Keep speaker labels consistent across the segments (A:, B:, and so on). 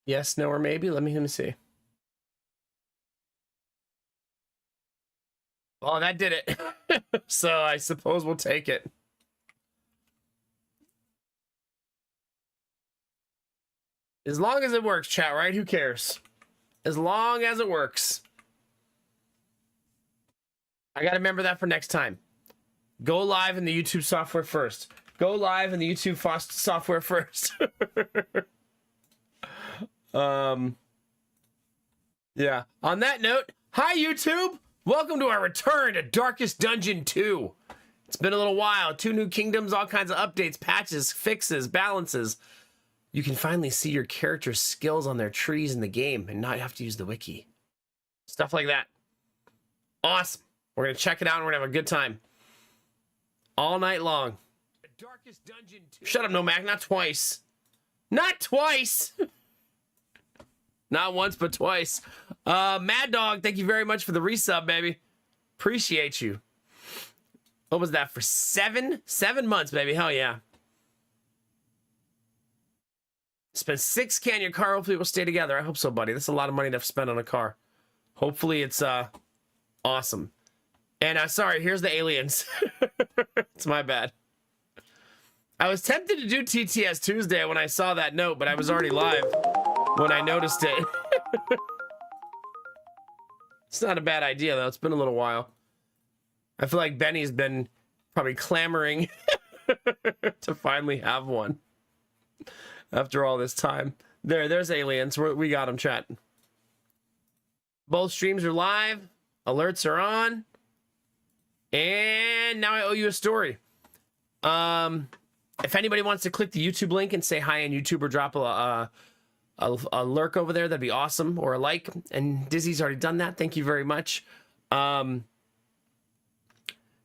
A: Yes, no, or maybe. Let me see. Oh, that did it. So I suppose we'll take it. As long as it works, chat, right? Who cares? As long as it works. I got to remember that for next time. Go live in the YouTube software first. Go live in the YouTube software first. Yeah. On that note, hi, YouTube. Welcome to our return to Darkest Dungeon 2. It's been a little while. 2 new kingdoms, all kinds of updates, patches, fixes, balances. You can finally see your character's skills on their trees in the game and not have to use the wiki. Stuff like that. Awesome. We're going to check it out and we're going to have a good time. All night long. Darkest Dungeon 2. Shut up, Nomac. Not twice. Not twice. Not once, but twice. Mad Dog, thank you very much for the resub, baby. Appreciate you. What was that for? 7 months, baby. Hell yeah. Spent $6,000 on your car. Hopefully it will stay together. I hope so, buddy. That's a lot of money to spend on a car. Hopefully it's awesome. And sorry, here's the aliens. It's my bad. I was tempted to do TTS Tuesday when I saw that note, but I was already live when I noticed it. It's not a bad idea, though. It's been a little while. I feel like Benny's been probably clamoring to finally have one after all this time. There's aliens. We got them, chat. Both streams are live. Alerts are on. And now I owe you a story. If anybody wants to click the YouTube link and say hi on YouTube or drop a lurk over there, that'd be awesome. Or a like. And Dizzy's already done that. Thank you very much.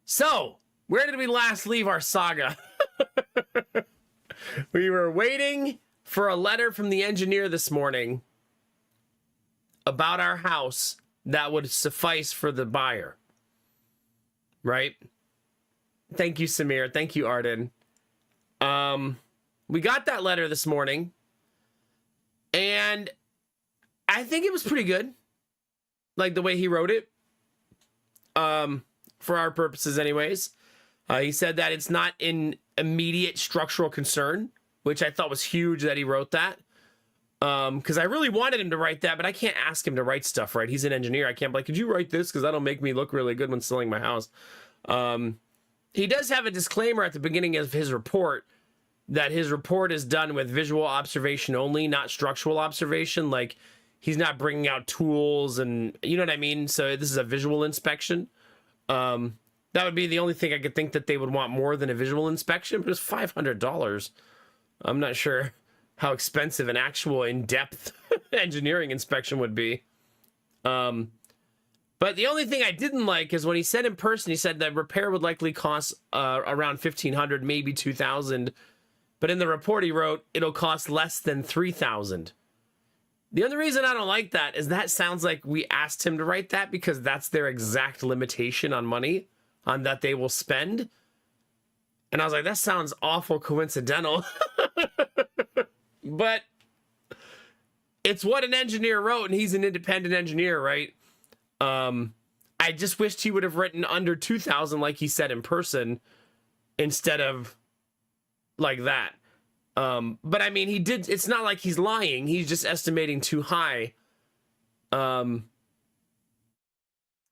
A: So, where did we last leave our saga? We were waiting for a letter from the engineer this morning about our house that would suffice for the buyer. Right? Thank you, Samir. Thank you, Arden. We got that letter this morning, and I think it was pretty good. Like the way he wrote it. For our purposes anyways. He said that it's not an immediate structural concern, which I thought was huge that he wrote that. Because I really wanted him to write that, but I can't ask him to write stuff, right? He's an engineer. I can't be like, could you write this? Because that'll make me look really good when selling my house. He does have a disclaimer at the beginning of his report that his report is done with visual observation only, not structural observation. Like, he's not bringing out tools and, you know what I mean? So this is a visual inspection. That would be the only thing I could think that they would want more than a visual inspection, but it's $500. I'm not sure how expensive an actual in-depth engineering inspection would be. But the only thing I didn't like is when he said in person, he said that repair would likely cost around $1,500, maybe $2,000. But in the report he wrote, it'll cost less than $3,000. The only reason I don't like that is that sounds like we asked him to write that because that's their exact limitation on money on that they will spend. And I was like, that sounds awful coincidental. But it's what an engineer wrote, and he's an independent engineer, right? I just wished he would have written under 2,000 like he said in person instead of like that. But I mean, he did, it's not like he's lying. He's just estimating too high.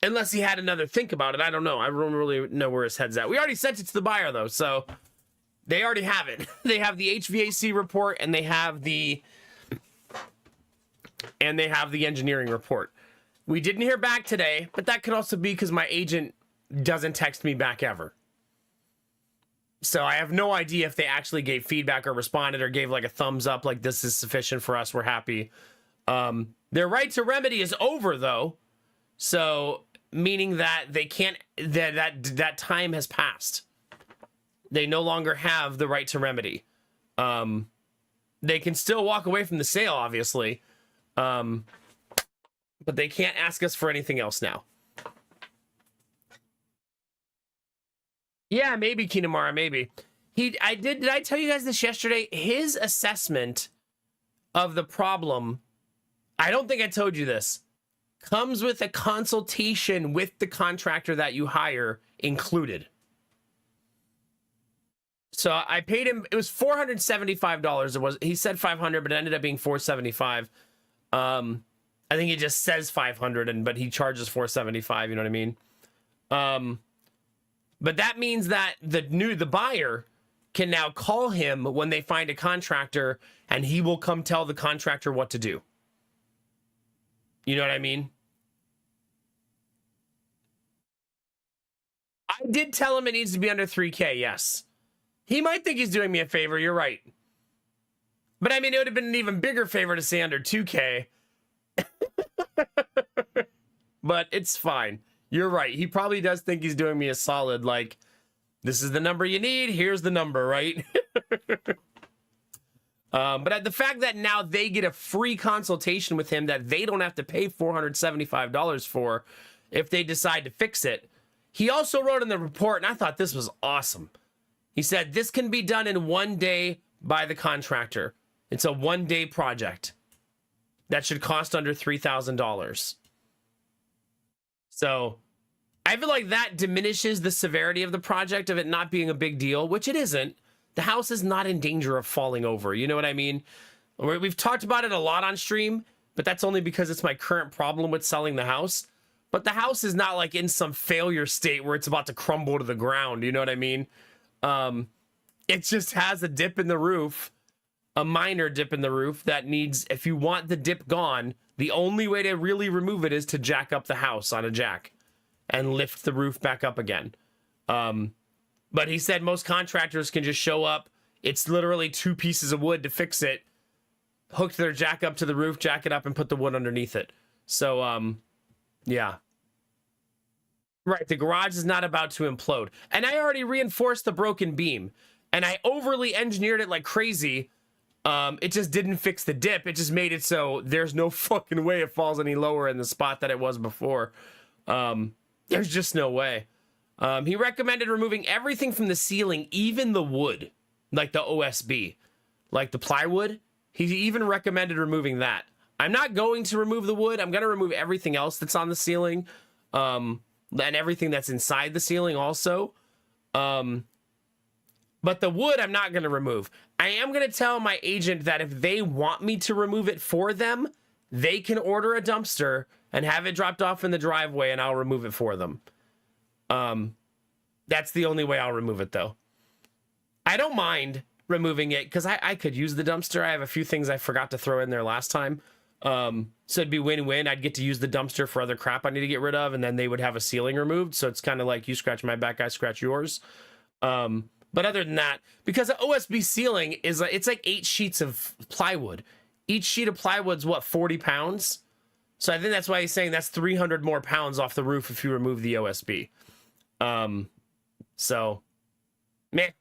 A: Unless he had another think about it. I don't know. I don't really know where his head's at. We already sent it to the buyer though. So they already have it. They have the HVAC report and they have the engineering report. We didn't hear back today, but that could also be because my agent doesn't text me back ever. So I have no idea if they actually gave feedback or responded or gave like a thumbs up, like this is sufficient for us, we're happy. Their right to remedy is over though. So meaning that they can't, that time has passed. They no longer have the right to remedy. They can still walk away from the sale, obviously. But they can't ask us for anything else now. Yeah, maybe Kinamara, maybe. Did I tell you guys this yesterday? His assessment of the problem, I don't think I told you this, comes with a consultation with the contractor that you hire included. So I paid him, it was $475. It was, he said $500, but it ended up being $475. I think he just says $500, but he charges $475, you know what I mean? But that means that the buyer can now call him when they find a contractor, and he will come tell the contractor what to do. You know what I mean? I did tell him it needs to be under 3K, yes. He might think he's doing me a favor, you're right. But I mean, it would have been an even bigger favor to say under 2K. But it's fine. You're right. He probably does think he's doing me a solid, like, this is the number you need, here's the number, right? But the fact that now they get a free consultation with him that they don't have to pay $475 for if they decide to fix it. He also wrote in the report, and I thought this was awesome. He said, this can be done in 1 day by the contractor. It's a 1-day project that should cost under $3,000. So I feel like that diminishes the severity of the project, of it not being a big deal, which it isn't. The house is not in danger of falling over. You know what I mean? We've talked about it a lot on stream, but that's only because it's my current problem with selling the house. But the house is not like in some failure state where it's about to crumble to the ground. You know what I mean? It just has a dip in the roof, a minor dip in the roof that needs, if you want the dip gone, the only way to really remove it is to jack up the house on a jack and lift the roof back up again. But he said most contractors can just show up. It's literally 2 pieces of wood to fix it, hook their jack up to the roof, jack it up, and put the wood underneath it. So, yeah. Right, the garage is not about to implode. And I already reinforced the broken beam, and I overly engineered it like crazy. It just didn't fix the dip. It just made it so there's no fucking way it falls any lower in the spot that it was before. There's just no way. He recommended removing everything from the ceiling, even the wood, like the OSB, like the plywood. He even recommended removing that. I'm not going to remove the wood. I'm going to remove everything else that's on the ceiling, and everything that's inside the ceiling also. But the wood, I'm not going to remove. I am going to tell my agent that if they want me to remove it for them, they can order a dumpster and have it dropped off in the driveway, and I'll remove it for them. That's the only way I'll remove it, though. I don't mind removing it because I could use the dumpster. I have a few things I forgot to throw in there last time. So it'd be win-win. I'd get to use the dumpster for other crap I need to get rid of, and then they would have a ceiling removed. So it's kind of like you scratch my back, I scratch yours. But other than that, because the OSB ceiling is like, it's like 8 sheets of plywood. Each sheet of plywood's what, 40 pounds? So I think that's why he's saying that's 300 more pounds off the roof if you remove the OSB. So, meh.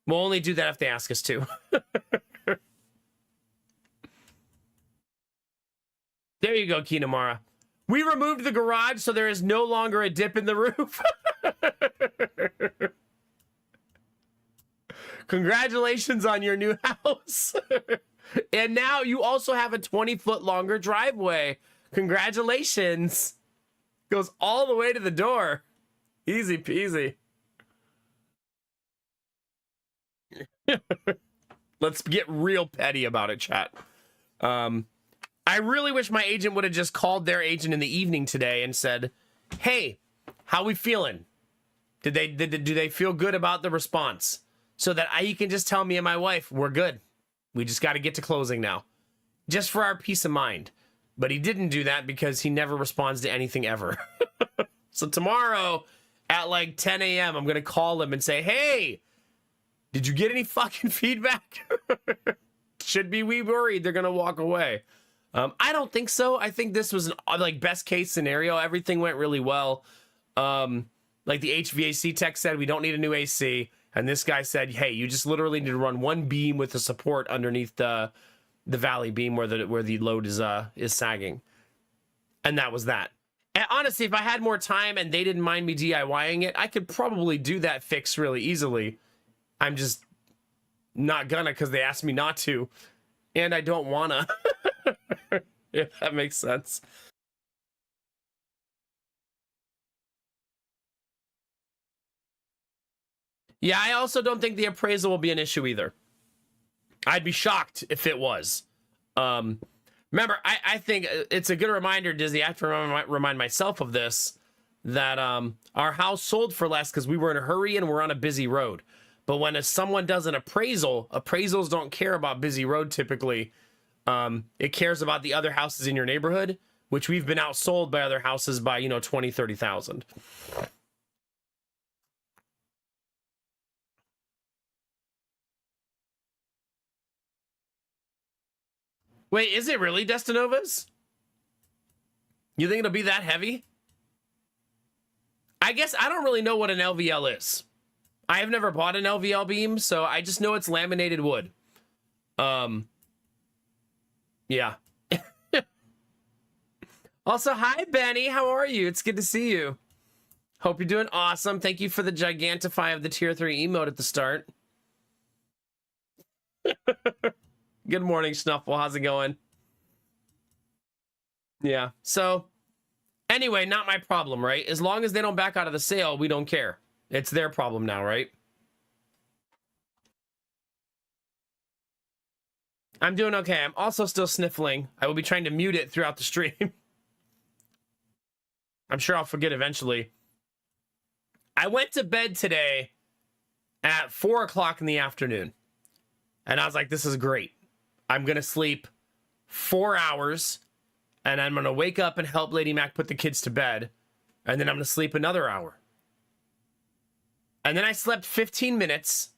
A: We'll only do that if they ask us to. There you go, Kinamara. We removed the garage, so there is no longer a dip in the roof. Congratulations on your new house. And now you also have a 20-foot longer driveway. Congratulations. Goes all the way to the door. Easy peasy. Let's get real petty about it, chat. I really wish my agent would have just called their agent in the evening today and said, hey, how we feeling? Do they feel good about the response? So that he can just tell me and my wife, we're good. We just got to get to closing now. Just for our peace of mind. But he didn't do that because he never responds to anything ever. So tomorrow at like 10 a.m., I'm going to call him and say, hey, did you get any fucking feedback? Should be we worried they're going to walk away. I don't think so. I think this was an like best case scenario. Everything went really well. Like the HVAC tech said, we don't need a new AC. And this guy said, hey, you just literally need to run one beam with the support underneath the valley beam where the load is sagging. And that was that. And honestly, if I had more time and they didn't mind me DIYing it, I could probably do that fix really easily. I'm just not gonna because they asked me not to. and I don't wanna. If that makes sense. Yeah, I also don't think the appraisal will be an issue either. I'd be shocked if it was. Remember, I think it's a good reminder, Dizzy. I have to remind myself of this, that our house sold for less because we were in a hurry and we're on a busy road. But when someone does an appraisal, appraisals don't care about busy road typically. It cares about the other houses in your neighborhood, which we've been outsold by other houses by, 20, 30,000. Wait, is it really Destinova's? You think it'll be that heavy? I guess I don't really know what an LVL is. I have never bought an LVL beam, so I just know it's laminated wood. Yeah. Also, hi, Benny. How are you? It's good to see you. Hope you're doing awesome. Thank you for the Gigantify of the tier 3 emote at the start. Good morning, Snuffle. How's it going? Yeah. So, anyway, not my problem, right? As long as they don't back out of the sale, we don't care. It's their problem now, right? I'm doing okay. I'm also still sniffling. I will be trying to mute it throughout the stream. I'm sure I'll forget eventually. I went to bed today at 4 o'clock in the afternoon. And I was like, this is great. I'm going to sleep 4 hours. And I'm going to wake up and help Lady Mac put the kids to bed. And then I'm going to sleep another hour. And then I slept 15 minutes.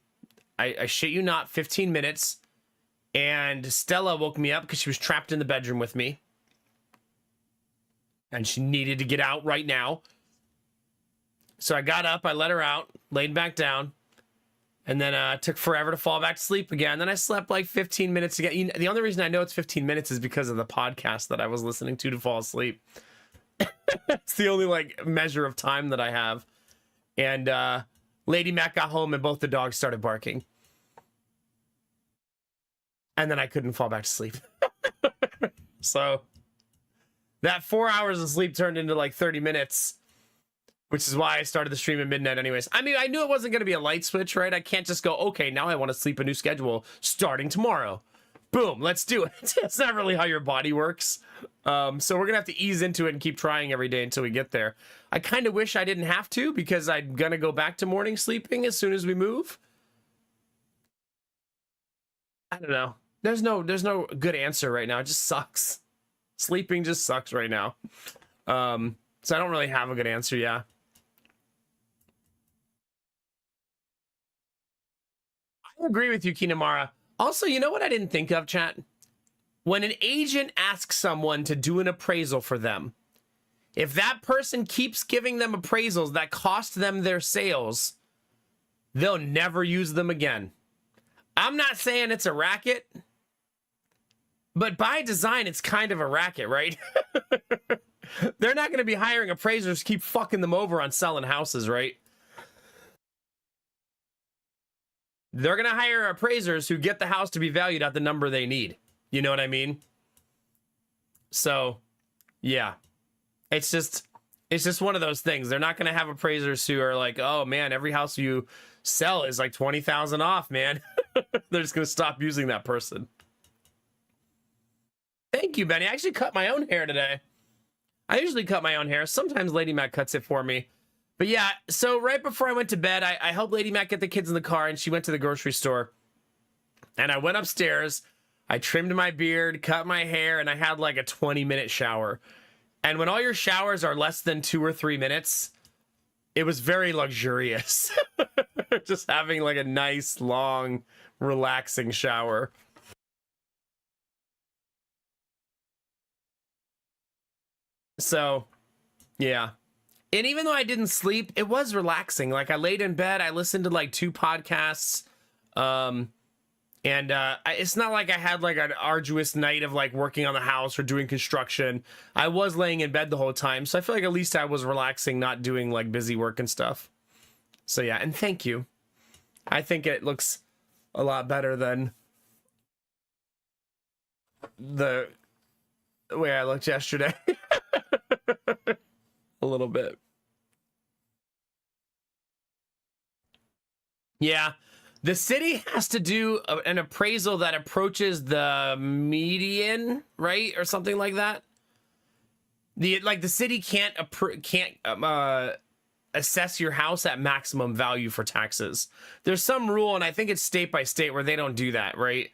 A: I shit you not, 15 minutes. And Stella woke me up because she was trapped in the bedroom with me. And she needed to get out right now. So I got up, I let her out, laid back down. And then it took forever to fall back to sleep again. Then I slept like 15 minutes again. The only reason I know it's 15 minutes is because of the podcast that I was listening to fall asleep. It's the only like measure of time that I have. And Lady Mac got home and both the dogs started barking. And then I couldn't fall back to sleep. So that 4 hours of sleep turned into like 30 minutes. Which is why I started the stream at midnight anyways. I mean, I knew it wasn't going to be a light switch, right? I can't just go, okay, now I want to sleep a new schedule starting tomorrow. Boom, let's do it. It's not really how your body works. So we're going to have to ease into it and keep trying every day until we get there. I kind of wish I didn't have to because I'm going to go back to morning sleeping as soon as we move. I don't know. There's no good answer right now. It just sucks. Sleeping just sucks right now. So I don't really have a good answer, yeah. I agree with you, Kinamara. Also, you know what I didn't think of, chat? When an agent asks someone to do an appraisal for them, if that person keeps giving them appraisals that cost them their sales, they'll never use them again. I'm not saying it's a racket, but by design, it's kind of a racket, right? They're not going to be hiring appraisers to keep fucking them over on selling houses, right? They're going to hire appraisers who get the house to be valued at the number they need. You know what I mean? So, yeah. It's just one of those things. They're not going to have appraisers who are like, oh, man, every house you sell is like 20,000 off, man. They're just going to stop using that person. Thank you, Benny. I actually cut my own hair today. I usually cut my own hair. Sometimes Lady Mac cuts it for me. But yeah, so right before I went to bed, I helped Lady Mac get the kids in the car, and she went to the grocery store. And I went upstairs, I trimmed my beard, cut my hair, and I had like a 20-minute shower. And when all your showers are less than 2 or 3 minutes, it was very luxurious. Just having like a nice, long, relaxing shower. So, yeah. And even though I didn't sleep, it was relaxing. Like I laid in bed, I listened to like 2 podcasts. It's not like I had like an arduous night of like working on the house or doing construction. I was laying in bed the whole time. So I feel like at least I was relaxing, not doing like busy work and stuff. So yeah, and thank you. I think it looks a lot better than the way I looked yesterday. A little bit. Yeah. The city has to do an appraisal that approaches the median, right? Or something like that. The city can't assess your house at maximum value for taxes. There's some rule, and I think it's state by state, where they don't do that, right?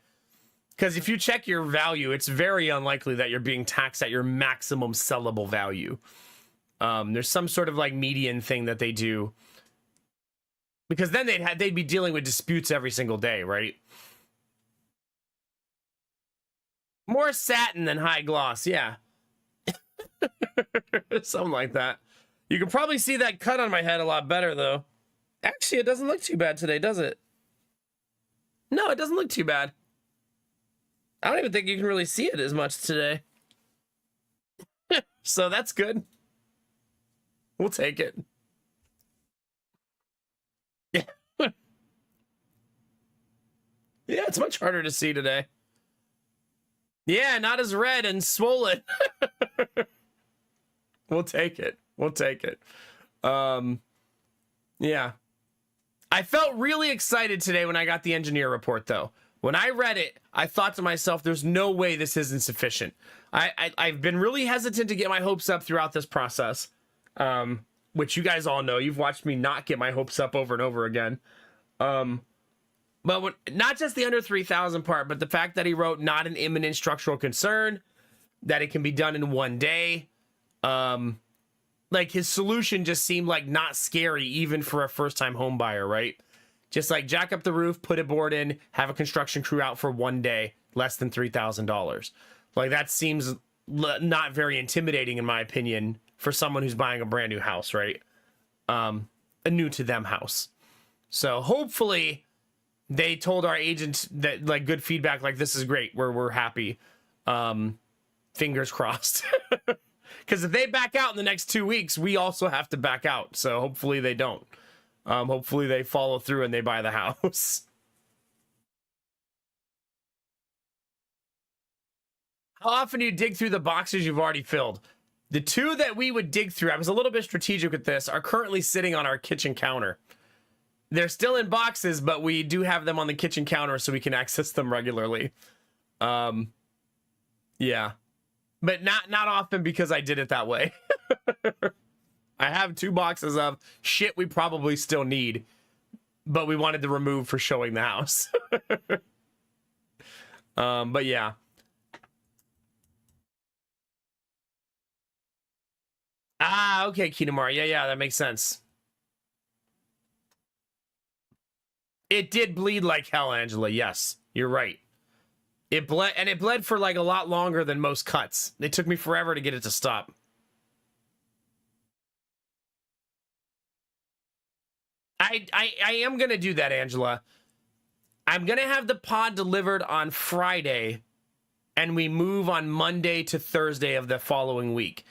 A: Because if you check your value, it's very unlikely that you're being taxed at your maximum sellable value. There's some sort of like median thing that they do, because then they'd be dealing with disputes every single day, right? More satin than high gloss, yeah. Something like that. You can probably see that cut on my head a lot better, though. Actually, it doesn't look too bad today, does it? No, it doesn't look too bad. I don't even think you can really see it as much today. So that's good. We'll take it. Yeah. Yeah, it's much harder to see today. Yeah, not as red and swollen. We'll take it. We'll take it. Yeah. I felt really excited today when I got the engineer report, though. When I read it, I thought to myself, there's no way this isn't sufficient. I've been really hesitant to get my hopes up throughout this process, which you guys all know. You've watched me not get my hopes up over and over again. But not just the under 3,000 part, but the fact that he wrote not an imminent structural concern, that it can be done in one day. Like his solution just seemed like not scary, even for a first-time home buyer, right? Just like jack up the roof, put a board in, have a construction crew out for one day, less than $3,000. Like that seems not very intimidating, in my opinion, for someone who's buying a brand new house, right? A new to them house. So hopefully they told our agent that, like, good feedback, like, this is great, we're happy. Fingers crossed. Because if they back out in the next 2 weeks, we also have to back out. So hopefully they don't. Hopefully they follow through and they buy the house. How often do you dig through the boxes you've already filled? The two that we would dig through, I was a little bit strategic with this, are currently sitting on our kitchen counter. They're still in boxes, but we do have them on the kitchen counter so we can access them regularly. Yeah. But not often, because I did it that way. I have 2 boxes of shit we probably still need, but we wanted to remove for showing the house. But yeah. Ah, okay, Kinamar. Yeah, that makes sense. It did bleed like hell, Angela. Yes, you're right. It bled, and it bled for like a lot longer than most cuts. It took me forever to get it to stop. I am gonna do that, Angela. I'm gonna have the pod delivered on Friday, and we move on Monday to Thursday of the following week.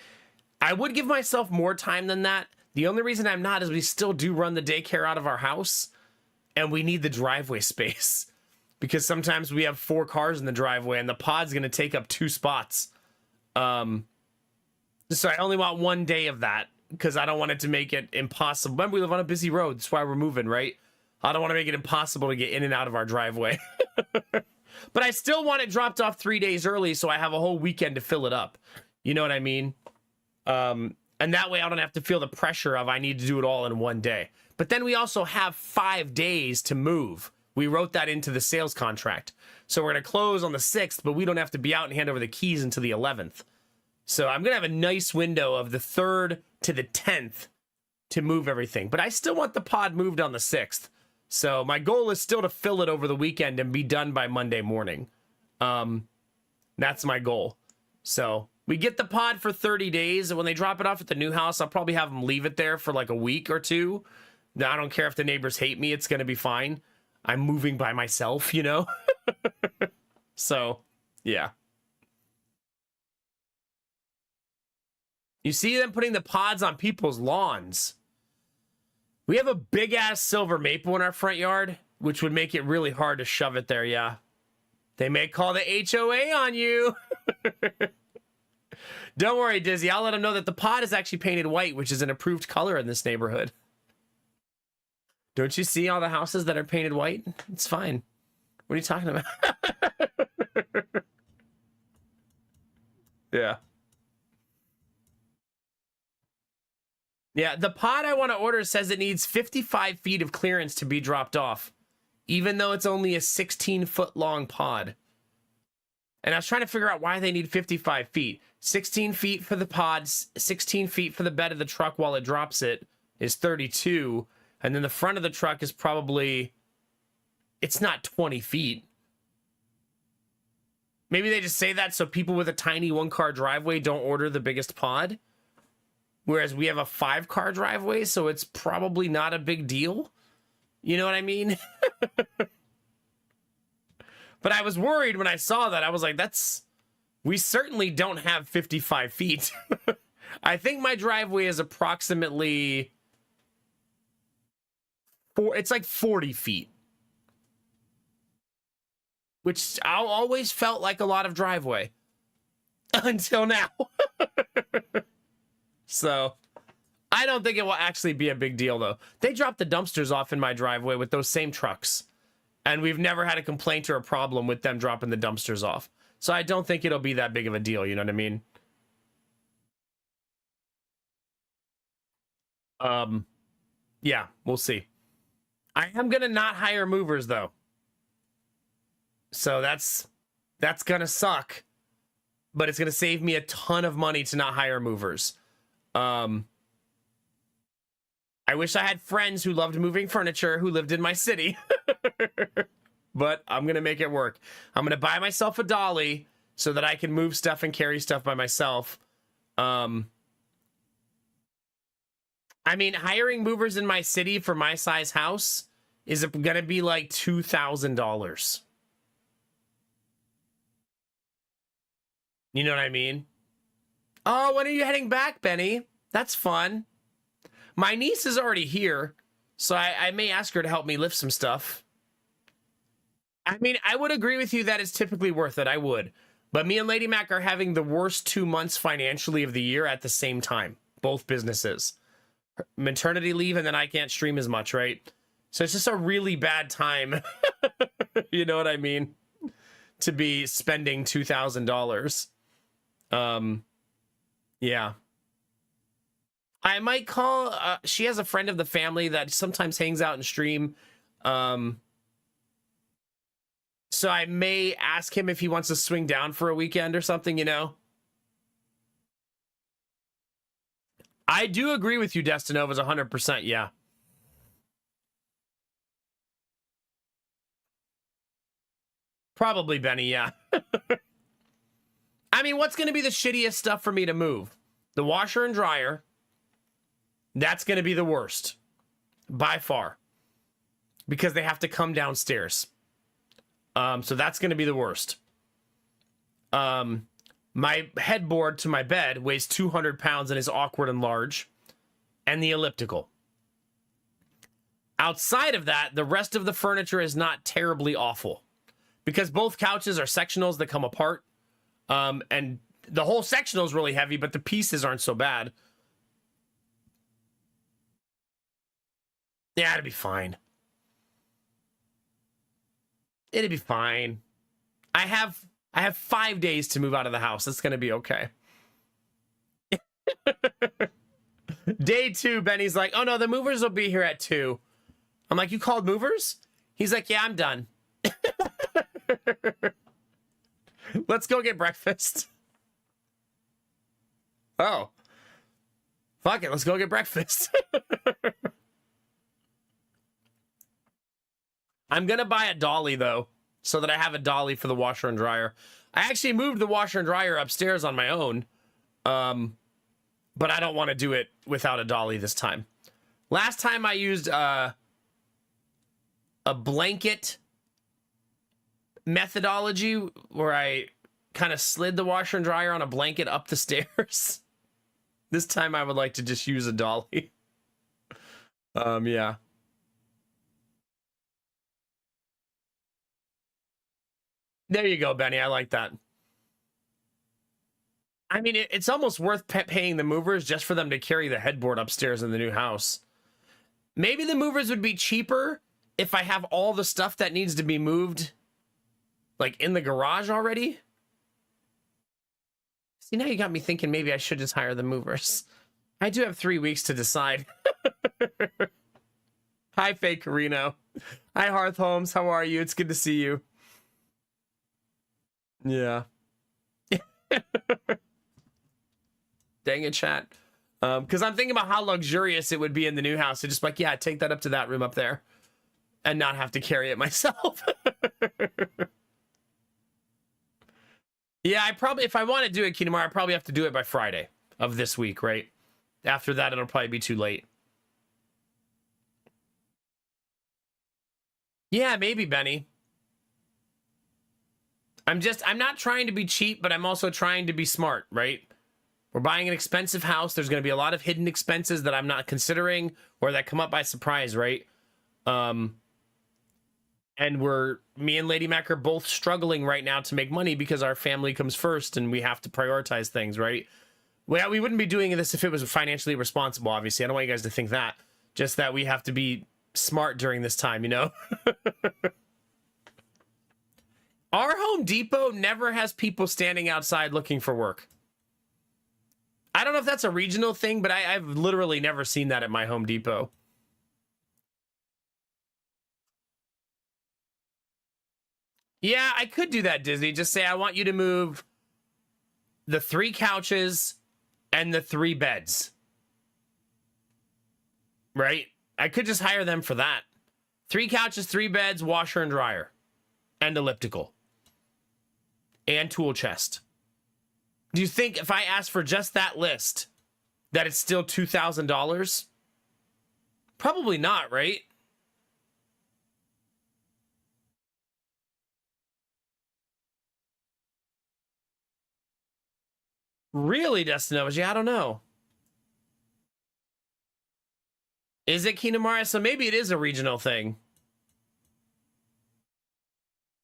A: I would give myself more time than that. The only reason I'm not is we still do run the daycare out of our house, and we need the driveway space. Because sometimes we have 4 cars in the driveway, and the pod's going to take up 2 spots. So I only want 1 day of that, because I don't want it to make it impossible. Remember, we live on a busy road. That's why we're moving, right? I don't want to make it impossible to get in and out of our driveway. But I still want it dropped off 3 days early, so I have a whole weekend to fill it up. You know what I mean? And that way I don't have to feel the pressure of I need to do it all in 1 day. But then we also have 5 days to move. We wrote that into the sales contract. So we're going to close on the 6th, but we don't have to be out and hand over the keys until the 11th. So I'm going to have a nice window of the 3rd to the 10th to move everything. But I still want the pod moved on the 6th. So my goal is still to fill it over the weekend and be done by Monday morning. That's my goal. So we get the pod for 30 days, and when they drop it off at the new house, I'll probably have them leave it there for like a week or 2. Now, I don't care if the neighbors hate me. It's going to be fine. I'm moving by myself, you know? So, yeah. You see them putting the pods on people's lawns. We have a big-ass silver maple in our front yard, which would make it really hard to shove it there, yeah. They may call the HOA on you. Don't worry, Dizzy. I'll let them know that the pod is actually painted white, which is an approved color in this neighborhood. Don't you see all the houses that are painted white? It's fine. What are you talking about? Yeah. Yeah, the pod I want to order says it needs 55 feet of clearance to be dropped off, even though it's only a 16-foot long pod. And I was trying to figure out why they need 55 feet. 16 feet for the pods, 16 feet for the bed of the truck while it drops it is 32. And then the front of the truck is probably, it's not 20 feet. Maybe they just say that so people with a tiny one-car driveway don't order the biggest pod. Whereas we have a 5-car driveway, so it's probably not a big deal. You know what I mean? But I was worried when I saw that. I was like, we certainly don't have 55 feet. I think my driveway is approximately, it's like 40 feet. Which I always felt like a lot of driveway. Until now. So, I don't think it will actually be a big deal, though. They dropped the dumpsters off in my driveway with those same trucks. And we've never had a complaint or a problem with them dropping the dumpsters off. So I don't think it'll be that big of a deal, you know what I mean? Yeah, we'll see. I am gonna not hire movers, though. So that's gonna suck. But it's gonna save me a ton of money to not hire movers. I wish I had friends who loved moving furniture who lived in my city. But I'm going to make it work. I'm going to buy myself a dolly so that I can move stuff and carry stuff by myself. I mean, hiring movers in my city for my size house is going to be like $2,000. You know what I mean? Oh, when are you heading back, Benny? That's fun. My niece is already here, so I may ask her to help me lift some stuff. I mean, I would agree with you that it's typically worth it. I would. But me and Lady Mac are having the worst 2 months financially of the year at the same time. Both businesses. Maternity leave, and then I can't stream as much, right? So it's just a really bad time. You know what I mean? To be spending $2,000. Yeah. I might call, she has a friend of the family that sometimes hangs out and stream. So I may ask him if he wants to swing down for a weekend or something, you know? I do agree with you, Destinova's 100%, yeah. Probably, Benny, yeah. I mean, what's going to be the shittiest stuff for me to move? The washer and dryer. That's going to be the worst. By far. Because they have to come downstairs. So that's going to be the worst. My headboard to my bed weighs 200 pounds and is awkward and large. And the elliptical. Outside of that, the rest of the furniture is not terribly awful. Because both couches are sectionals that come apart. And the whole sectional is really heavy, but the pieces aren't so bad. Yeah, it'll be fine. It'll be fine. I have 5 days to move out of the house. It's gonna be okay. Day 2, Benny's like, oh no, the movers will be here at 2. I'm like, you called movers? He's like, yeah, I'm done. Let's go get breakfast. Oh. Fuck it, let's go get breakfast. I'm gonna buy a dolly, though, so that I have a dolly for the washer and dryer. I actually moved the washer and dryer upstairs on my own, but I don't want to do it without a dolly this time. Last time I used a blanket methodology where I kind of slid the washer and dryer on a blanket up the stairs. This time I would like to just use a dolly. Yeah. There you go, Benny. I like that. I mean, it's almost worth paying the movers just for them to carry the headboard upstairs in the new house. Maybe the movers would be cheaper if I have all the stuff that needs to be moved, like, in the garage already. See, now you got me thinking maybe I should just hire the movers. I do have 3 weeks to decide. Hi, Fake Carino. Hi, Hearth Holmes. How are you? It's good to see you. Yeah. Dang it, chat. Because I'm thinking about how luxurious it would be in the new house to just like, yeah, take that up to that room up there and not have to carry it myself. Yeah, I probably, if I want to do it, Kinemar, I probably have to do it by Friday of this week, right? After that, it'll probably be too late. Yeah, maybe, Benny. I'm not trying to be cheap, but I'm also trying to be smart, right? We're buying an expensive house. There's going to be a lot of hidden expenses that I'm not considering or that come up by surprise, right? And me and Lady Mac are both struggling right now to make money because our family comes first and we have to prioritize things, right? Well, we wouldn't be doing this if it was financially responsible, obviously. I don't want you guys to think that. Just that we have to be smart during this time, you know? Our Home Depot never has people standing outside looking for work. I don't know if that's a regional thing, but I've literally never seen that at my Home Depot. Yeah, I could do that, Disney. Just say, I want you to move the 3 couches and the 3 beds. Right? I could just hire them for that. 3 couches, 3 beds, washer and dryer. And elliptical. And tool chest. Do you think if I ask for just that list, that it's still $2,000? Probably not, right? Really, Destinovas? Yeah, I don't know. Is it Kinemara? So maybe it is a regional thing.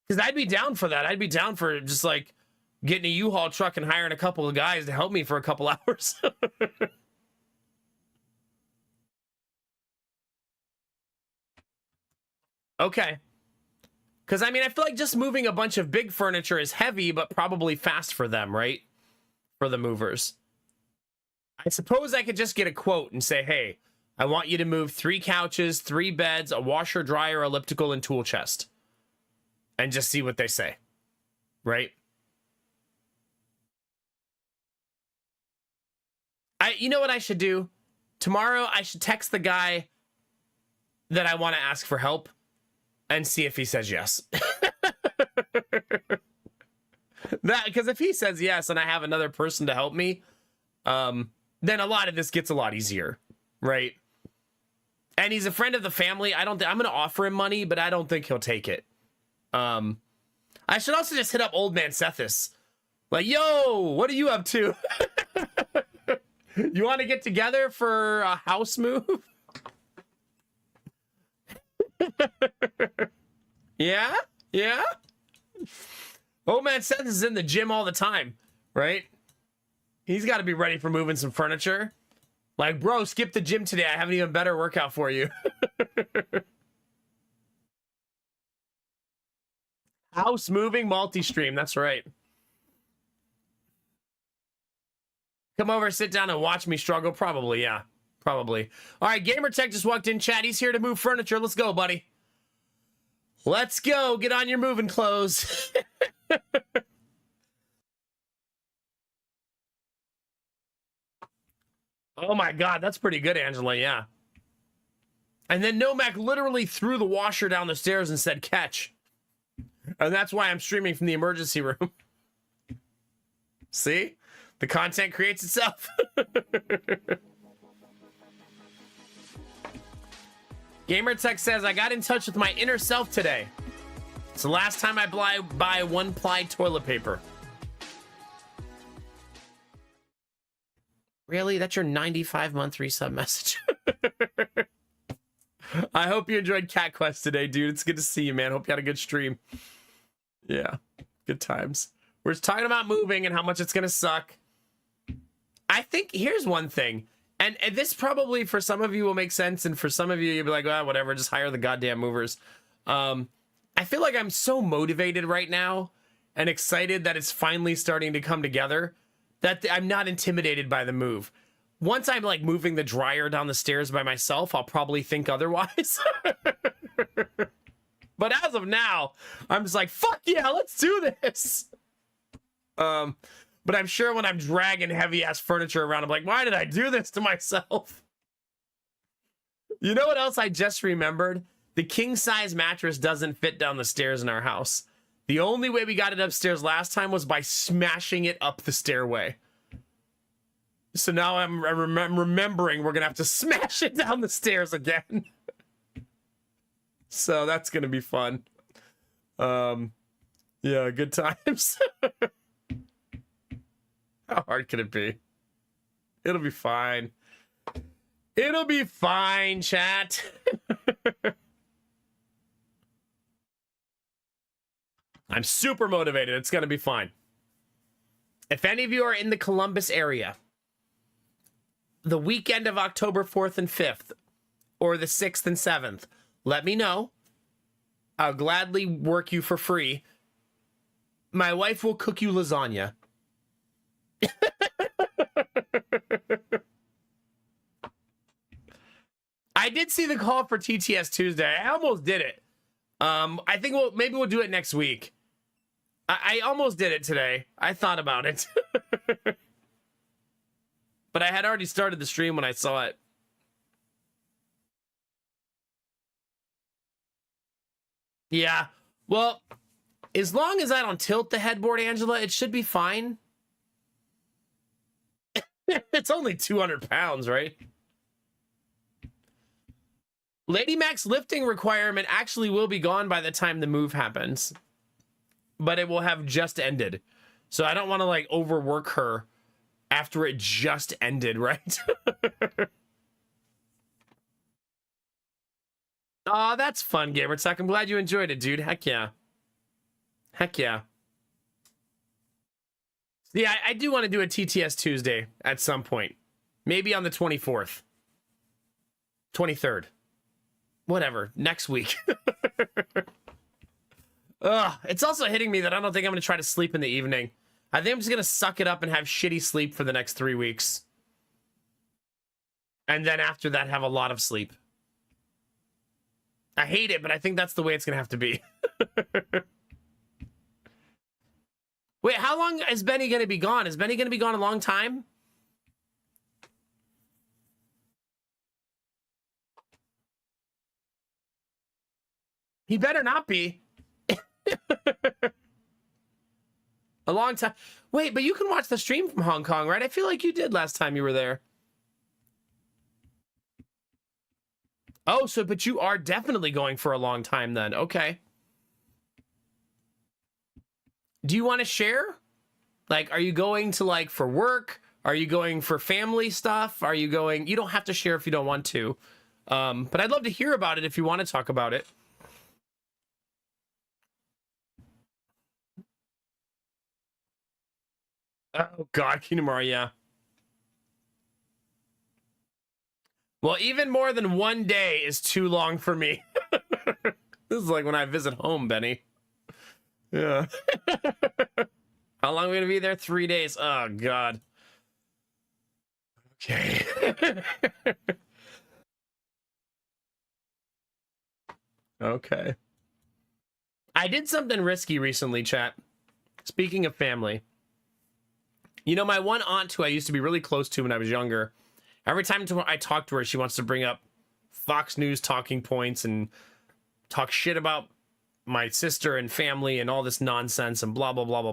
A: Because I'd be down for that. I'd be down for just like getting a U-Haul truck and hiring a couple of guys to help me for a couple hours. Okay. Because, I mean, I feel like just moving a bunch of big furniture is heavy, but probably fast for them, right? For the movers. I suppose I could just get a quote and say, hey, I want you to move 3 couches, 3 beds, a washer, dryer, elliptical, and tool chest. And just see what they say. Right? You know what I should do? Tomorrow, I should text the guy that I want to ask for help and see if he says yes. Because if he says yes and I have another person to help me, then a lot of this gets a lot easier, right? And he's a friend of the family. I'm going to offer him money, but I don't think he'll take it. I should also just hit up Old Man Sethis. Like, yo, what are you up to? You want to get together for a house move? Yeah? Yeah? Old Man Seth is in the gym all the time, right? He's got to be ready for moving some furniture. Like, bro, skip the gym today. I have an even better workout for you. House moving multi-stream. That's right. Come over, sit down, and watch me struggle. Probably, yeah. Probably. All right, Gamertech just walked in, chat. He's here to move furniture. Let's go, buddy. Let's go. Get on your moving clothes. Oh my God, that's pretty good, Angela. Yeah. And then Nomac literally threw the washer down the stairs and said, catch. And that's why I'm streaming from the emergency room. See? The content creates itself. Gamertech says, I got in touch with my inner self today. It's the last time I buy 1-ply toilet paper. Really? That's your 95-month resub message. I hope you enjoyed Cat Quest today, dude. It's good to see you, man. Hope you had a good stream. Yeah. Good times. We're just talking about moving and how much it's gonna suck. I think here's one thing, and this probably for some of you will make sense, and for some of you you'll be like, oh, whatever, just hire the goddamn movers. I feel like I'm so motivated right now and excited that it's finally starting to come together that I'm not intimidated by the move. Once I'm like moving the dryer down the stairs by myself, I'll probably think otherwise. But as of now, I'm just like, fuck yeah, let's do this. But I'm sure when I'm dragging heavy ass furniture around, I'm like, why did I do this to myself? You know what else I just remembered? The king size mattress doesn't fit down the stairs in our house. The only way we got it upstairs last time was by smashing it up the stairway. So now I'm remembering we're gonna have to smash it down the stairs again. So that's gonna be fun. Yeah, good times. How hard could it be? It'll be fine. It'll be fine, chat. I'm super motivated. It's gonna be fine. If any of you are in the Columbus area, the weekend of October 4th and 5th, or the 6th and 7th, let me know. I'll gladly work you for free. My wife will cook you lasagna. I did see the call for TTS Tuesday. I almost did it. I think maybe we'll do it next week. I almost did it today. I thought about it. But I had already started the stream when I saw it. Yeah. Well, as long as I don't tilt the headboard, Angela, it should be fine. It's only 200 pounds, right? Lady Mac's lifting requirement actually will be gone by the time the move happens. But it will have just ended. So I don't want to like overwork her after it just ended, right? Aw, that's fun, Gamertech. I'm glad you enjoyed it, dude. Heck yeah. Heck yeah. Yeah, I do want to do a TTS Tuesday at some point. Maybe on the 24th. 23rd. Whatever. Next week. Ugh, it's also hitting me that I don't think I'm going to try to sleep in the evening. I think I'm just going to suck it up and have shitty sleep for the next 3 weeks. And then after that, have a lot of sleep. I hate it, but I think that's the way it's going to have to be. Wait, how long is Benny going to be gone? Is Benny going to be gone a long time? He better not be. A long time. Wait, but you can watch the stream from Hong Kong, right? I feel like you did last time you were there. Oh, so, but you are definitely going for a long time then. Okay. Do you want to share? Like, are you going to like for work? Are you going for family stuff? Are you going? You don't have to share if you don't want to. But I'd love to hear about it if you want to talk about it. Oh God, Kinemura, yeah. Well, even more than 1 day is too long for me. This is like when I visit home, Benny. Yeah. How long are we gonna be there? 3 days. Oh God. Okay. Okay. I did something risky recently, chat. Speaking of family. You know, my one aunt who I used to be really close to when I was younger, every time I talk to her, she wants to bring up Fox News talking points and talk shit about my sister and family and all this nonsense and blah, blah, blah, blah,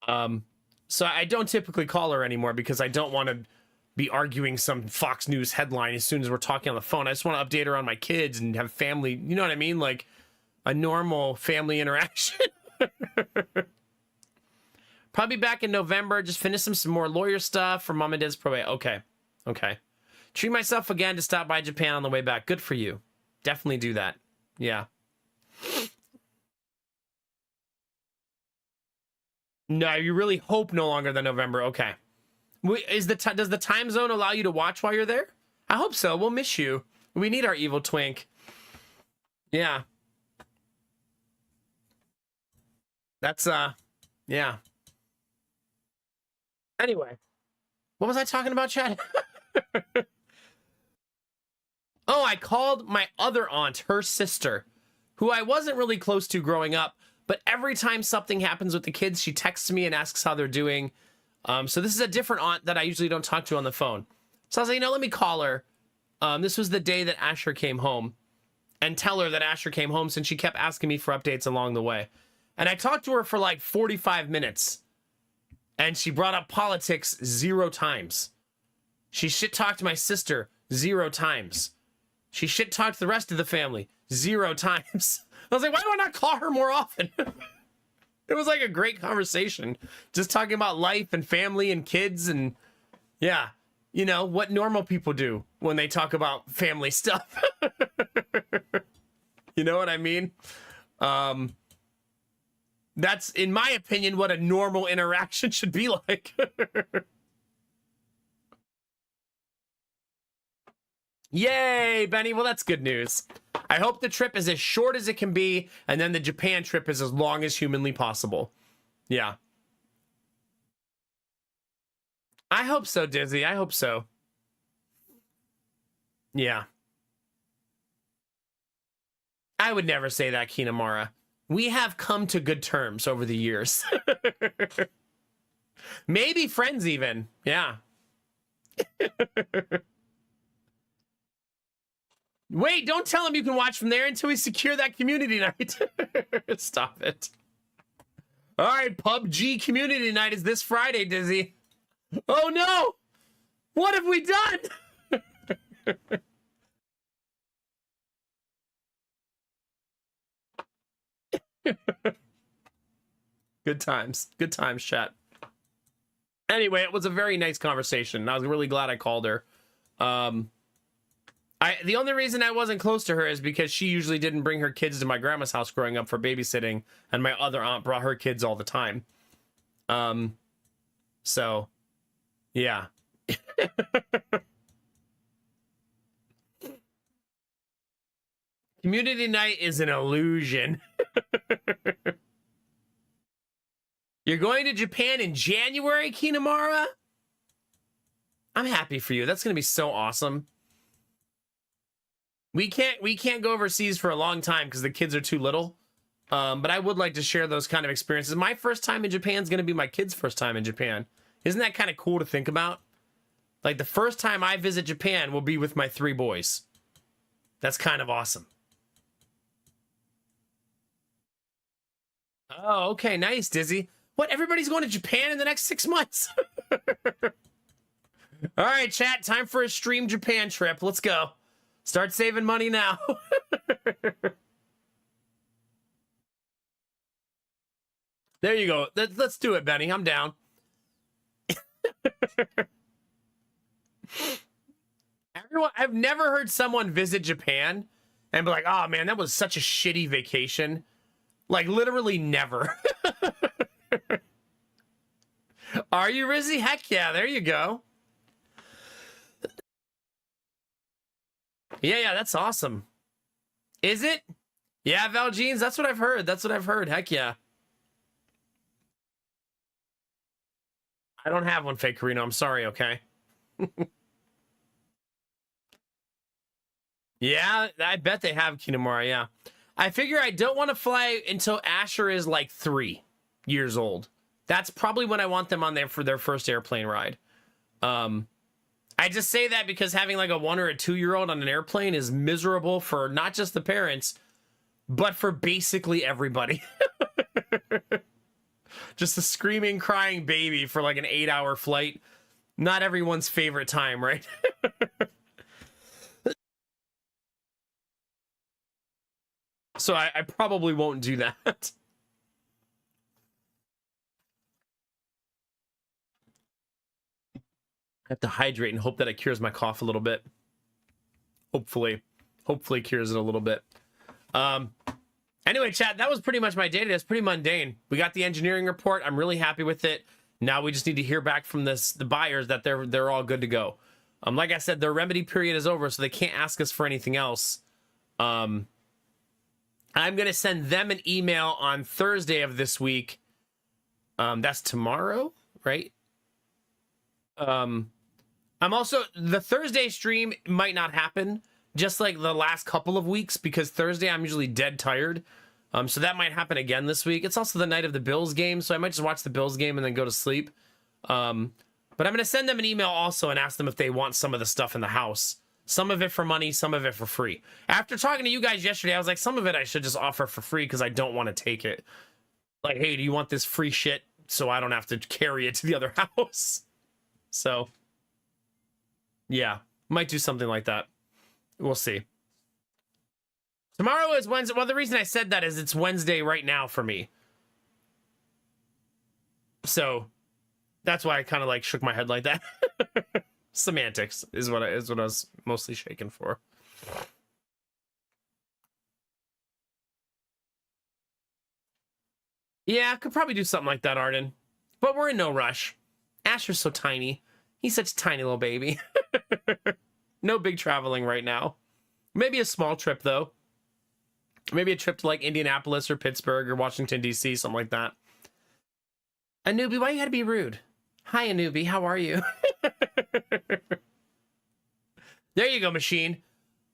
A: blah. So I don't typically call her anymore because I don't want to be arguing some Fox News headline as soon as we're talking on the phone. I just want to update her on my kids and have family, you know what I mean? Like a normal family interaction. Probably back in November, just finish some more lawyer stuff for Mom and Dad's probate. Okay. Okay. Treat myself again to stop by Japan on the way back. Good for you. Definitely do that. Yeah. No, you really hope no longer than November. Okay. Does the time zone allow you to watch while you're there? I hope so. We'll miss you. We need our evil twink. Yeah. That's yeah. Anyway, what was I talking about, Chad? Oh, I called my other aunt, her sister, who I wasn't really close to growing up, but every time something happens with the kids, she texts me and asks how they're doing. So this is a different aunt that I usually don't talk to on the phone. So I was like, let me call her. This was the day that Asher came home, and tell her that Asher came home, since she kept asking me for updates along the way. And I talked to her for like 45 minutes, and she brought up politics 0 times. She shit talked my sister 0 times. She shit talked the rest of the family 0 times. I was like, why do I not call her more often? It was like a great conversation, just talking about life and family and kids and yeah, you know, what normal people do when they talk about family stuff. You know what I mean? That's, in my opinion, what a normal interaction should be like. Yay, Benny. Well, that's good news. I hope the trip is as short as it can be, and then the Japan trip is as long as humanly possible. Yeah. I hope so, Dizzy. I hope so. Yeah. I would never say that, Kinamara. We have come to good terms over the years. Maybe friends even. Yeah. Wait, don't tell him you can watch from there until we secure that community night. Stop it. All right, PUBG community night is this Friday, Dizzy. Oh no! What have we done? Good times. Good times, chat. Anyway, it was a very nice conversation. I was really glad I called her. The only reason I wasn't close to her is because she usually didn't bring her kids to my grandma's house growing up for babysitting, and my other aunt brought her kids all the time. So, yeah. Community night is an illusion. You're going to Japan in January, Kinamara? I'm happy for you. That's going to be so awesome. We can't go overseas for a long time because the kids are too little. But I would like to share those kind of experiences. My first time in Japan is going to be my kids' first time in Japan. Isn't that kind of cool to think about? Like, the first time I visit Japan will be with my 3 boys. That's kind of awesome. Oh, okay. Nice, Dizzy. What? Everybody's going to Japan in the next 6 months? All right, chat. Time for a stream Japan trip. Let's go. Start saving money now. There you go. Let's do it, Benny. I'm down. I've never heard someone visit Japan and be like, oh man, that was such a shitty vacation. Like, literally never. Are you, Rizzy? Heck yeah, there you go. Yeah, that's awesome. Is it? Yeah, Valjeans, that's what I've heard. That's what I've heard. Heck yeah. I don't have one, Fake Carino. I'm sorry, okay? Yeah, I bet they have Kinamura, yeah. I figure I don't want to fly until Asher is like 3 years old. That's probably when I want them on there for their first airplane ride. I just say that because having like a 1 or a 2-year-old on an airplane is miserable for not just the parents, but for basically everybody. Just a screaming, crying baby for like an 8-hour flight. Not everyone's favorite time, right? So I probably won't do that. I have to hydrate and hope that it cures my cough a little bit. Hopefully cures it a little bit. Anyway, chat, that was pretty much my day today. It's pretty mundane. We got the engineering report. I'm really happy with it. Now we just need to hear back from the buyers that they're all good to go. Like I said, their remedy period is over, so they can't ask us for anything else. I'm gonna send them an email on Thursday of this week. That's tomorrow, right? I'm also, the Thursday stream might not happen just like the last couple of weeks, because Thursday I'm usually dead tired. So that might happen again this week. It's also the night of the Bills game, so I might just watch the Bills game and then go to sleep. But I'm going to send them an email also and ask them if they want some of the stuff in the house. Some of it for money, some of it for free. After talking to you guys yesterday, I was like, some of it I should just offer for free because I don't want to take it. Like, hey, do you want this free shit so I don't have to carry it to the other house? So, yeah, might do something like that. We'll see. Tomorrow is Wednesday. Well, the reason I said that is it's Wednesday right now for me. So that's why I kind of like shook my head like that. Semantics is what I was mostly shaking for. Yeah, I could probably do something like that, Arden. But we're in no rush. Asher's so tiny. He's such a tiny little baby. No big traveling right now. Maybe a small trip, though. Maybe a trip to, like, Indianapolis or Pittsburgh or Washington, D.C., something like that. Anubi, why you gotta be rude? Hi, Anubi. How are you? There you go, machine.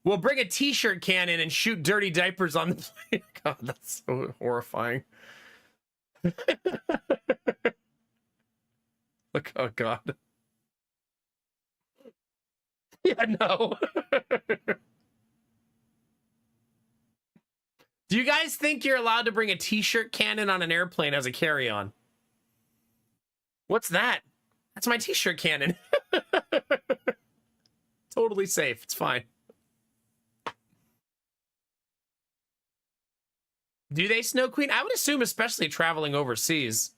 A: We'll bring a t-shirt cannon and shoot dirty diapers on the plane. God, that's so horrifying. Look, oh, God. Yeah, no. Do you guys think you're allowed to bring a t-shirt cannon on an airplane as a carry-on? What's that? That's my t-shirt cannon. Totally safe. It's fine. Do they, Snow Queen? I would assume, especially traveling overseas.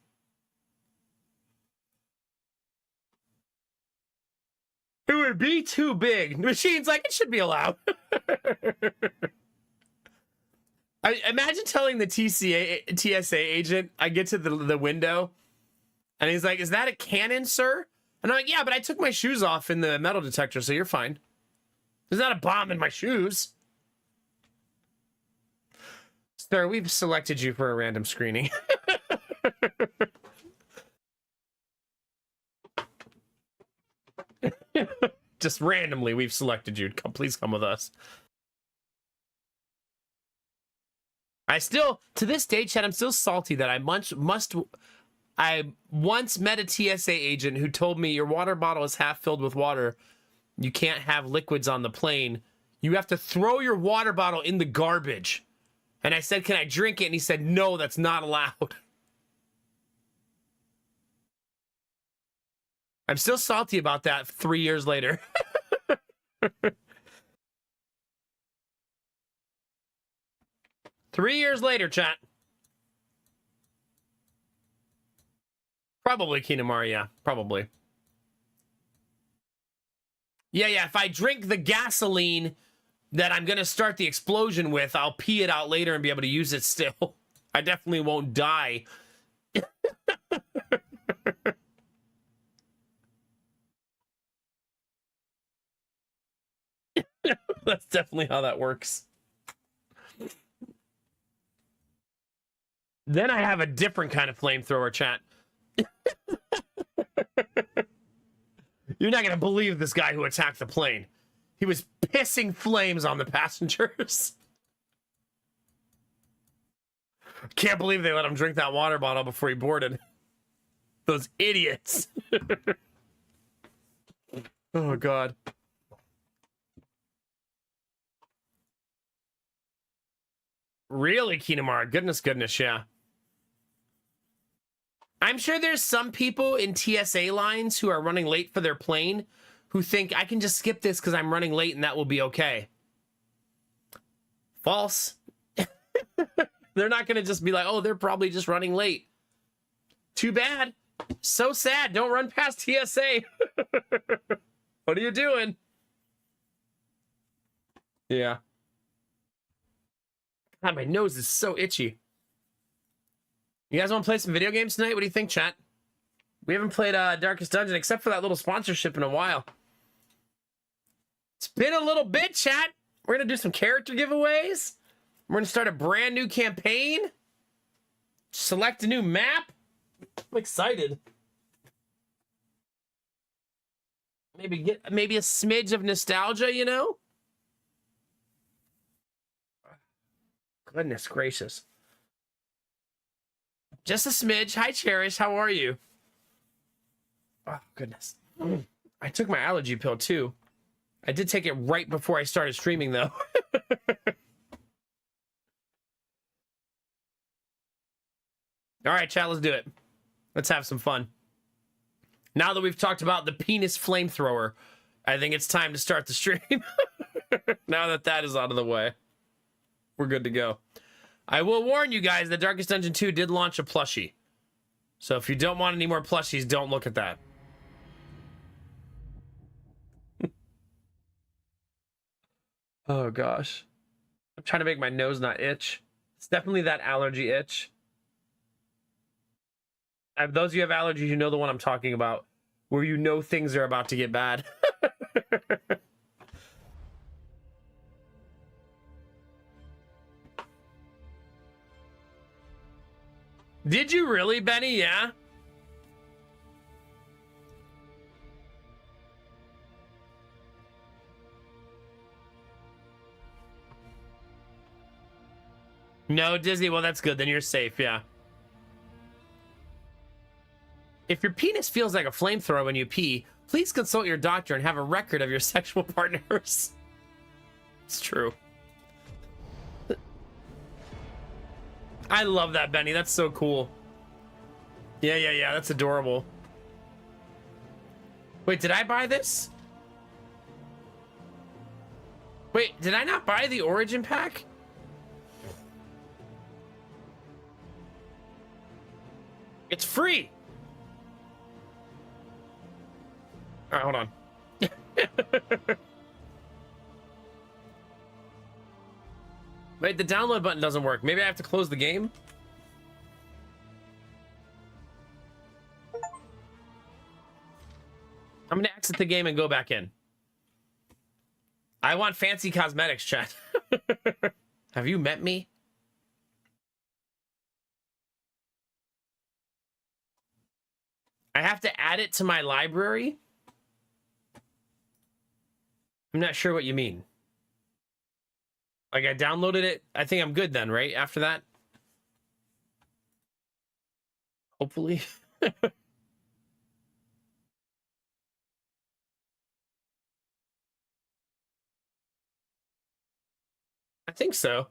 A: It would be too big. The machine's like, it should be allowed. I imagine telling the TSA agent, I get to the window, and he's like, is that a cannon, sir? And I'm like, yeah, but I took my shoes off in the metal detector, so you're fine. There's not a bomb in my shoes. Sir, we've selected you for a random screening. Just randomly, we've selected you. Please come with us. I still, to this day, Chad, I'm still salty that I once met a TSA agent who told me your water bottle is half filled with water. You can't have liquids on the plane. You have to throw your water bottle in the garbage. And I said, can I drink it? And he said, no, that's not allowed. I'm still salty about that 3 years later. 3 years later, chat. Probably Kinamari, yeah. Probably. Yeah. If I drink the gasoline that I'm going to start the explosion with, I'll pee it out later and be able to use it still. I definitely won't die. That's definitely how that works. Then I have a different kind of flamethrower, chat. You're not going to believe this guy who attacked the plane. He was pissing flames on the passengers. Can't believe they let him drink that water bottle before he boarded. Those idiots. Oh, God. Really, Kinamara? Goodness, yeah. I'm sure there's some people in TSA lines who are running late for their plane who think I can just skip this because I'm running late and that will be okay. False. They're not going to just be like, oh, they're probably just running late. Too bad. So sad. Don't run past TSA. What are you doing? Yeah. God, my nose is so itchy. You guys want to play some video games tonight? What do you think, chat? We haven't played Darkest Dungeon except for that little sponsorship in a while. It's been a little bit, chat. We're going to do some character giveaways. We're going to start a brand new campaign. Select a new map. I'm excited. Maybe a smidge of nostalgia, you know? Goodness gracious. Just a smidge. Hi, Cherish. How are you? Oh, goodness. I took my allergy pill, too. I did take it right before I started streaming, though. All right, chat, let's do it. Let's have some fun. Now that we've talked about the penis flamethrower, I think it's time to start the stream. Now that that is out of the way, we're good to go. I will warn you guys that Darkest Dungeon 2 did launch a plushie. So if you don't want any more plushies, don't look at that. Oh, gosh. I'm trying to make my nose not itch. It's definitely that allergy itch. Those of you who have allergies, you know the one I'm talking about, where you know things are about to get bad. Did you really, Benny? Yeah. No, Disney. Well, that's good. Then you're safe. Yeah. If your penis feels like a flamethrower when you pee, please consult your doctor and have a record of your sexual partners. It's true. I love that, Benny. That's so cool. Yeah. That's adorable. Wait, did I buy this? Wait, did I not buy the Origin pack? It's free. All right, hold on. Wait, the download button doesn't work. Maybe I have to close the game? I'm gonna exit the game and go back in. I want fancy cosmetics, chat. Have you met me? I have to add it to my library? I'm not sure what you mean. Like, I downloaded it. I think I'm good then, right? After that? Hopefully. I think so.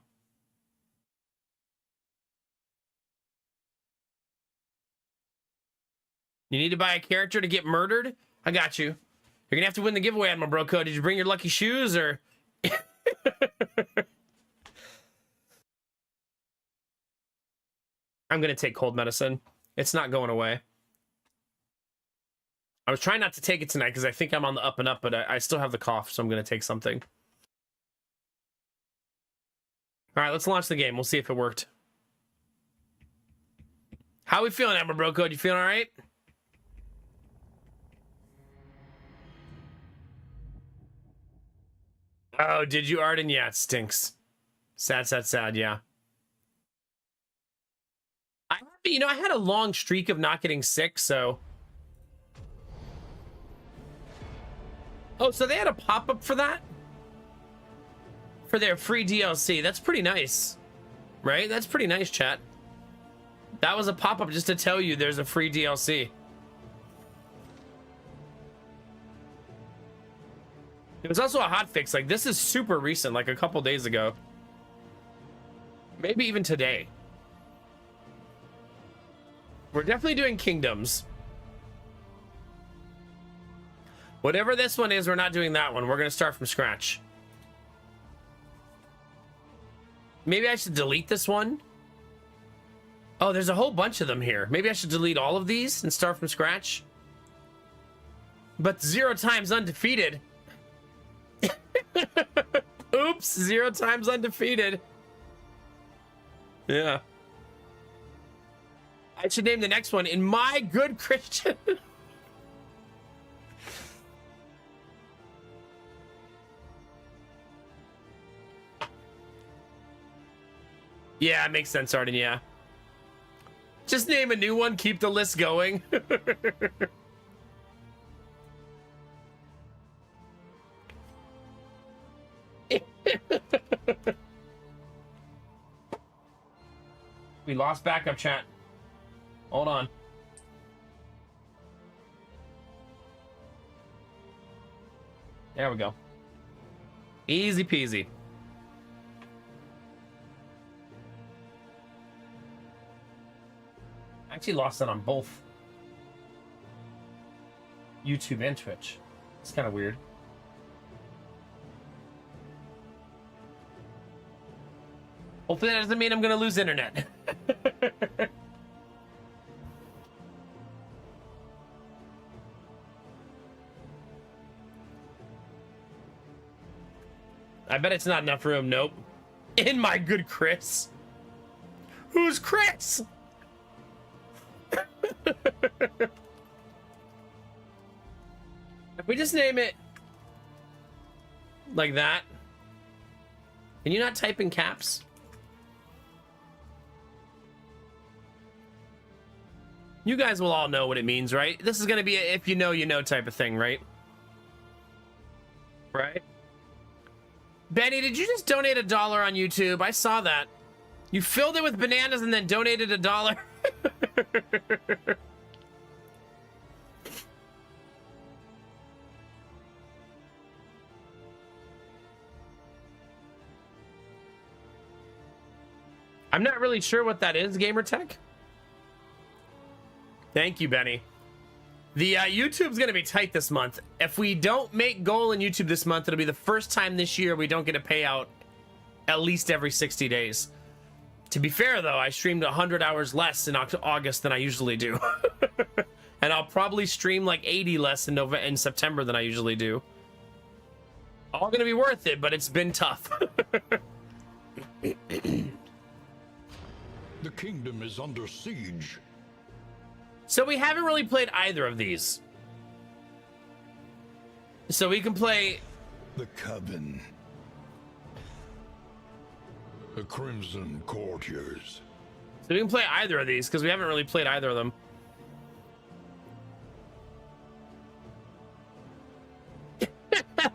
A: You need to buy a character to get murdered? I got you. You're gonna have to win the giveaway, Admiral Broco. Did you bring your lucky shoes, or... I'm gonna take cold medicine. It's not going away. I was trying not to take it tonight because I think I'm on the up and up, but I still have the cough, so I'm gonna take something. All right, let's launch the game. We'll see if it worked. How are we feeling, Admiral Broco? You feeling all right? Oh, did you, Arden? Yeah, it stinks. Sad, yeah. I had a long streak of not getting sick, so... Oh, so they had a pop-up for that? For their free DLC. That's pretty nice. Right? That's pretty nice, chat. That was a pop-up just to tell you there's a free DLC. It was also a hotfix. Like, this is super recent, like a couple days ago. Maybe even today. We're definitely doing Kingdoms. Whatever this one is, we're not doing that one. We're going to start from scratch. Maybe I should delete this one. Oh, there's a whole bunch of them here. Maybe I should delete all of these and start from scratch. But 0 times undefeated. Oops, 0 times undefeated. Yeah. I should name the next one In My Good Christian. Yeah, it makes sense, Arden, yeah. Just name a new one, keep the list going. We lost backup chat. Hold on. There we go. Easy peasy. I actually lost it on both YouTube and Twitch. It's kind of weird. Hopefully that doesn't mean I'm gonna lose internet. I bet it's not enough room. Nope. In My Good Chris. Who's Chris? If we just name it like that. Can you not type in caps? You guys will all know what it means, right? This is going to be a if you know type of thing, right? Right? Benny, did you just donate $1 on YouTube? I saw that. You filled it with bananas and then donated $1. I'm not really sure what that is, Gamertech. Thank you, Benny. The YouTube's going to be tight this month. If we don't make goal in YouTube this month, it'll be the first time this year we don't get a payout at least every 60 days. To be fair, though, I streamed 100 hours less in August than I usually do. And I'll probably stream like 80 less in September than I usually do. All going to be worth it, but it's been tough.
B: The kingdom is under siege.
A: So we haven't really played either of these. So we can play...
B: The Coven. The Crimson Courtiers.
A: So we can play either of these, because we haven't really played either of them.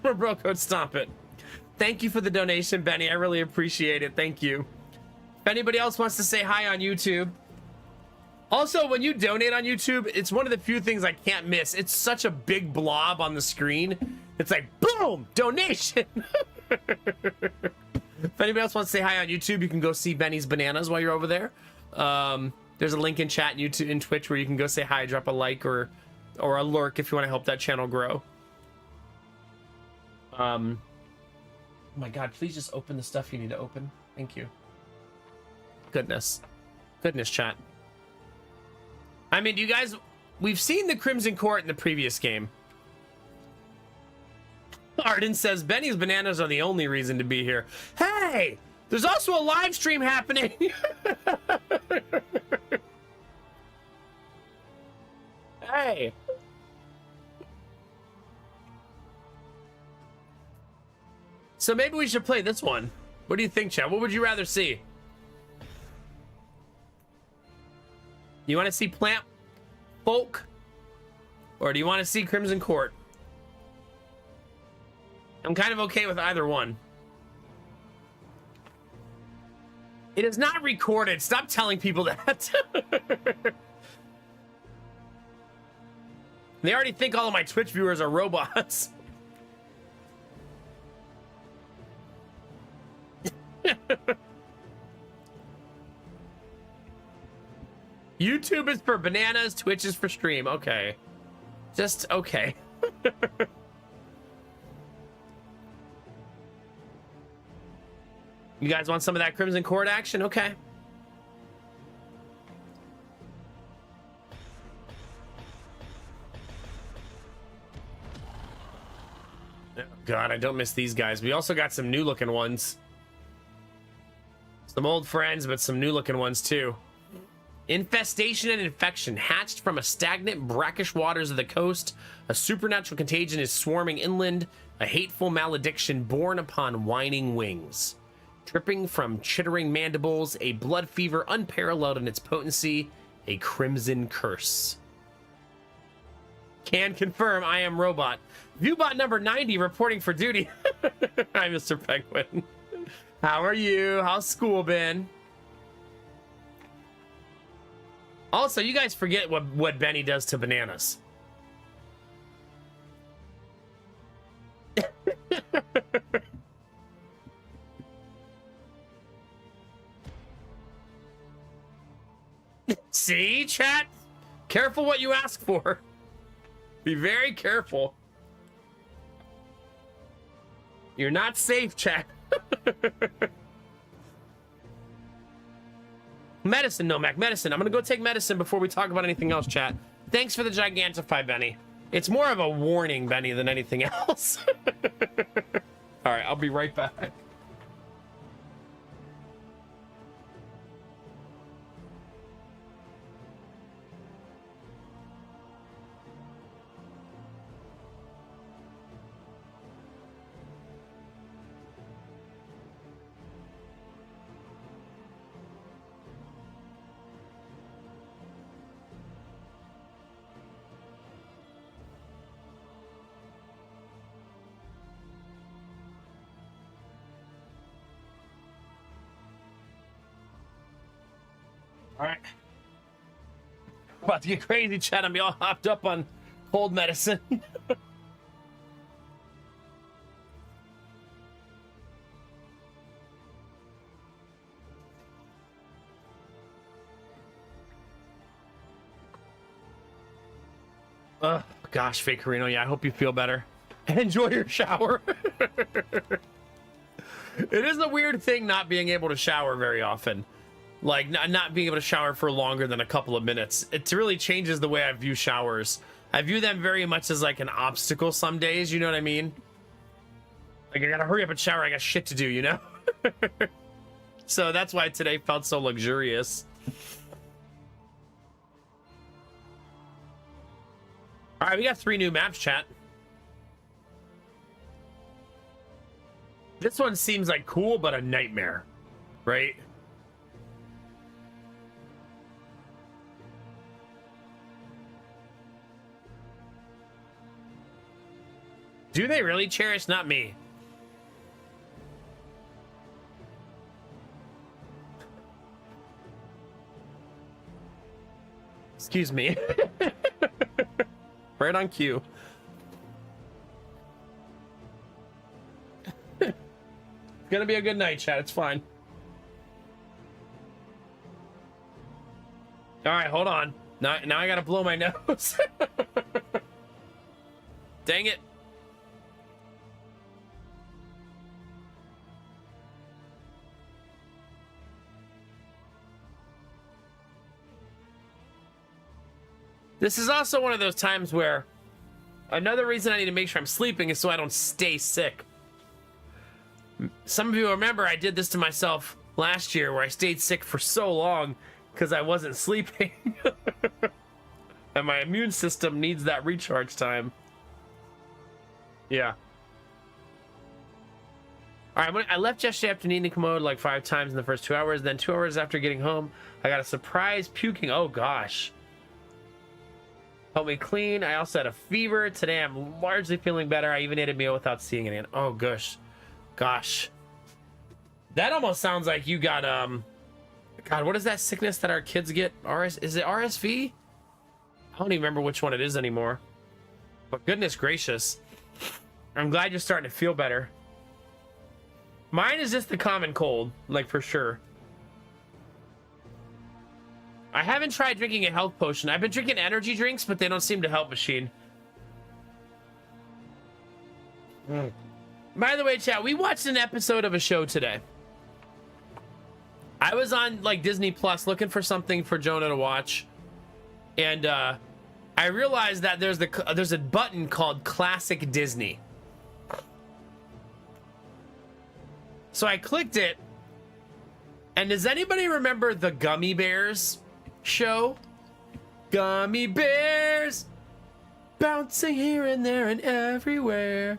A: Bro code, stop it. Thank you for the donation, Benny. I really appreciate it. Thank you. If anybody else wants to say hi on YouTube. Also, when you donate on YouTube, it's one of the few things I can't miss. It's such a big blob on the screen. It's like, boom, donation. If anybody else wants to say hi on YouTube, you can go see Benny's Bananas while you're over there. There's a link in chat and YouTube and Twitch where you can go say hi, drop a like or a lurk if you want to help that channel grow. Oh my God, please just open the stuff you need to open. Thank you. Goodness, chat. I mean, you guys, we've seen the Crimson Court in the previous game. Arden says Benny's Bananas are the only reason to be here. Hey, there's also a live stream happening. Hey. So maybe we should play this one. What do you think, chat? What would you rather see? You want to see Plant Folk? Or do you want to see Crimson Court? I'm kind of okay with either one. It is not recorded. Stop telling people that. They already think all of my Twitch viewers are robots. YouTube is for bananas, Twitch is for stream. Okay. Just okay. You guys want some of that Crimson Court action? Okay. Oh God, I don't miss these guys. We also got some new looking ones. Some old friends, but some new looking ones too. Infestation and infection. Hatched from a stagnant, brackish waters of the coast, a supernatural contagion is swarming inland, a hateful malediction born upon whining wings. Dripping from chittering mandibles, a blood fever unparalleled in its potency, a crimson curse. Can confirm I am robot. Viewbot number 90 reporting for duty. Hi, Mr. Penguin. How are you? How's school been? Also, you guys forget what Benny does to bananas. See, chat? Careful what you ask for. Be very careful. You're not safe, chat. Medicine, Nomac, medicine. I'm gonna go take medicine before we talk about anything else, chat. Thanks for the Gigantify, Benny. It's more of a warning, Benny, than anything else. All right, I'll be right back. All right. About to get crazy, chat. I'm be all hopped up on cold medicine. Gosh, Fake Carino, yeah, I hope you feel better. Enjoy your shower. It is a weird thing not being able to shower very often. Like, not being able to shower for longer than a couple of minutes. It really changes the way I view showers. I view them very much as like an obstacle some days, you know what I mean? Like, I gotta hurry up and shower, I got shit to do, you know? So that's why today felt so luxurious. All right, we got 3 new maps, chat. This one seems like cool, but a nightmare, right? Do they really, Cherish? Not me. Excuse me. Right on cue. It's gonna be a good night, chat. It's fine. All right, hold on. Now I gotta blow my nose. Dang it. This is also one of those times where another reason I need to make sure I'm sleeping is so I don't stay sick. Some of you remember I did this to myself last year where I stayed sick for so long because I wasn't sleeping. And my immune system needs that recharge time. Yeah. All right, I left yesterday after needing to commode like 5 times in the first 2 hours. Then 2 hours after getting home, I got a surprise puking. Oh, gosh. Helped me clean. I also had a fever. Today I'm largely feeling better. I even ate a meal without seeing it. Oh gosh. Gosh. That almost sounds like you got God, what is that sickness that our kids get? Is it RSV? I don't even remember which one it is anymore. But goodness gracious. I'm glad you're starting to feel better. Mine is just the common cold, like for sure. I haven't tried drinking a health potion. I've been drinking energy drinks, but they don't seem to help, Machine. By the way, chat, we watched an episode of a show today. I was on like Disney Plus looking for something for Jonah to watch, and I realized that there's a button called Classic Disney. So I clicked it, And does anybody remember the Gummy Bears show? Gummy Bears bouncing here and there and everywhere.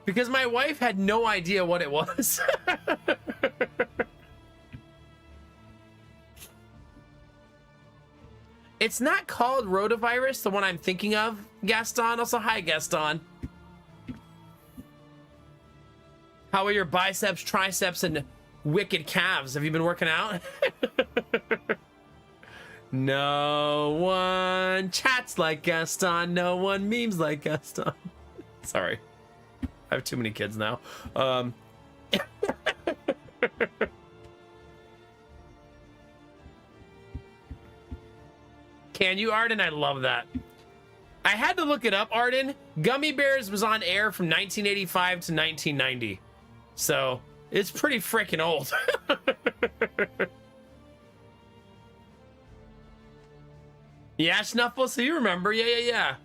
A: Because my wife had no idea what it was. It's not called rotavirus, the one I'm thinking of, Gaston. Also, hi, Gaston. How are your biceps, triceps, and wicked calves? Have you been working out? No one chats like Gaston. No one memes like Gaston. Sorry. I have too many kids now. Can you, Arden? I love that. I had to look it up, Arden. Gummy Bears was on air from 1985 to 1990. So, it's pretty freaking old. Yeah, Snuffle, so you remember. Yeah.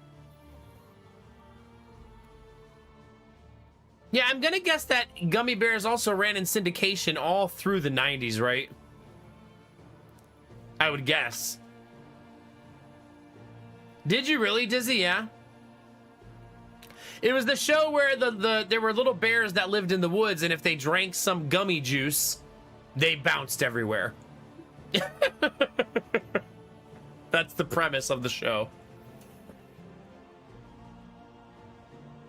A: Yeah, I'm gonna guess that Gummy Bears also ran in syndication all through the 90s, right? I would guess. Did you really, Dizzy? Yeah. It was the show where there were little bears that lived in the woods, and if they drank some gummy juice, they bounced everywhere. That's the premise of the show.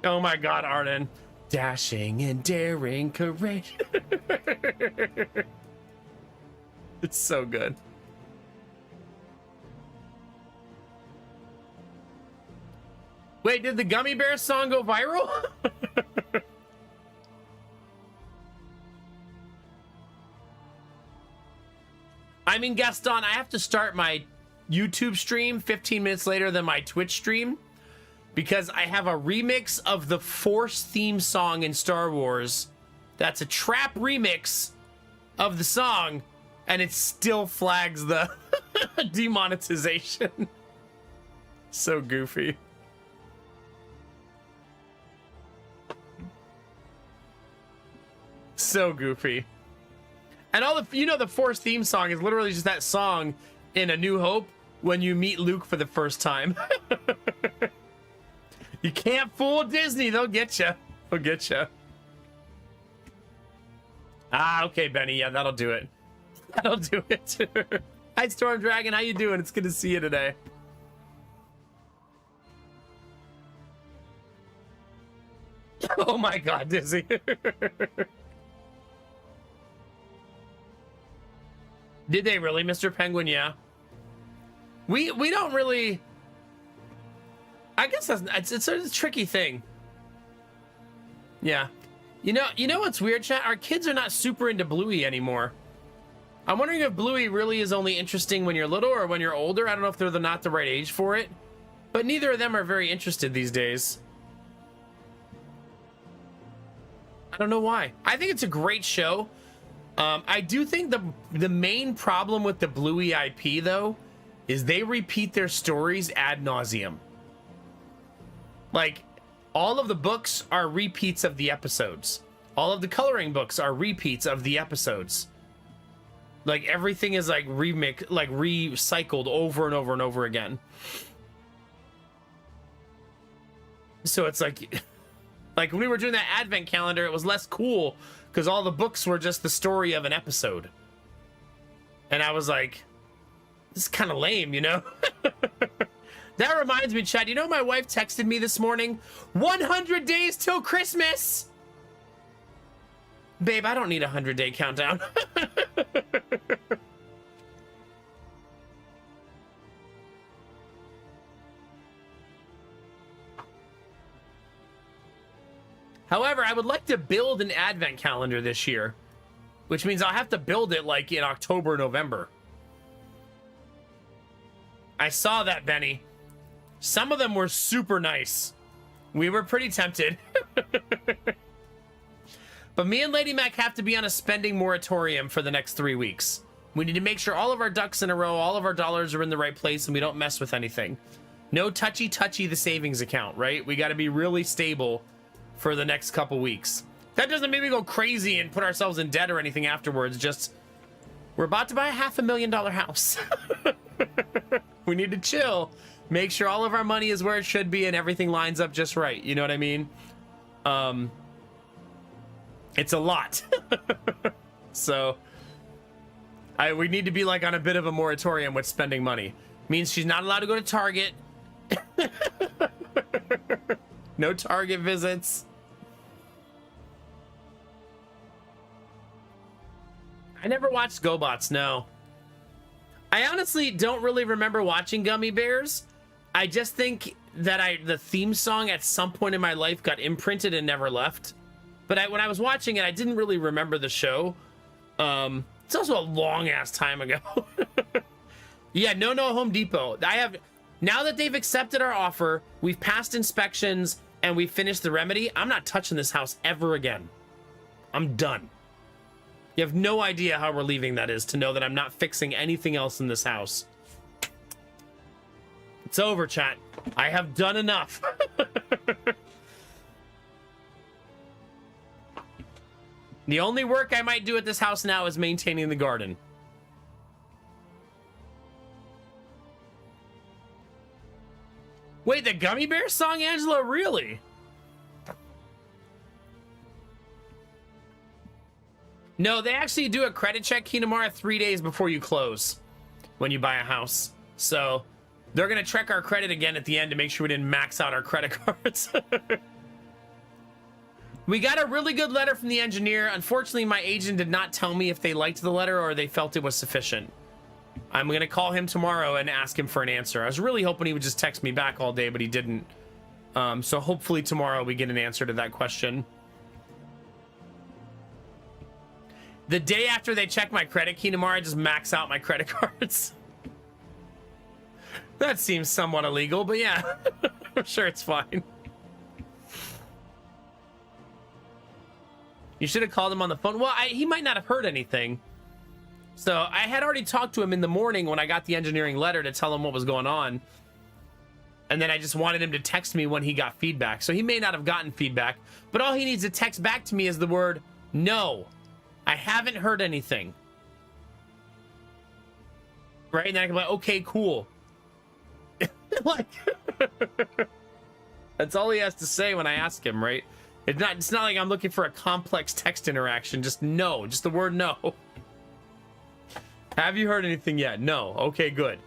A: Oh my God, Arden. Dashing and daring, courageous. It's so good. Wait, did the Gummy Bear song go viral? I mean, Gaston, I have to start my YouTube stream 15 minutes later than my Twitch stream because I have a remix of the Force theme song in Star Wars. That's a trap remix of the song, and it still flags the demonetization. So goofy. So goofy. And all the, you know, the Force theme song is literally just that song in A New Hope when you meet Luke for the first time. You can't fool Disney. They'll get you. They'll get you. Ah, okay, Benny. Yeah, that'll do it. That'll do it. Hi, Storm Dragon. How you doing? It's good to see you today. Oh my God, Disney. Did they really, Mr. Penguin? Yeah. We don't really. I guess it's a tricky thing. Yeah. You know what's weird, chat? Our kids are not super into Bluey anymore. I'm wondering if Bluey really is only interesting when you're little or when you're older. I don't know if they're not the right age for it. But neither of them are very interested these days. I don't know why. I think it's a great show. I do think the main problem with the Bluey IP, though, is they repeat their stories ad nauseum. Like, all of the books are repeats of the episodes. All of the coloring books are repeats of the episodes. Like, everything is like recycled over and over and over again. So it's like when we were doing that advent calendar, it was less cool because all the books were just the story of an episode. And I was like, this is kind of lame, you know? That reminds me, Chad, you know my wife texted me this morning? 100 days till Christmas! Babe, I don't need a 100-day countdown. However, I would like to build an advent calendar this year, which means I'll have to build it like in October, November. I saw that, Benny. Some of them were super nice. We were pretty tempted. But me and Lady Mac have to be on a spending moratorium for the next 3 weeks. We need to make sure all of our ducks in a row, all of our dollars are in the right place, and we don't mess with anything. No touchy the savings account, right? We got to be really stable for the next couple weeks. That doesn't mean we go crazy and put ourselves in debt or anything afterwards. Just We're about to buy a $500,000 house. We need to chill, make sure all of our money is where it should be and everything lines up just right. You know what I mean? It's a lot. So we need to be like on a bit of a moratorium with spending money. Means she's not allowed to go to Target. No Target visits. I never watched GoBots, no. I honestly don't really remember watching Gummy Bears. I just think that the theme song at some point in my life got imprinted and never left. But when I was watching it, I didn't really remember the show. It's also a long ass time ago. Yeah, no Home Depot. Now that they've accepted our offer, we've passed inspections and we've finished the remedy, I'm not touching this house ever again. I'm done. You have no idea how relieving that is to know that I'm not fixing anything else in this house. It's over, chat. I have done enough. The only work I might do at this house now is maintaining the garden. Wait, the Gummy Bear song, Angela? Really? No, they actually do a credit check, Kinamara, 3 days before you close when you buy a house. So they're going to check our credit again at the end to make sure we didn't max out our credit cards. We got a really good letter from the engineer. Unfortunately, my agent did not tell me if they liked the letter or they felt it was sufficient. I'm going to call him tomorrow and ask him for an answer. I was really hoping he would just text me back all day, but he didn't. So hopefully tomorrow we get an answer to that question. The day after they check my credit, Kinamara, I just max out my credit cards. That seems somewhat illegal, but yeah, I'm sure it's fine. You should have called him on the phone. Well, he might not have heard anything. So I had already talked to him in the morning when I got the engineering letter to tell him what was going on. And then I just wanted him to text me when he got feedback. So he may not have gotten feedback, but all he needs to text back to me is the word, no, I haven't heard anything. Right? And then I can be like, okay, cool. Like, that's all he has to say when I ask him, right? It's not like I'm looking for a complex text interaction. Just no, just the word no. Have you heard anything yet? No. Okay, good.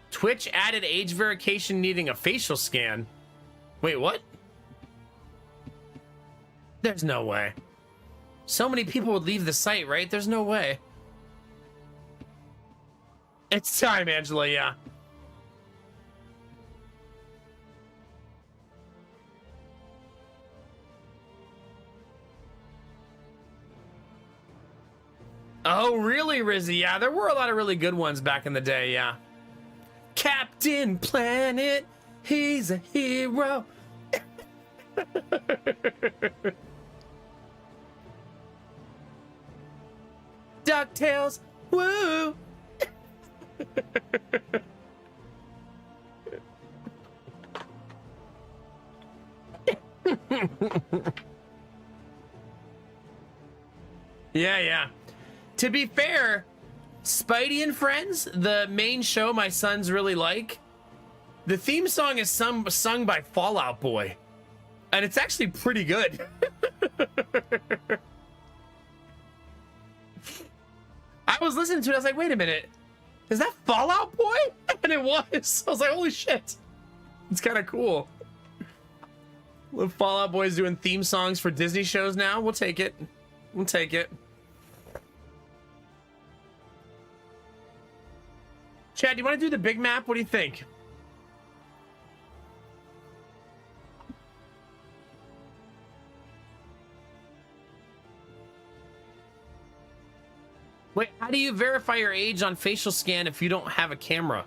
A: Twitch added age verification needing a facial scan. Wait, what? There's no way. So many people would leave the site, right? There's no way. It's time, Angela, yeah. Oh, really, Rizzy? Yeah, there were a lot of really good ones back in the day, yeah. Captain Planet, he's a hero. DuckTales, woo! Yeah. To be fair, Spidey and Friends, the main show my sons really like, the theme song is sung by Fall Out Boy. And it's actually pretty good. I was listening to it, I was like, wait a minute. Is that Fall Out Boy? And it was. I was like, holy shit. It's kind of cool. The Fall Out Boy's doing theme songs for Disney shows now. We'll take it. We'll take it. Chad, do you want to do the big map? What do you think? Wait, how do you verify your age on facial scan if you don't have a camera?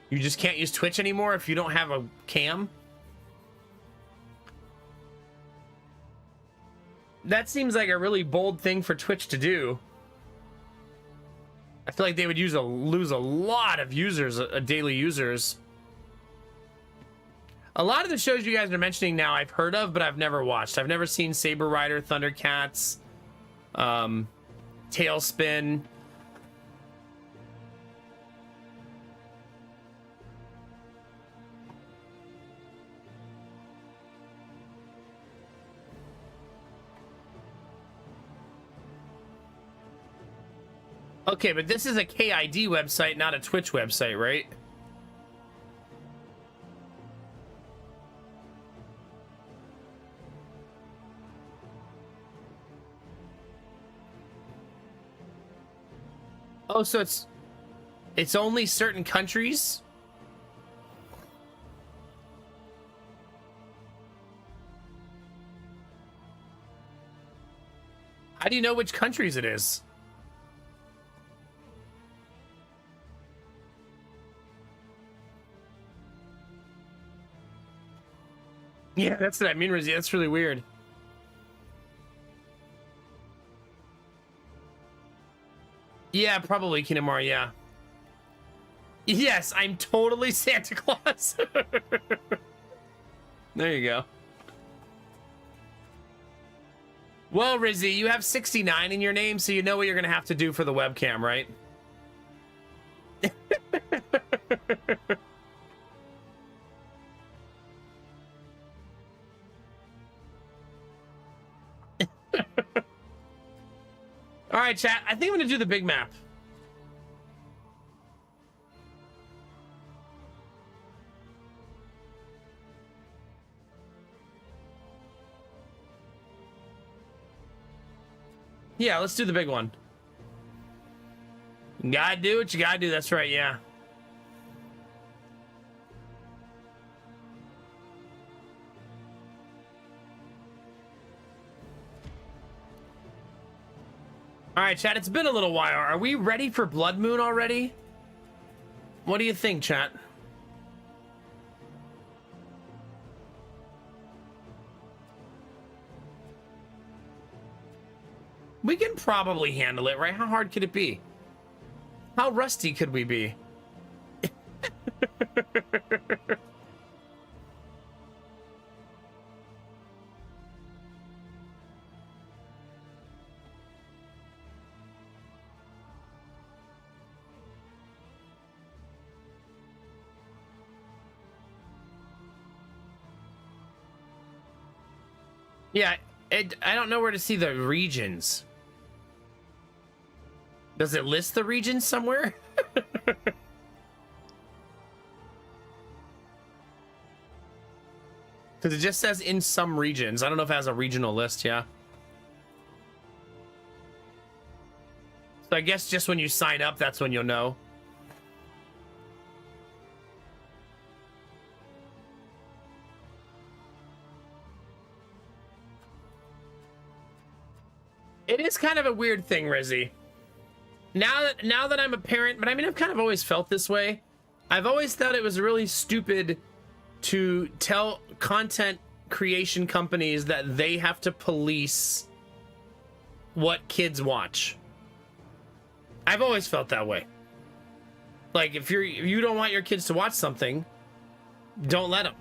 A: You just can't use Twitch anymore if you don't have a cam? That seems like a really bold thing for Twitch to do. I feel like they would lose a lot of users, daily users. A lot of the shows you guys are mentioning now I've heard of, but I've never watched. I've never seen Saber Rider, Thundercats, Tailspin. Okay, but this is a KID website, not a Twitch website, right? Oh, so it's only certain countries? How do you know which countries it is? Yeah, that's what I mean, Rizzy. That's really weird. Yeah, probably Kinemar, yeah. Yes, I'm totally Santa Claus. There you go. Well, Rizzy, you have 69 in your name, so you know what you're going to have to do for the webcam, right? All right, chat. I think I'm going to do the big map. Yeah, let's do the big one. You gotta do what you gotta do. That's right, yeah. All right, chat, it's been a little while. Are we ready for Blood Moon already? What do you think, chat? We can probably handle it, right? How hard could it be? How rusty could we be? Yeah, I don't know where to see the regions. Does it list the regions somewhere? Because it just says in some regions. I don't know if it has a regional list, yeah. So I guess just when you sign up, that's when you'll know. It is kind of a weird thing, Rizzy. Now that I'm a parent, but I mean, I've kind of always felt this way. I've always thought it was really stupid to tell content creation companies that they have to police what kids watch. I've always felt that way. Like, if you don't want your kids to watch something, don't let them.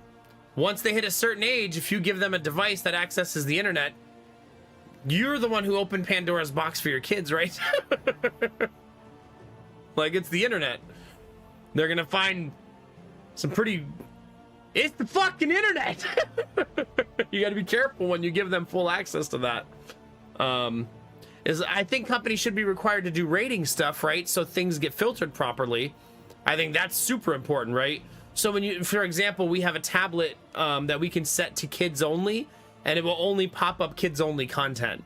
A: Once they hit a certain age, if you give them a device that accesses the internet, you're the one who opened Pandora's box for your kids, right? Like, it's the internet. They're gonna find some pretty... It's the fucking internet! You gotta be careful when you give them full access to that. I think companies should be required to do rating stuff, right? So things get filtered properly. I think that's super important, right? So when you, for example, we have a tablet that we can set to kids only, and it will only pop up kids only content.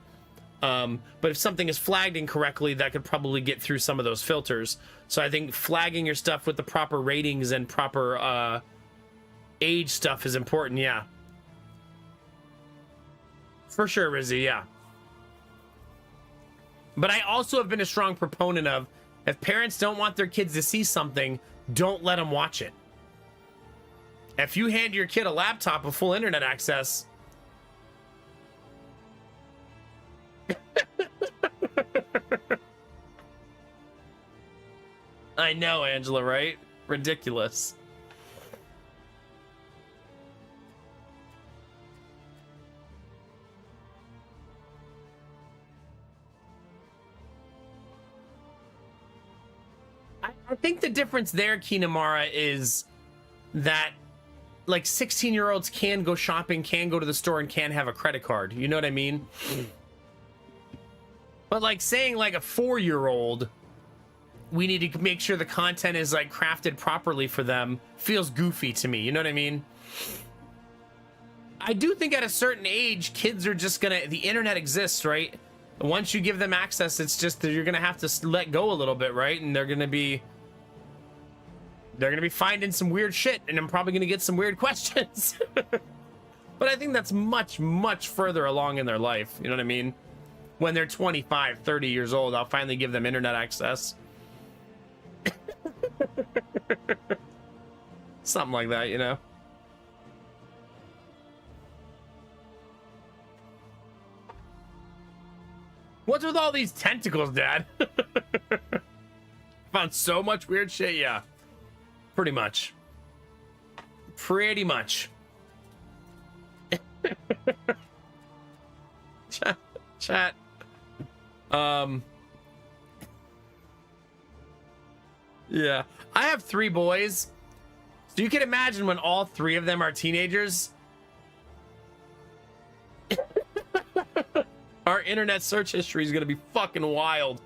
A: But if something is flagged incorrectly, that could probably get through some of those filters. So I think flagging your stuff with the proper ratings and proper age stuff is important, yeah. For sure, Rizzy, yeah. But I also have been a strong proponent of, if parents don't want their kids to see something, don't let them watch it. If you hand your kid a laptop with full internet access... I know, Angela, right? Ridiculous. I think the difference there, Kinamara, is that like 16-year-olds can go shopping, can go to the store, and can have a credit card. You know what I mean? But like saying like a 4-year-old, we need to make sure the content is like crafted properly for them, feels goofy to me. You know what I mean? I do think at a certain age, kids are just gonna, the internet exists, right? Once you give them access, it's just that you're gonna have to let go a little bit, right? And they're gonna be finding some weird shit, and I'm probably gonna get some weird questions. But I think that's much, much further along in their life. You know what I mean? When they're 25, 30 years old, I'll finally give them internet access. Something like that, you know? What's with all these tentacles, Dad? Found so much weird shit, yeah. Pretty much. Pretty much. Chat. Yeah. I have 3 boys. So you can imagine when all 3 of them are teenagers. Our internet search history is going to be fucking wild.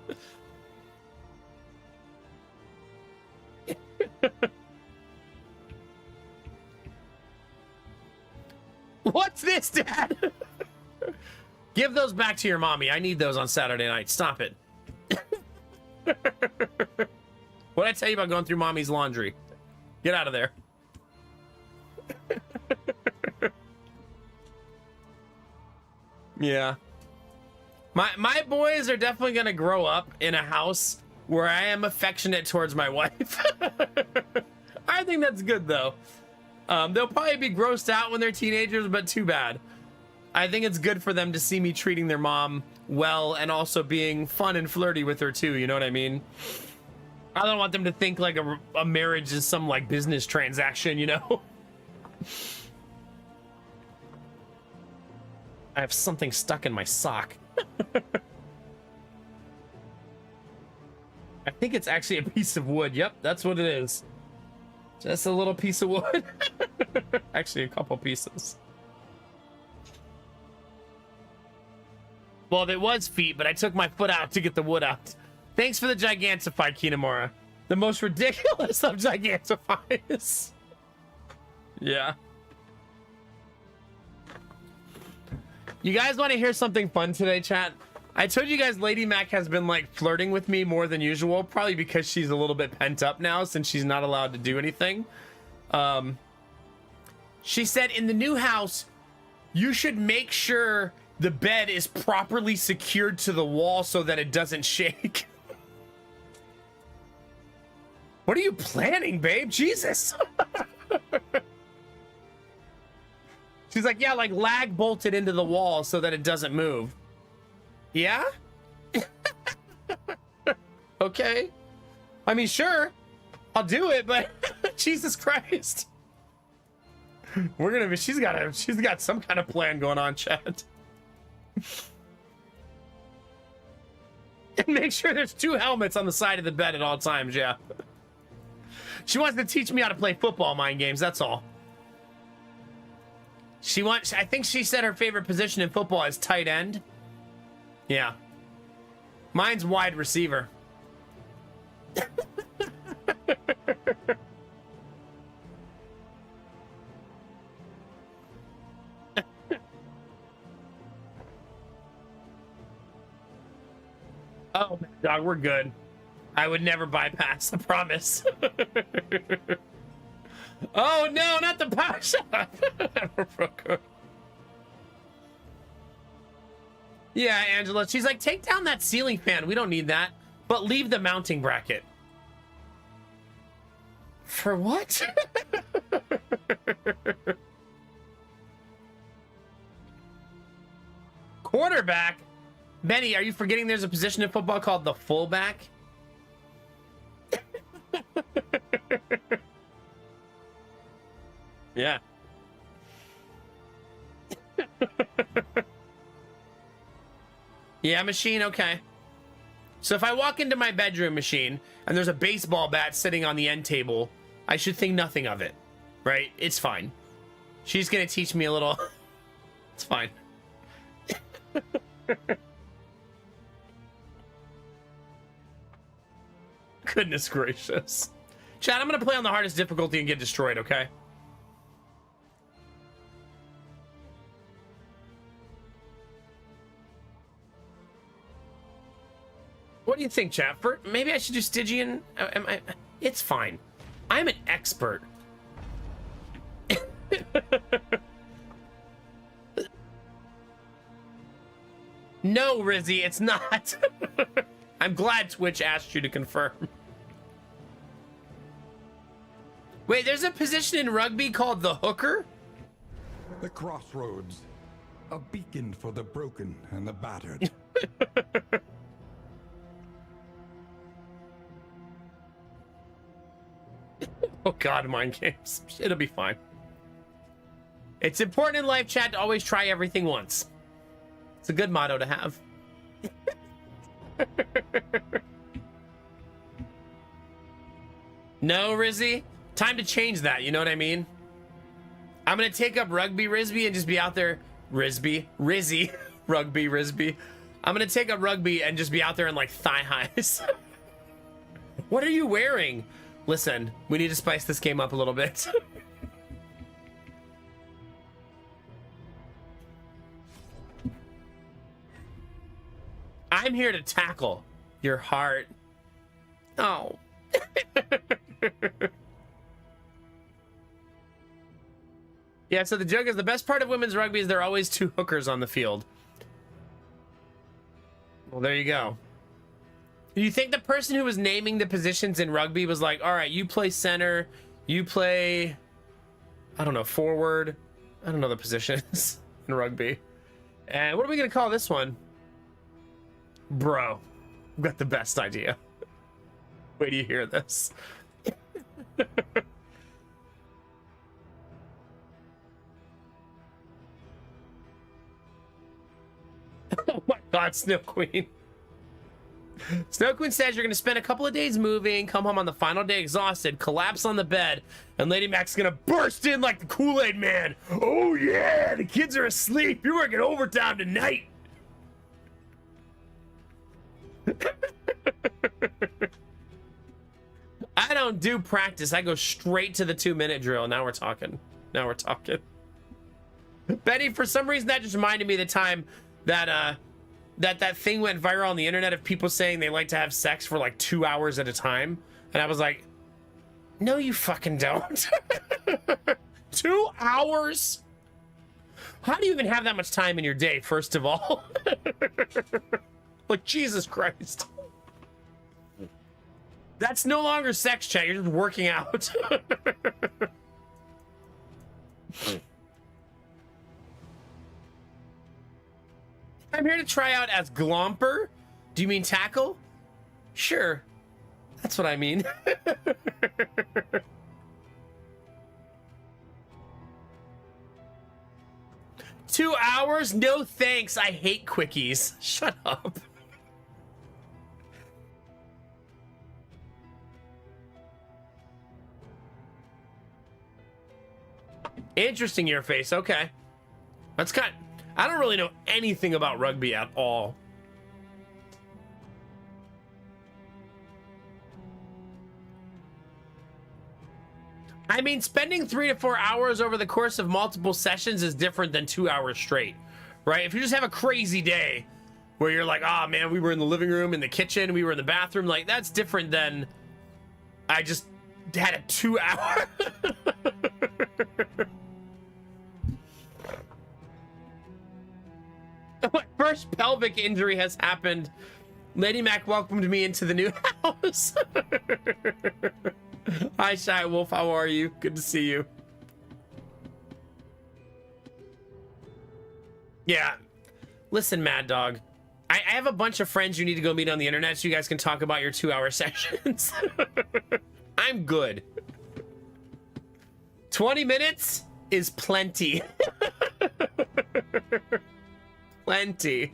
A: What's this, Dad? Give those back to your mommy. I need those on Saturday night. Stop it. What'd I tell you about going through mommy's laundry? Get out of there. Yeah. My boys are definitely going to grow up in a house where I am affectionate towards my wife. I think that's good, though. They'll probably be grossed out when they're teenagers, but too bad. I think it's good for them to see me treating their mom well and also being fun and flirty with her, too. You know what I mean? I don't want them to think like a marriage is some like business transaction, you know? I have something stuck in my sock. I think it's actually a piece of wood. Yep, that's what it is. Just a little piece of wood. Actually, a couple pieces. Well, it was feet, but I took my foot out to get the wood out. Thanks for the Gigantify, Kinamura. The most ridiculous of Gigantifies. Yeah. You guys want to hear something fun today, chat? I told you guys Lady Mac has been like flirting with me more than usual, probably because she's a little bit pent up now since she's not allowed to do anything. She said in the new house, you should make sure the bed is properly secured to the wall so that it doesn't shake. What are you planning, babe? Jesus. She's like, yeah, like lag bolted into the wall so that it doesn't move. Yeah? Okay. I mean, sure. I'll do it, but Jesus Christ. We're gonna be, she's got some kind of plan going on, chat. And make sure there's 2 helmets on the side of the bed at all times, yeah. She wants to teach me how to play football mind games, that's all. I think she said her favorite position in football is tight end. Yeah. Mine's wide receiver. Oh, dog, we're good. I would never bypass, I promise. Oh no, not the power shot. Yeah, Angela, she's like, take down that ceiling fan. We don't need that, but leave the mounting bracket. For what? Quarterback? Benny, are you forgetting there's a position in football called the fullback? Yeah. Yeah, machine, okay. So if I walk into my bedroom machine and there's a baseball bat sitting on the end table, I should think nothing of it, right? It's fine. She's gonna teach me a little. It's fine. Goodness gracious. Chad, I'm gonna play on the hardest difficulty and get destroyed, okay? What do you think, chat? Maybe I should do Stygian? It's fine. I'm an expert. No, Rizzy, it's not. I'm glad Twitch asked you to confirm. Wait, there's a position in rugby called the hooker?
C: The crossroads. A beacon for the broken and the battered.
A: Oh god, mind games. It'll be fine. It's important in life, chat, to always try everything once. It's a good motto to have. No, Rizzy? Time to change that, you know what I mean? I'm gonna take up rugby Rizby and just be out there. Rizby. Rugby Rizby. I'm gonna take up rugby and just be out there in like thigh highs. What are you wearing? Listen, we need to spice this game up a little bit. I'm here to tackle your heart. Oh. Yeah, so the joke is the best part of women's rugby is there are always two hookers on the field. Well, there you go. Do you think the person who was naming the positions in rugby was like, all right, you play center, you play, I don't know, forward. I don't know the positions in rugby. And what are we going to call this one? Bro, I've got the best idea. Wait till you hear this. Oh my god, Snow Queen. Snow Queen says you're going to spend a couple of days moving, come home on the final day exhausted, collapse on the bed, and Lady Mac's going to burst in like the Kool-Aid Man. Oh yeah, the kids are asleep. You're working overtime tonight. I don't do practice. I go straight to the 2-minute drill. Now we're talking. Now we're talking. Betty, for some reason that just reminded me of the time that that thing went viral on the internet of people saying they like to have sex for like 2 hours at a time. And I was like, no, you fucking don't. 2 hours? How do you even have that much time in your day, first of all? Like, Jesus Christ. That's no longer sex, chat. You're just working out. I'm here to try out as Glomper. Do you mean tackle? Sure. That's what I mean. 2 hours? No thanks. I hate quickies. Shut up. Interesting, your face. Okay. That's kind of, I don't really know anything about rugby at all. I mean, spending 3 to 4 hours over the course of multiple sessions is different than 2 hours straight, right? If you just have a crazy day where you're like, oh man, we were in the living room, in the kitchen, we were in the bathroom, like that's different than I just had a 2 hour. My first pelvic injury has happened. Lady Mac welcomed me into the new house. Hi, Shy Wolf. How are you? Good to see you. Yeah. Listen, Mad Dog. I have a bunch of friends you need to go meet on the internet so you guys can talk about your 2 hour sessions. I'm good. 20 minutes is plenty. Plenty.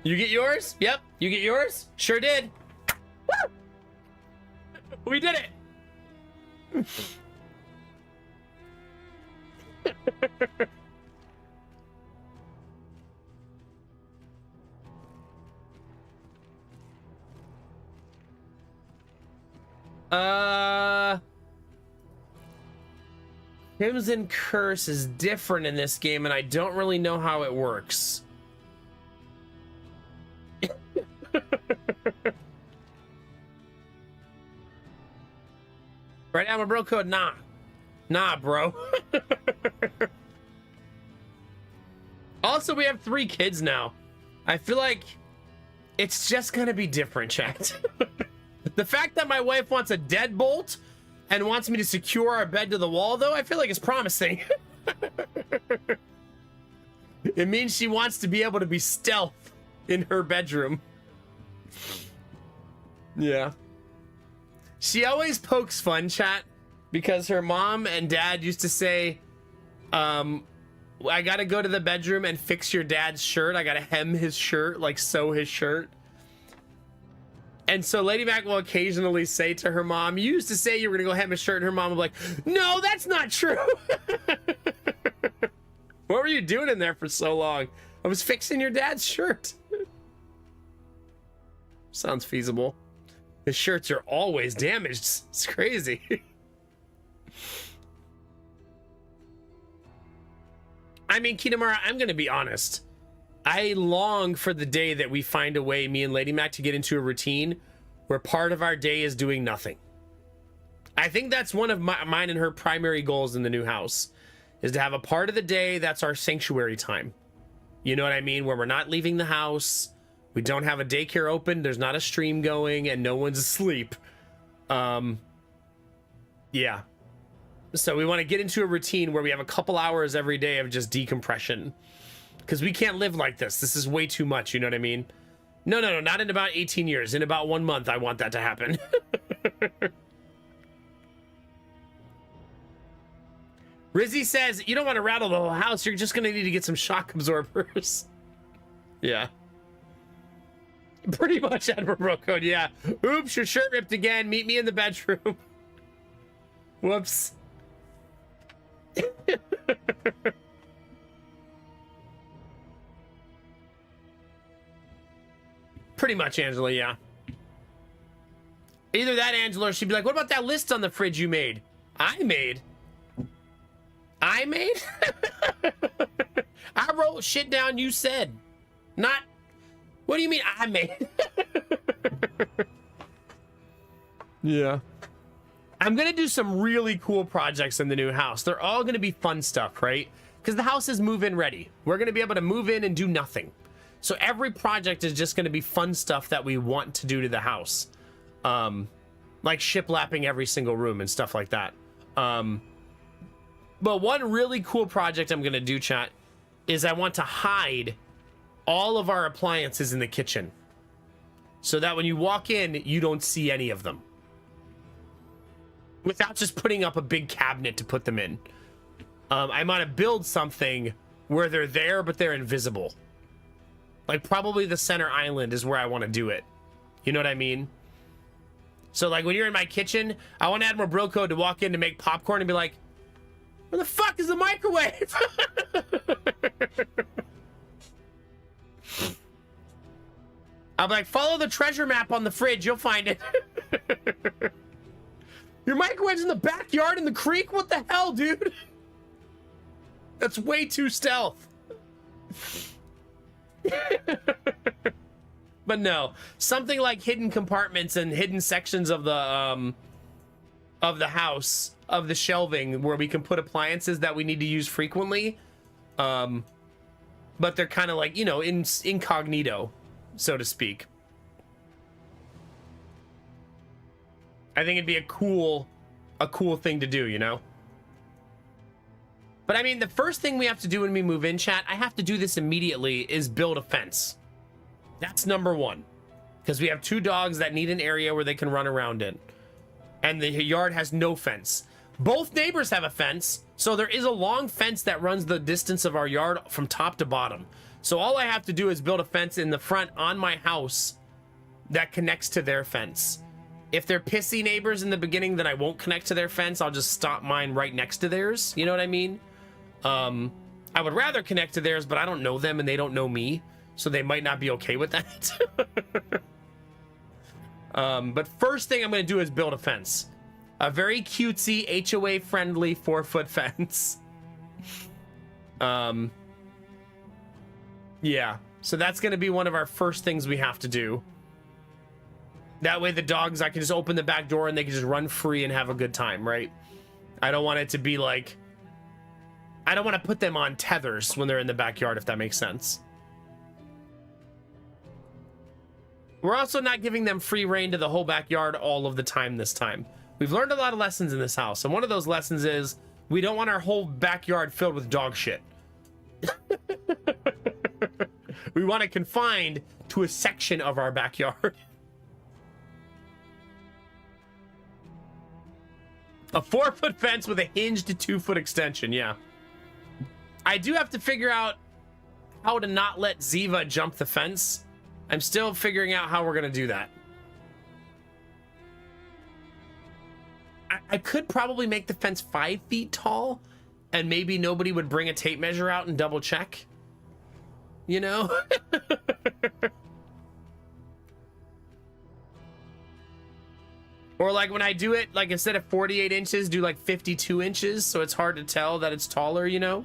A: You get yours? Yep. You get yours? Sure did. Woo! We did it. Crimson Curse is different in this game, and I don't really know how it works. Right, I'm a bro code? Nah, bro. Also, we have 3 kids now. I feel like it's just gonna be different, chat. The fact that my wife wants a deadbolt and wants me to secure our bed to the wall, though, I feel like it's promising. It means she wants to be able to be stealth in her bedroom. Yeah. She always pokes fun, chat, because her mom and dad used to say, I gotta go to the bedroom and fix your dad's shirt. I gotta hem his shirt, like sew his shirt. And so Lady Mac will occasionally say to her mom, you used to say you were gonna go hem his shirt, and her mom will be like, no, that's not true. What were you doing in there for so long? I was fixing your dad's shirt. Sounds feasible. His shirts are always damaged. It's crazy. I mean, Kitamara, I'm gonna be honest. I long for the day that we find a way, me and Lady Mac, to get into a routine where part of our day is doing nothing. I think that's one of mine and her primary goals in the new house, is to have a part of the day that's our sanctuary time. You know what I mean? Where we're not leaving the house, we don't have a daycare open, there's not a stream going, and no one's asleep. Yeah. So we want to get into a routine where we have a couple hours every day of just decompression. Because we can't live like this. This is way too much, you know what I mean? No, not in about 18 years. In about 1 month, I want that to happen. Rizzy says, you don't want to rattle the whole house. You're just going to need to get some shock absorbers. Yeah. Pretty much, Edward Bro Code, yeah. Oops, your shirt ripped again. Meet me in the bedroom. Whoops. Pretty much, Angela, yeah. Either that, Angela, or she'd be like, what about that list on the fridge you made? I made? I made? I wrote shit down you said. Not... What do you mean I made? Yeah. I'm gonna do some really cool projects in the new house. They're all gonna be fun stuff, right? Because the house is move-in ready. We're gonna be able to move in and do nothing. So every project is just gonna be fun stuff that we want to do to the house. Like shiplapping every single room and stuff like that. But one really cool project I'm gonna do, chat, is I want to hide all of our appliances in the kitchen, so that when you walk in, you don't see any of them. Without just putting up a big cabinet to put them in. I want to build something where they're there, but they're invisible. Like probably the center island is where I want to do it. You know what I mean? So like when you're in my kitchen, I want Admiral Broco to walk in to make popcorn and be like, where the fuck is the microwave? I'll be like, follow the treasure map on the fridge, you'll find it. Your microwave's in the backyard in the creek? What the hell, dude? That's way too stealth. But no, something like hidden compartments and hidden sections of the house, of the shelving, where we can put appliances that we need to use frequently. But they're kind of like, you know, incognito, so to speak. I think it'd be a cool thing to do, you know? But I mean, the first thing we have to do when we move in, chat, I have to do this immediately, is build a fence. That's number one. Because we have 2 dogs that need an area where they can run around in. And the yard has no fence. Both neighbors have a fence, so there is a long fence that runs the distance of our yard from top to bottom. So all I have to do is build a fence in the front on my house that connects to their fence. If they're pissy neighbors in the beginning, then I won't connect to their fence. I'll just stop mine right next to theirs. You know what I mean? I would rather connect to theirs, but I don't know them and they don't know me, so they might not be okay with that. But first thing I'm going to do is build a fence. A very cutesy, HOA-friendly 4-foot fence. Yeah, so that's going to be one of our first things we have to do. That way the dogs, I can just open the back door and they can just run free and have a good time, right? I don't want it to be like... I don't want to put them on tethers when they're in the backyard, if that makes sense. We're also not giving them free reign to the whole backyard all of the time this time. We've learned a lot of lessons in this house, and one of those lessons is we don't want our whole backyard filled with dog shit. We want it confined to a section of our backyard. A 4-foot fence with a hinged 2-foot extension, yeah. I do have to figure out how to not let Ziva jump the fence. I'm still figuring out how we're going to do that. I could probably make the fence 5 feet tall, and maybe nobody would bring a tape measure out and double check. You know? Or like when I do it, like instead of 48 inches, do like 52 inches, so it's hard to tell that it's taller, you know?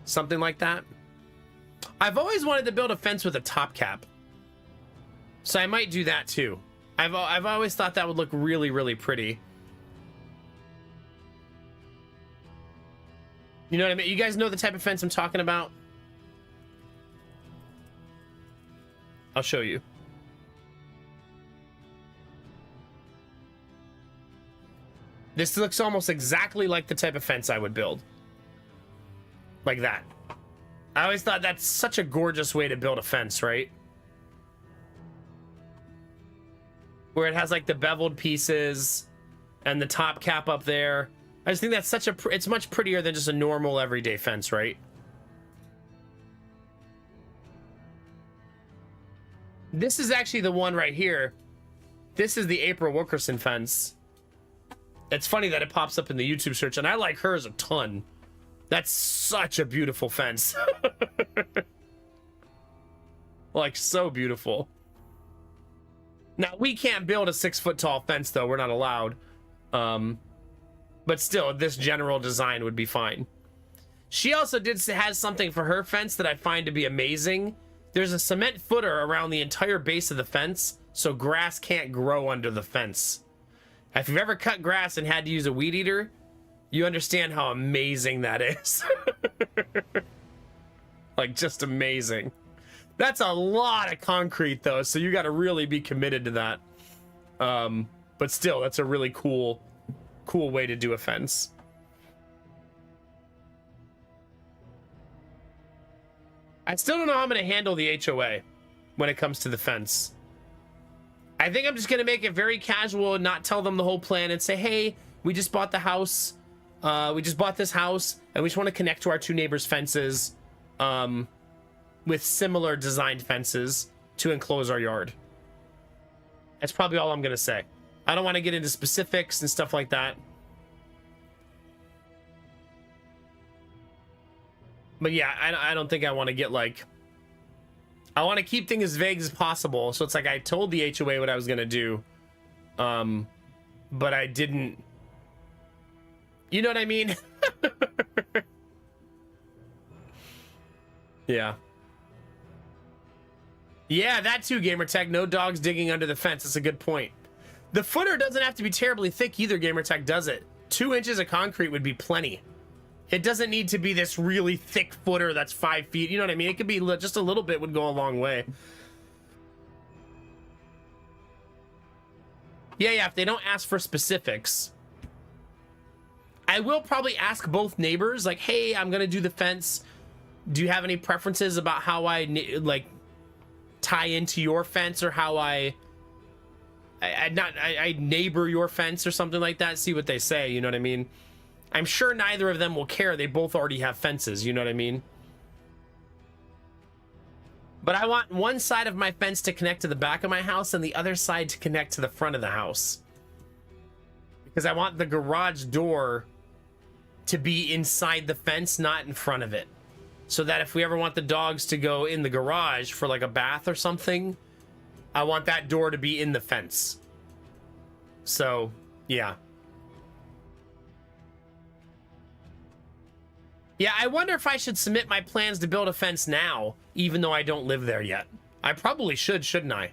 A: Something like that. I've always wanted to build a fence with a top cap, so I might do that too. I've always thought that would look really, really pretty. You know what I mean? You guys know the type of fence I'm talking about? I'll show you. This looks almost exactly like the type of fence I would build. Like that. I always thought that's such a gorgeous way to build a fence, right? Where it has like the beveled pieces and the top cap up there. I just think that's such a... It's much prettier than just a normal everyday fence, right? This is actually the one right here. This is the April Wilkerson fence. It's funny that it pops up in the YouTube search, and I like hers a ton. That's such a beautiful fence. Like, so beautiful. Now, we can't build a 6-foot tall fence, though. We're not allowed. But still, this general design would be fine. She also has something for her fence that I find to be amazing. There's a cement footer around the entire base of the fence, so grass can't grow under the fence. If you've ever cut grass and had to use a weed eater, you understand how amazing that is. Like, just amazing. That's a lot of concrete, though, so you got to really be committed to that. But still, that's a really cool way to do a fence. I still don't know how I'm going to handle the HOA when it comes to the fence. I think I'm just going to make it very casual and not tell them the whole plan and say, hey, we just bought the house. We just bought this house and we just want to connect to our 2 neighbors' fences with similar designed fences to enclose our yard. That's probably all I'm going to say. I don't want to get into specifics and stuff like that. But yeah, I don't think I want to get like... I want to keep things as vague as possible. So it's like I told the HOA what I was going to do. But I didn't... You know what I mean? Yeah. Yeah, that too, Gamertech. No dogs digging under the fence. That's a good point. The footer doesn't have to be terribly thick either, Gamertech does it. 2 inches of concrete would be plenty. It doesn't need to be this really thick footer that's 5 feet. You know what I mean? It could be just a little bit would go a long way. Yeah, if they don't ask for specifics. I will probably ask both neighbors, like, hey, I'm going to do the fence. Do you have any preferences about how I, like, tie into your fence or how I neighbor your fence or something like that? See what they say, you know what I mean? I'm sure neither of them will care. They both already have fences, you know what I mean? But I want one side of my fence to connect to the back of my house and the other side to connect to the front of the house. Because I want the garage door to be inside the fence, not in front of it. So that if we ever want the dogs to go in the garage for like a bath or something, I want that door to be in the fence. So, yeah. Yeah, I wonder if I should submit my plans to build a fence now, even though I don't live there yet. I probably should, shouldn't I?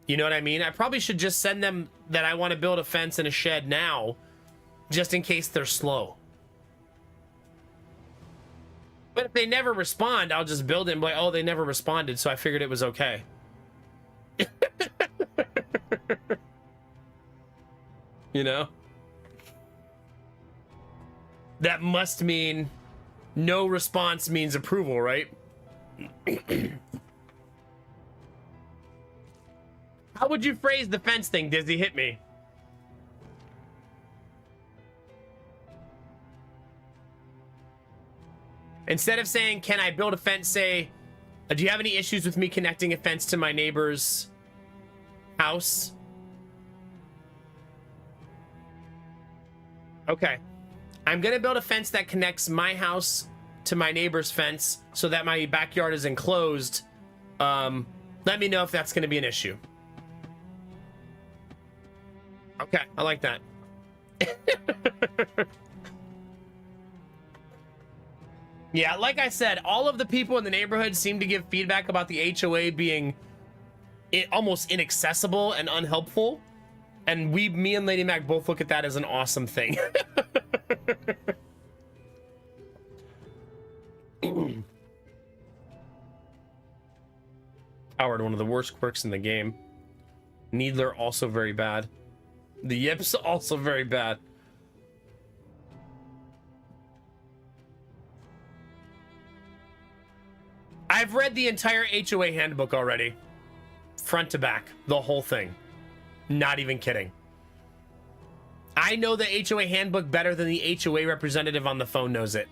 A: You know what I mean? I probably should just send them that I want to build a fence and a shed now, just in case they're slow. But if they never respond, I'll just build it and be like, oh, they never responded, so I figured it was okay. You know? That must mean no response means approval, right? How would you phrase the fence thing, Dizzy? Hit me. Instead of saying, can I build a fence, say, do you have any issues with me connecting a fence to my neighbor's house? Okay. I'm going to build a fence that connects my house to my neighbor's fence so that my backyard is enclosed. Let me know if that's going to be an issue. Okay, I like that. Yeah, like I said, all of the people in the neighborhood seem to give feedback about the HOA being almost inaccessible and unhelpful. And me and Lady Mac both look at that as an awesome thing. Howard, one of the worst quirks in the game. Needler, also very bad. The Yips, also very bad. I've read the entire HOA handbook already. Front to back. The whole thing. Not even kidding. I know the HOA handbook better than the HOA representative on the phone knows it.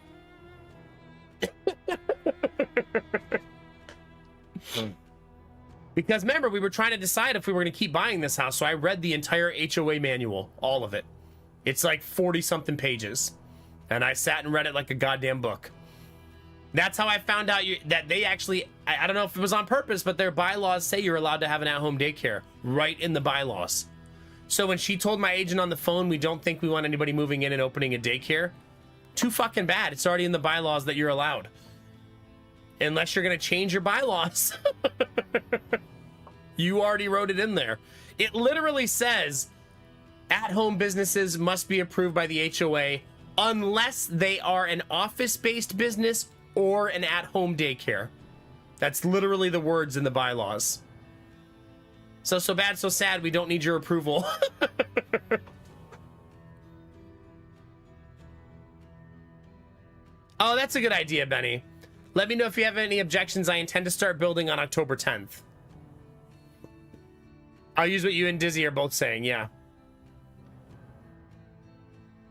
A: Because remember, we were trying to decide if we were going to keep buying this house, so I read the entire HOA manual, all of it. It's like 40-something pages. And I sat and read it like a goddamn book. That's how I found out that they actually, I don't know if it was on purpose, but their bylaws say you're allowed to have an at-home daycare right in the bylaws. So when she told my agent on the phone, we don't think we want anybody moving in and opening a daycare, too fucking bad. It's already in the bylaws that you're allowed. Unless you're going to change your bylaws. You already wrote it in there. It literally says at-home businesses must be approved by the HOA unless they are an office-based business or an at-home daycare. That's literally the words in the bylaws. So bad, so sad, we don't need your approval. Oh, that's a good idea, Benny. Let me know if you have any objections. I intend to start building on October 10th. I'll use what you and Dizzy are both saying, yeah.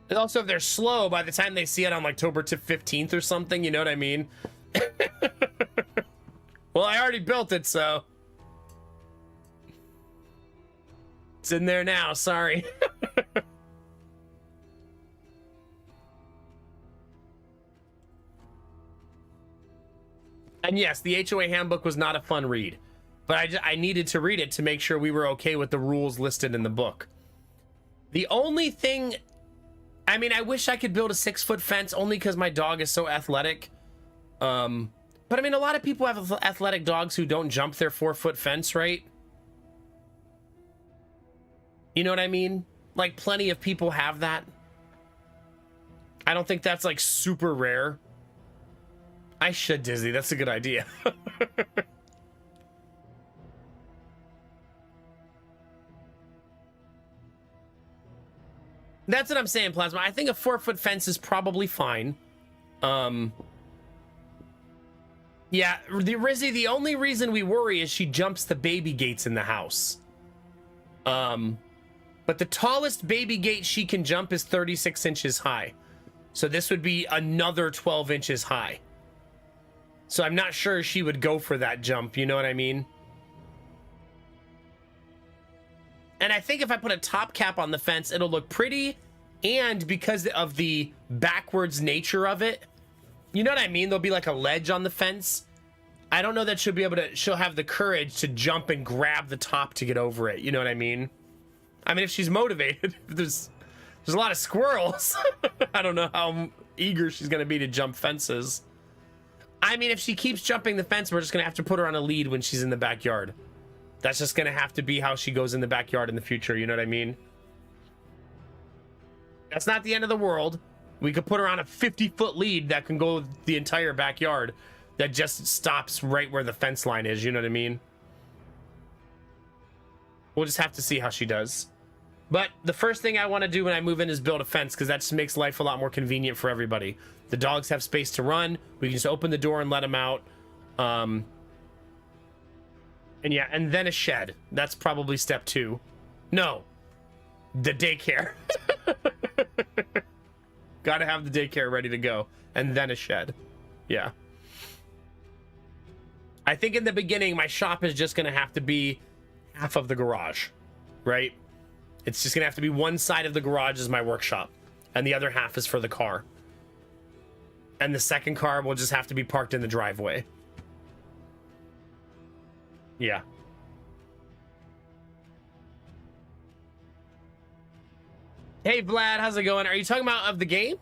A: And also, if they're slow, by the time they see it on October 15th or something, you know what I mean? Well, I already built it, so... It's in there now, sorry. And yes, the HOA handbook was not a fun read. But I needed to read it to make sure we were okay with the rules listed in the book. The only thing... I mean, I wish I could build a 6-foot fence only because my dog is so athletic. But I mean, a lot of people have athletic dogs who don't jump their 4-foot fence, right? You know what I mean? Like, plenty of people have that. I don't think that's, like, super rare. I should, Disney. That's a good idea. That's what I'm saying, Plasma. I think a 4-foot fence is probably fine. Yeah, Rizzy, the only reason we worry is she jumps the baby gates in the house. But the tallest baby gate she can jump is 36 inches high. So this would be another 12 inches high. So I'm not sure she would go for that jump, you know what I mean? And I think if I put a top cap on the fence, it'll look pretty. And because of the backwards nature of it, you know what I mean? There'll be like a ledge on the fence. I don't know that she'll have the courage to jump and grab the top to get over it. You know what I mean? I mean, if she's motivated, there's a lot of squirrels. I don't know how eager she's going to be to jump fences. I mean, if she keeps jumping the fence, we're just going to have to put her on a lead when she's in the backyard. That's just going to have to be how she goes in the backyard in the future. You know what I mean? That's not the end of the world. We could put her on a 50-foot lead that can go the entire backyard that just stops right where the fence line is. You know what I mean? We'll just have to see how she does. But the first thing I want to do when I move in is build a fence, because that just makes life a lot more convenient for everybody. The dogs have space to run. We can just open the door and let them out. And yeah, and then a shed. That's probably step 2. No, the daycare. Gotta have the daycare ready to go. And then a shed. Yeah. I think in the beginning, my shop is just gonna have to be half of the garage, right? It's just gonna have to be one side of the garage is my workshop, and the other half is for the car. And the second car will just have to be parked in the driveway. Yeah. Hey Vlad, how's it going? Are you talking about of the game?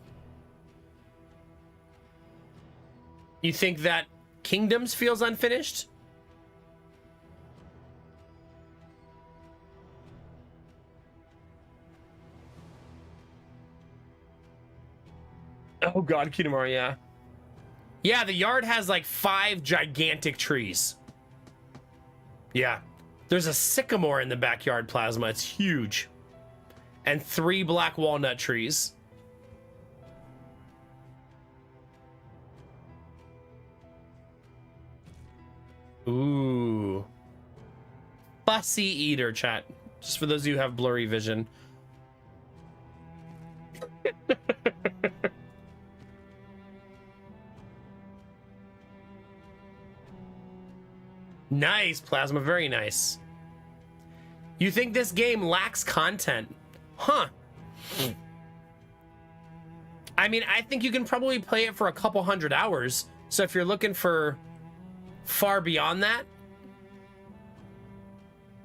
A: You think that Kingdoms feels unfinished? Oh god, Kitamura, yeah. Yeah, the yard has like 5 gigantic trees. Yeah. There's a sycamore in the backyard, Plasma. It's huge. And 3 black walnut trees. Ooh. Fussy eater, chat. Just for those of you who have blurry vision. Nice, Plasma. Very nice. You think this game lacks content? Huh. I mean, I think you can probably play it for a couple 100 hours. So if you're looking for far beyond that.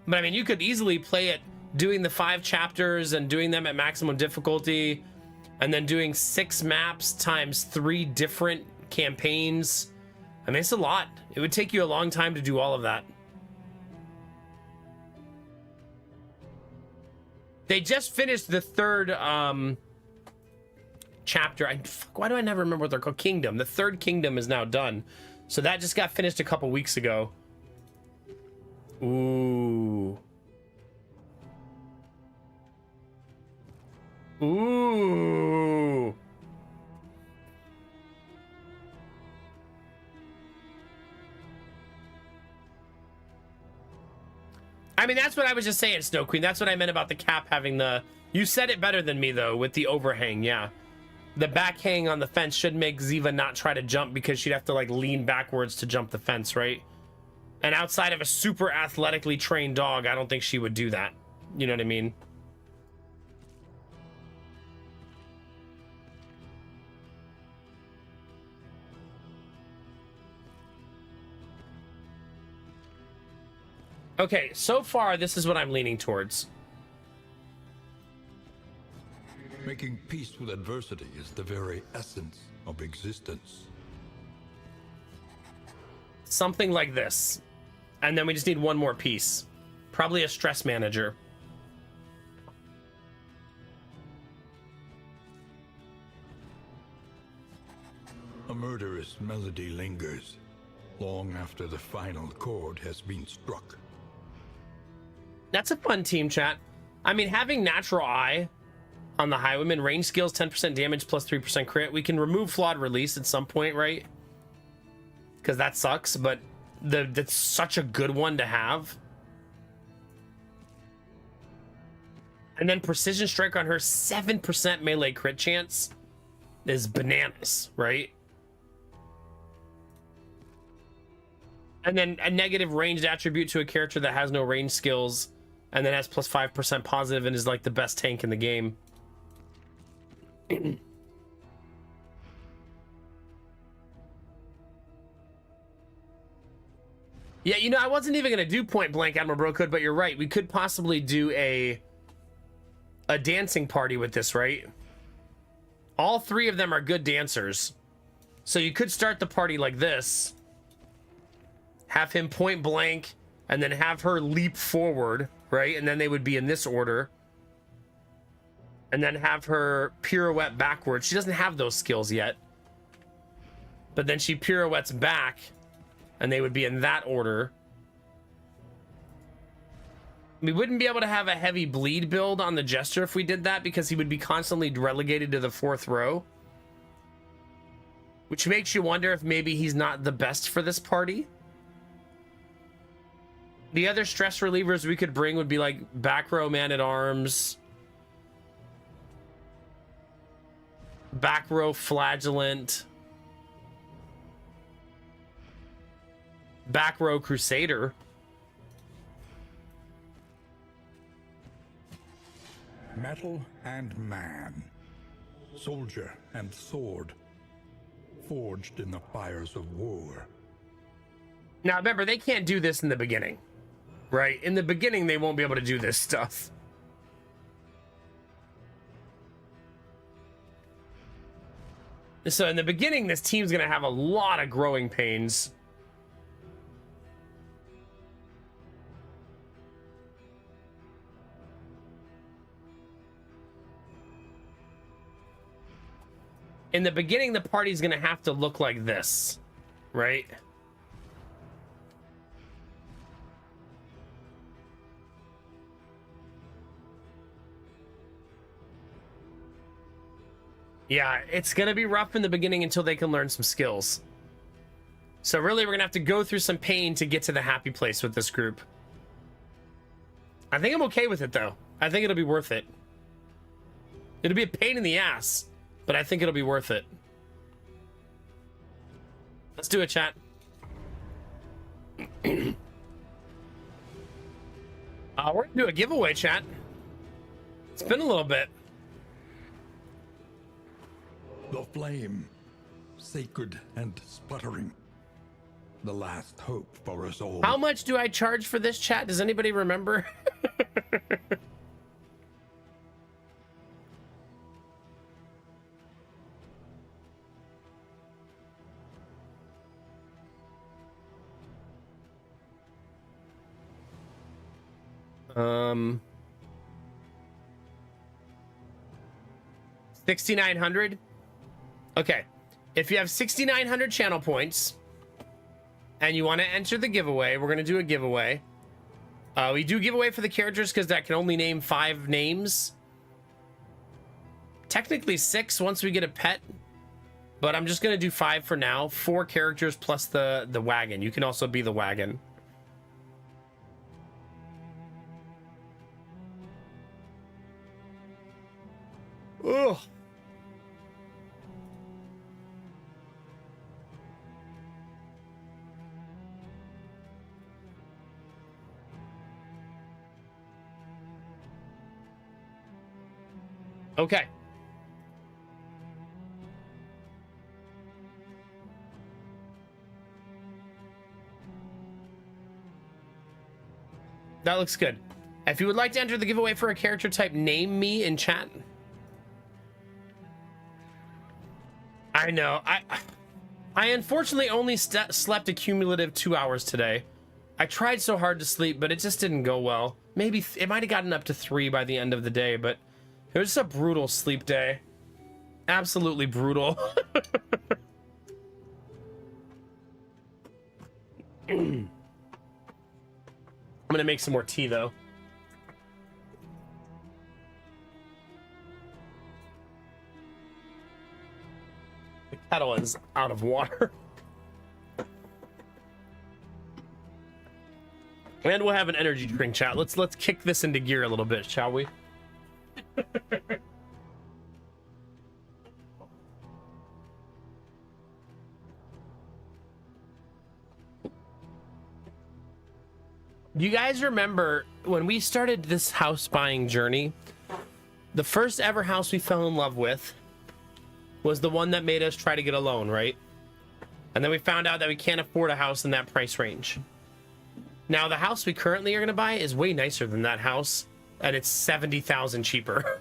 A: But I mean, you could easily play it doing the 5 chapters and doing them at maximum difficulty. And then doing 6 maps times 3 different campaigns. I mean, it's a lot. It would take you a long time to do all of that. They just finished the 3rd chapter. Why do I never remember what they're called? Kingdom. The 3rd Kingdom is now done. So that just got finished a couple weeks ago. Ooh. Ooh. I mean, that's what I was just saying, Snow Queen. That's what I meant about the cap having the... You said it better than me, though, with the overhang, yeah. The back hang on the fence should make Ziva not try to jump because she'd have to, like, lean backwards to jump the fence, right? And outside of a super athletically trained dog, I don't think she would do that. You know what I mean? Okay, so far, this is what I'm leaning towards.
B: Making peace with adversity is the very essence of existence.
A: Something like this. And then we just need one more piece. Probably a stress manager.
B: A murderous melody lingers long after the final chord has been struck.
A: That's a fun team, chat. I mean, having Natural Eye on the Highwayman, range skills, 10% damage plus 3% crit. We can remove Flawed Release at some point, right? Because that sucks, but that's such a good one to have. And then Precision Strike on her, 7% melee crit chance is bananas, right? And then a negative ranged attribute to a character that has no range skills, and then has plus 5% positive and is like the best tank in the game. Yeah, you know, I wasn't even gonna do point blank Admiral Brocode, but you're right. We could possibly do a dancing party with this, right? All three of them are good dancers. So you could start the party like this. Have him point blank, and then have her leap forward, right? And then they would be in this order. And then have her pirouette backwards. She doesn't have those skills yet. But then she pirouettes back, and they would be in that order. We wouldn't be able to have a heavy bleed build on the Jester if we did that, because he would be constantly relegated to the 4th row. Which makes you wonder if maybe he's not the best for this party. The other stress relievers we could bring would be like back row man-at-arms, back row flagellant, back row crusader.
C: Metal and man, soldier and sword, forged in the fires of war.
A: Now remember, they can't do this in the beginning, right? In the beginning, they won't be able to do this stuff. So in the beginning, this team's gonna have a lot of growing pains. In the beginning, the party's gonna have to look like this, right? Yeah, it's gonna be rough in the beginning until they can learn some skills. So really, we're gonna have to go through some pain to get to the happy place with this group. I think I'm okay with it, though. I think it'll be worth it. It'll be a pain in the ass, but I think it'll be worth it. Let's do it, chat. We're gonna do a giveaway, chat. It's been a little bit.
C: The flame, sacred and sputtering. The last hope for us all.
A: How much do I charge for this, chat? Does anybody remember? $6,900. Okay, if you have 6,900 channel points and you want to enter the giveaway, we're gonna do a giveaway. We do giveaway for the characters because that can only name 5 names. Technically 6 once we get a pet, but I'm just gonna do 5 for now. 4 characters plus the wagon. You can also be the wagon. Ugh. Okay. That looks good. If you would like to enter the giveaway for a character type, name me in chat. I know. I unfortunately only slept a cumulative 2 hours today. I tried so hard to sleep, but it just didn't go well. Maybe it might have gotten up to 3 by the end of the day, but it was just a brutal sleep day. Absolutely brutal. I'm gonna make some more tea, though. The kettle is out of water. And we'll have an energy drink, chat. Let's kick this into gear a little bit, shall we? You guys remember when we started this house buying journey, the first ever house we fell in love with was the one that made us try to get a loan, right? And then we found out that we can't afford a house in that price range. Now, the house we currently are going to buy is way nicer than that house, and it's 70,000 cheaper.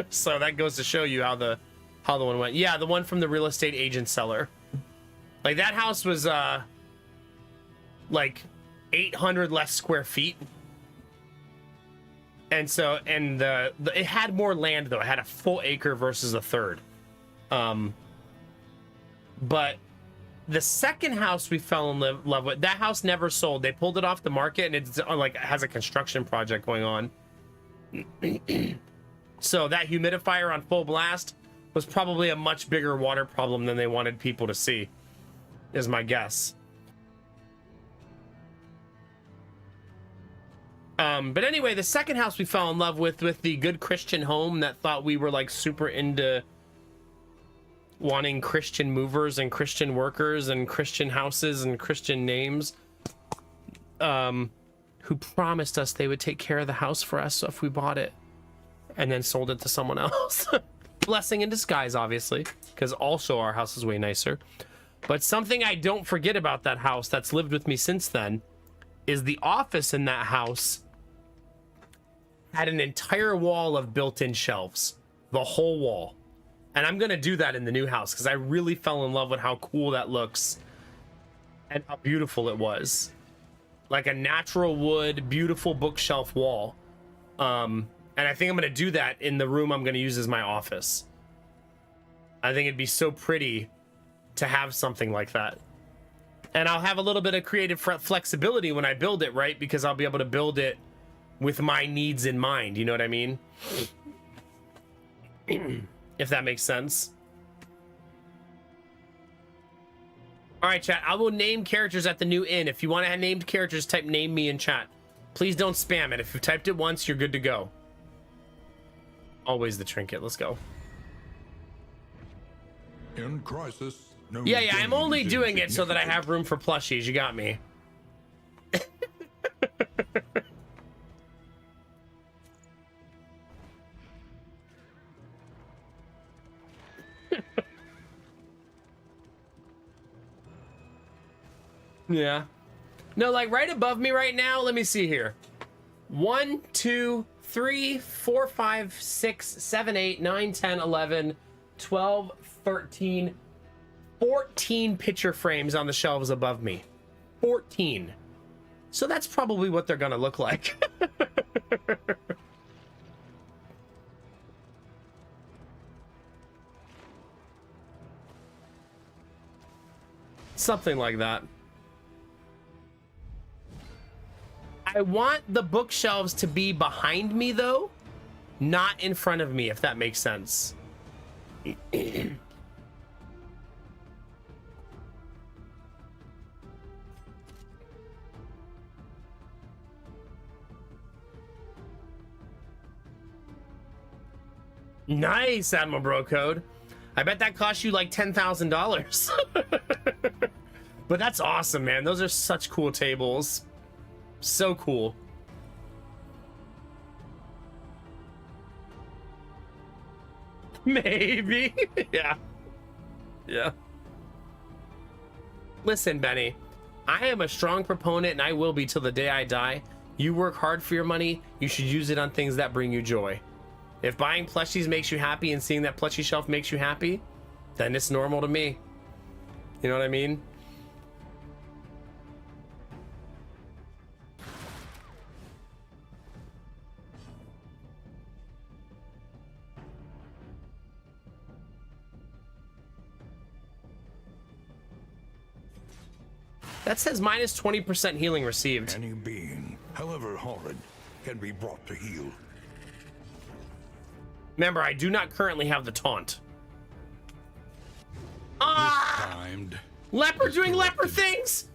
A: So that goes to show you how the one went. Yeah, the one from the real estate agent seller. Like, that house was like 800 less square feet. And so, and it had more land though. It had a full acre versus a third. But the second house we fell in love with, that house never sold. They pulled it off the market, and it's like has a construction project going on. So that humidifier on full blast was probably a much bigger water problem than they wanted people to see, is my guess. But anyway, the second house we fell in love with the good Christian home that thought we were like super into wanting Christian movers and Christian workers and Christian houses and Christian names, who promised us they would take care of the house for us if we bought it, and then sold it to someone else. Blessing in disguise, obviously, because also our house is way nicer. But something I don't forget about that house that's lived with me since then is the office in that house had an entire wall of built-in shelves, the whole wall. And I'm gonna do that in the new house because I really fell in love with how cool that looks and how beautiful it was. Like a natural wood, beautiful bookshelf wall. And I think I'm gonna do that in the room I'm gonna use as my office. I think it'd be so pretty to have something like that. And I'll have a little bit of creative flexibility when I build it, right? Because I'll be able to build it with my needs in mind, you know what I mean? If that makes sense. All right, chat, I will name characters at the new inn. If you want to have named characters, type name me in chat. Please don't spam it. If you've typed it once, you're good to go. Always the trinket. Let's go.
C: In crisis, no
A: Yeah, I'm only
C: gain is
A: doing it so that I
C: insignificant.
A: have room for plushies. You got me. Yeah. No, like right above me right now, let me see here. 1, 2, 3, 4, 5, 6, 7, 8, 9, 10, 11, 12, 13, 14 picture frames on the shelves above me. 14. So that's probably what they're gonna look like. Something like that. I want the bookshelves to be behind me though, not in front of me, if that makes sense. Nice, Admiral Bro Code. I bet that cost you like $10,000. But that's awesome, man. Those are such cool tables. So cool. Maybe. Yeah. Yeah. Listen, Benny, I am a strong proponent and I will be till the day I die. You work hard for your money. You should use it on things that bring you joy. If buying plushies makes you happy and seeing that plushie shelf makes you happy, then it's normal to me. You know what I mean? That says minus 20% healing received.
C: Any being, however horrid, can be brought to heel.
A: Remember, I do not currently have the taunt.
C: Timed.
A: Leper doing leper things!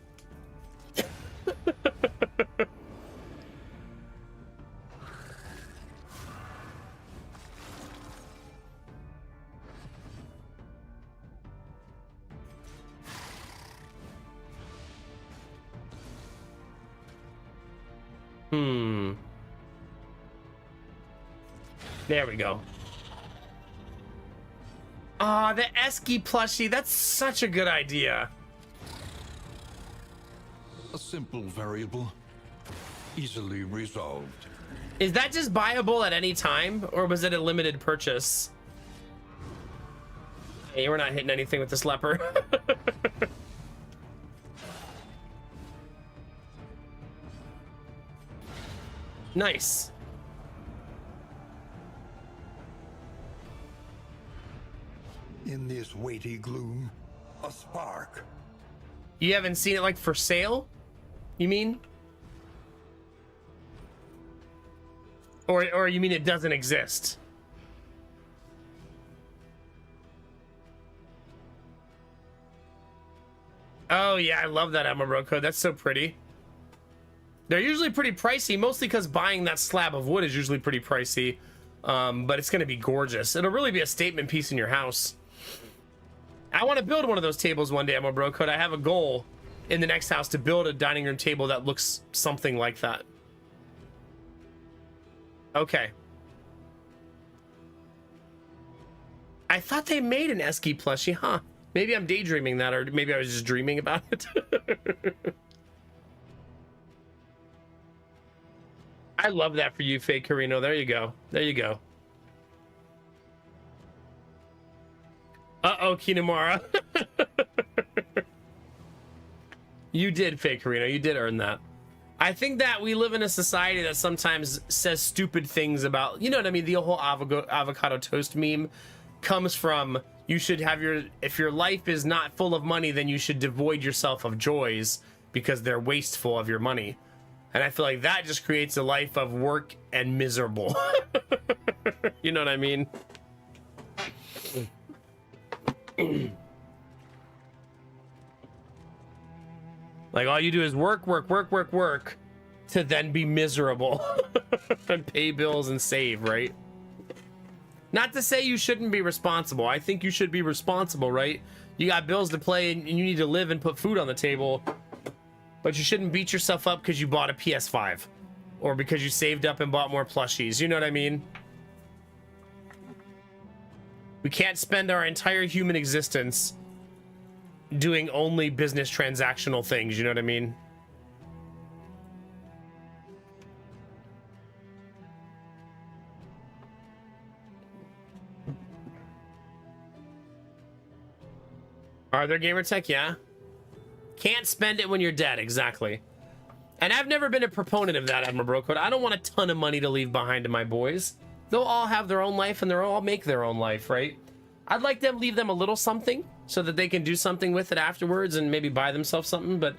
A: There we go. Ah, the Esky plushie. That's such a good idea.
C: A simple variable, easily resolved.
A: Is that just buyable at any time, or was it a limited purchase? Hey, we're not hitting anything with this leper. Nice.
C: In this weighty gloom, a spark.
A: You haven't seen it like for sale? You mean? Or you mean it doesn't exist? Oh yeah, I love that Emerald code. That's so pretty. They're usually pretty pricey, mostly because buying that slab of wood is usually pretty pricey. But it's gonna be gorgeous. It'll really be a statement piece in your house. I want to build one of those tables one day, Emerald code. I have a goal in the next house to build a dining room table that looks something like that. Okay. I thought they made an Esky plushie, huh? Maybe I'm daydreaming that, or maybe I was just dreaming about it. I love that for you, Fake Carino. There you go. There you go. Uh-oh, Kinamara. You did, Fake Carino. You did earn that. I think that we live in a society that sometimes says stupid things about, you know what I mean? The whole avocado toast meme comes from, you should have if your life is not full of money, then you should devoid yourself of joys because they're wasteful of your money. And I feel like that just creates a life of work and miserable. You know what I mean? Like, all you do is work to then be miserable and pay bills and save, right? Not to say you shouldn't be responsible. I think you should be responsible, right? You got bills to pay and you need to live and put food on the table. But you shouldn't beat yourself up because you bought a PS5 or because you saved up and bought more plushies. You know what I mean? We can't spend our entire human existence doing only business transactional things. You know what I mean? Are there gamer tech? Yeah. Can't spend it when you're dead. Exactly. And I've never been a proponent of that, Admiral Brocode. I don't want a ton of money to leave behind to my boys. They'll all have their own life and they'll all make their own life, right? I'd like them leave them a little something so that they can do something with it afterwards and maybe buy themselves something. But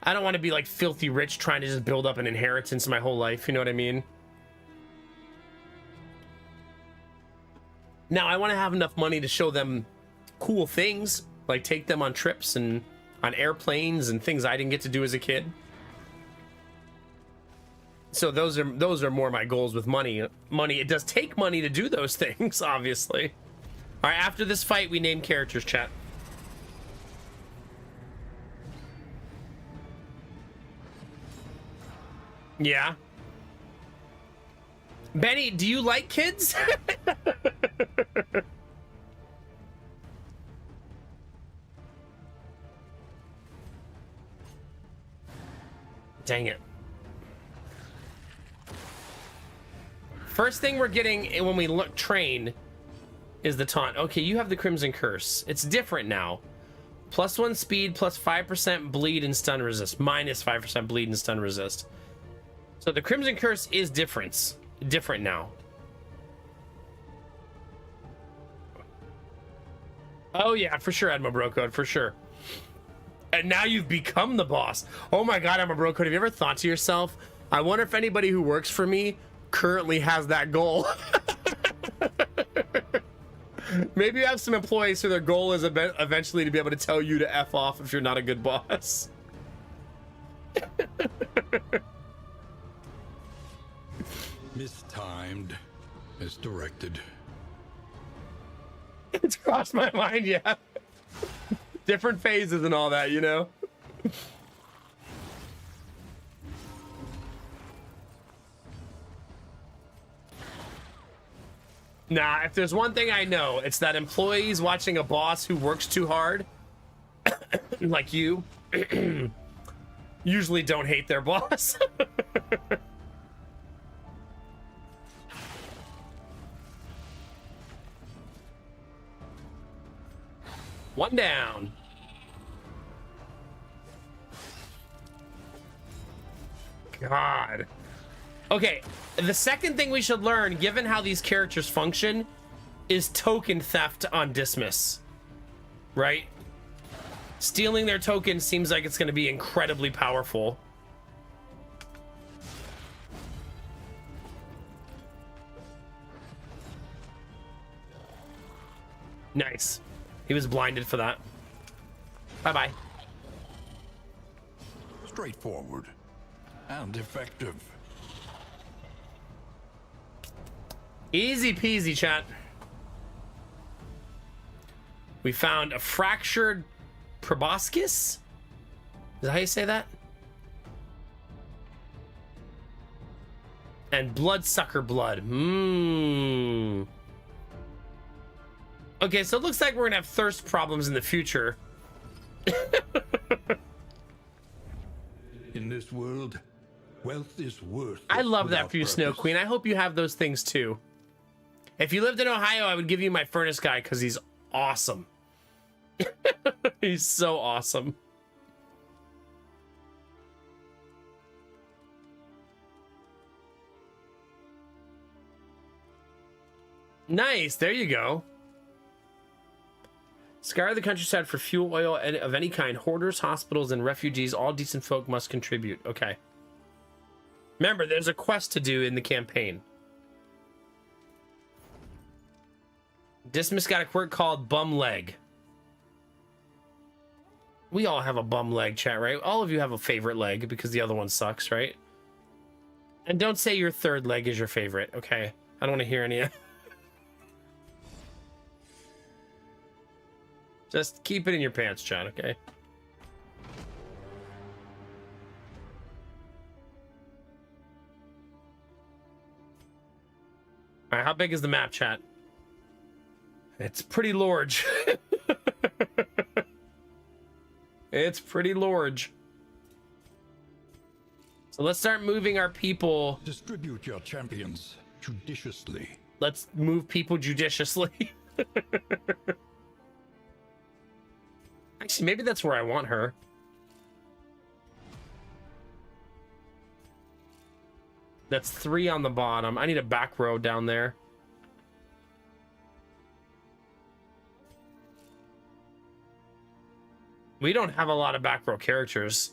A: I don't want to be like filthy rich trying to just build up an inheritance my whole life. You know what I mean? Now I want to have enough money to show them cool things, like take them on trips and on airplanes and things I didn't get to do as a kid. So those are more my goals with money. It does take money to do those things, obviously. All right, after this fight, we name characters, chat. Yeah. Benny, do you like kids? Dang it. First thing we're getting when we train is the taunt. Okay, you have the Crimson Curse. It's different now. +1 speed, +5% bleed and stun resist. -5% bleed and stun resist. So the Crimson Curse is different now. Oh yeah, for sure, Admiral Brocode, for sure. And now you've become the boss. Oh my god, Admiral Brocode, have you ever thought to yourself, I wonder if anybody who works for me currently has that goal? Maybe you have some employees who their goal is eventually to be able to tell you to F off if you're not a good boss.
C: Mistimed, misdirected.
A: It's crossed my mind, yeah. Different phases and all that, you know? Nah, if there's one thing I know, it's that employees watching a boss who works too hard, like you, usually don't hate their boss. One down. God. Okay, the second thing we should learn, given how these characters function, is token theft on Dismas. Right? Stealing their tokens seems like it's going to be incredibly powerful. Nice. He was blinded for that. Bye-bye.
C: Straightforward and effective.
A: Easy peasy, chat. We found a fractured proboscis? Is that how you say that? And bloodsucker blood. Okay, so it looks like we're gonna have thirst problems in the future.
C: In this world, wealth is worth.
A: I love that for you, Snow Queen. I hope you have those things too. If you lived in Ohio, I would give you my furnace guy because he's awesome. He's so awesome. Nice, there you go. Scour the countryside for fuel oil of any kind. Hoarders, hospitals, and refugees, all decent folk must contribute. Okay. Remember, there's a quest to do in the campaign. Dismas got a quirk called Bum Leg. We all have a bum leg, chat, right? All of you have a favorite leg because the other one sucks, right? And don't say your third leg is your favorite, okay? I don't want to hear any of... Just keep it in your pants, chat, okay? All right, how big is the map, chat? It's pretty large. It's pretty large. So let's start moving our people.
C: Distribute your champions judiciously.
A: Let's move people judiciously. Actually, maybe that's where I want her. That's 3 on the bottom. I need a back row down there. We don't have a lot of back row characters.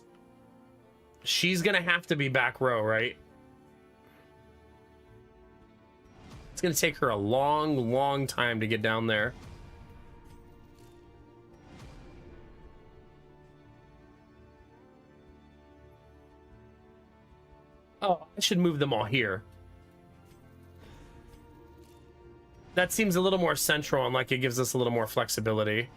A: She's gonna have to be back row, right? It's gonna take her a long, long time to get down there. Oh, I should move them all here. That seems a little more central and like it gives us a little more flexibility.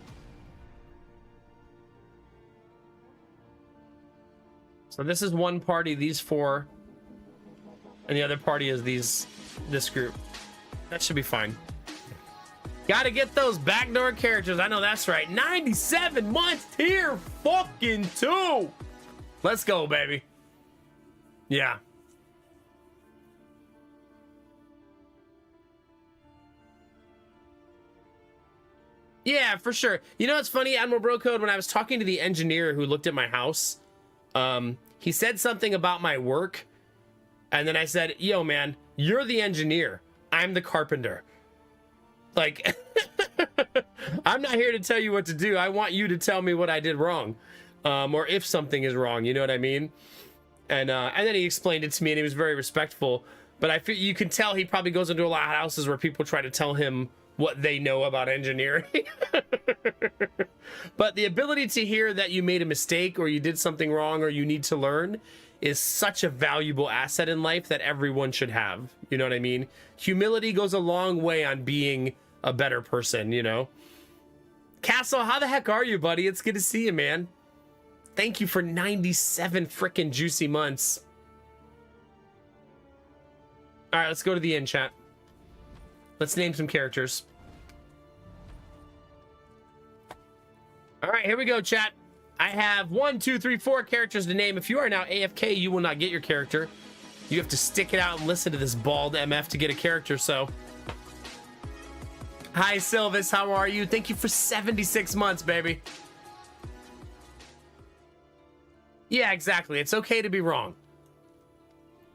A: So this is one party, these 4. And the other party is this group. That should be fine. Gotta get those backdoor characters. I know that's right. 97 months tier fucking 2. Let's go, baby. Yeah. Yeah, for sure. You know what's funny, Admiral Brocode? When I was talking to the engineer who looked at my house, he said something about my work, and then I said, yo, man, you're the engineer. I'm the carpenter. Like, I'm not here to tell you what to do. I want you to tell me what I did wrong, or if something is wrong, you know what I mean? And then he explained it to me, and he was very respectful. But I feel you can tell he probably goes into a lot of houses where people try to tell him what they know about engineering. But the ability to hear that you made a mistake or you did something wrong or you need to learn is such a valuable asset in life that everyone should have. You know what I mean? Humility goes a long way on being a better person, you know? Castle, how the heck are you, buddy? It's good to see you, man. Thank you for 97 freaking juicy months. All right, let's go to the inn, chat. Let's name some characters. All right, here we go, chat. I have 1, 2, 3, 4 characters to name. If you are now AFK, you will not get your character. You have to stick it out and listen to this bald MF to get a character, so. Hi, Sylvis. How are you? Thank you for 76 months, baby. Yeah, exactly. It's okay to be wrong.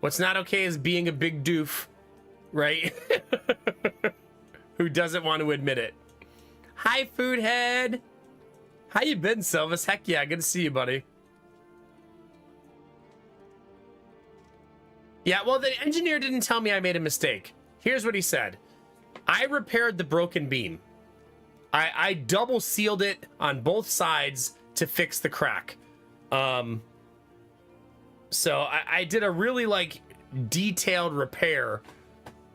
A: What's not okay is being a big doof, right? Who doesn't want to admit it. Hi, Foodhead. How you been, Sylvis? Heck yeah, good to see you, buddy. Yeah, well, the engineer didn't tell me I made a mistake. Here's what he said. I repaired the broken beam. I double sealed it on both sides to fix the crack. So I did a really like detailed repair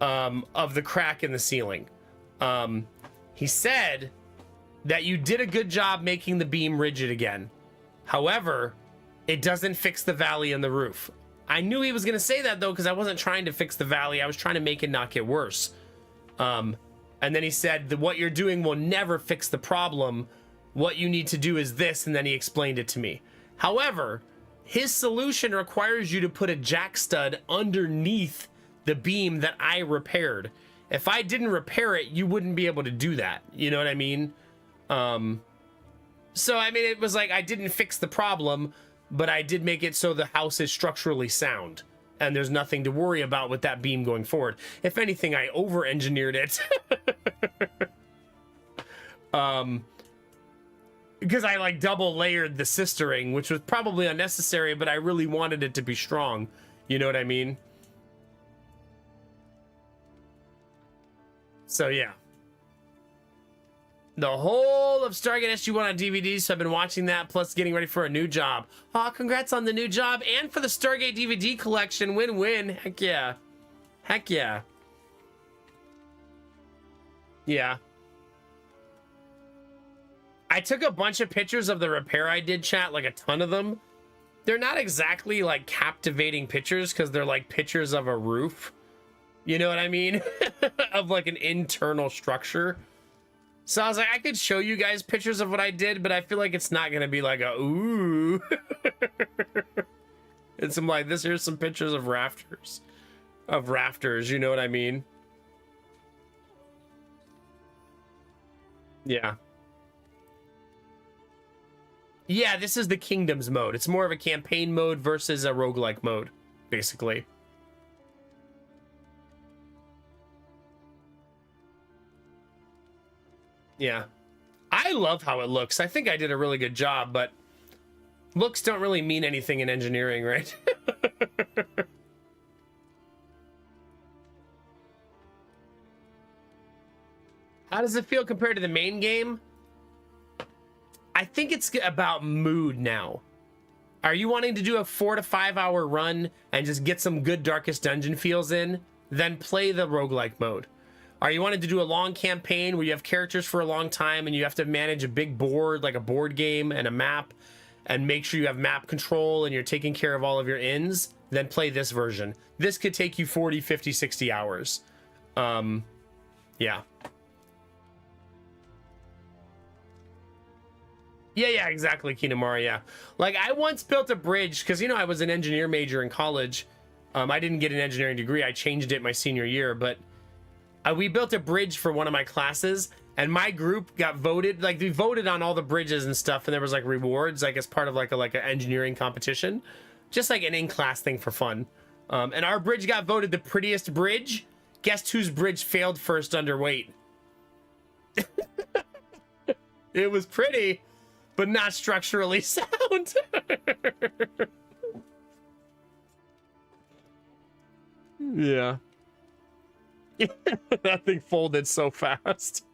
A: of the crack in the ceiling. He said that you did a good job making the beam rigid again. However, it doesn't fix the valley in the roof. I knew he was going to say that though, because I wasn't trying to fix the valley. I was trying to make it not get worse. And then he said that what you're doing will never fix the problem. What you need to do is this. And then he explained it to me. However, his solution requires you to put a jack stud underneath the beam that I repaired. If I didn't repair it, you wouldn't be able to do that. You know what I mean? So, I mean, it was like I didn't fix the problem, but I did make it so the house is structurally sound. And there's nothing to worry about with that beam going forward. If anything, I over-engineered it. Because I like double layered the sistering, which was probably unnecessary, but I really wanted it to be strong. You know what I mean? So yeah. The whole of Stargate SG-1 on DVD, so I've been watching that, plus getting ready for a new job. Aw, congrats on the new job, and for the Stargate DVD collection. Win-win. Heck yeah. Heck yeah. Yeah. I took a bunch of pictures of the repair I did, chat, like a ton of them. They're not exactly like captivating pictures because they're like pictures of a roof. You know what I mean? Of like an internal structure. So I was like, I could show you guys pictures of what I did, but I feel like it's not going to be like a, ooh. And some like this, here's some pictures of rafters. You know what I mean? Yeah. Yeah, this is the Kingdoms mode. It's more of a campaign mode versus a roguelike mode, basically. Yeah. I love how it looks. I think I did a really good job, but looks don't really mean anything in engineering, right? How does it feel compared to the main game? I think it's about mood now. Are you wanting to do a 4 to 5 hour run and just get some good Darkest Dungeon feels in? Then play the roguelike mode. Are you wanting to do a long campaign where you have characters for a long time and you have to manage a big board, like a board game and a map, and make sure you have map control and you're taking care of all of your ins? Then play this version. This could take you 40, 50, 60 hours. Yeah. Yeah, exactly, Kinamara, yeah. Like, I once built a bridge, because, you know, I was an engineer major in college. I didn't get an engineering degree. I changed it my senior year, but we built a bridge for one of my classes, and my group got voted. Like, we voted on all the bridges and stuff, and there was, like, rewards, like, as part of, like, an engineering competition. Just, like, an in-class thing for fun. And our bridge got voted the prettiest bridge. Guess whose bridge failed first underweight? It was pretty, but not structurally sound. Yeah. That thing folded so fast.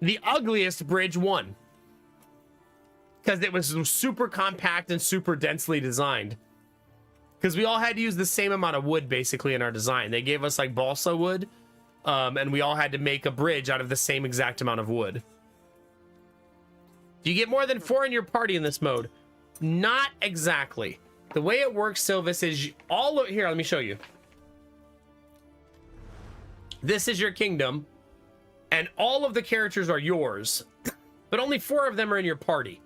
A: The ugliest bridge won. Because it was super compact and super densely designed. Because we all had to use the same amount of wood, basically, in our design. They gave us, like, balsa wood. And we all had to make a bridge out of the same exact amount of wood. Do you get more than 4 in your party in this mode? Not exactly. The way it works, Sylvis, is here, let me show you. This is your kingdom, and all of the characters are yours, but only 4 of them are in your party.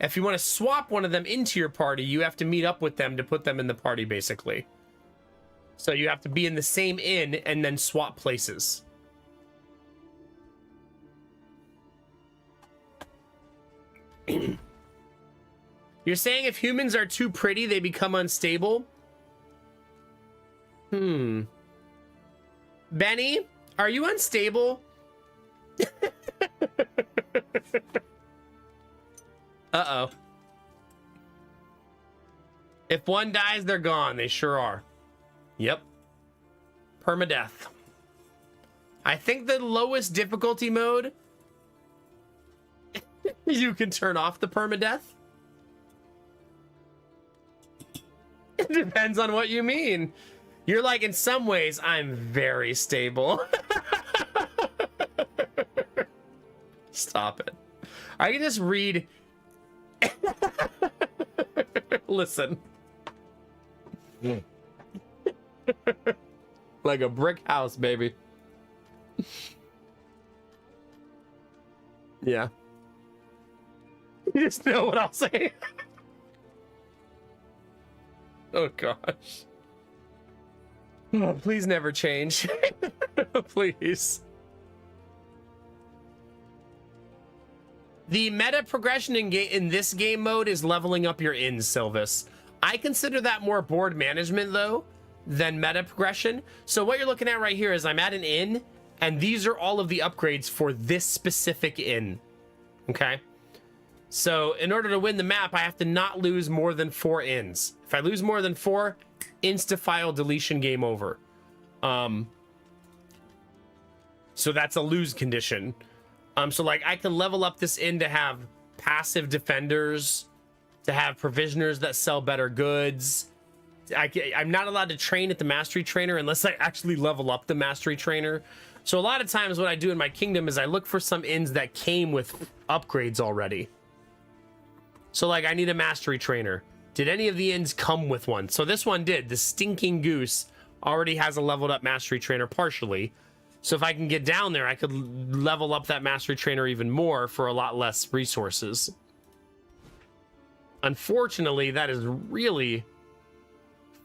A: If you want to swap one of them into your party, you have to meet up with them to put them in the party, basically. So you have to be in the same inn and then swap places. You're saying if humans are too pretty, they become unstable? Benny, are you unstable? Uh-oh. If one dies, they're gone. They sure are. Yep. Permadeath. I think the lowest difficulty mode, you can turn off the permadeath. It depends on what you mean. You're like, in some ways, I'm very stable. Stop it. I can just read. Listen. Like a brick house, baby. Yeah. You just know what I'll say. Oh gosh. Oh, please never change. Please. The meta progression in this game mode is leveling up your inns, Sylvis. I consider that more board management though than meta progression. So what you're looking at right here is I'm at an inn, and these are all of the upgrades for this specific inn. Okay. So in order to win the map, I have to not lose more than 4 inns. If I lose more than 4, insta-file deletion, game over. So that's a lose condition. So like I can level up this inn to have passive defenders, to have provisioners that sell better goods. I'm not allowed to train at the mastery trainer unless I actually level up the mastery trainer. So a lot of times what I do in my kingdom is I look for some inns that came with upgrades already. So like I need a mastery trainer. Did any of the inns come with one? So this one did. The Stinking Goose already has a leveled up mastery trainer partially. So if I can get down there, I could level up that mastery trainer even more for a lot less resources. Unfortunately, that is really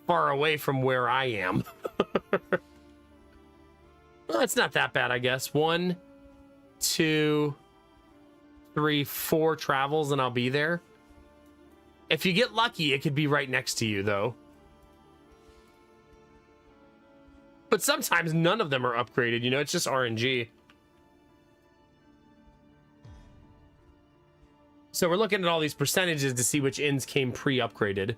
A: far away from where I am. Well, it's not that bad, I guess. 1, 2, 3, 4 travels and I'll be there. If you get lucky, it could be right next to you, though. But sometimes none of them are upgraded, you know, it's just RNG. So we're looking at all these percentages to see which inns came pre-upgraded.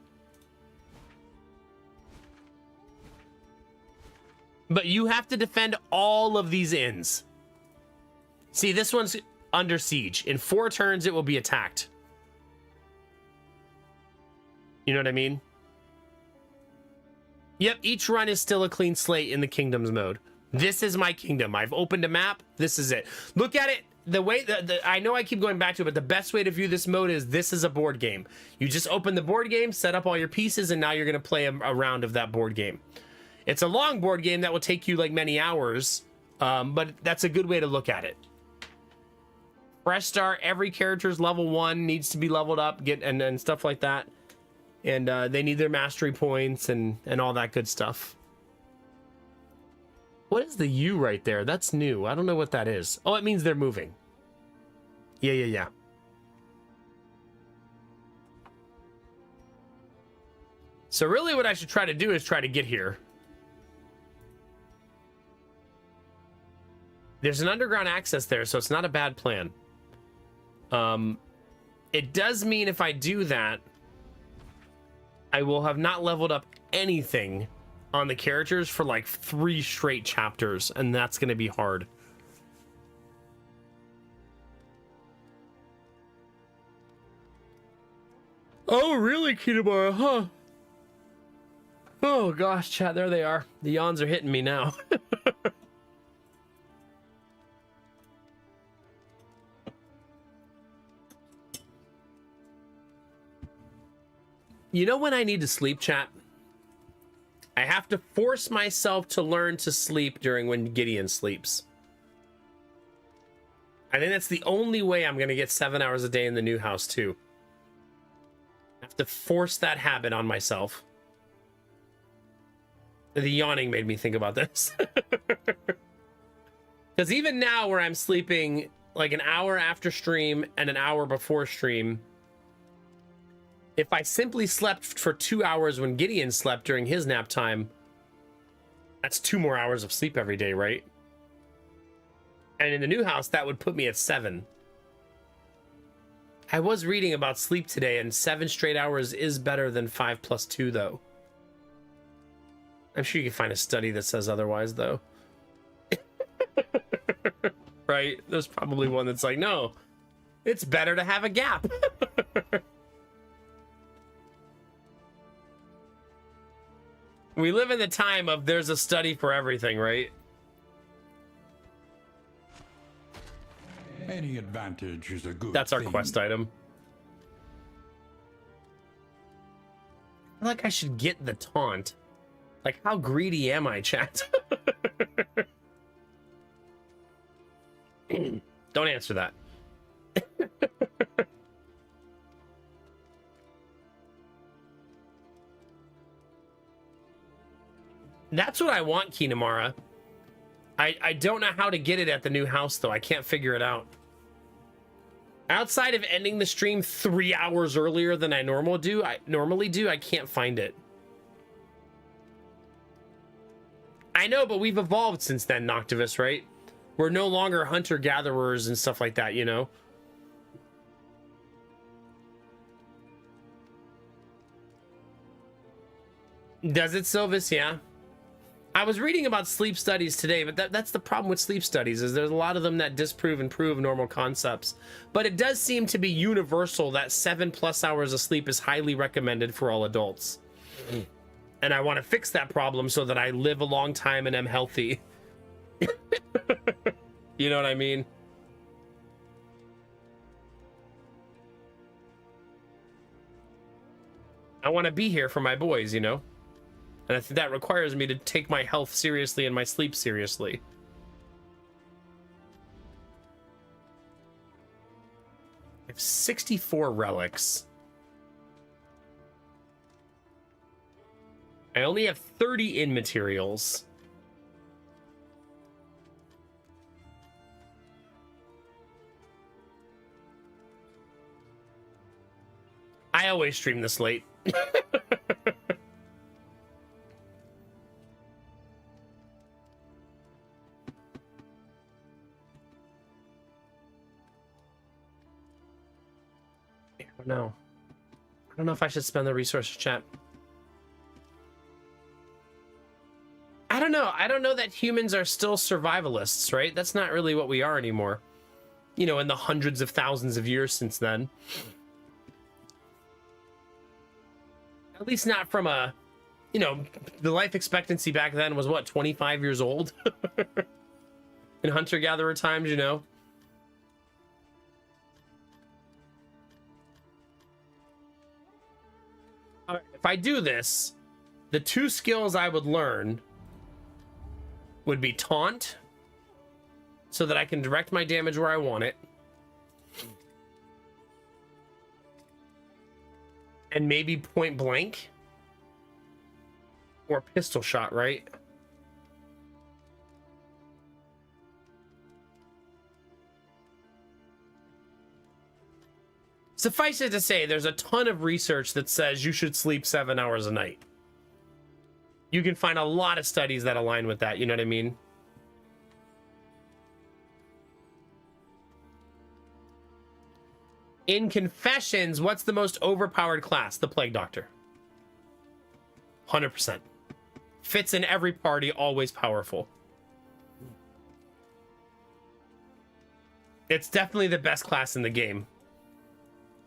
A: But you have to defend all of these inns. See, this one's under siege. In 4 turns, it will be attacked. You know what I mean? Yep, each run is still a clean slate in the kingdoms mode. This is my kingdom. I've opened a map. This is it. Look at it. The way I know I keep going back to it, but the best way to view this mode is this is a board game. You just open the board game, set up all your pieces, and now you're going to play a round of that board game. It's a long board game that will take you like many hours, but that's a good way to look at it. Fresh start. Every character's level 1 needs to be leveled up, and stuff like that. And they need their mastery points and all that good stuff. What is the U right there? That's new. I don't know what that is. Oh, it means they're moving. Yeah. So really what I should try to do is try to get here. There's an underground access there, so it's not a bad plan. It does mean if I do that, I will have not leveled up anything on the characters for like 3 straight chapters, and that's going to be hard. Oh, really, Kitamura, huh? Oh, gosh, chat, there they are. The yawns are hitting me now. You know when I need to sleep, chat? I have to force myself to learn to sleep during when Gideon sleeps. I think that's the only way I'm going to get 7 hours a day in the new house, too. I have to force that habit on myself. The yawning made me think about this. Because even now, where I'm sleeping like an hour after stream and an hour before stream, if I simply slept for 2 hours when Gideon slept during his nap time, that's 2 more hours of sleep every day, right? And in the new house, that would put me at 7. I was reading about sleep today, and 7 straight hours is better than 5 plus 2, though. I'm sure you can find a study that says otherwise, though. Right? There's probably one that's like, no, it's better to have a gap. We live in the time of there's a study for everything, right?
C: Any advantage is a good
A: That's our
C: thing.
A: quest item. I feel like I should get the taunt. Like, how greedy am I, chat? Don't answer that. That's what I want, Kinamara. I don't know how to get it at the new house, though. I can't figure it out. Outside of ending the stream 3 hours earlier than I normally do, I can't find it. I know, but we've evolved since then, Noctivus, right? We're no longer hunter-gatherers and stuff like that, you know? Does it, Sylvis? Yeah. I was reading about sleep studies today, but that's the problem with sleep studies, is there's a lot of them that disprove and prove normal concepts. But it does seem to be universal that 7+ hours of sleep is highly recommended for all adults. And I want to fix that problem so that I live a long time and am healthy. You know what I mean? I want to be here for my boys, you know? And I think that requires me to take my health seriously and my sleep seriously. I have 64 relics. I only have 30 in materials. I always stream this late. No, I don't know if I should spend the resources, chat. I don't know. I don't know that humans are still survivalists, right? That's not really what we are anymore. You know, in the hundreds of thousands of years since then. At least not from a, you know, the life expectancy back then was what, 25 years old? In hunter-gatherer times, you know? If I do this, the 2 skills I would learn would be taunt, so that I can direct my damage where I want it, and maybe point blank or pistol shot, right? Suffice it to say, there's a ton of research that says you should sleep 7 hours a night. You can find a lot of studies that align with that, you know what I mean? In Confessions, what's the most overpowered class? The Plague Doctor. 100%. Fits in every party, always powerful. It's definitely the best class in the game.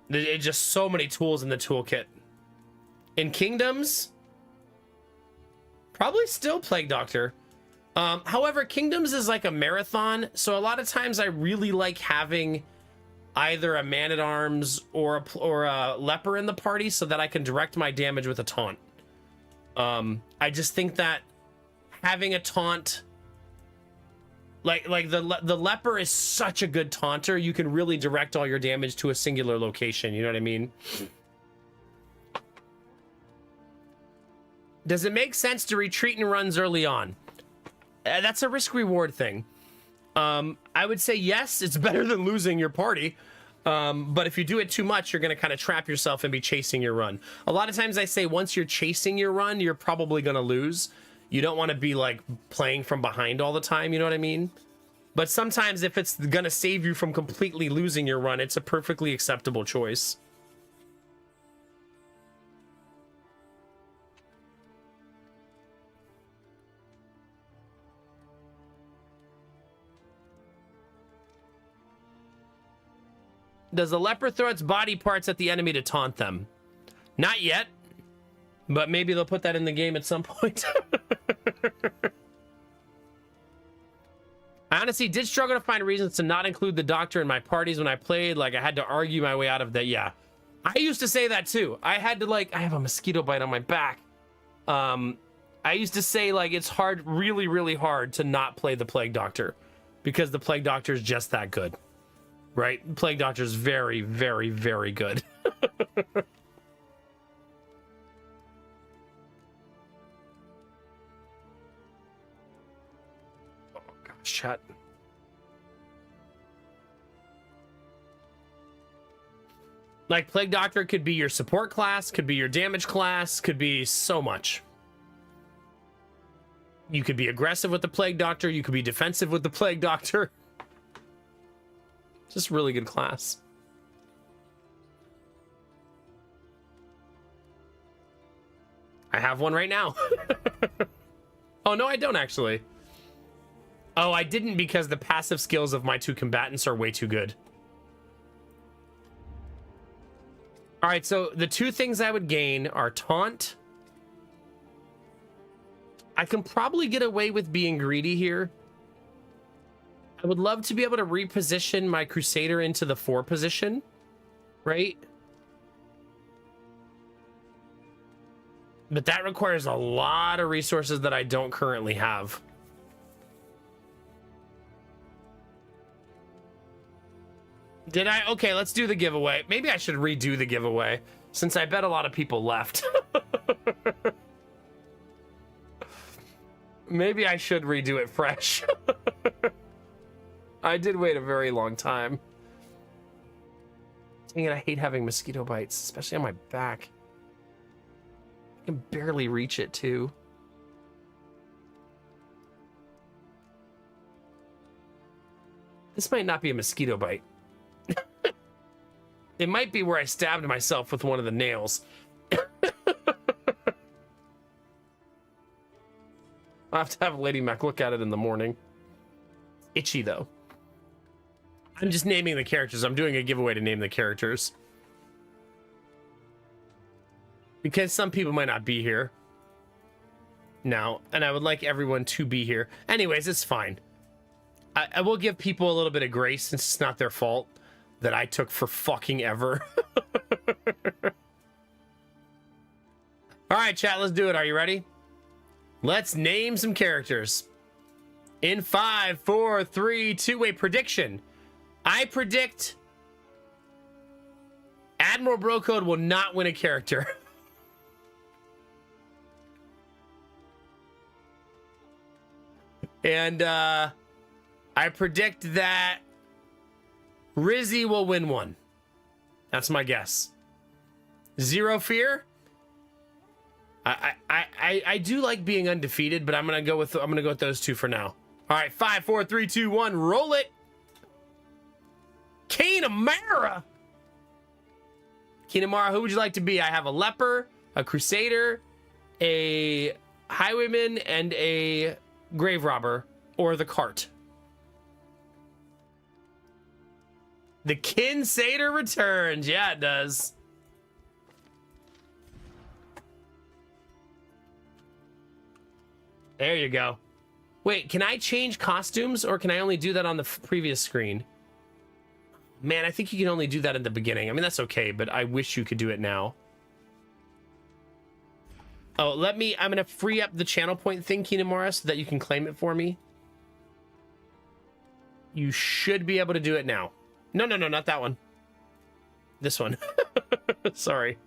A: There's just so many tools in the toolkit. In Kingdoms, probably still Plague Doctor. However, Kingdoms is like a marathon, so a lot of times I really like having either a man-at-arms or a leper in the party so that I can direct my damage with a taunt. I just think that having a taunt, like the leper is such a good taunter. You can really direct all your damage to a singular location. You know what I mean? Does it make sense to retreat in runs early on? That's a risk-reward thing. I would say yes, it's better than losing your party. But if you do it too much, you're going to kind of trap yourself and be chasing your run. A lot of times I say once you're chasing your run, you're probably going to lose. You don't want to be like playing from behind all the time. You know what I mean? But sometimes if it's going to save you from completely losing your run, it's a perfectly acceptable choice. Does the leper throw its body parts at the enemy to taunt them? Not yet, but maybe they'll put that in the game at some point. I honestly did struggle to find reasons to not include the doctor in my parties when I played. Like, I had to argue my way out of that. Yeah, I used to say that too. I had to, like, I have a mosquito bite on my back. I used to say, like, it's hard, really, really hard to not play the Plague Doctor because the Plague Doctor is just that good. Right? Plague Doctor's very, very, very good. Oh, gosh, chat. Like, Plague Doctor could be your support class, could be your damage class, could be so much. You could be aggressive with the Plague Doctor, you could be defensive with the Plague Doctor. Just really good class. I have one right now. Oh, no, I don't actually. Oh, I didn't because the passive skills of my two combatants are way too good. All right, so the two things I would gain are taunt. I can probably get away with being greedy here. I would love to be able to reposition my Crusader into the 4 position, right? But that requires a lot of resources that I don't currently have. Did I? Okay, let's do the giveaway. Maybe I should redo the giveaway since I bet a lot of people left. Maybe I should redo it fresh. I did wait a very long time. Dang it, I hate having mosquito bites, especially on my back. I can barely reach it, too. This might not be a mosquito bite. It might be where I stabbed myself with one of the nails. I'll have to have Lady Mac look at it in the morning. Itchy, though. I'm just naming the characters. I'm doing a giveaway to name the characters. Because some people might not be here now, and I would like everyone to be here. Anyways, it's fine. I will give people a little bit of grace since it's not their fault that I took for fucking ever. All right, chat, let's do it. Are you ready? Let's name some characters. In 5, 4, 3, 2, wait, prediction. I predict Admiral Brocode will not win a character. And I predict that Rizzy will win one. That's my guess. Zero Fear. I do like being undefeated, but I'm gonna go with those two for now. All right, 5, 4, 3, 2, 1, roll it. Kane Amara. Kane Amara, who would you like to be? I have a leper, a crusader, a highwayman, and a grave robber, or the cart. The Kinsader returns. Yeah, it does. There you go. Wait, can I change costumes, or can I only do that on the previous screen? man, I think you can only do that in the beginning. I mean, that's okay, but I wish you could do it now. Oh, I'm going to free up the channel point thing, Kinemura, so that you can claim it for me. You should be able to do it now. No, not that one. This one. Sorry.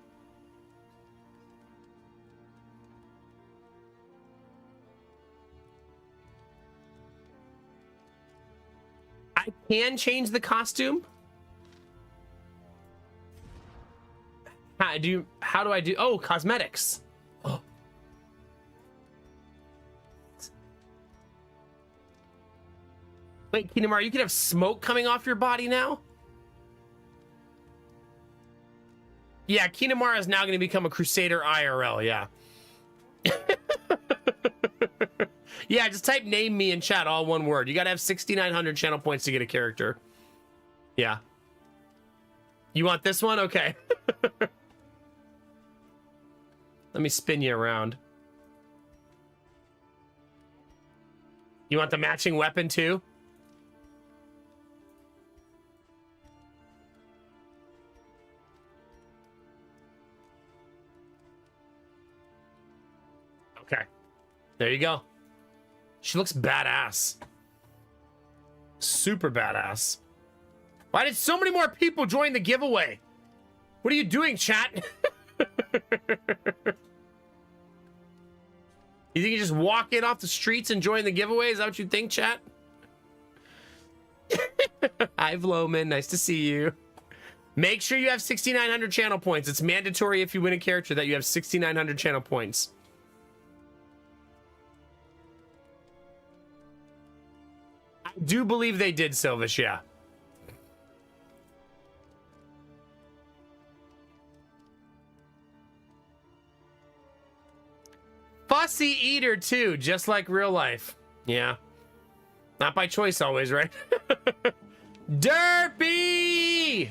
A: I can change the costume. How do I do? Oh, cosmetics. Oh. Wait, Kinemura, you can have smoke coming off your body now? Yeah, Kinemura is now going to become a Crusader IRL, yeah. Yeah, just type name me in chat, all one word. You got to have 6,900 channel points to get a character. Yeah. You want this one? Okay. Let me spin you around. You want the matching weapon too? Okay. There you go. She looks badass. Super badass. Why did so many more people join the giveaway? What are you doing, chat? You think you just walk in off the streets and join the giveaway? Is that what you think, chat? Hi, Vloman. Nice to see you. Make sure you have 6,900 channel points. It's mandatory if you win a character that you have 6,900 channel points. I do believe they did, Silvish, yeah. Fussy eater too, just like real life. Yeah. Not by choice always, right? Derpy!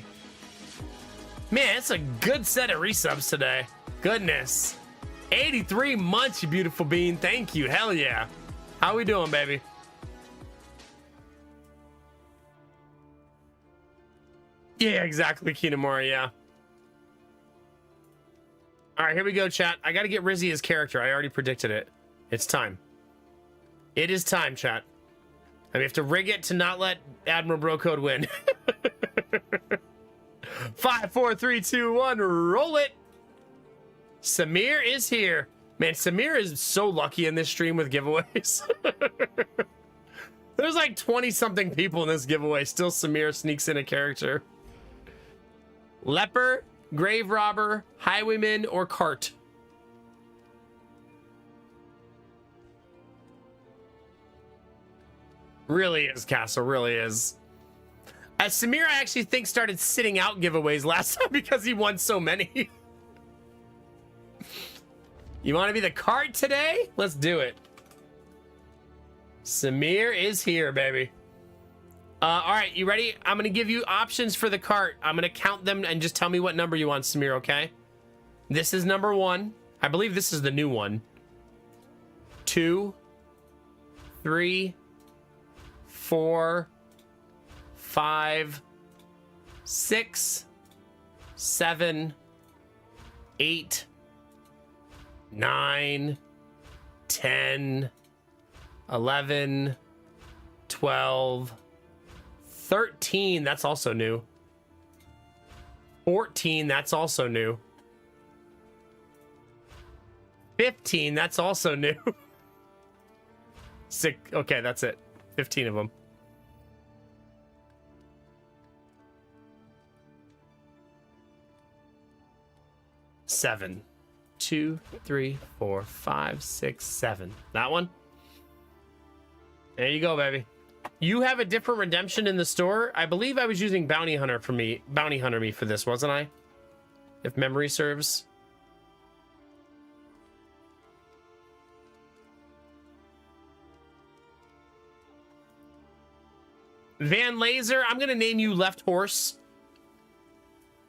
A: Man, it's a good set of resubs today. Goodness. 83 months, you beautiful bean. Thank you. Hell yeah. How we doing, baby? Yeah, exactly, Kinemura, yeah. All right, here we go, chat. I got to get Rizzy as character. I already predicted it. It's time. It is time, chat. And we have to rig it to not let Admiral Brocode win. 5, 4, 3, 2, 1, roll it. Samir is here. Man, Samir is so lucky in this stream with giveaways. There's like 20-something people in this giveaway. Still Samir sneaks in a character. Leper, Grave Robber, Highwayman, or Cart? Really is, Castle, really is. Samir, I actually think, started sitting out giveaways last time because he won so many. You want to be the Cart today? Let's do it. Samir is here, baby. All right, you ready? I'm going to give you options for the Cart. I'm going to count them and just tell me what number you want, Samir, okay? This is number 1. I believe this is the new one. 2, 3, 4, 5, 6, 7, 8, 9, 10, 11, 12, 13, that's also new. 14, that's also new. 15, that's also new. Okay, that's it. 15 of them. Seven. 2, 3, 4, 5, 6, 7. That one? There you go, baby. You have a different redemption in the store. I believe I was using Bounty Hunter me for this, wasn't I? If memory serves. Van Laser, I'm gonna name you Left Horse.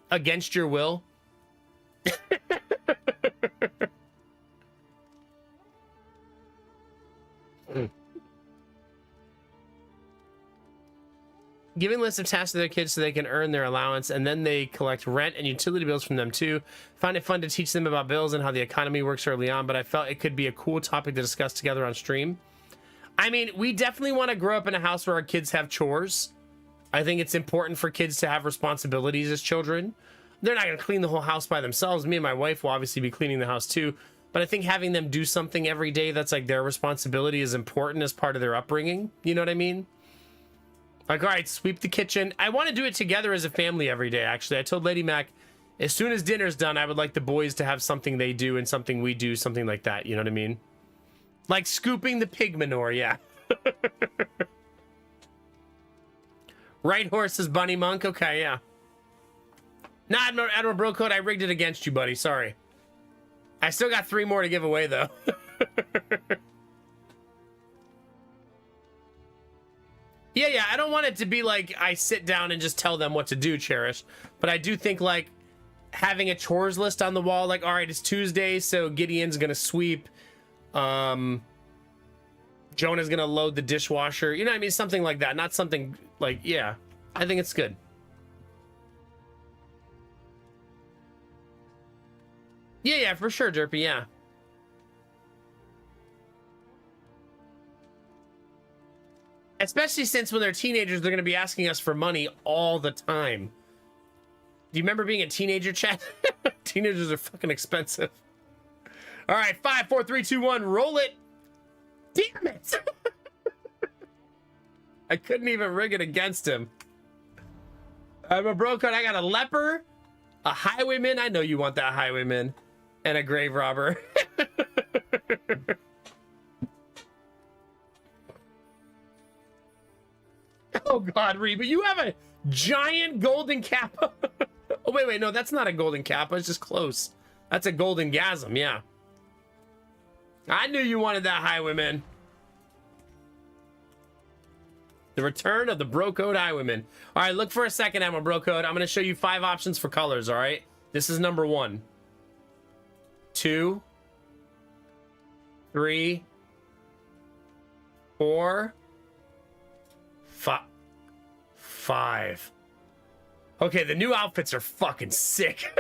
A: Against your will. giving lists of tasks to their kids so they can earn their allowance, and then they collect rent and utility bills from them too. Find it fun to teach them about bills and how the economy works early on, but I felt it could be a cool topic to discuss together on stream. I mean, we definitely want to grow up in a house where our kids have chores. I think it's important for kids to have responsibilities as children. They're not going to clean the whole house by themselves. Me and my wife will obviously be cleaning the house too. But I think having them do something every day that's like their responsibility is important as part of their upbringing. You know what I mean? Like, all right, sweep the kitchen. I want to do it together as a family every day, actually. I told Lady Mac, as soon as dinner's done, I would like the boys to have something they do and something we do, something like that. You know what I mean? Like scooping the pig manure, yeah. Right horse is Bunny Monk. Okay, yeah. Nah, Admiral Brocode, I rigged it against you, buddy. Sorry. I still got 3 more to give away, though. Yeah, I don't want it to be like I sit down and just tell them what to do, Cherish. But I do think, like, having a chores list on the wall, like, all right, it's Tuesday, so Gideon's gonna sweep. Jonah's gonna load the dishwasher. You know what I mean? Something like that. Not something like, yeah. I think it's good. Yeah, for sure, Derpy, yeah. Especially since when they're teenagers, they're going to be asking us for money all the time. Do you remember being a teenager, chat? Teenagers are fucking expensive. All right, 5, 4, 3, 2, 1, roll it. Damn it. I couldn't even rig it against him. I'm a bro code. I got a leper, a highwayman. I know you want that highwayman. And a grave robber. Oh God, Reba, you have a giant golden kappa. Oh wait, no, that's not a golden kappa. It's just close. That's a golden gasm, yeah. I knew you wanted that highwayman. The return of the bro code highwayman. All right, look for a second, Emma bro code. I'm going to show you 5 options for colors. All right, this is number 1. 2, 3, 4, 5. Okay, the new outfits are fucking sick.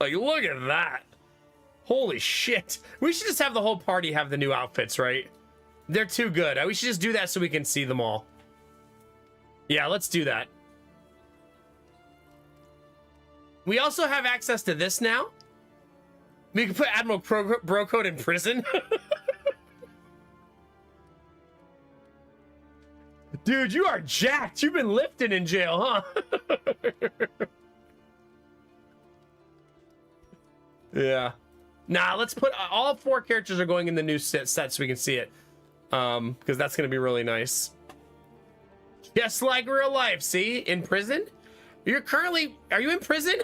A: Like, look at that. Holy shit. We should just have the whole party have the new outfits, right? They're too good. We should just do that so we can see them all. Yeah, let's do that. We also have access to this now. We can put Admiral Bro Code in prison. Dude, you are jacked. You've been lifting in jail, huh? Yeah. Nah, let's put all 4 characters are going in the new set so we can see it. Because that's going to be really nice. Just like real life. See? In prison? Are you in prison?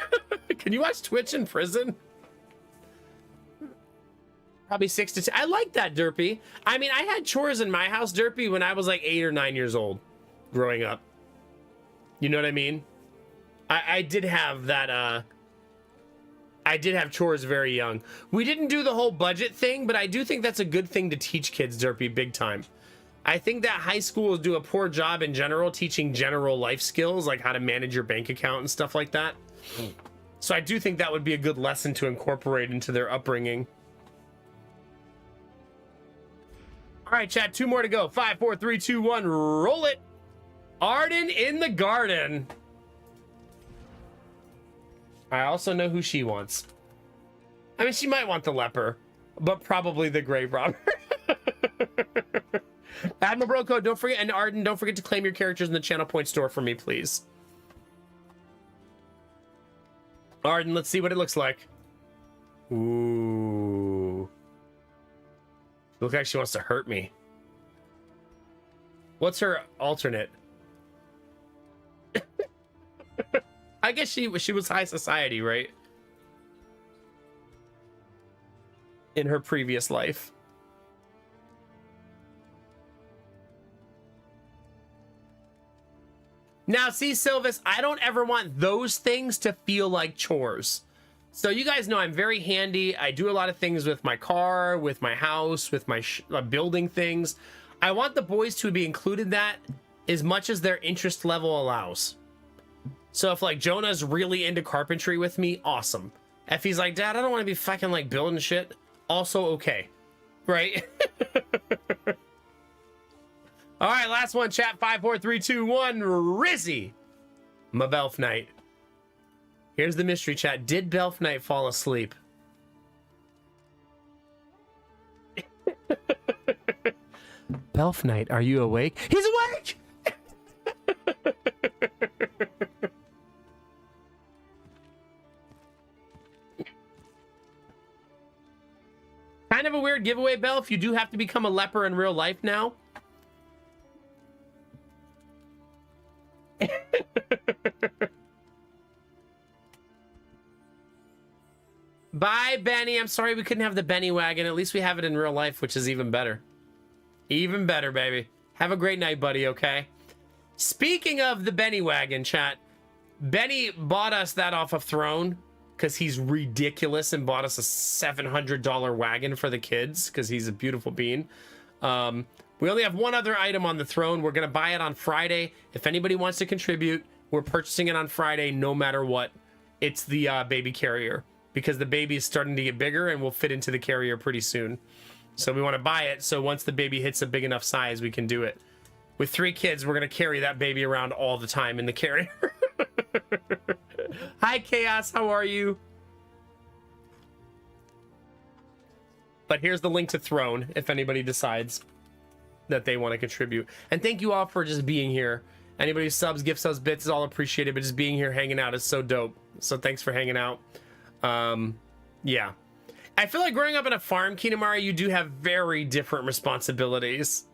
A: Can you watch Twitch in prison? Probably 6 to 10. I like that, Derpy. I mean, I had chores in my house, Derpy, when I was like 8 or 9 years old growing up. You know what I mean? I did have that, I did have chores very young. We didn't do the whole budget thing, but I do think that's a good thing to teach kids, Derpy, big time. I think that high schools do a poor job in general teaching general life skills, like how to manage your bank account and stuff like that. So I do think that would be a good lesson to incorporate into their upbringing. All right, chat, 2 more to go. 5, 4, 3, 2, 1, roll it. Arden in the garden. I also know who she wants. I mean, she might want the leper, but probably the grave robber. Admiral Bro Code, don't forget, and Arden, don't forget to claim your characters in the channel point store for me, please. Arden, let's see what it looks like. Ooh. Look like she wants to hurt me. What's her alternate? I guess she was high society, right? In her previous life. Now, see, Silvis, I don't ever want those things to feel like chores. So you guys know I'm very handy. I do a lot of things with my car, with my house, with my building things. I want the boys to be included that as much as their interest level allows. So if like Jonah's really into carpentry with me, awesome. If he's like, Dad, I don't want to be fucking like building shit, also okay. Right? All right, last one, chat. 5, 4, 3, 2, 1. Rizzy. My Belf Knight. Here's the mystery, chat. Did Belf Knight fall asleep? Belf Knight, are you awake? He's awake! Kind of a weird giveaway, Belf. You do have to become a leper in real life now. Bye, Benny. I'm sorry we couldn't have the Benny wagon. At least we have it in real life, which is even better. Even better, baby. Have a great night, buddy, okay? Speaking of the Benny wagon, chat, Benny bought us that off of Throne because he's ridiculous and bought us a $700 wagon for the kids because he's a beautiful bean. We only have one other item on the Throne. We're going to buy it on Friday. If anybody wants to contribute, we're purchasing it on Friday no matter what. It's the baby carrier because the baby is starting to get bigger and will fit into the carrier pretty soon. So we want to buy it so once the baby hits a big enough size, we can do it. With 3 kids, we're going to carry that baby around all the time in the carrier. Hi, Chaos. How are you? But here's the link to Throne if anybody decides that they want to contribute. And thank you all for just being here. Anybody who subs, gift subs, bits is all appreciated, but just being here, hanging out is so dope. So thanks for hanging out. Yeah. I feel like growing up in a farm, Kinamari, you do have very different responsibilities.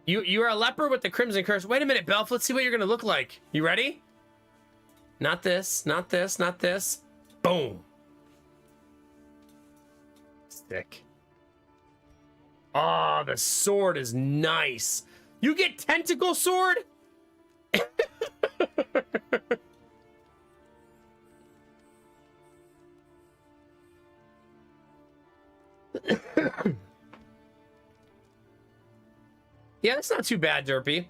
A: You are a leper with the Crimson Curse. Wait a minute, Belf. Let's see what you're going to look like. You ready? Not this, not this, not this. Boom. Stick. Oh, the sword is nice. You get tentacle sword? Yeah, that's not too bad, Derpy.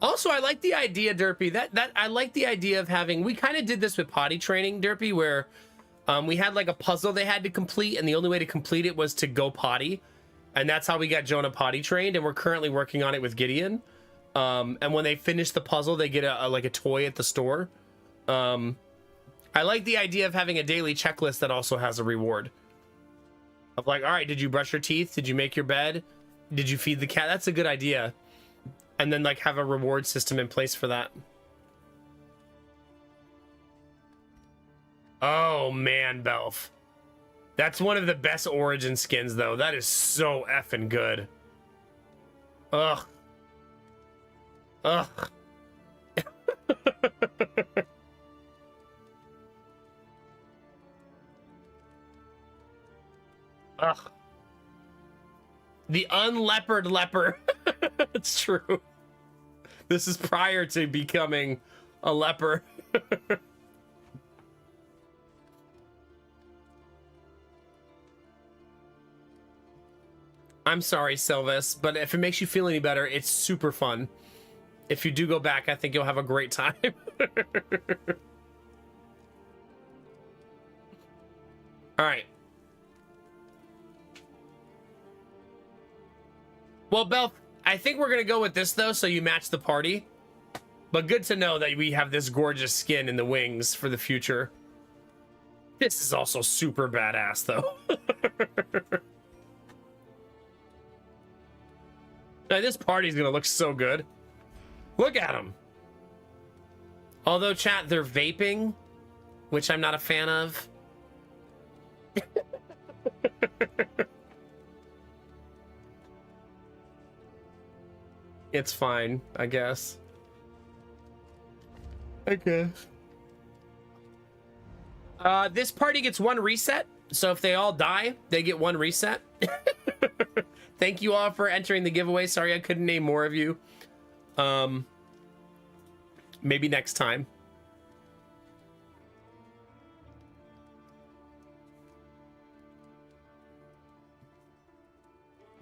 A: Also, I like the idea, Derpy, that I like the idea of having, we kind of did this with potty training, Derpy, where we had like a puzzle they had to complete, and the only way to complete it was to go potty. And that's how we got Jonah potty trained, and we're currently working on it with Gideon. And when they finish the puzzle, they get like a toy at the store. I like the idea of having a daily checklist that also has a reward. Of like, all right, did you brush your teeth? Did you make your bed? Did you feed the cat? That's a good idea. And then like have a reward system in place for that. Oh man, Belf. That's one of the best origin skins though. That is so effing good. Ugh. Ugh. Ugh. The unleopard leper. It's true. This is prior to becoming a leper. I'm sorry, Sylvis, but if it makes you feel any better, it's super fun. If you do go back, I think you'll have a great time. All right. Well, Belf, I think we're going to go with this, though, so you match the party. But good to know that we have this gorgeous skin in the wings for the future. This is also super badass, though. Now, this party's going to look so good. Look at them. Although, chat, they're vaping, which I'm not a fan of. It's fine, I guess. Okay. This party gets 1 reset. So if they all die, they get 1 reset. Thank you all for entering the giveaway. Sorry I couldn't name more of you. Maybe next time.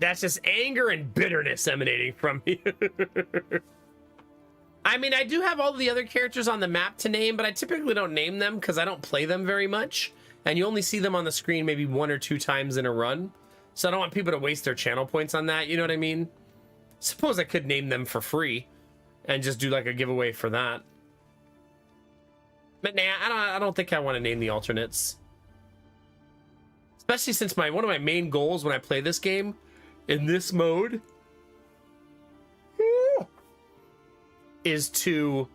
A: That's just anger and bitterness emanating from me. I mean, I do have all the other characters on the map to name, but I typically don't name them because I don't play them very much. And you only see them on the screen maybe 1 or 2 times in a run. So I don't want people to waste their channel points on that. You know what I mean? Suppose I could name them for free and just do like a giveaway for that. But nah, I don't think I want to name the alternates. Especially since one of my main goals when I play this game in this mode is to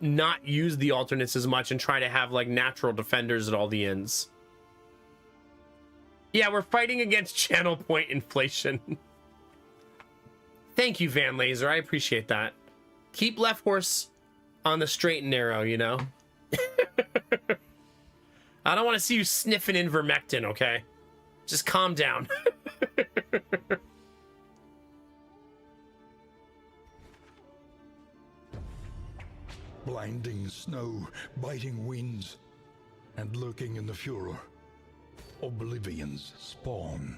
A: not use the alternates as much and try to have like natural defenders at all the ends. Yeah, we're fighting against channel point inflation. Thank you, Van Laser. I appreciate that. Keep left horse on the straight and narrow, you know? I don't want to see you sniffing Invermectin, okay? Just calm down.
C: Blinding snow, biting winds, and lurking in the furor. Oblivion's spawn.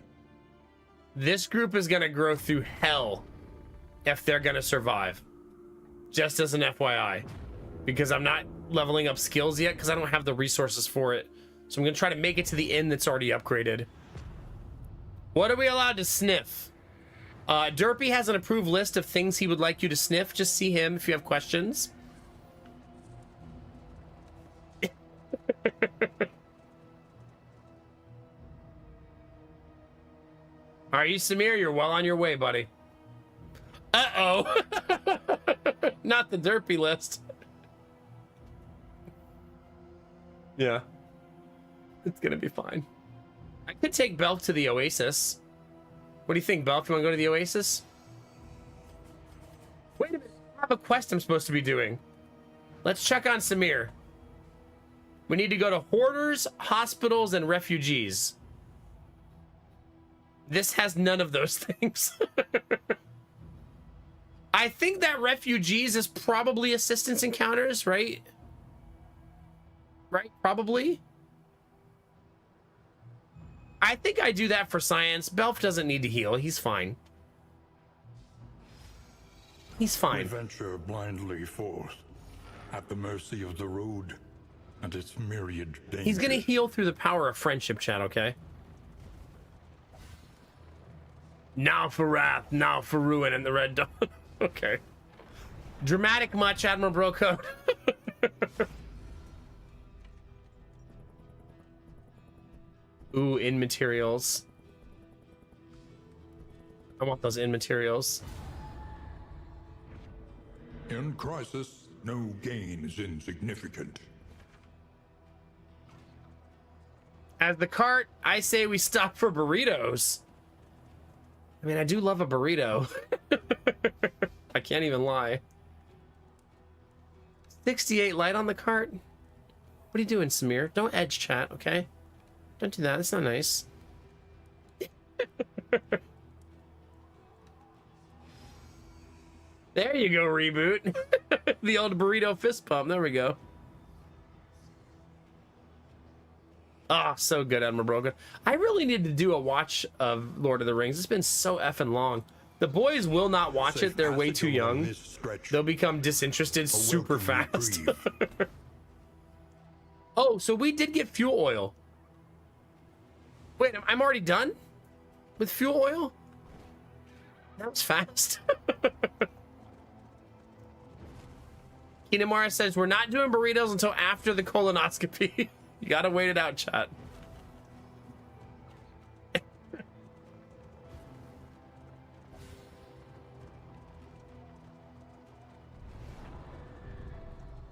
A: This group is going to grow through hell if they're going to survive. Just as an FYI. Because I'm not leveling up skills yet because I don't have the resources for it. So I'm going to try to make it to the inn that's already upgraded. What are we allowed to sniff? Derpy has an approved list of things he would like you to sniff. Just see him if you have questions. Are you Samir? You're well on your way, buddy. Uh-oh. Not the derpy list. Yeah. It's gonna be fine. I could take Belk to the Oasis. What do you think, Belk? You wanna go to the Oasis? Wait a minute. I have a quest I'm supposed to be doing. Let's check on Samir. We need to go to hoarders, hospitals, and refugees. This has none of those things. I think that refugees is probably assistance encounters, right? Right? Probably. I think I do that for science. Belf doesn't need to heal. He's fine. He's fine.
C: We venture blindly forth, at the mercy of the road and its myriad dangers.
A: He's gonna heal through the power of friendship, chat, okay? Now for wrath, now for ruin, and the Red Dawn. Okay. Dramatic much, Admiral Broco. Ooh, in materials. I want those in materials.
C: In crisis, no gain is insignificant.
A: As the cart, I say we stop for burritos. I mean, I do love a burrito. I can't even lie. 68 light on the cart. What are you doing, Samir? Don't edge chat, okay? Don't do that. That's not nice. There you go, reboot. The old burrito fist pump. There we go. Ah, oh, so good, Admiral Brogan. I really need to do a watch of Lord of the Rings. It's been so effing long. The boys will not watch it. They're way too young. They'll become disinterested super fast. Oh, so we did get fuel oil. Wait, I'm already done with fuel oil? That was fast. Kinamara says, we're not doing burritos until after the colonoscopy. You gotta wait it out, chat.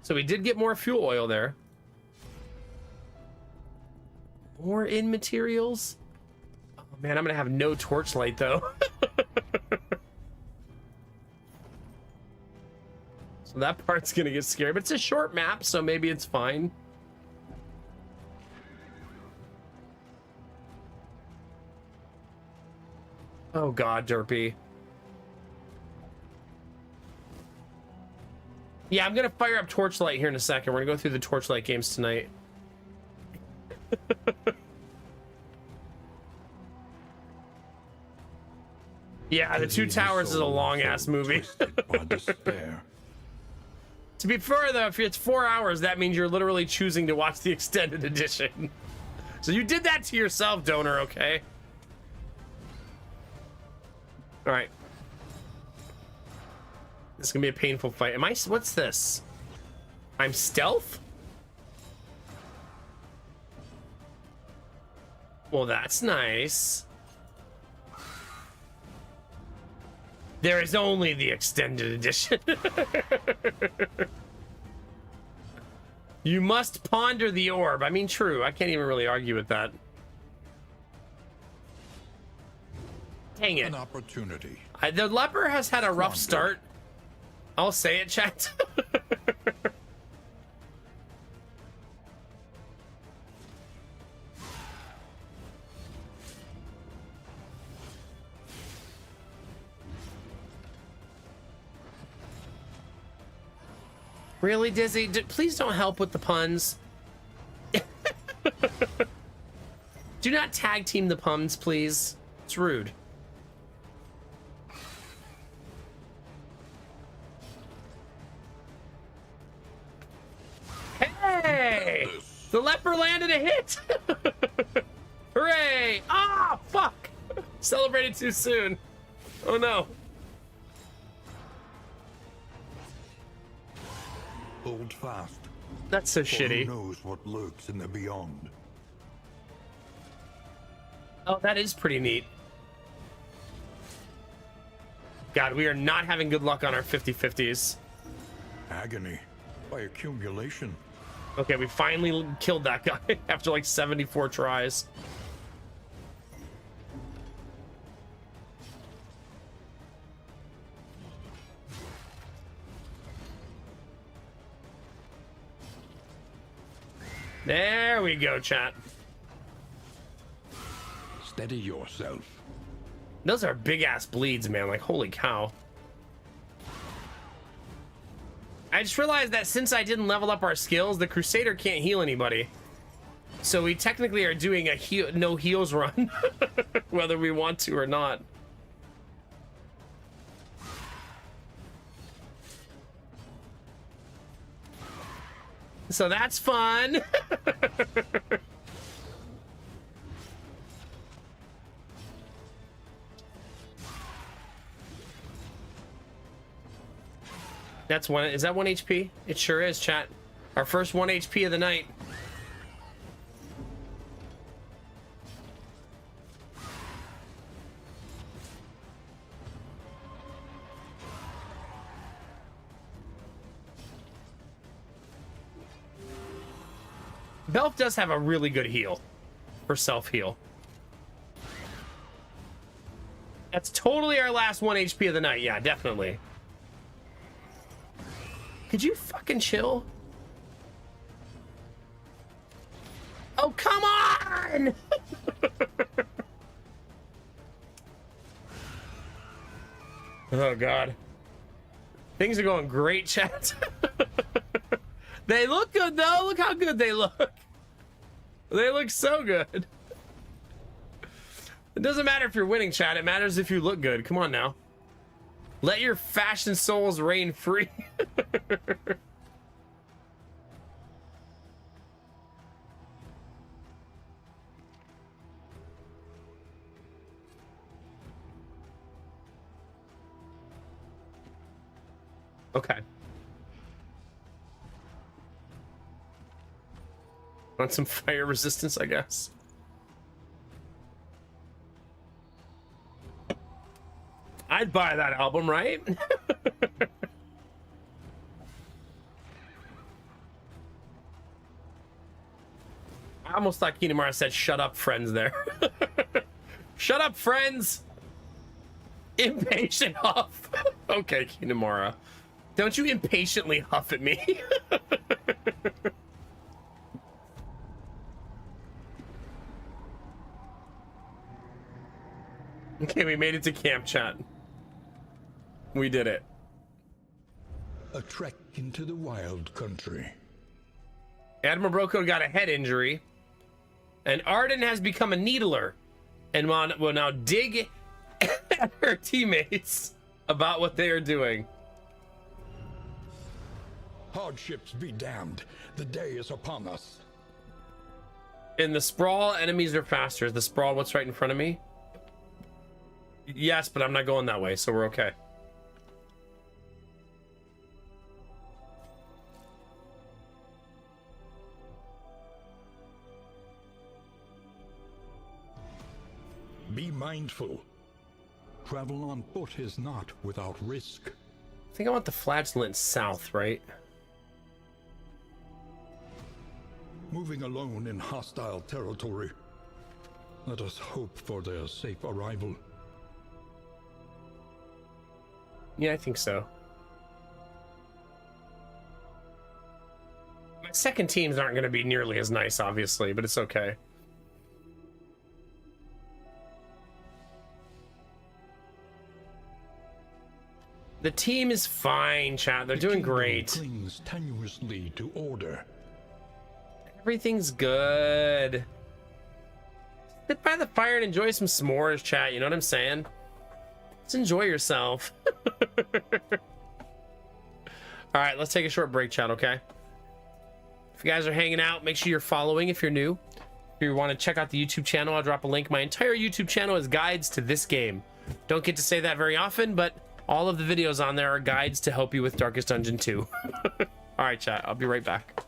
A: So we did get more fuel oil there. More in materials. Oh man, I'm gonna have no torchlight though. So that part's gonna get scary, but it's a short map, so maybe it's fine. Oh god, Derpy. Yeah, I'm gonna fire up Torchlight here in a second. We're gonna go through the Torchlight games tonight. Yeah, the Two
C: Dizzy
A: Towers is a
C: soul
A: long
C: so
A: ass movie.
C: twisted by despair.
A: To be fair though, if it's 4 hours, that means you're literally choosing to watch the extended edition. So you did that to yourself, donor, okay? All right. This is gonna be a painful fight. Am I, what's this? I'm stealth? Well, that's nice. There is only the extended edition. You must ponder the orb. I mean, true. I can't even really argue with that. Dang it.
C: An opportunity.
A: The leper has had a rough start. I'll say it, chat. Really, Dizzy? Please don't help with the puns. Do not tag team the puns, please. It's rude. Hey! The leper landed a hit! Hooray! Ah, fuck! Celebrated too soon. Oh no.
C: Hold fast.
A: That's so
C: For
A: shitty.
C: who knows what lurks in the beyond.
A: Oh, that is pretty neat. God, we are not having good luck on our 50-50s.
C: Agony by accumulation.
A: Okay, we finally killed that guy after like 74 tries. There we go, chat.
C: Steady yourself.
A: Those are big ass bleeds, man. Like, holy cow. I just realized that since I didn't level up our skills, the Crusader can't heal anybody. So we technically are doing a no heals run, whether we want to or not. So that's fun. That's one. Is that 1 HP? It sure is, chat. Our first 1 HP of the night. Belf does have a really good heal for self-heal. That's totally our last 1 HP of the night. Yeah, definitely. Could you fucking chill? Oh, come on! Oh, God. Things are going great, chat. They look good, though. Look how good they look. They look so good. It doesn't matter if you're winning, chat. It matters if you look good. Come on now. Let your fashion souls reign free. Okay. Want some fire resistance, I guess. I'd buy that album, right? I almost thought Kinemara said, shut up, friends, there. Shut up, friends! Impatient huff. Okay, Kinemara. Don't you impatiently huff at me. Okay, we made it to camp, chat. We did it.
C: A trek into the wild country.
A: Admiral Broko got a head injury. And Arden has become a needler. And will now dig at her teammates about what they are doing.
C: Hardships be damned. The day is upon us.
A: In the sprawl, enemies are faster. Is the sprawl what's right in front of me? Yes, but I'm not going that way, so we're okay.
C: Be mindful. Travel on foot is not without risk.
A: I think I want the flatulence south, right?
C: Moving alone in hostile territory. Let us hope for their safe arrival.
A: Yeah, I think so. My second teams aren't going to be nearly as nice, obviously, but it's okay. The team is fine, chat. They're doing great.
C: Clings tenuously to order.
A: Everything's good. Sit by the fire and enjoy some s'mores, chat. You know what I'm saying? Let's enjoy yourself. All right, let's take a short break, chat, okay? If you guys are hanging out, make sure you're following if you're new. If you want to check out the YouTube channel, I'll drop a link. My entire YouTube channel is guides to this game. Don't get to say that very often, but all of the videos on there are guides to help you with Darkest Dungeon 2. All right, chat, I'll be right back.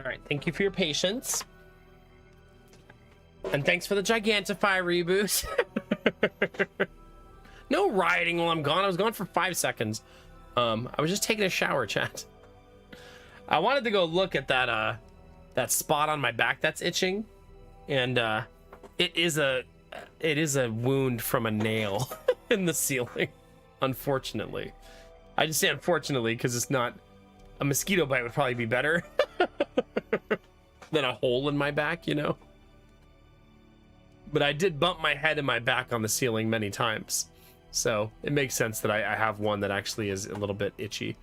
A: All right, thank you for your patience. And thanks for the Gigantify reboot. No rioting while I'm gone. I was gone for 5 seconds. I was just taking a shower, chat. I wanted to go look at that that spot on my back that's itching. And it is a wound from a nail in the ceiling, unfortunately. I just say unfortunately because it's not a mosquito bite would probably be better than a hole in my back, you know. But I did bump my head and my back on the ceiling many times. So it makes sense that I have one that actually is a little bit itchy.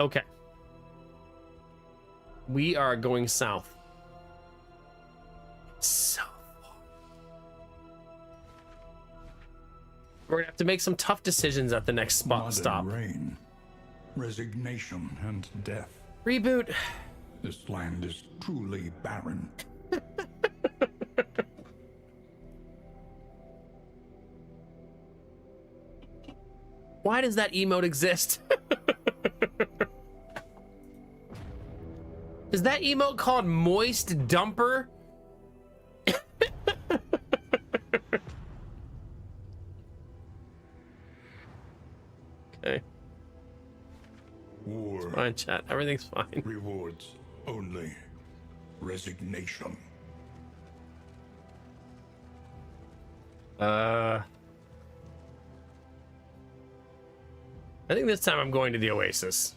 A: Okay. We are going south. So we're gonna have to make some tough decisions at the next spot stop.
C: Rain, resignation, and death.
A: Reboot.
C: This land is truly barren.
A: Why does that emote exist? Is that emote called Moist Dumper? Okay.
C: War
A: Fine, chat. Everything's fine.
C: rewards only resignation.
A: I think this time I'm going to the Oasis.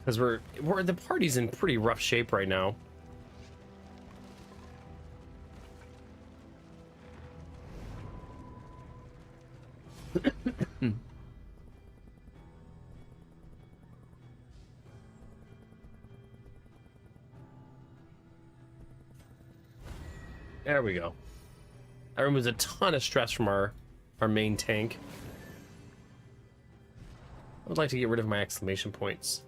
A: Because we're the party's in pretty rough shape right now. There we go. That removes a ton of stress from our main tank. I would like to get rid of my exclamation points.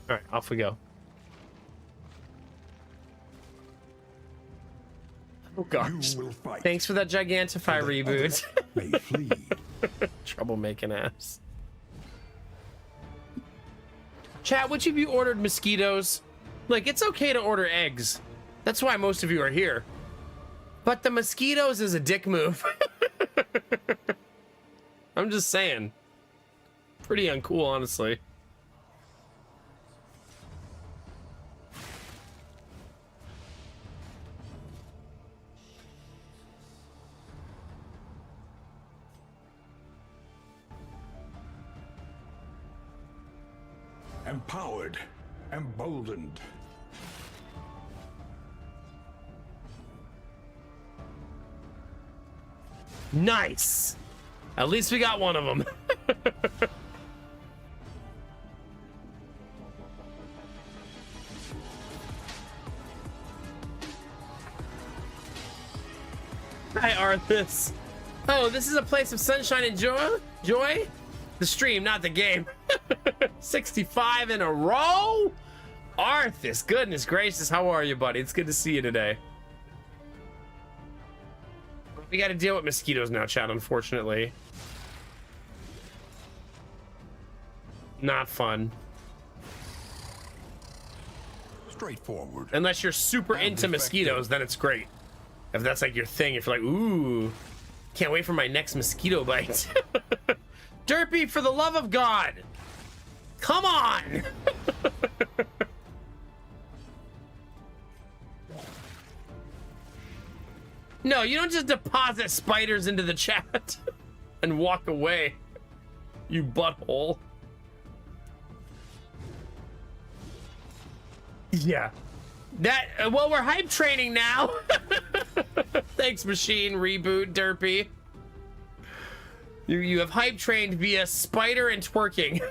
A: All right, off we go. Oh gosh.
C: You will fight.
A: Thanks for that Gigantify
C: so that
A: reboot.
C: others may flee.
A: Troublemaking ass. Chat, which of you ordered mosquitoes? Like, it's okay to order eggs. That's why most of you are here. But the mosquitoes is a dick move. I'm just saying. Pretty uncool, honestly.
C: Empowered, emboldened.
A: Nice. At least we got one of them. Hi, Arthas. Oh, this is a place of sunshine and joy? The stream, not the game. 65 in a row? Arthas, goodness gracious, how are you, buddy? It's good to see you today. We got to deal with mosquitoes now, chat, unfortunately. Not fun.
C: Straightforward.
A: Unless you're super into mosquitoes, then it's great. If that's like your thing, if you're like, ooh, can't wait for my next mosquito bite. Derpy, for the love of God. Come on. No, you don't just deposit spiders into the chat and walk away, you butthole. Yeah. That, well, we're hype training now. Thanks, Machine, Reboot, Derpy. You have hype trained via spider and twerking.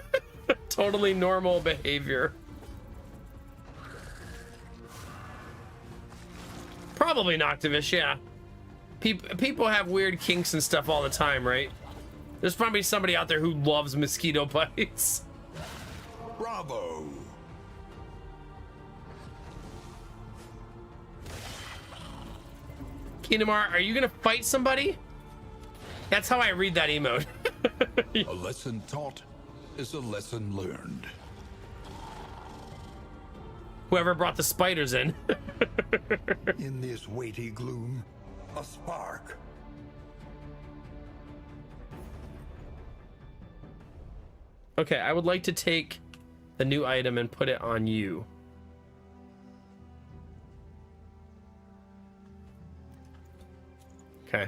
A: Totally normal behavior. Probably Noctivish, yeah. People have weird kinks and stuff all the time, right? There's probably somebody out there who loves mosquito bites.
C: Bravo.
A: Kinamar, are you gonna fight somebody? That's how I read that emote.
C: A lesson taught is a lesson learned.
A: Whoever brought the spiders in.
C: In this weighty gloom, a spark.
A: Okay, I would like to take the new item and put it on you. Okay.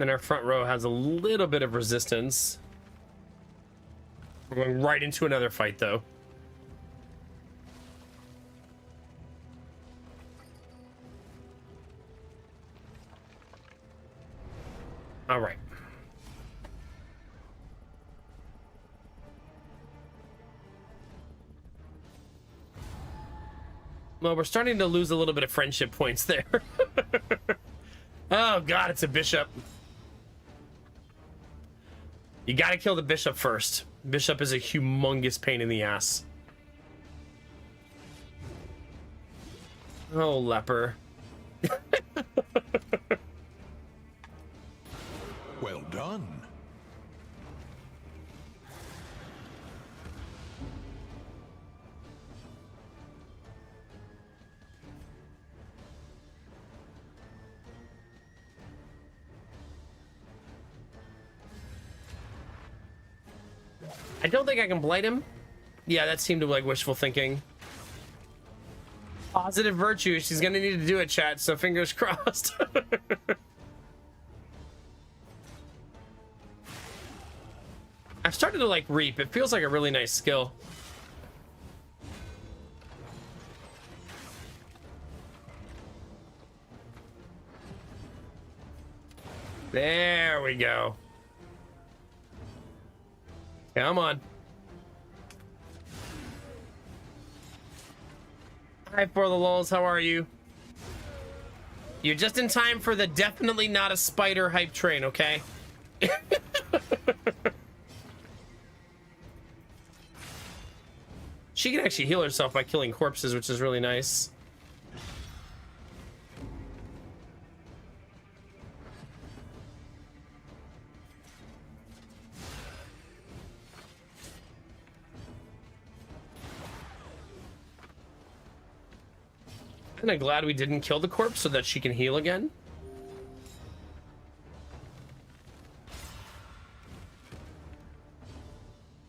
A: Then our front row has a little bit of resistance. We're going right into another fight, though. All right. Well, we're starting to lose a little bit of friendship points there. Oh, God, it's a bishop. You gotta kill the bishop first. Bishop is a humongous pain in the ass. Oh, leper.
C: Well done.
A: I don't think I can blight him. Yeah, that seemed like wishful thinking. Positive virtue. She's gonna need to do it, chat, so fingers crossed. I've started to like reap. It feels like a really nice skill. There we go. Come on. Hi, For the Lulz. How are you? You're just in time for the definitely not a spider hype train, okay? She can actually heal herself by killing corpses, which is really nice. I'm kind of glad we didn't kill the corpse so that she can heal again.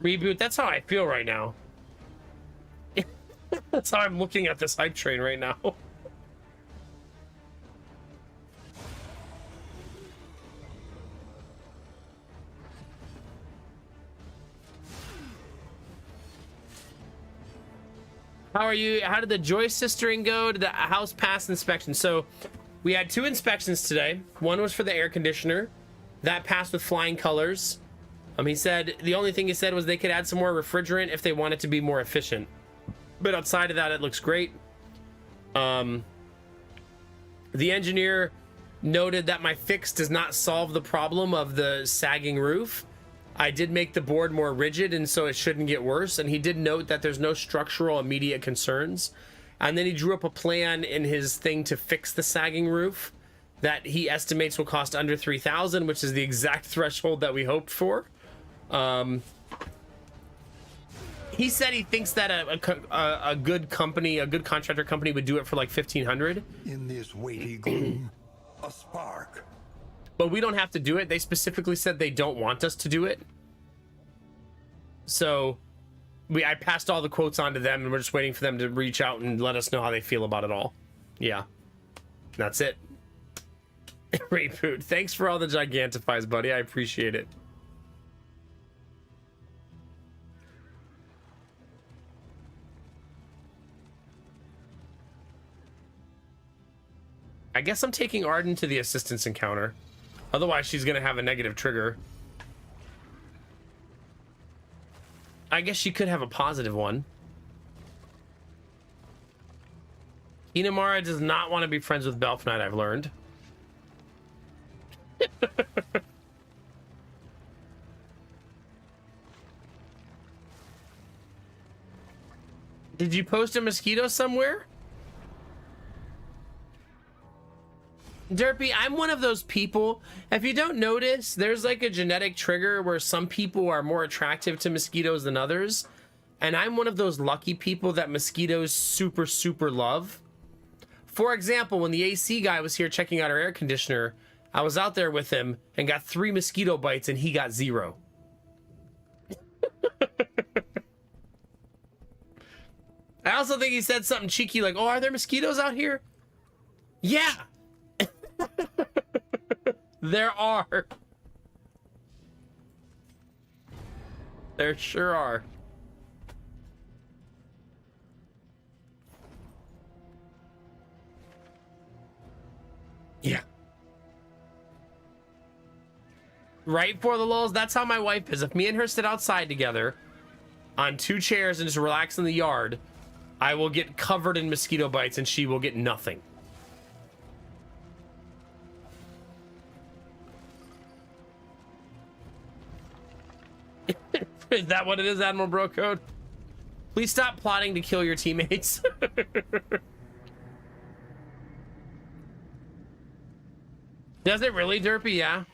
A: Reboot, that's how I feel right now. That's how I'm looking at this hype train right now. How are you? How did the Joyce sistering go? Did the house pass inspection? So we had 2 inspections today. One was for the air conditioner. That passed with flying colors. He said the only thing he said was they could add some more refrigerant if they wanted to be more efficient. But outside of that, it looks great. The engineer noted that my fix does not solve the problem of the sagging roof. I did make the board more rigid, and so it shouldn't get worse. And he did note that there's no structural immediate concerns. And then he drew up a plan in his thing to fix the sagging roof that he estimates will cost under $3,000, which is the exact threshold that we hoped for. He said he thinks that a good company, a good contractor company, would do it for like $1,500.
C: In this weighty gloom, a spark.
A: But we don't have to do it. They specifically said they don't want us to do it. So I passed all the quotes on to them, and we're just waiting for them to reach out and let us know how they feel about it all. Yeah. That's it. Reboot. Thanks for all the Gigantifies, buddy. I appreciate it. I guess I'm taking Arden to the assistance encounter. Otherwise, she's going to have a negative trigger. I guess she could have a positive one. Inamara does not want to be friends with Belf Knight, I've learned. Did you post a mosquito somewhere? Derpy, I'm one of those people. If you don't notice, there's like a genetic trigger where some people are more attractive to mosquitoes than others. And I'm one of those lucky people that mosquitoes super, super love. For example, when the AC guy was here checking out our air conditioner, I was out there with him and got 3 mosquito bites and he got 0. I also think he said something cheeky like, oh, are there mosquitoes out here? Yeah. There are. There sure are. Yeah. Right, for the lulz, that's how my wife is. If me and her sit outside together on 2 chairs and just relax in the yard, I will get covered in mosquito bites and she will get nothing. Is that what it is, Admiral Brocode? Please stop plotting to kill your teammates. Does it really, Derpy? Yeah.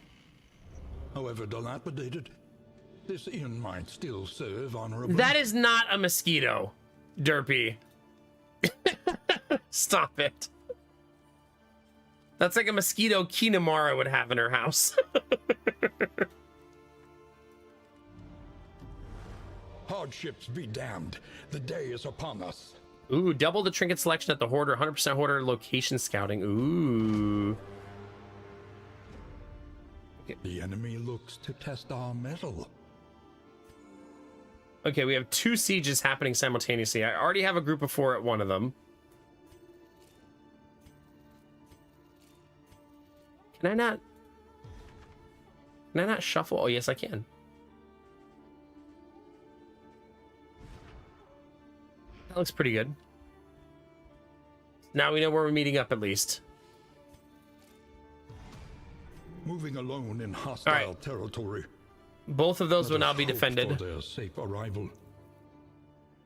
B: However dilapidated, this inn might still serve honorably.
A: That is not a mosquito, Derpy. Stop it. That's like a mosquito Kinamara would have in her house.
C: Hardships be damned. The day is upon us.
A: Ooh, double the trinket selection at the Hoarder. 100% Hoarder location scouting. Ooh.
C: The enemy looks to test our mettle.
A: Okay, we have 2 sieges happening simultaneously. I already have a group of 4 at one of them. Can I not shuffle? Oh, yes, I can. That looks pretty good. Now we know where we're meeting up at least.
C: Moving alone in hostile territory.
A: Both of those will
C: Let
A: now
C: us
A: be
C: hope
A: defended.
C: for their safe arrival.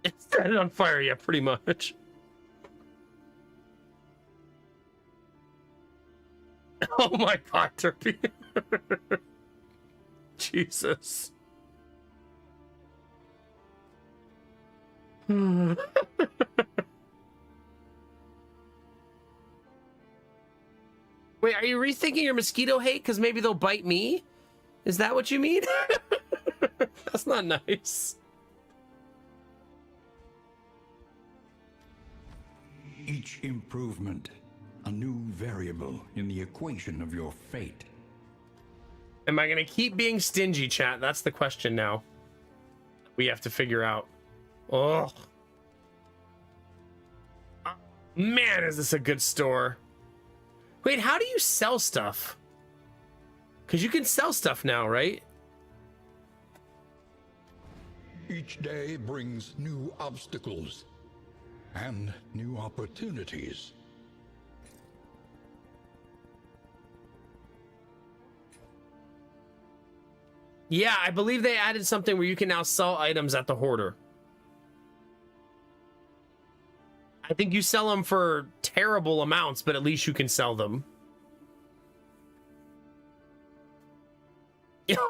A: It's set it on fire, yeah, pretty much. Oh my god, Derpy. Jesus. Wait, are you rethinking your mosquito hate? Because maybe they'll bite me? Is that what you mean? That's not nice.
C: Each improvement, a new variable in the equation of your fate.
A: Am I going to keep being stingy, chat? That's the question now. We have to figure out. Oh. Man, is this a good store. Wait, how do you sell stuff? Because you can sell stuff now, right?
C: Each day brings new obstacles and new opportunities.
A: Yeah, I believe they added something where you can now sell items at the Hoarder. I think you sell them for terrible amounts, but at least you can sell them.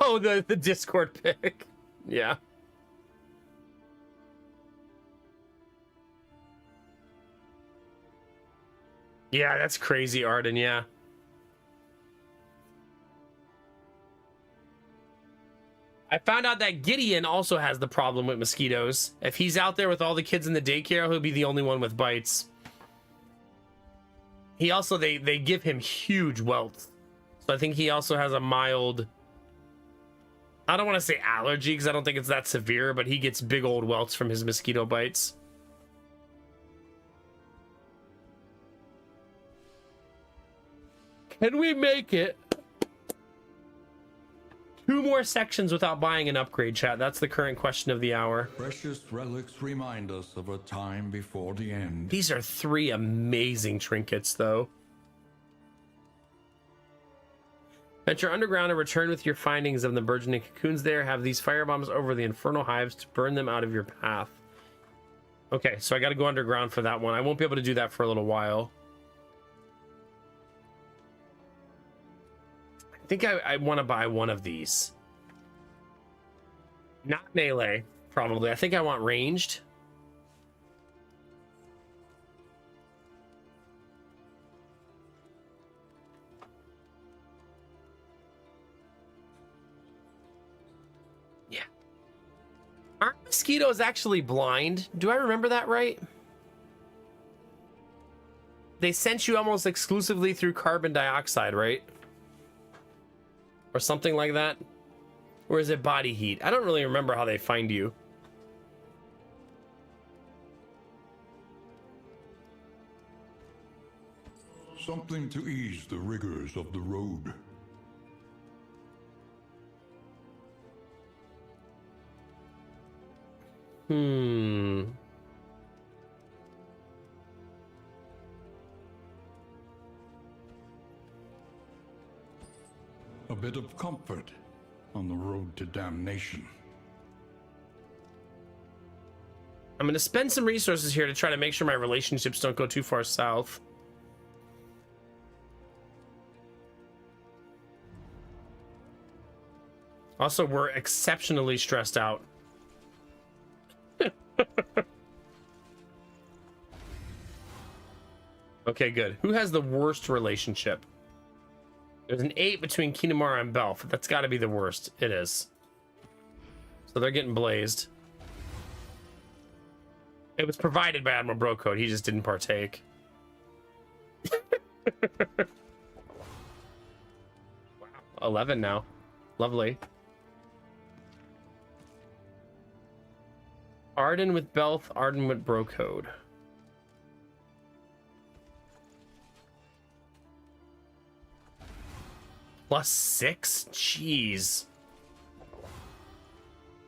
A: Oh, the Discord pick. Yeah. Yeah, that's crazy, Arden, yeah. I found out that Gideon also has the problem with mosquitoes. If he's out there with all the kids in the daycare, he'll be the only one with bites. He also, they give him huge welts. So I think he also has a mild, I don't want to say allergy because I don't think it's that severe, but he gets big old welts from his mosquito bites. Can we make it 2 more sections without buying an upgrade, chat? That's the current question of the hour.
C: Precious relics remind us of a time before the end.
A: These are 3 amazing trinkets, though. Venture underground and return with your findings of the burgeoning cocoons there. Have these firebombs over the infernal hives to burn them out of your path. Okay, so I got to go underground for that one. I won't be able to do that for a little while. I think I want to buy one of these. Not melee, probably. I think I want ranged. Yeah. Aren't mosquitoes actually blind? Do I remember that right? They sense you almost exclusively through carbon dioxide, right? or something like that. Or is it body heat? I don't really remember how they find you.
C: Something to ease the rigors of the road. A bit of comfort on the road to damnation.
A: I'm going to spend some resources here to try to make sure my relationships don't go too far south. Also, we're exceptionally stressed out. Okay, good. Who has the worst relationship? There's an 8 between Kinemara and Belf. That's got to be the worst. It is. So they're getting blazed. It was provided by Admiral Brocode. He just didn't partake. Wow. 11 now. Lovely. Arden with Belf, Arden with Brocode. +6? Jeez.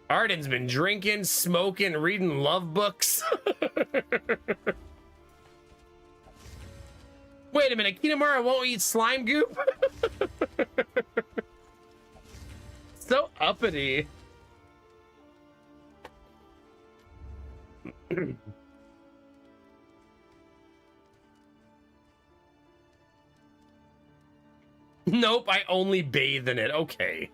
A: Arden's been drinking, smoking, reading love books. Wait a minute, Kinemara won't eat slime goop? So uppity. Nope, I only bathe in it. Okay.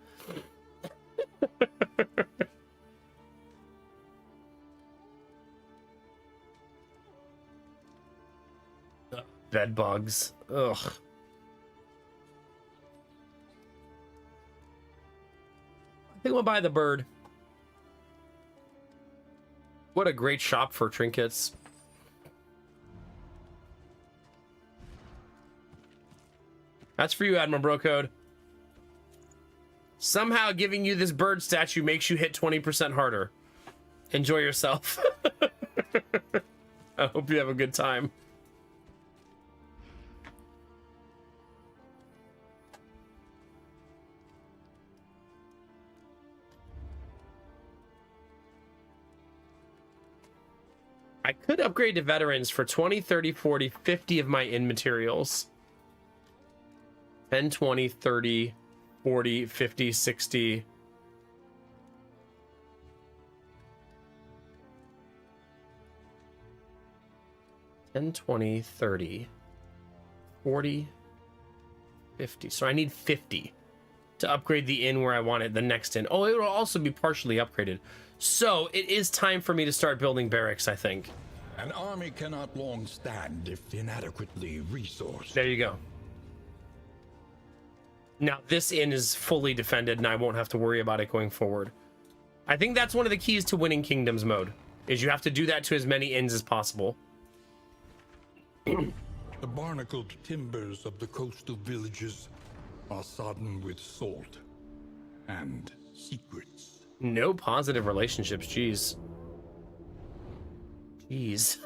A: Bed bugs. Ugh. I think we'll buy the bird. What a great shop for trinkets. That's for you, Admiral Brocode. Somehow giving you this bird statue makes you hit 20% harder. Enjoy yourself. I hope you have a good time. I could upgrade to veterans for 20, 30, 40, 50 of my in materials. 10, 20, 30, 40, 50, 60. $10, 20, 30, 40, 50. So I need 50 to upgrade the inn where I want it, the next inn. Oh, it will also be partially upgraded. So it is time for me to start building barracks, I think.
C: An army cannot long stand if inadequately resourced.
A: There you go. Now this inn is fully defended and I won't have to worry about it going forward. I think that's one of the keys to winning Kingdoms mode, is you have to do that to as many inns as possible.
C: The barnacled timbers of the coastal villages are sodden with salt and secrets.
A: No positive relationships, jeez. Jeez.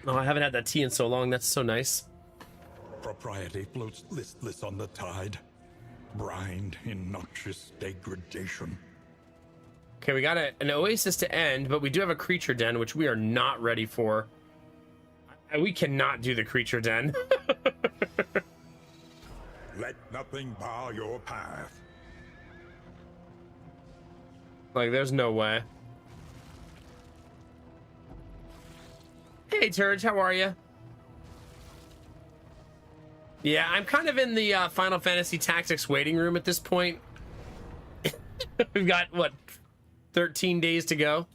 A: Oh, I haven't had that tea in so long. That's so nice.
C: Propriety floats listless on the tide, brined in noxious degradation.
A: Okay, we got an oasis to end, but we do have a creature den, which we are not ready for. We cannot do the creature den.
C: Let nothing bar your path.
A: Like, there's no way. Hey, Turge, how are you? Yeah, I'm kind of in the Final Fantasy Tactics waiting room at this point. We've got, what, 13 days to go?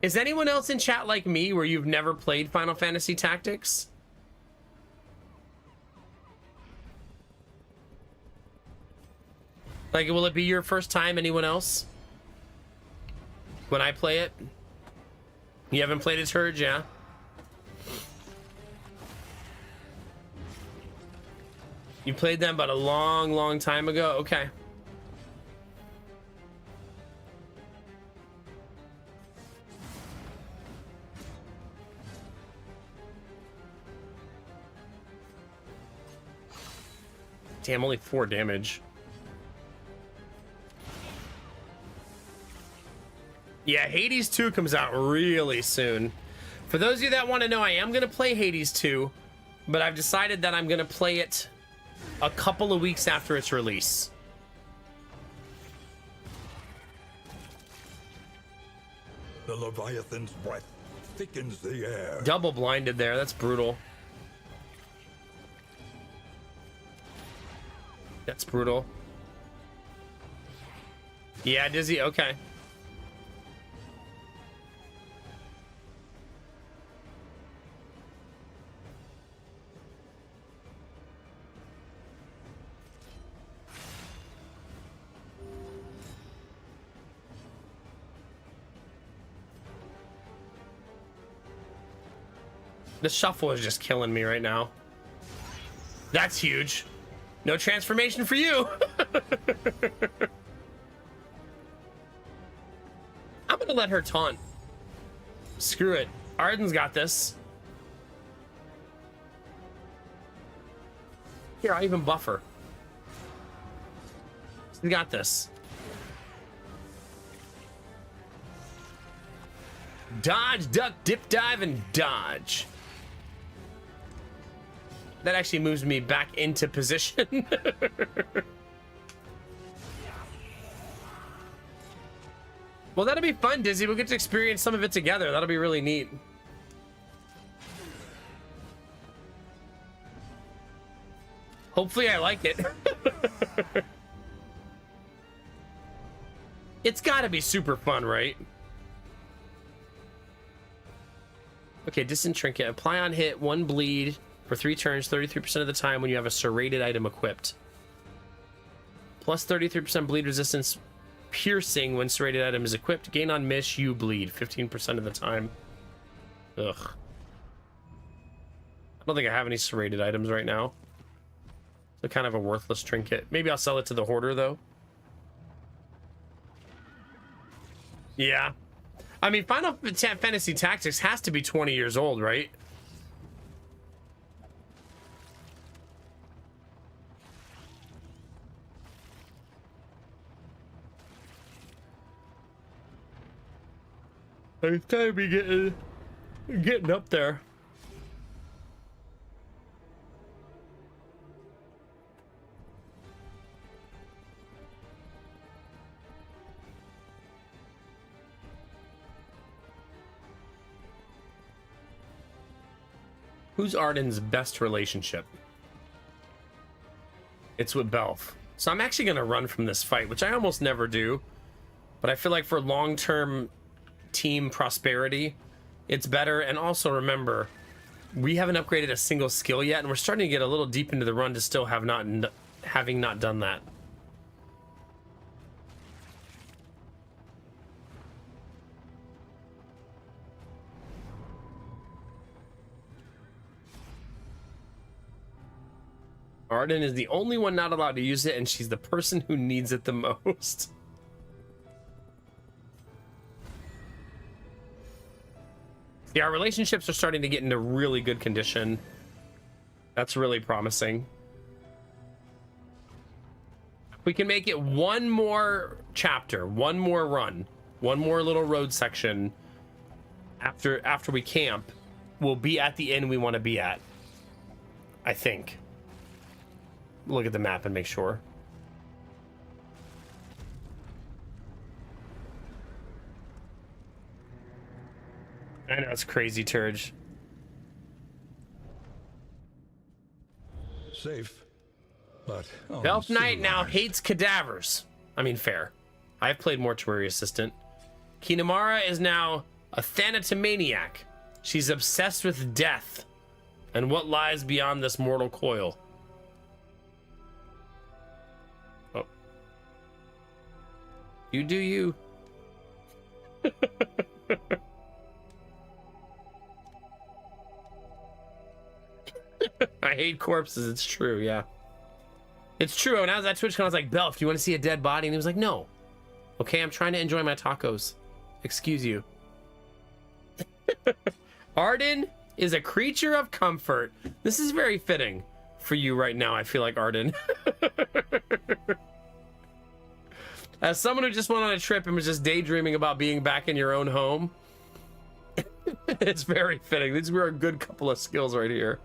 A: Is anyone else in chat like me where you've never played Final Fantasy Tactics? Like, will it be your first time? Anyone else? When I play it? You haven't played it, Turge, yeah? You played them but a long time ago? Okay. Damn, only 4 damage. Yeah, Hades 2 comes out really soon. For those of you that want to know, I am going to play Hades 2, but I've decided that I'm going to play it a couple of weeks after its release.
C: The Leviathan's breath thickens the air.
A: Double blinded there. That's brutal. That's brutal. Yeah, Dizzy. Okay. The shuffle is just killing me right now. That's huge. No transformation for you. I'm gonna let her taunt. Screw it. Arden's got this. Here, I'll even buff her. We got this. Dodge, duck, dip, dive, and dodge. That actually moves me back into position. Well, that'll be fun, Dizzy. We'll get to experience some of it together. That'll be really neat. Hopefully I like it. It's gotta be super fun, right? Okay, distant trinket. Apply on hit, 1 bleed for 3 turns, 33% of the time when you have a serrated item equipped. Plus 33% bleed resistance piercing when serrated item is equipped. Gain on miss, you bleed 15% of the time. Ugh. I don't think I have any serrated items right now. So kind of a worthless trinket. Maybe I'll sell it to the hoarder though. Yeah. I mean, Final Fantasy Tactics has to be 20 years old, right? It's gotta be getting up there. Who's Arden's best relationship? It's with Belf. So I'm actually gonna run from this fight, which I almost never do. But I feel like for long-term team prosperity, it's better. And also remember, we haven't upgraded a single skill yet, and we're starting to get a little deep into the run to still have having not done that. Arden is the only one not allowed to use it, and she's the person who needs it the most. Yeah, our relationships are starting to get into really good condition. That's really promising. We can make it one more chapter, one more run, one more little road section. After we camp, we'll be at the inn we want to be at, I think. Look at the map and make sure. I know, it's crazy, Turge.
C: Safe, but
A: Elf Knight now hates cadavers. I mean, fair. I've played Mortuary Assistant. Kinemara is now a Thanatomaniac. She's obsessed with death and what lies beyond this mortal coil. Oh. You do you. I hate corpses, it's true, yeah. It's true. When I was at TwitchCon, I was like, Belf, do you want to see a dead body? And he was like, no. Okay, I'm trying to enjoy my tacos. Excuse you. Arden is a creature of comfort. This is very fitting for you right now, I feel like, Arden. As someone who just went on a trip and was just daydreaming about being back in your own home, it's very fitting. These were a good couple of skills right here.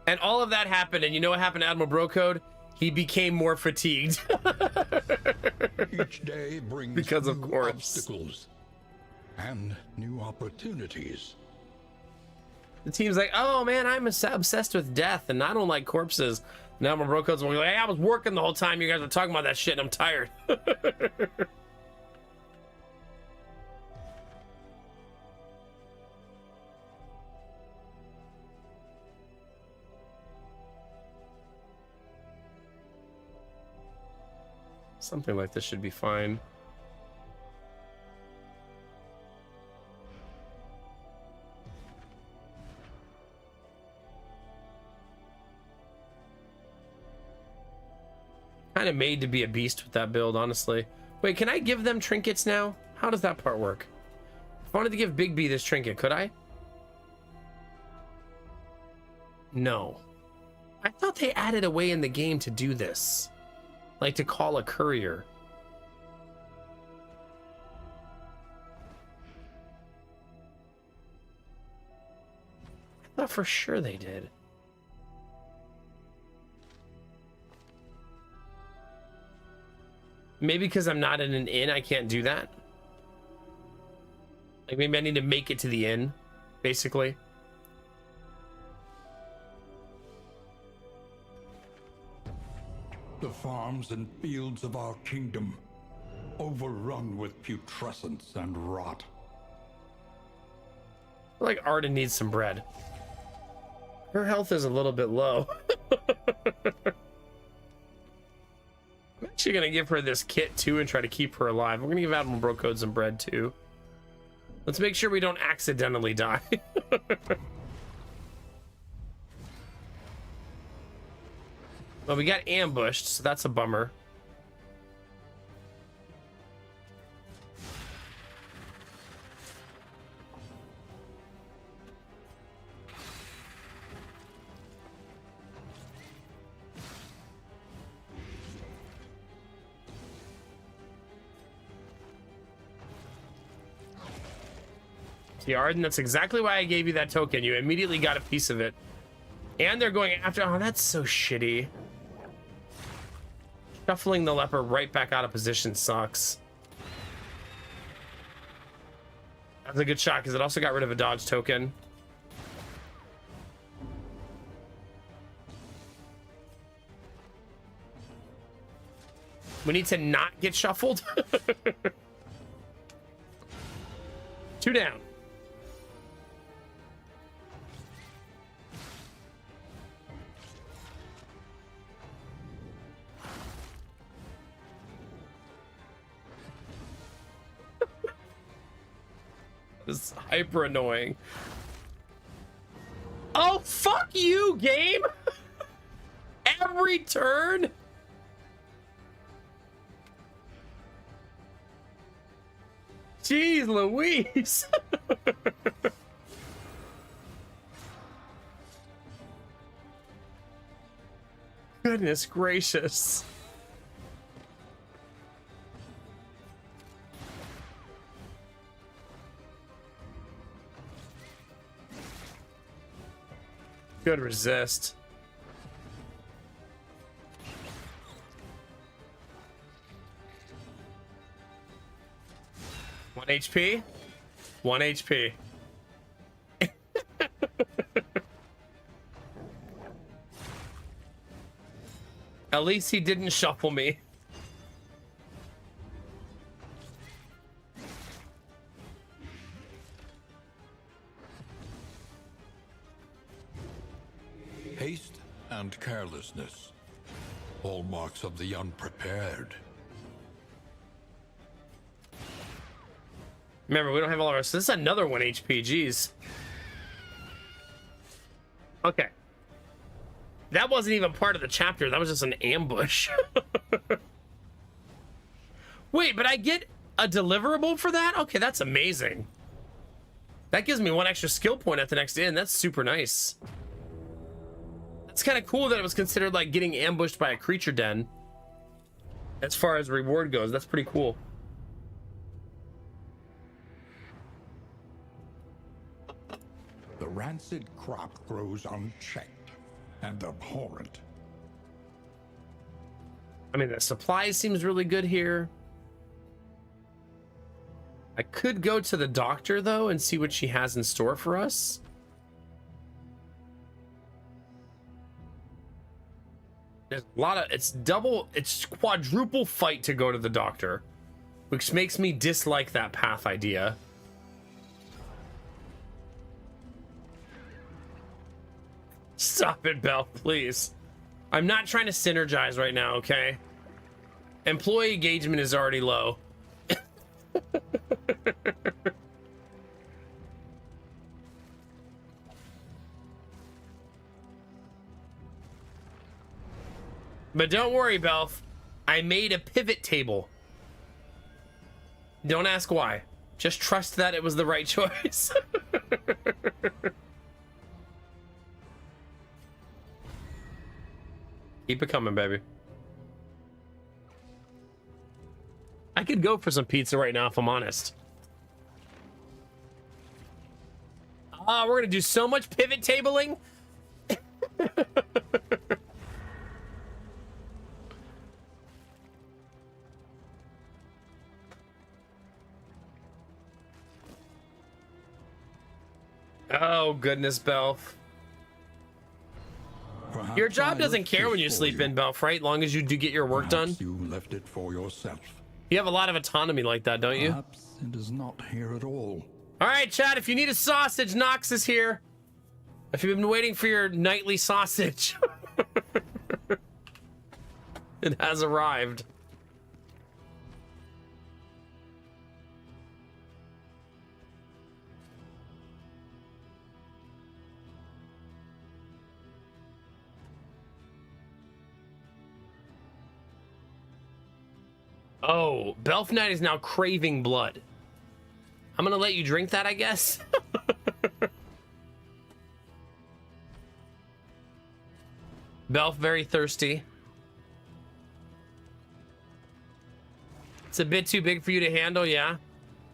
A: And all of that happened, and you know what happened to Admiral Brocode? He became more fatigued.
C: Each day brings
A: Because of
C: new
A: course.
C: obstacles and new opportunities.
A: The team's like, oh man, I'm obsessed with death, and I don't like corpses. And Admiral Brocode's like, hey, I was working the whole time you guys were talking about that shit, and I'm tired. Something like this should be fine. Kind of made to be a beast with that build, honestly. Wait, can I give them trinkets now? How does that part work? If I wanted to give Big B this trinket, could I? No. I thought they added a way in the game to do this. Like to call a courier. I thought for sure they did. Maybe because I'm not in an inn, I can't do that. Like maybe I need to make it to the inn, basically.
C: The farms and fields of our kingdom, overrun with putrescence and rot.
A: I feel like Arden needs some bread. Her health is a little bit low. I'm actually gonna give her this kit too and try to keep her alive. We're gonna give Admiral Brocode some bread too. Let's make sure we don't accidentally die. Well, we got ambushed, so that's a bummer. See, Arden, that's exactly why I gave you that token. You immediately got a piece of it. And they're going after... Oh, that's so shitty. Shuffling the leper right back out of position sucks. That's a good shot because it also got rid of a dodge token. We need to not get shuffled. 2 down. This is hyper annoying. Oh, fuck you, game! Every turn? Jeez Louise! Goodness gracious. Good resist. One HP. 1 HP. At least he didn't shuffle me.
C: Haste and carelessness, hallmarks of the unprepared.
A: Remember, we don't have all of our... So this is another 1 HP, jeez. Okay. That wasn't even part of the chapter. That was just an ambush. Wait, but I get a deliverable for that? Okay, that's amazing. That gives me 1 extra skill point at the next inn. That's super nice. It's kind of cool that it was considered like getting ambushed by a creature den. As far as reward goes, that's pretty cool.
C: The rancid crop grows unchecked and abhorrent.
A: I mean, the supply seems really good here. I could go to the doctor, though, and see what she has in store for us. There's a lot of... It's quadruple fight to go to the doctor, which makes me dislike that path idea. Stop it, Belle, please. I'm not trying to synergize right now, okay? Employee engagement is already low. But don't worry, Belf. I made a pivot table. Don't ask why. Just trust that it was the right choice. Keep it coming, baby. I could go for some pizza right now if I'm honest. We're gonna do so much pivot tabling. Oh goodness, Belf.
C: Perhaps
A: Your job
C: I
A: doesn't
C: left
A: care when
C: this
A: you
C: for
A: sleep in, Belf, right? Long as you do get your work
C: Perhaps
A: done.
C: You left it for yourself.
A: You have a lot of autonomy like that, don't you?
C: Perhaps it is not here at all.
A: All right, Chad, if you need a sausage, Nox is here. If you've been waiting for your nightly sausage, it has arrived. Oh, Belf Knight is now craving blood. I'm gonna let you drink that, I guess. Belf very thirsty. It's a bit too big for you to handle, yeah?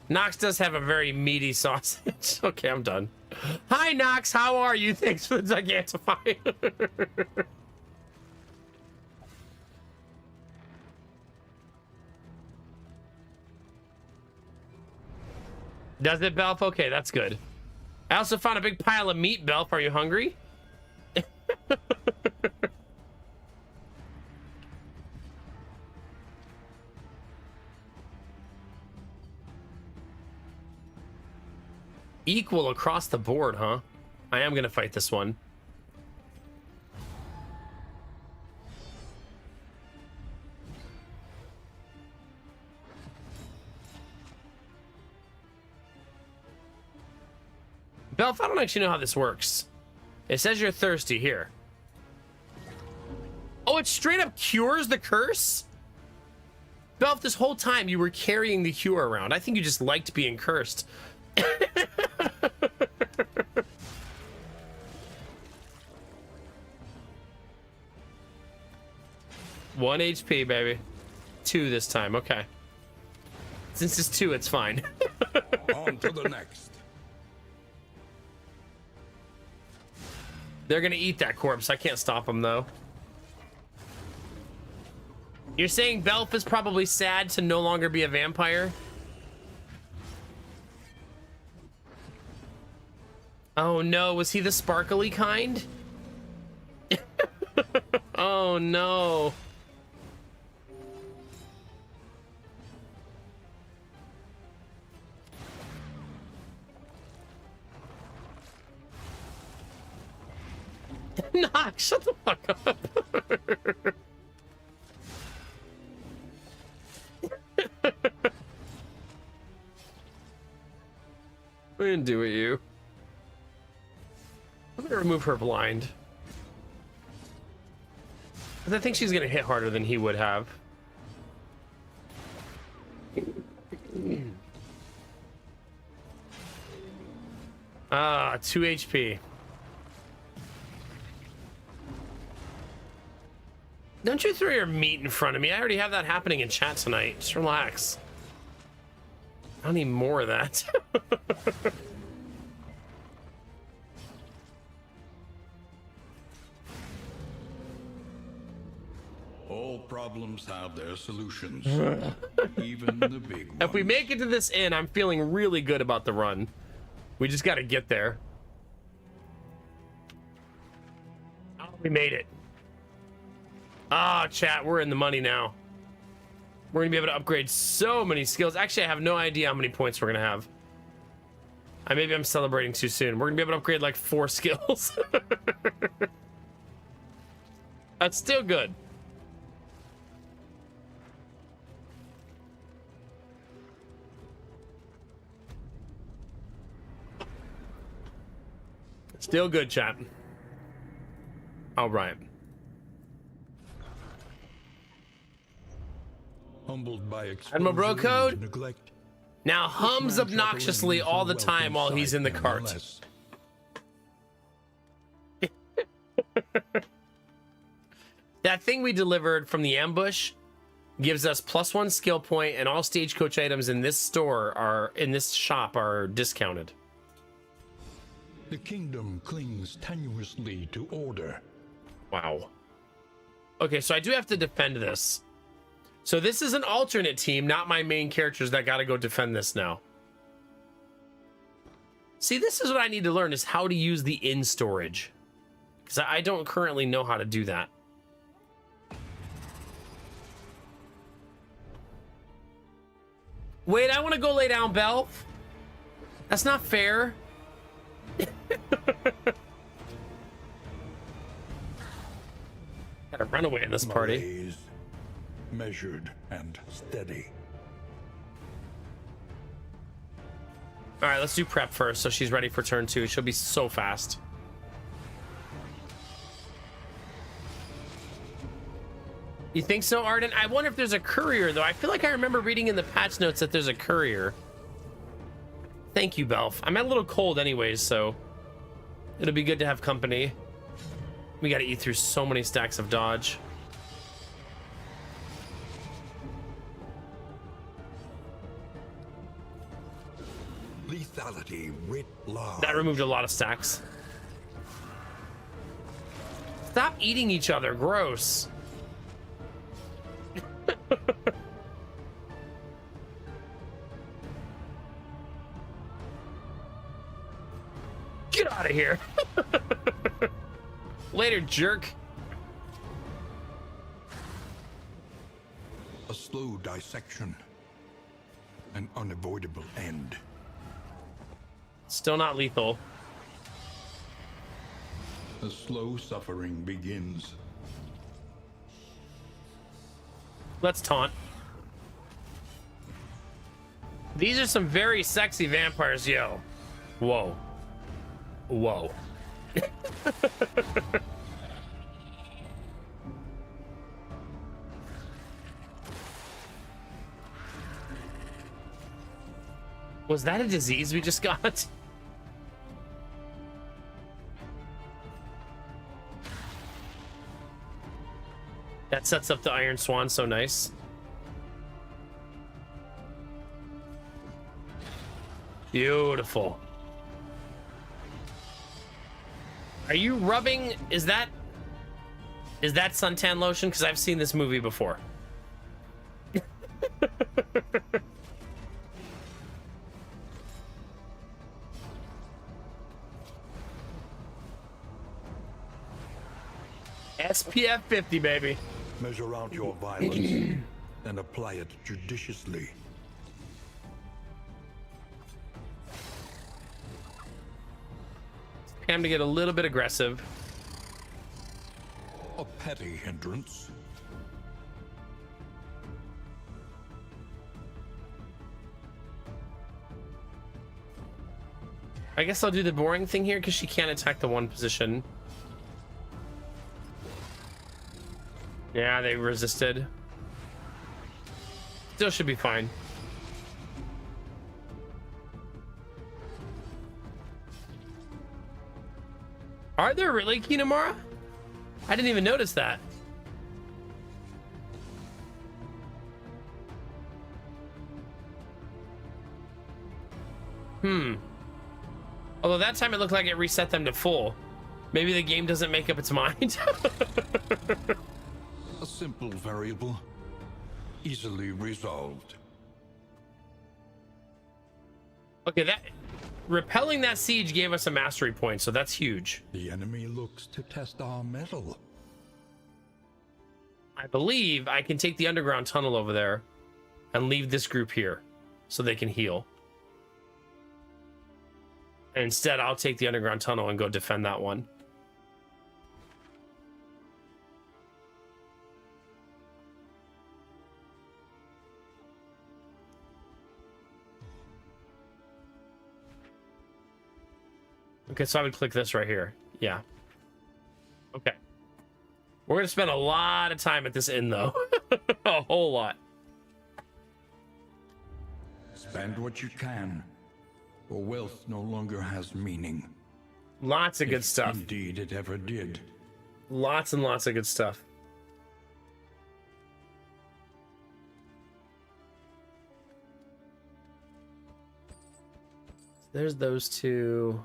A: Nox does have a very meaty sausage. Okay, I'm done. Hi, Nox. How are you? Thanks for the Gigantify. Does it, Belf? Okay, that's good. I also found a big pile of meat, Belf. Are you hungry? Equal across the board, huh? I am gonna fight this one. Belf, I don't actually know how this works. It says you're thirsty here. Oh, it straight up cures the curse? Belf, this whole time you were carrying the cure around. I think you just liked being cursed. 1 HP, baby. 2 this time, okay. Since it's 2, it's fine.
C: On to the next.
A: They're gonna eat that corpse. I can't stop them, though. You're saying Belf is probably sad to no longer be a vampire? Oh no, was he the sparkly kind? Oh no. Nox, shut the fuck up. We didn't do it, you. I'm gonna remove her blind. 'Cause I think she's gonna hit harder than he would have. Ah, 2 HP. Don't you throw your meat in front of me. I already have that happening in chat tonight. Just relax. I don't need more of that.
B: All problems have their solutions, even the big ones.
A: If we make it to this inn, I'm feeling really good about the run. We just got to get there. Oh, we made it. Ah, chat, we're in the money now. We're gonna be able to upgrade so many skills. Actually, I have no idea how many points we're gonna have. Maybe I'm celebrating too soon. We're gonna be able to upgrade like 4 skills. That's still good. Still good, chat. All right.
B: Humbled by
A: Admiral Bro
B: exposure
A: Code
B: and neglect,
A: now hums
B: man
A: obnoxiously
B: shuffling
A: all the
B: from
A: time while
B: welcome
A: he's in the
B: sight,
A: cart.
B: nonetheless.
A: That thing we delivered from the ambush gives us +1 skill point, and all stagecoach items in this store are in this shop are discounted.
B: The kingdom clings tenuously to order.
A: Wow. Okay, so I do have to defend this. So this is an alternate team, not my main characters that got to go defend this now. See, this is what I need to learn, is how to use the inn storage, because I don't currently know how to do that. Wait, I want to go lay down, Belle. That's not fair. Gotta run away in this party.
C: Malaise, measured and steady.
A: All right, let's do prep first, so she's ready for turn 2. She'll be so fast. You think so, Arden? I wonder if there's a courier, though. I feel like I remember reading in the patch notes that there's a courier. Thank you, Belf. I'm a little cold anyways, so it'll be good to have company. We gotta eat through so many stacks of dodge.
C: Lethality writ large.
A: That removed a lot of stacks. Stop eating each other. Gross. Get out of here. Later, jerk.
C: A slow dissection. An unavoidable end.
A: Still not lethal.
B: A slow suffering begins.
A: Let's taunt. These are some very sexy vampires, yo. Whoa. Whoa. Was that a disease we just got? That sets up the Iron Swan so nice. Beautiful. Are you rubbing? Is that suntan lotion? Because I've seen this movie before. SPF 50, baby.
C: Measure out your violence and apply it judiciously.
A: Time to get a little bit aggressive.
C: A petty hindrance.
A: I guess I'll do the boring thing here because she can't attack the one position. Yeah, they resisted. Still should be fine. Are there really Kinemara? I didn't even notice that. Although that time it looked like it reset them to full. Maybe the game doesn't make up its mind.
C: A simple variable, easily resolved.
A: Okay, that repelling that siege gave us a mastery point, so that's huge.
C: The enemy looks to test our mettle.
A: I believe I can take the underground tunnel over there and leave this group here so they can heal. And instead, I'll take the underground tunnel and go defend that one. Okay, so I would click this right here. Yeah. Okay. We're going to spend a lot of time at this inn, though. A whole lot.
C: Spend what you can, or wealth no longer has meaning.
A: Lots of good stuff.
C: Indeed, it ever did.
A: Lots and lots of good stuff. There's those two.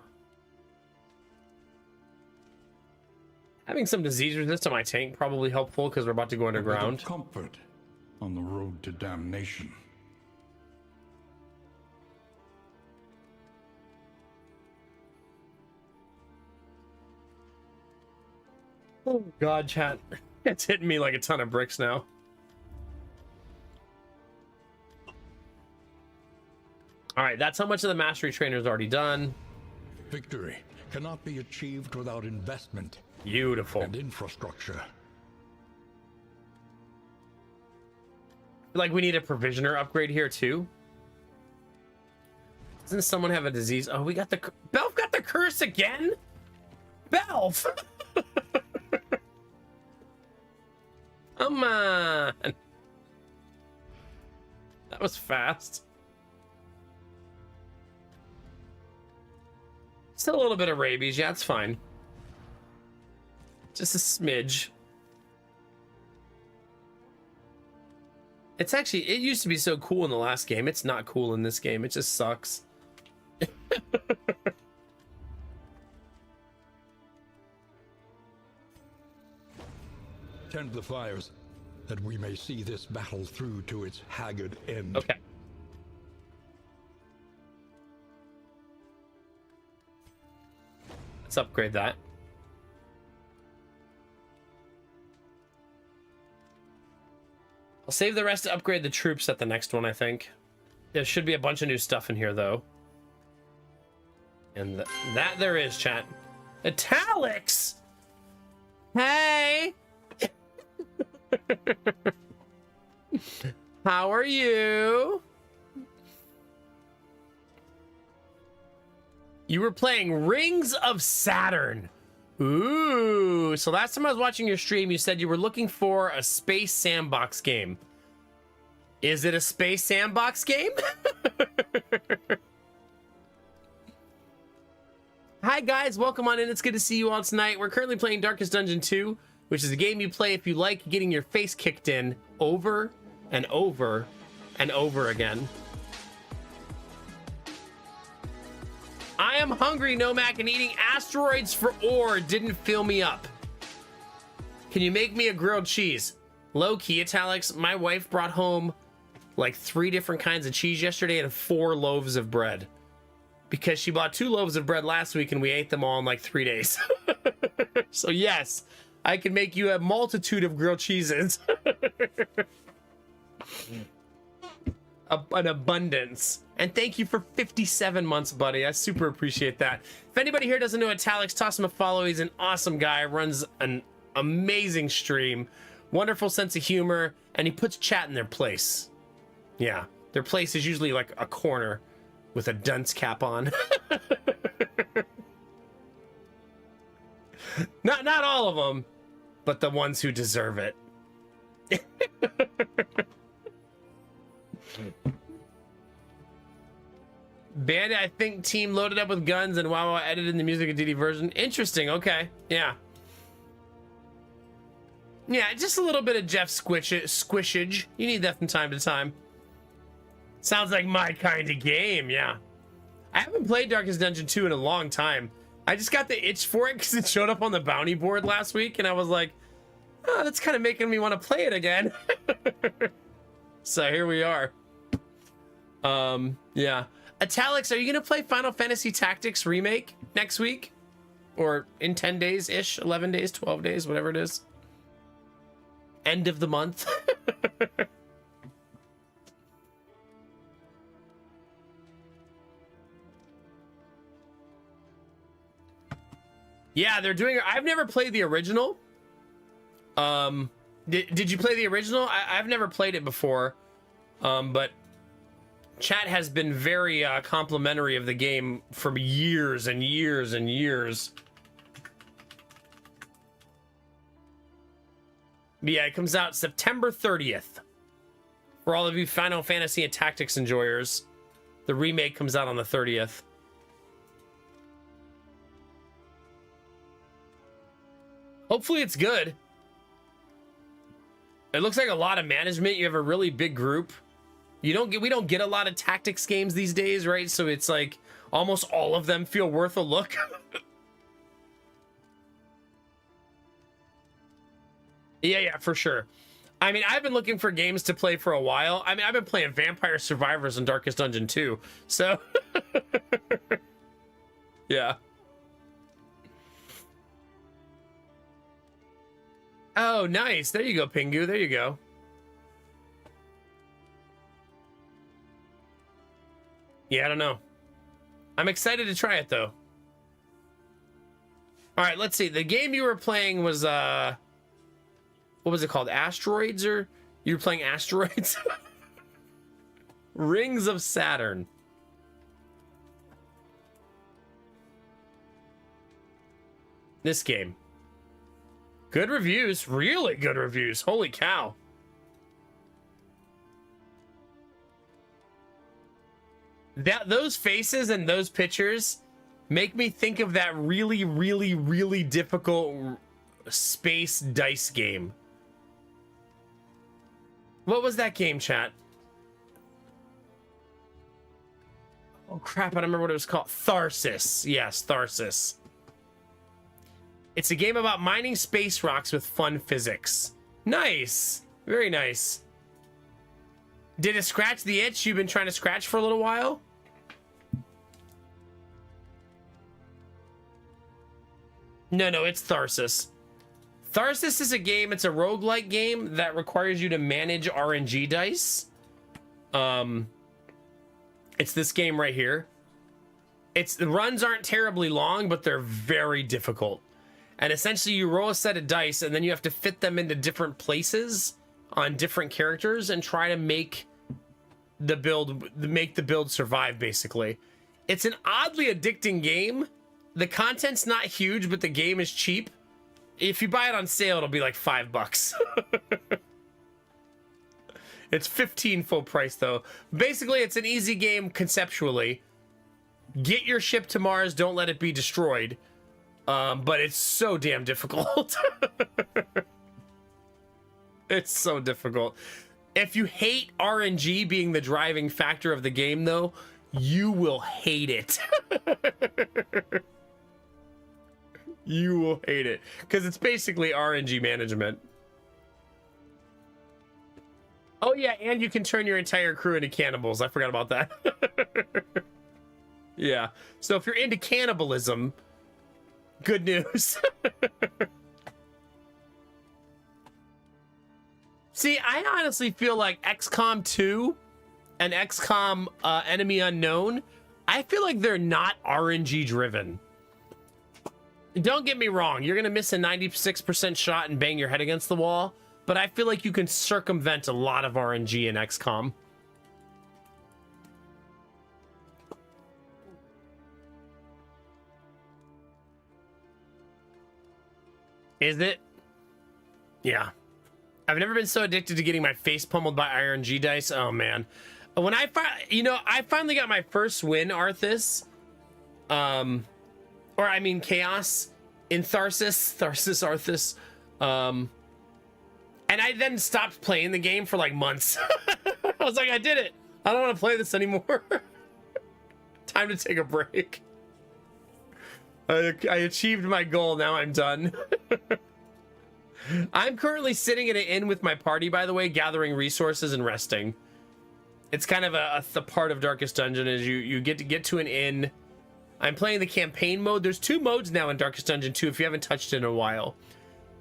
A: Having some disease resist on my tank probably helpful because we're about to go
C: A bit of
A: underground.
C: comfort on the road to damnation.
A: Oh god, chat. It's hitting me like a ton of bricks now. Alright, that's how much of the mastery trainer is already done.
C: Victory cannot be achieved without investment
A: Beautiful.
C: and infrastructure.
A: Like we need a provisioner upgrade here too. Doesn't someone have a disease? Oh, we got the Belf got the curse again. Belf. Come on. That was fast. Still a little bit of rabies. Yeah, it's fine. Just a smidge. It's actually, it used to be so cool in the last game. It's not cool in this game. It just sucks.
C: Tend the fires, that we may see this battle through to its haggard end.
A: Okay. Let's upgrade that. I'll save the rest to upgrade the troops at the next one, I think. There should be a bunch of new stuff in here, though. And that there is, chat. Italics! Hey! How are you? You were playing Rings of Saturn. Ooh. So last time I was watching your stream, you said you were looking for a space sandbox game. Is it a space sandbox game? Hi guys, welcome on in. It's good to see you all tonight. We're currently playing Darkest Dungeon 2, which is a game you play if you like getting your face kicked in over and over and over again. I am hungry, Nomac, and eating asteroids for ore didn't fill me up. Can you make me a grilled cheese? Low key, Italics, my wife brought home like 3 different kinds of cheese yesterday and 4 loaves of bread. Because she bought 2 loaves of bread last week and we ate them all in like 3 days. So yes, I can make you a multitude of grilled cheeses. An abundance. And thank you for 57 months, buddy. I super appreciate that. If anybody here doesn't know Italics, toss him a follow. He's an awesome guy, runs an amazing stream, wonderful sense of humor, and he puts chat in their place. Yeah, their place is usually like a corner with a dunce cap on. Not all of them, but the ones who deserve it. Bandit, I think team loaded up with guns and WoW edited the music of DD version. Interesting. Okay. Yeah. Yeah, just a little bit of Jeff squishage. You need that from time to time. Sounds like my kind of game. Yeah. I haven't played Darkest Dungeon 2 in a long time. I just got the itch for it because it showed up on the bounty board last week, and I was like, oh, that's kind of making me want to play it again. So here we are. Yeah. Italics, are you going to play Final Fantasy Tactics Remake next week? Or in 10 days-ish? 11 days, 12 days, whatever it is. End of the month. Yeah, they're doing... I've never played the original. Did you play the original? I've never played it before. But chat has been very complimentary of the game for years and years and years. Yeah, it comes out September 30th. For all of you Final Fantasy and Tactics enjoyers, the remake comes out on the 30th. Hopefully it's good. It looks like a lot of management. You have a really big group. We don't get a lot of tactics games these days, right? So it's like almost all of them feel worth a look. Yeah, for sure. I mean, I've been looking for games to play for a while. I mean, I've been playing Vampire Survivors and Darkest Dungeon 2. So yeah. Oh, nice. There you go, Pingu. There you go. Yeah, I don't know. I'm excited to try it, though. All right, let's see. The game you were playing was, what was it called? Asteroids, or you were playing Asteroids? Rings of Saturn. This game. Good reviews, really good reviews. Holy cow. Those faces and those pictures make me think of that really, really, really difficult space dice game. What was that game, chat? Oh crap, I don't remember what it was called. Tharsis. Yes, Tharsis. It's a game about mining space rocks with fun physics. Nice. Very nice. Did it scratch the itch you've been trying to scratch for a little while? No, it's Tharsis. Tharsis is a game, it's a roguelike game that requires you to manage RNG dice. It's this game right here. The runs aren't terribly long, but they're very difficult. And essentially you roll a set of dice and then you have to fit them into different places on different characters and try to make the build survive, basically. It's an oddly addicting game. The content's not huge, but the game is cheap. If you buy it on sale, it'll be like $5. It's 15 full price though. Basically, it's an easy game conceptually. Get your ship to Mars, don't let it be destroyed. But it's so damn difficult. It's so difficult. If you hate RNG being the driving factor of the game, though, you will hate it. You will hate it. Because it's basically RNG management. Oh, yeah, and you can turn your entire crew into cannibals. I forgot about that. Yeah. So if you're into cannibalism... good news. See, I honestly feel like XCOM 2 and XCOM Enemy Unknown, I feel like they're not RNG driven. Don't get me wrong, you're gonna miss a 96% shot and bang your head against the wall, but I feel like you can circumvent a lot of RNG in XCOM. Is it? Yeah. I've never been so addicted to getting my face pummeled by RNG dice. Oh man, when I finally got my first win, Arthas, or I mean Chaos in Tharsis Arthas, and I then stopped playing the game for like months. I was like, I did it. I don't want to play this anymore. Time to take a break. I achieved my goal. Now I'm done. I'm currently sitting at an inn with my party, by the way, gathering resources and resting. It's kind of the part of Darkest Dungeon is you get to an inn. I'm playing the campaign mode. There's 2 modes now in Darkest Dungeon 2 if you haven't touched it in a while.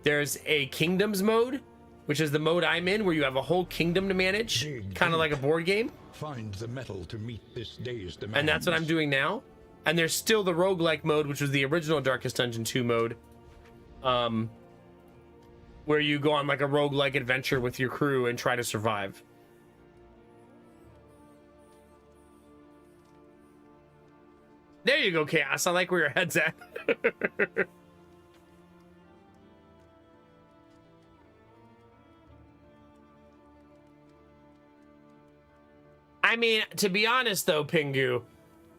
A: There's a Kingdoms mode, which is the mode I'm in, where you have a whole kingdom to manage, kind of like a board game.
B: Find the metal to meet this day's demands.
A: And that's what I'm doing now. And there's still the roguelike mode, which was the original Darkest Dungeon 2 mode. Where you go on like a roguelike adventure with your crew and try to survive. There you go, Chaos. I like where your head's at. I mean, to be honest though, Pingu,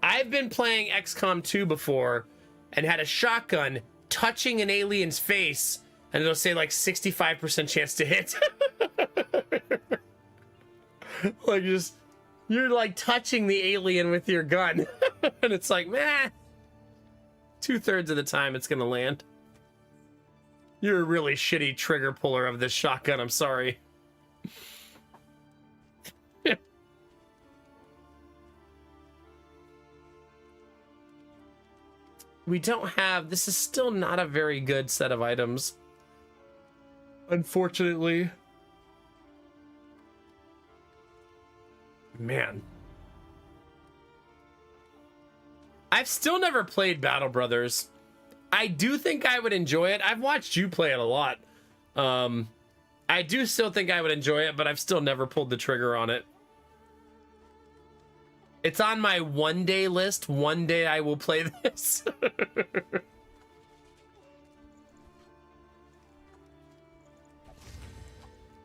A: I've been playing XCOM 2 before and had a shotgun touching an alien's face, and it'll say like 65% chance to hit. Like you're like touching the alien with your gun. And it's like, meh. 2/3 of the time it's gonna land. You're a really shitty trigger puller of this shotgun, I'm sorry. We don't have, this is still not a very good set of items, unfortunately. Man, I've still never played Battle Brothers. I do think I would enjoy it. I've watched you play it a lot. I do still think I would enjoy it, but I've still never pulled the trigger on it. It's on my one-day list. One day I will play this.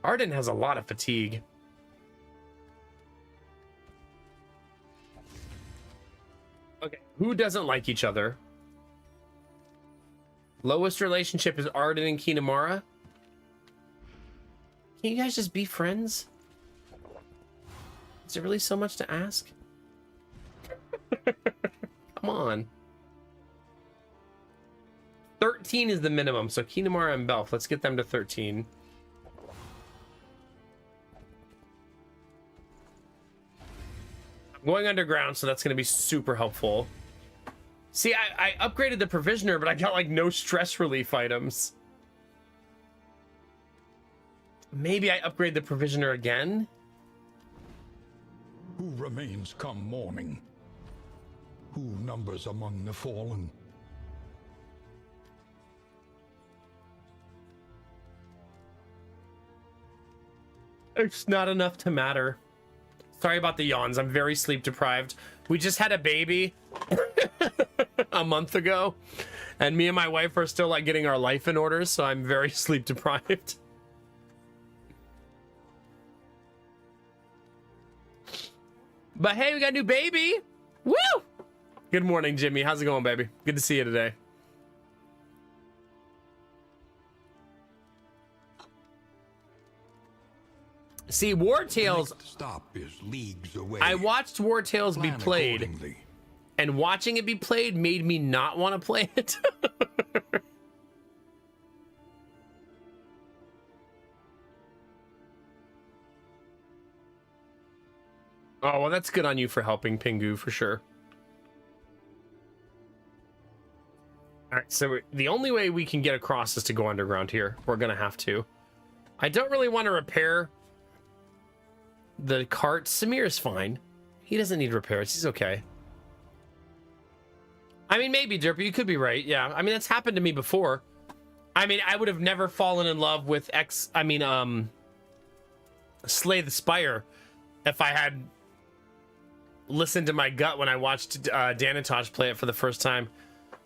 A: Arden has a lot of fatigue. Okay, who doesn't like each other? Lowest relationship is Arden and Kinemara. Can you guys just be friends? Is it really so much to ask? Come on. 13 is the minimum, so Kinemara and Belf, let's get them to 13. I'm going underground, so that's going to be super helpful. See, I upgraded the Provisioner, but I got like no stress relief items. Maybe I upgrade the Provisioner again?
C: Who remains come morning? Who numbers among the fallen?
A: It's not enough to matter. Sorry about the yawns. I'm very sleep deprived. We just had a baby a month ago, and me and my wife are still like getting our life in order, so I'm very sleep deprived. But hey, we got a new baby. Woo! Good morning, Jimmy. How's it going, baby? Good to see you today. See, War Tales.
C: Next stop is leagues away.
A: I watched War Tales be
C: Plan
A: played,
C: accordingly.
A: and watching it be played made me not want to play it. Oh, well, that's good on you for helping, Pingu, for sure. All right, so the only way we can get across is to go underground here. We're gonna have to. I don't really want to repair the cart. Samir's fine. He doesn't need repairs. He's okay. I mean, maybe, Derpy, you could be right. Yeah, I mean, that's happened to me before. I mean, I would have never fallen in love with Slay the Spire if I had listened to my gut when I watched Danitosh play it for the first time.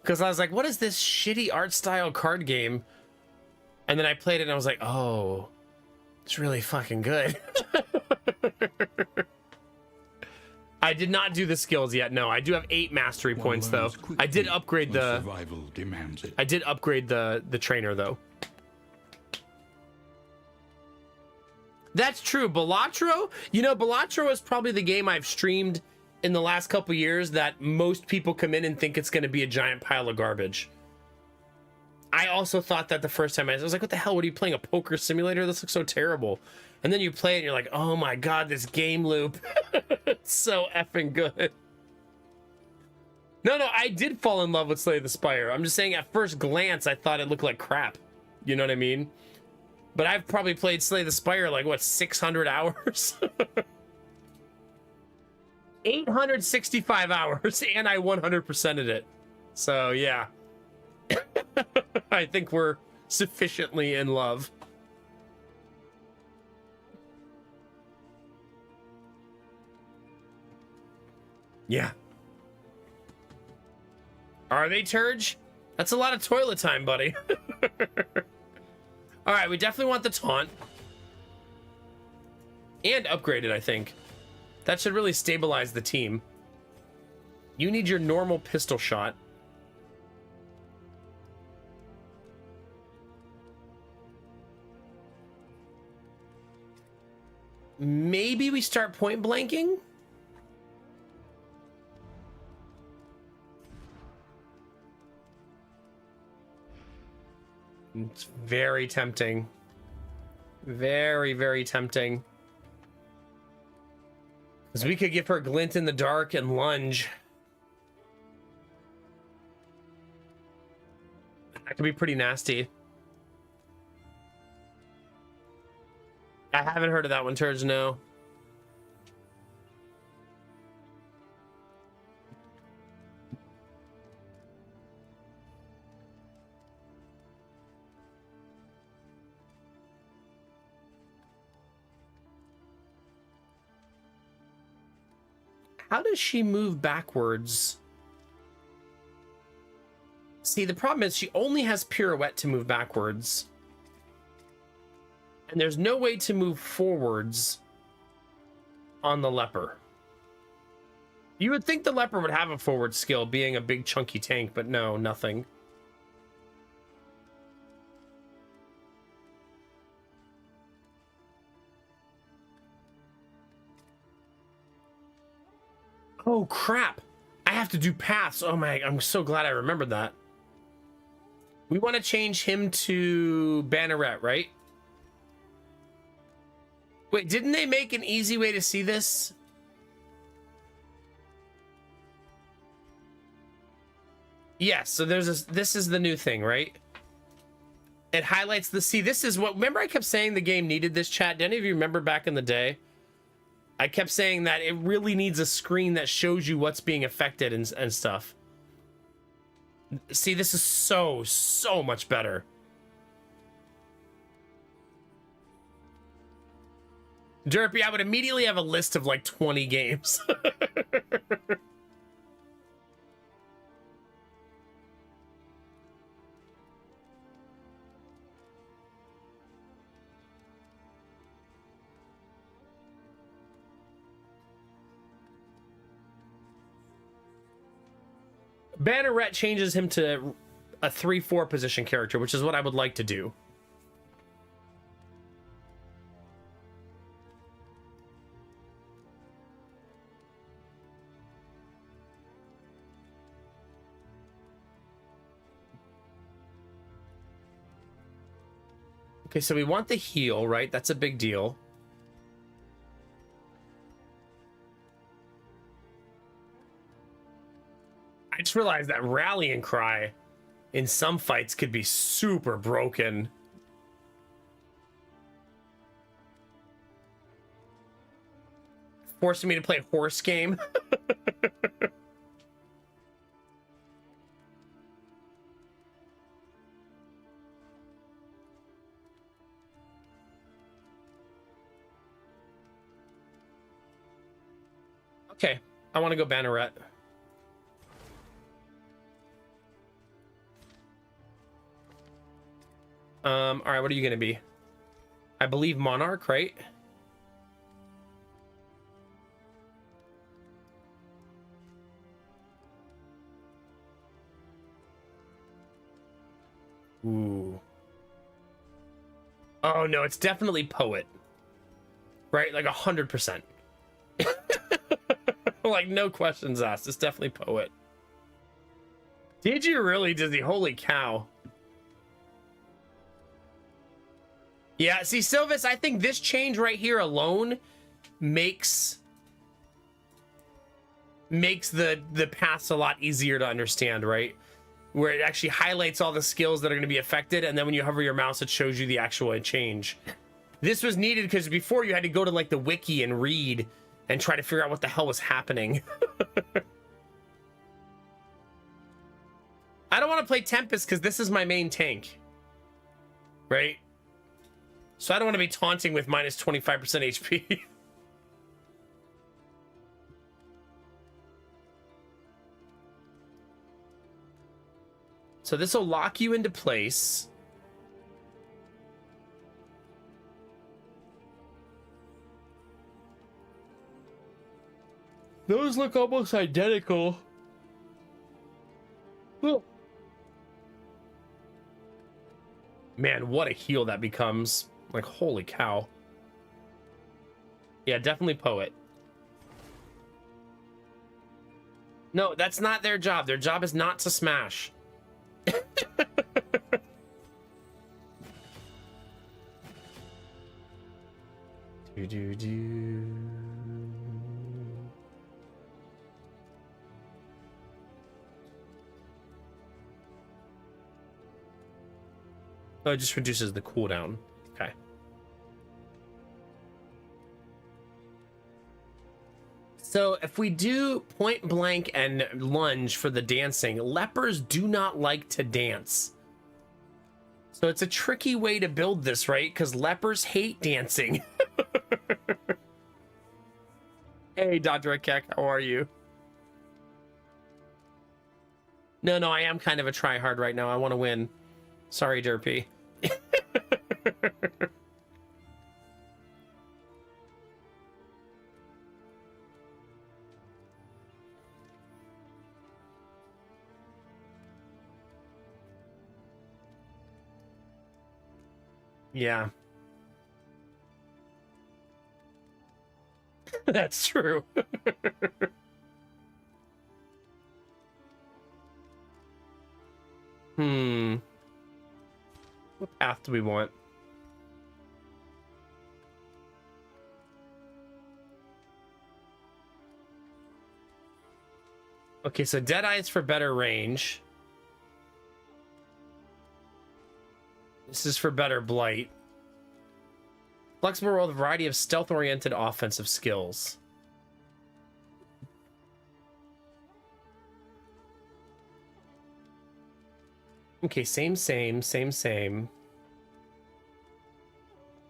A: Because I was like, what is this shitty art style card game? And then I played it and I was like, oh, It's really fucking good. I did not do the skills yet. No, I do have 8 mastery points though. I did upgrade the
B: survival demands it.
A: I did upgrade the trainer though. That's true. Balatro, you know, Balatro is probably the game I've streamed in the last couple years that most people come in and think it's going to be a giant pile of garbage. I also thought that the first time I was like, what the hell? What are you playing, a poker simulator? This looks so terrible. And then you play it and you're like, oh my God, this game loop. It's so effing good. No, I did fall in love with Slay the Spire. I'm just saying at first glance, I thought it looked like crap. You know what I mean? But I've probably played Slay the Spire like, what, 600 hours? 865 hours, and I 100%ed it. So, yeah. I think we're sufficiently in love. Yeah. Are they, Turge? That's a lot of toilet time, buddy. All right, we definitely want the taunt. And upgraded, I think. That should really stabilize the team. You need your normal pistol shot. Maybe we start point blanking? It's very tempting. Very, very tempting. Because we could give her glint in the dark and lunge. That could be pretty nasty. I haven't heard of that one, Turge, no. How does she move backwards? See, the problem is she only has pirouette to move backwards. And there's no way to move forwards on the leper. You would think the leper would have a forward skill, being a big chunky tank, but no, nothing. Oh, crap. I have to do paths. Oh my, I'm so glad I remembered that. We want to change him to Banneret, right? Wait, didn't they make an easy way to see this? Yes, so there's this is the new thing, right? It highlights the, see, this is what, remember I kept saying the game needed this, chat? Do any of you remember back in the day? I kept saying that it really needs a screen that shows you what's being affected and stuff. See, this is so much better. Derpy, I would immediately have a list of like 20 games. Banneret changes him to a 3-4 position character, which is what I would like to do. Okay, so we want the heal, right? That's a big deal. I just realized that rallying cry in some fights could be super broken. Forcing me to play a horse game. Okay, I want to go Banneret. All right, what are you gonna be? I believe Monarch, right? Ooh. Oh no, it's definitely Poet. Right? Like 100%. Like no questions asked. It's definitely Poet. Did you really, Disney? Holy cow. Yeah, see, Sylvis, I think this change right here alone makes the paths a lot easier to understand, right? Where it actually highlights all the skills that are going to be affected, and then when you hover your mouse, it shows you the actual change. This was needed because before you had to go to like the wiki and read and try to figure out what the hell was happening. I don't want to play Tempest because this is my main tank, right? So I don't want to be taunting with minus 25% HP. So this will lock you into place. Those look almost identical. Ugh. Man, what a heal that becomes. Like, holy cow. Yeah, definitely Poet. No, that's not their job. Their job is not to smash. Oh, it just reduces the cooldown. Okay. So if we do point blank and lunge for the dancing, lepers do not like to dance. So it's a tricky way to build this, right? Because lepers hate dancing. Hey, Dr. Akek, how are you? No, I am kind of a tryhard right now. I want to win. Sorry, Derpy. Yeah. That's true. What path do we want? Okay, so Deadeye is for better range. This is for better blight. Flexible roll with a variety of stealth-oriented offensive skills. Okay, same.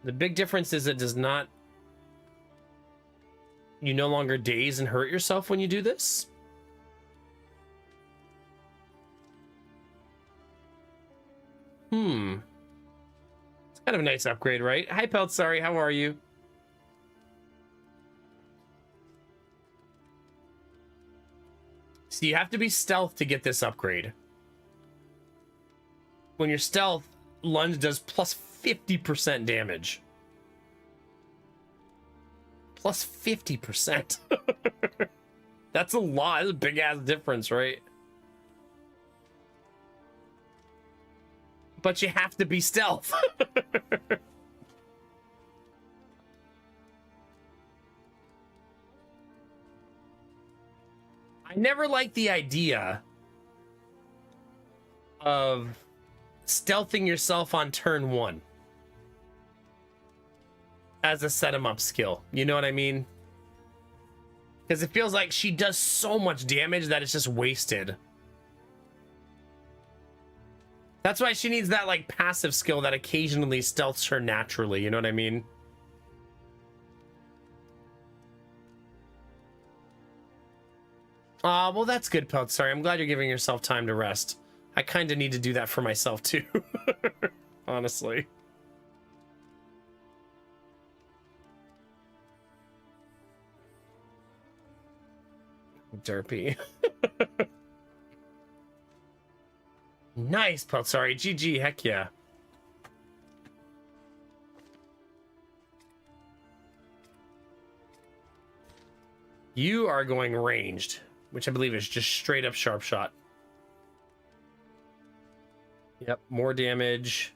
A: The big difference is it does not... You no longer daze and hurt yourself when you do this. It's kind of a nice upgrade, right? Hi, Pelt, sorry, how are you? So you have to be stealth to get this upgrade. When you're stealth, lunge does plus 50% damage. Plus 50%. That's a lot. That's a big ass difference, right? But you have to be stealth. I never liked the idea of stealthing yourself on turn 1 as a set 'em up skill. You know what I mean? Because it feels like she does so much damage that it's just wasted. That's why she needs that like passive skill that occasionally stealths her naturally. You know what I mean? Well, that's good, Pelt. Sorry, I'm glad you're giving yourself time to rest. I kind of need to do that for myself too. Honestly. Derpy. Nice, Peltzari. GG, heck yeah. You are going ranged, which I believe is just straight up sharp shot. Yep, more damage.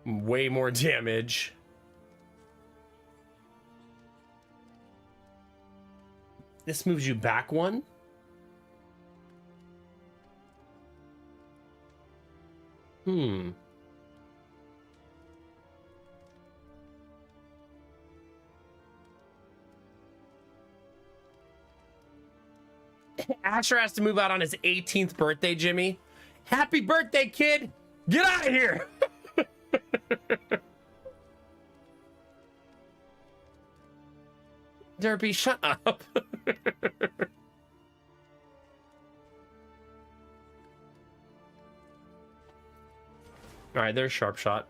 A: Way more damage. This moves you back one. Asher has to move out on his 18th birthday, Jimmy. Happy birthday, kid! Get out of here! Derpy, shut up. All right, there's sharp shot.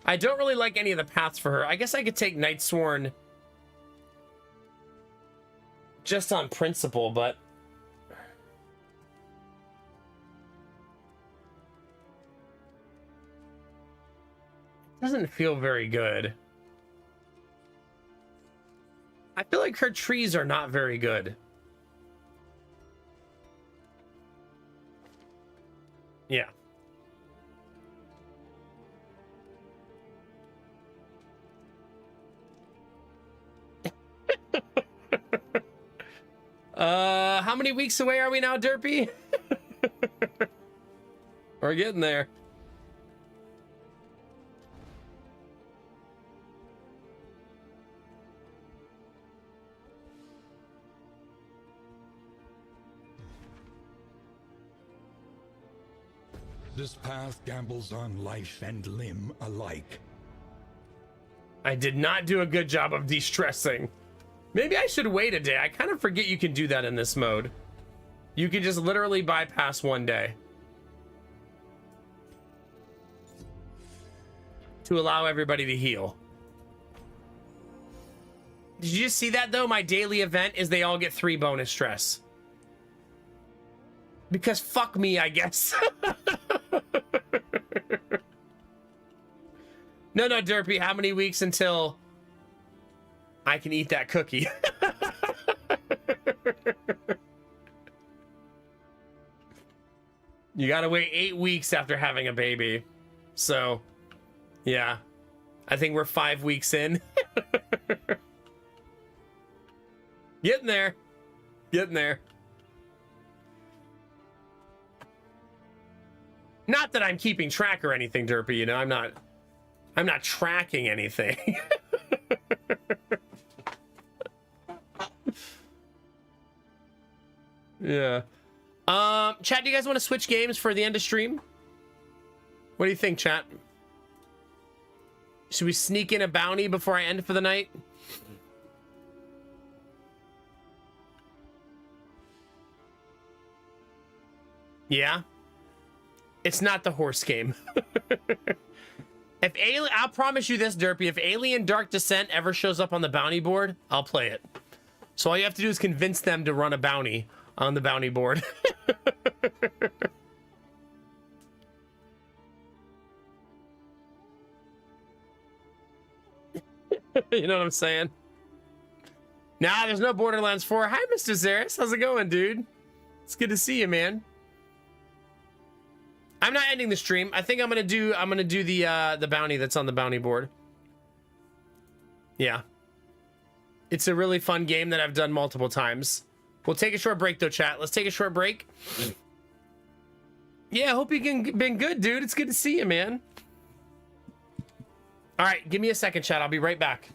A: I don't really like any of the paths for her. I guess I could take Night Sworn just on principle, but it doesn't feel very good. I feel like her trees are not very good. Yeah. How many weeks away are we now, Derpy? We're getting there.
C: This path gambles on life and limb alike.
A: I did not do a good job of de-stressing. Maybe I should wait a day. I kind of forget you can do that in this mode. You can just literally bypass one day to allow everybody to heal. Did you just see that though? My daily event is they all get 3 bonus stress. Because fuck me, I guess. No, Derpy, how many weeks until I can eat that cookie? You gotta wait 8 weeks after having a baby. So, yeah. I think we're 5 weeks in. Getting there. Getting there. Not that I'm keeping track or anything, Derpy, you know, I'm not tracking anything. Yeah. Chat, do you guys want to switch games for the end of stream? What do you think, chat? Should we sneak in a bounty before I end for the night? Yeah. It's not the horse game. I'll promise you this, Derpy, if Alien Dark Descent ever shows up on the bounty board, I'll play it. So all you have to do is convince them to run a bounty on the bounty board. You know what I'm saying? Nah, there's no Borderlands 4. Hi, Mr. Zaris. How's it going, dude? It's good to see you, man. I'm not ending the stream. I think I'm gonna do the bounty that's on the bounty board. Yeah. It's a really fun game that I've done multiple times. We'll take a short break though, chat. Let's take a short break. Yeah, hope you been good, dude. It's good to see you, man. All right, give me a second, chat. I'll be right back.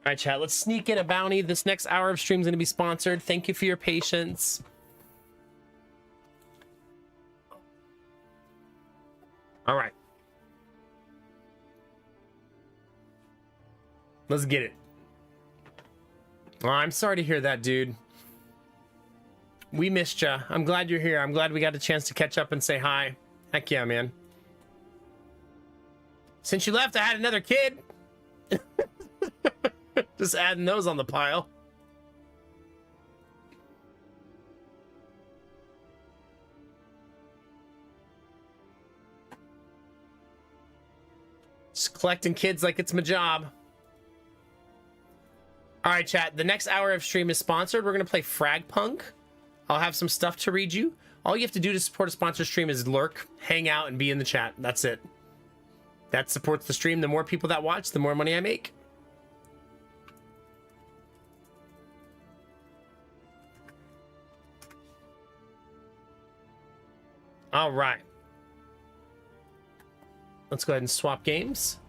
A: All right, chat, let's sneak in a bounty. This next hour of stream is going to be sponsored. Thank you for your patience. All right. Let's get it. Oh, I'm sorry to hear that, dude. We missed ya. I'm glad you're here. I'm glad we got a chance to catch up and say hi. Heck yeah, man. Since you left, I had another kid. Just adding those on the pile. Just collecting kids like it's my job. All right, chat. The next hour of stream is sponsored. We're going to play Fragpunk. I'll have some stuff to read you. All you have to do to support a sponsored stream is lurk, hang out, and be in the chat. That's it. That supports the stream. The more people that watch, the more money I make. All right. Let's go ahead and swap games.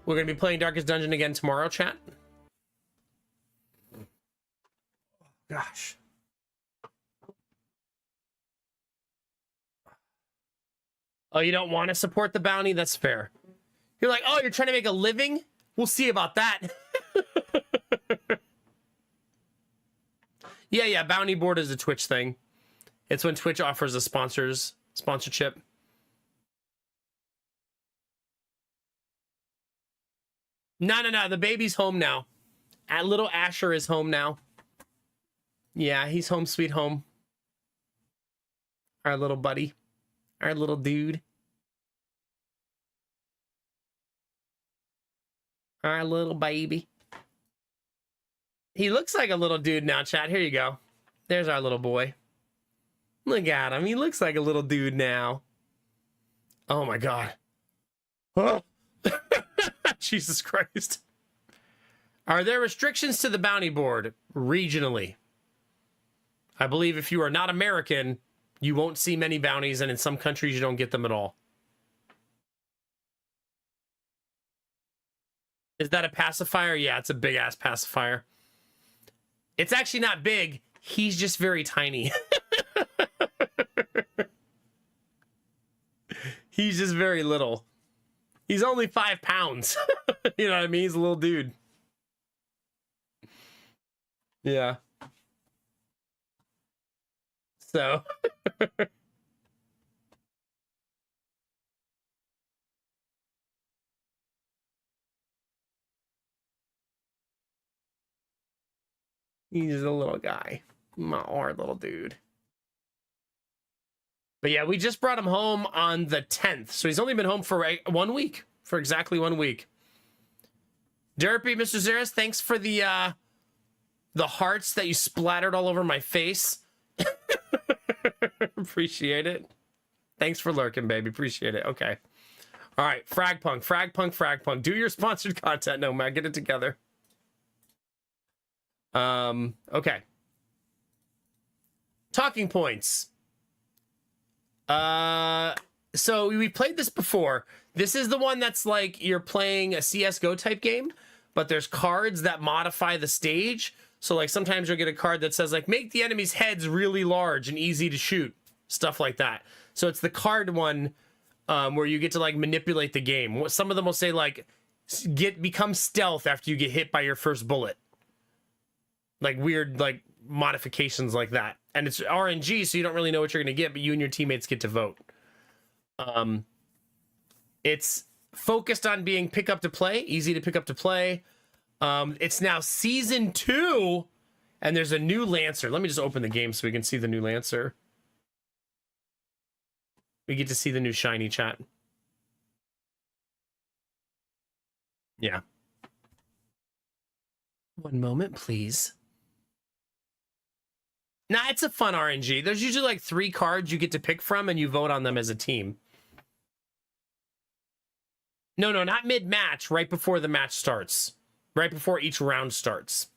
A: We're going to be playing Darkest Dungeon again tomorrow, chat. Gosh. Oh, you don't want to support the bounty? That's fair. You're like, oh, you're trying to make a living? We'll see about that. Yeah, bounty board is a Twitch thing. It's when Twitch offers a sponsorship. No. The baby's home now. Little Asher is home now. Yeah, he's home sweet home. Our little buddy. Our little dude. Our little baby. He looks like a little dude now, chat. Here you go. There's our little boy. Look at him. He looks like a little dude now. Oh my god. Oh. Jesus Christ. Are there restrictions to the bounty board regionally? I believe if you are not American, you won't see many bounties, and in some countries you don't get them at all. Is that a pacifier? Yeah, it's a big ass pacifier. It's actually not big. He's just very tiny. He's just very little. He's only 5 pounds. You know what I mean? He's a little dude. Yeah. So. He's a little guy. Our little dude. But yeah, we just brought him home on the 10th. So he's only been home for 1 week. For exactly 1 week. Derpy, Mr. Zeris, thanks for the hearts that you splattered all over my face. Appreciate it. Thanks for lurking, baby. Appreciate it. Okay. All right. Fragpunk. Do your sponsored content, Nomad. Get it together. Okay. Talking points. So we played this before. This is the one that's like you're playing a CSGO type game, but there's cards that modify the stage. So like sometimes you'll get a card that says like make the enemy's heads really large and easy to shoot, stuff like that. So it's the card one where you get to like manipulate the game. Some of them will say like become stealth after you get hit by your first bullet. Like weird like modifications like that. And it's RNG, so you don't really know what you're gonna get, but you and your teammates get to vote. It's focused on being pick up to play, easy to pick up to play. It's now season 2, and there's a new Lancer. Let me just open the game so we can see the new Lancer. We get to see the new shiny, chat. Yeah. One moment, please. Nah, it's a fun RNG. There's usually like 3 cards you get to pick from, and you vote on them as a team. No, not mid-match, right before the match starts. Right before each round starts.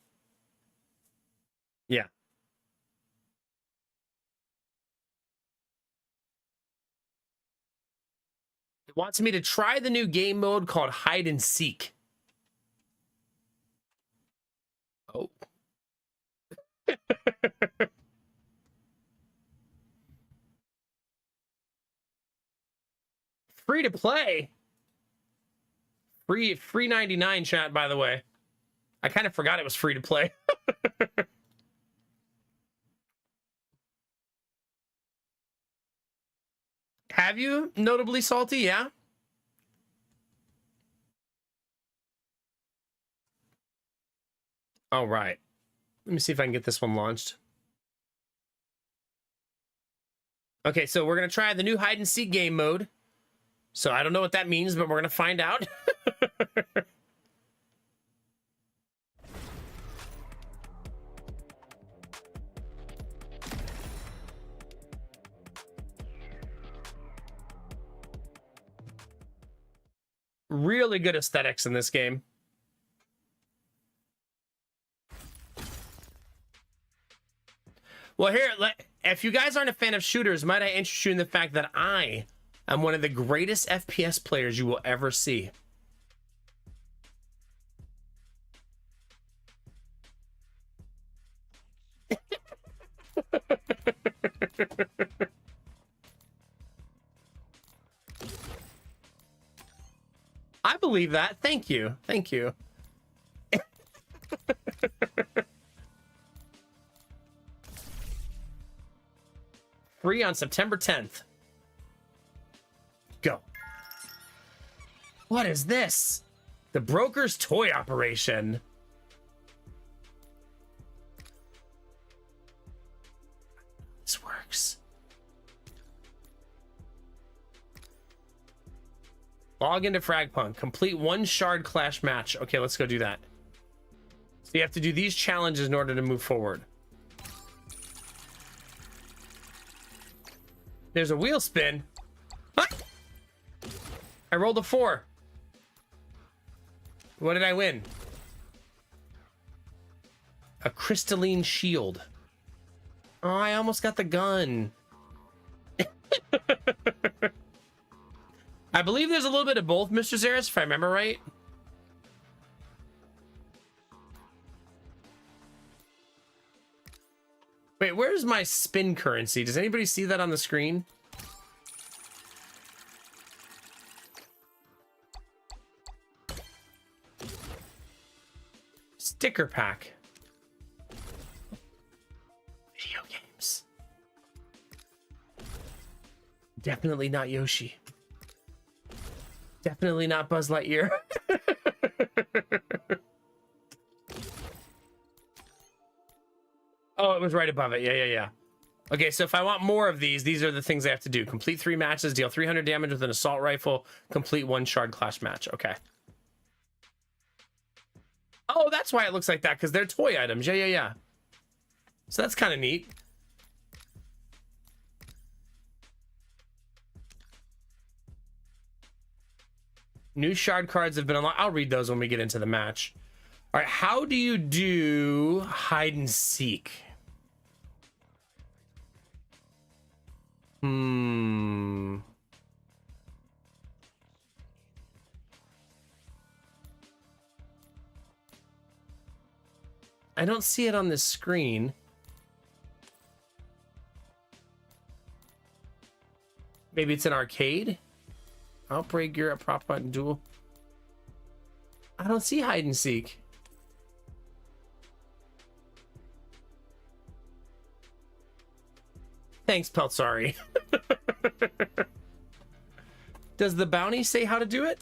A: Yeah. It wants me to try the new game mode called Hide and Seek. free to play. Free 99 chat, by the way. I kind of forgot it was free to play. Have you, notably salty? Yeah. All right. Let me see if I can get this one launched. Okay, so we're going to try the new hide and seek game mode. So I don't know what that means, but we're going to find out. Really good aesthetics in this game. Well, here, if you guys aren't a fan of shooters, might I interest you in the fact that I am one of the greatest FPS players you will ever see. I believe that. Thank you. Thank you. Free on September 10th. Go. What is this? The Broker's Toy Operation. This works. Log into Fragpunk. Complete one shard clash match. Okay, let's go do that. So you have to do these challenges in order to move forward. There's a wheel spin. Ah! I rolled a 4. What did I win? A crystalline shield. Oh, I almost got the gun. I believe there's a little bit of both, Mr. Zaris, if I remember right. Wait, where's my spin currency? Does anybody see that on the screen? Sticker pack. Video games. Definitely not Yoshi. Definitely not Buzz Lightyear. Oh, it was right above it. Yeah. Okay, so if I want more of these are the things I have to do. Complete 3 matches, deal 300 damage with an assault rifle, complete 1 shard clash match. Okay. Oh, that's why it looks like that, because they're toy items. Yeah. So that's kind of neat. New shard cards have been unlocked. I'll read those when we get into the match. All right, how do you do hide and seek? I don't see it on this screen. Maybe it's an arcade? Outbreak, Europe, prop button, duel. I don't see hide and seek. Thanks, Peltzari. Does the bounty say how to do it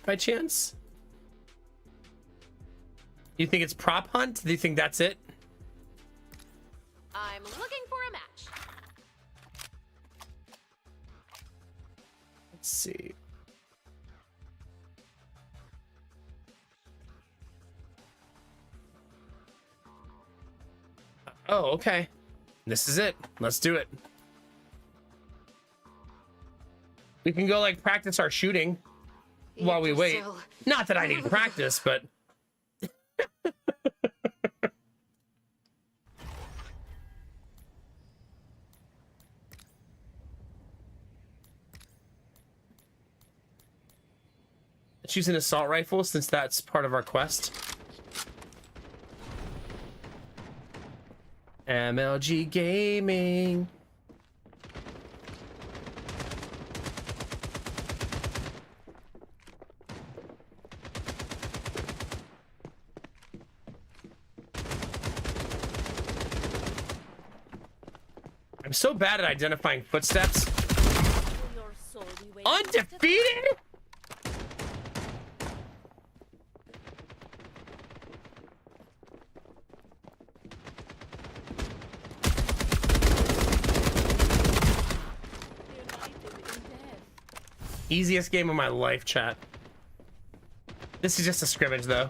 A: by chance? You think it's prop hunt? Do you think that's it?
D: I'm looking for a match.
A: Let's see. Oh, okay. This is it. Let's do it. We can go like practice our shooting while we wait. Not that I need practice, but let's use an assault rifle since that's part of our quest. MLG Gaming. I'm so bad at identifying footsteps.
D: Your soul be waiting
A: Undefeated?
D: united in death.
A: Easiest game of my life, chat. This is just a scrimmage, though.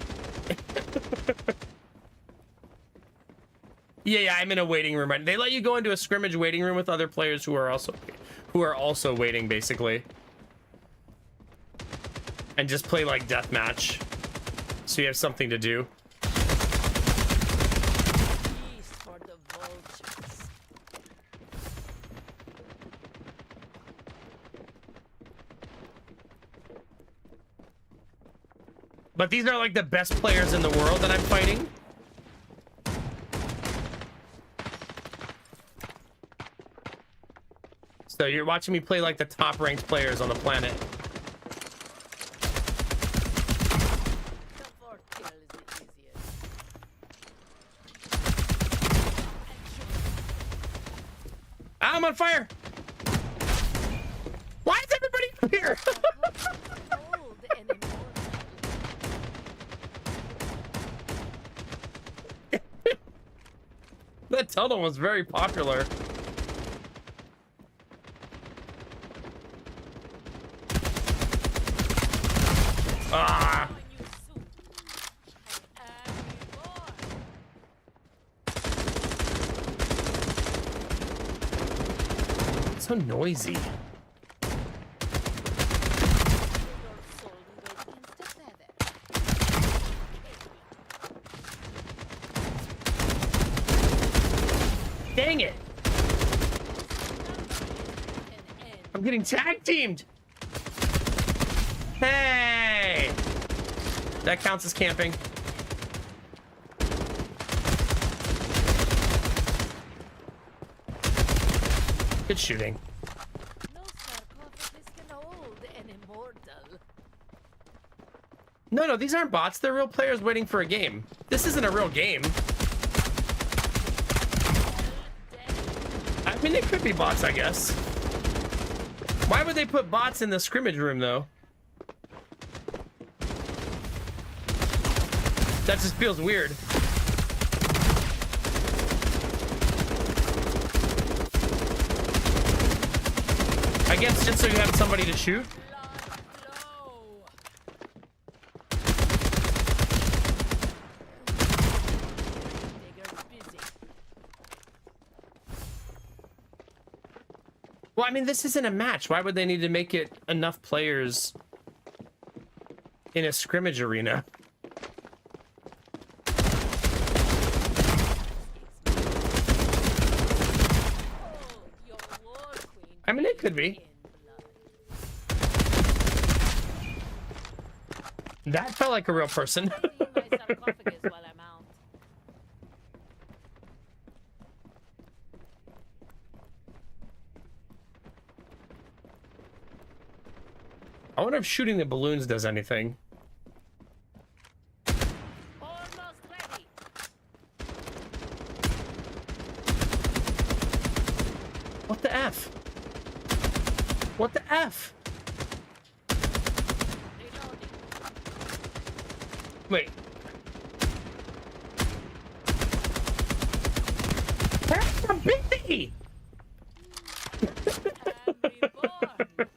A: Yeah, I'm in a waiting room. They let you go into a scrimmage waiting room with other players who are also waiting, basically, and just play like deathmatch, so you have something to do.
D: Feast for the vultures.
A: But these are like the best players in the world that I'm fighting. So you're watching me play like the top ranked players on the planet.
D: The fourth kill is the easiest.
A: I'm on fire. Why is everybody up here?
D: Old and immortal.
A: That tunnel was very popular. Ah!
D: When you soon. And reborn.
A: So noisy.
D: Your soul be waiting against the feather.
A: Dang it!
D: An end.
A: I'm getting tag teamed. Hey! That counts as camping. Good shooting.
D: No sarcophagus can hold an immortal.
A: No, these aren't bots. They're real players waiting for a game. This isn't a real game. I mean, they could be bots, I guess. Why would they put bots in the scrimmage room, though? That just feels weird. I guess just so you have somebody to shoot.
D: Blood flow. Digger's busy.
A: Well, I mean, this isn't a match. Why would they need to make it enough players in a scrimmage arena?
D: Oh, your war queen.
A: I mean, it could be.
D: In blood.
A: That felt like a real person.
D: See my sarcophagus while I'm out.
A: I wonder if shooting the balloons does anything.
D: Almost ready.
A: What the F? What the F?
D: Reloading.
A: Wait. That's a busy!
D: I'm reborn.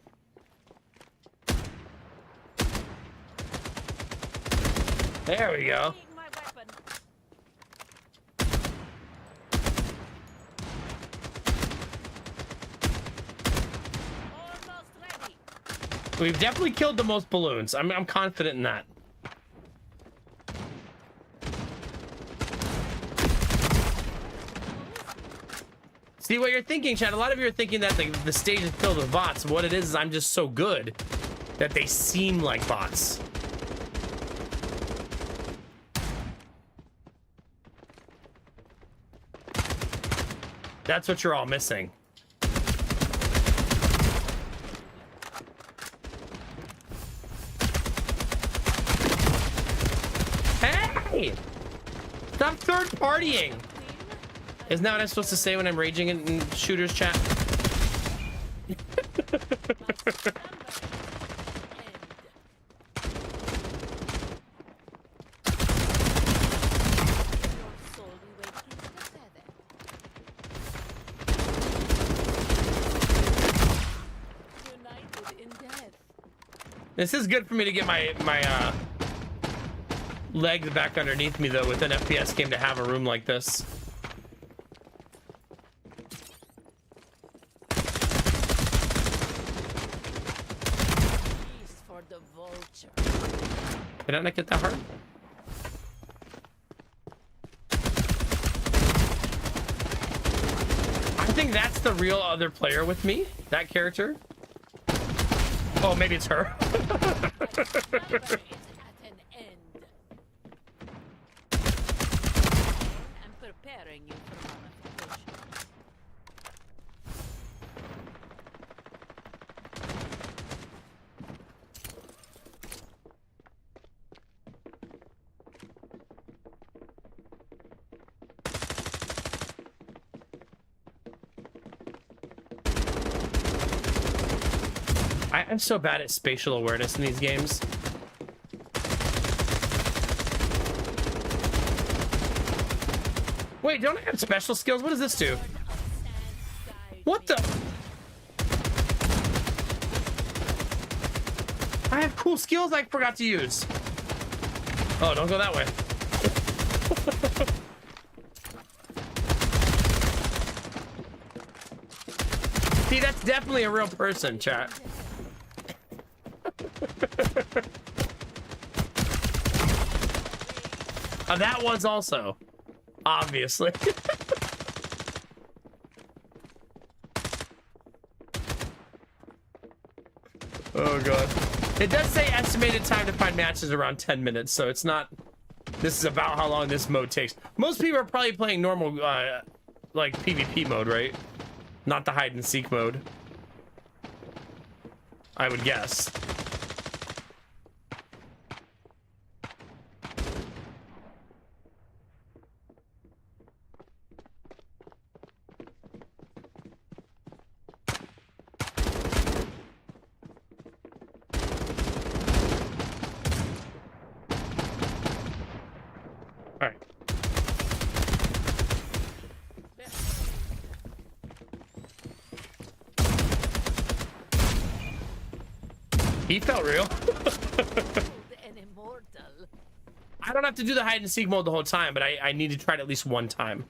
A: There we go.
D: Seeing my weapon. Almost ready.
A: We've definitely killed the most balloons. I'm confident in that. See what you're thinking, Chad. A lot of you are thinking that the stage is filled with bots. What it is I'm just so good that they seem like bots. That's what you're all missing. Hey! Stop third partying. Isn't that what I'm supposed to say when I'm raging in shooters chat? This is good for me to get my legs back underneath me though with an FPS game to have a room like this.
D: For the vulture.
A: Did I not get that hard? I think that's the real other player with me, that character. Oh, maybe it's her.
D: It's at an end. I'm preparing you for ramifications.
A: I'm so bad at spatial awareness in these games. Wait, don't I have special skills? What does this do? What the? I have cool skills I forgot to use. Oh, don't go that way. See, that's definitely a real person, chat. That was also, obviously. Oh god. It does say estimated time to find matches around 10 minutes, so it's not. This is about how long this mode takes. Most people are probably playing normal, like PvP mode, right? Not the hide and seek mode. I would guess. He felt real. I don't have to do the hide and seek mode the whole time, but I need to try it at least one time.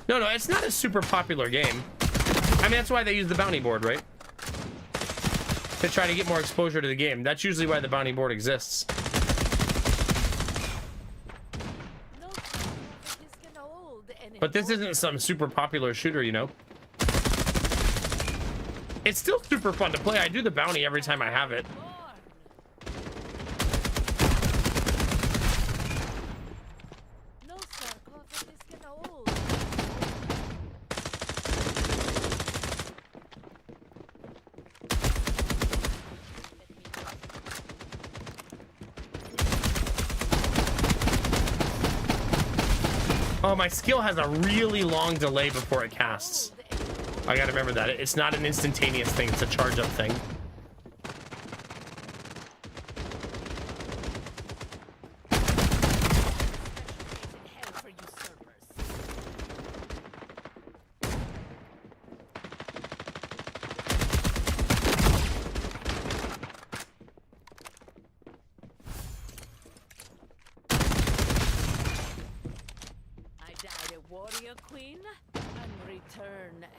A: No, it's not a super popular game. I mean, that's why they use the bounty board, right? To try to get more exposure to the game. That's usually why the bounty board exists. But this isn't some super popular shooter, you know? It's still super fun to play. I do the bounty every time I have it. Oh, my skill has a really long delay before it casts. I gotta remember that. It's not an instantaneous thing, it's a charge up thing.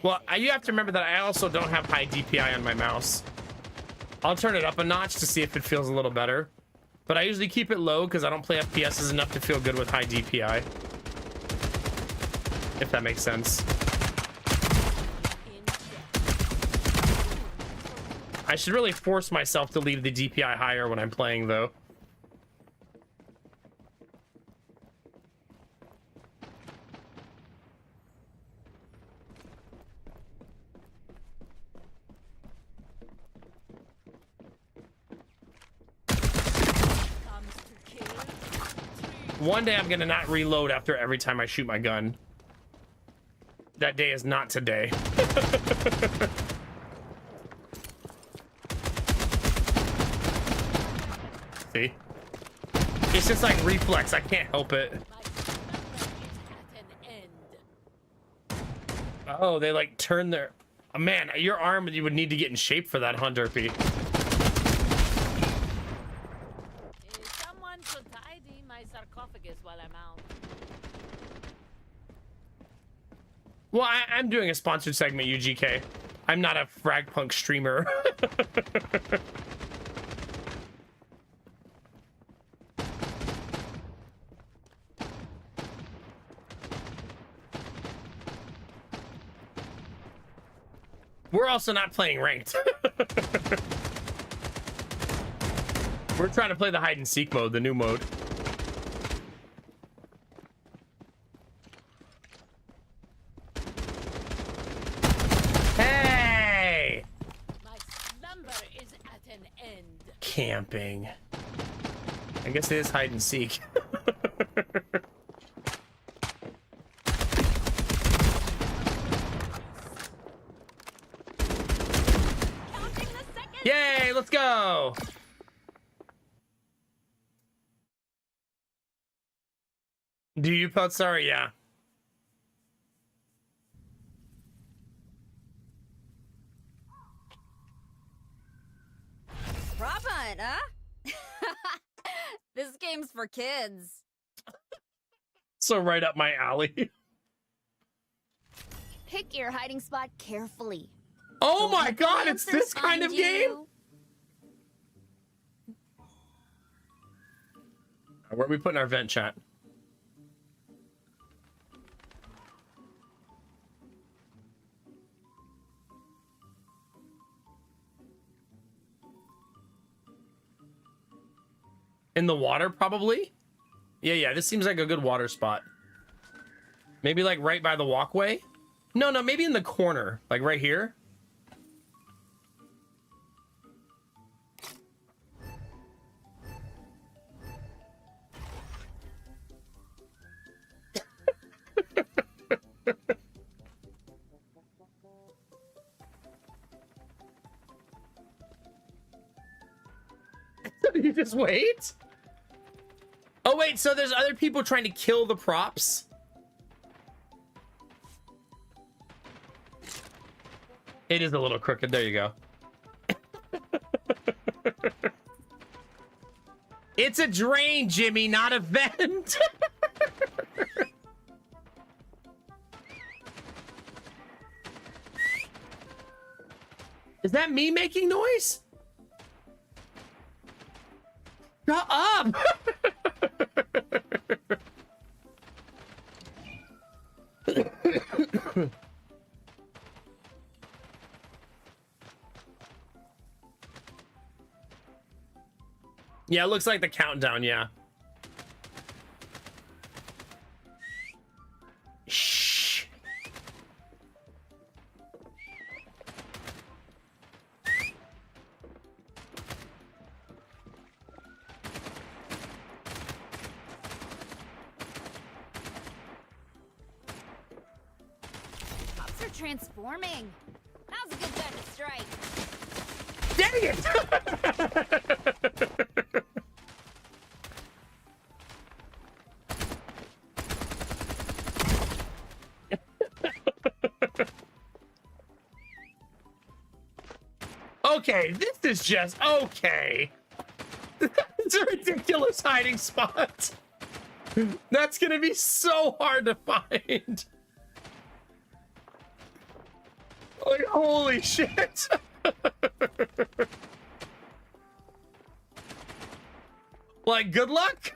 A: Well, you have to remember that I also don't have high DPI on my mouse. I'll turn it up a notch to see if it feels a little better. But I usually keep it low because I don't play FPSs enough to feel good with high DPI. If that makes sense. I should really force myself to leave the DPI higher when I'm playing, though. One day I'm gonna not reload after every time I shoot my gun. That day is not today. See? It's just like reflex. I can't help it.
D: My number is at an end.
A: Oh, they like turn their... Oh, man, your arm, you would need to get in shape for that, huh, Derpy?
D: Someone should tidy my sarcophagus while I'm out.
A: Well, I'm doing a sponsored segment, UGK. I'm not a Fragpunk streamer. We're also not playing ranked. We're trying to play the hide and seek mode, the new mode. Hey!
D: My slumber is at an end.
A: Camping. I guess it is hide and seek.
D: Counting the seconds.
A: Yay, let's go! Do you, Potsar? Yeah.
E: Prop hunt, huh? This game's for kids.
A: So right up my alley.
E: Pick your hiding spot carefully.
A: Oh
E: Don't
A: my
E: let the
A: god, it's
E: monsters
A: this kind of
E: find
A: game?
E: you.
A: Where are we putting our vent chat? In the water, probably? Yeah, this seems like a good water spot. Maybe like right by the walkway? No, maybe in the corner. Like right here? You just wait? Oh wait, so there's other people trying to kill the props? It is a little crooked. There you go. It's a drain, Jimmy, not a vent. Is that me making noise? Shut up! Yeah, it looks like the countdown, yeah. Shh.
E: Pops are transforming. Now's a good time to strike.
A: Dang it! Okay, this is just okay. It's a ridiculous hiding spot. That's gonna be so hard to find. Like, holy shit. Like, good luck.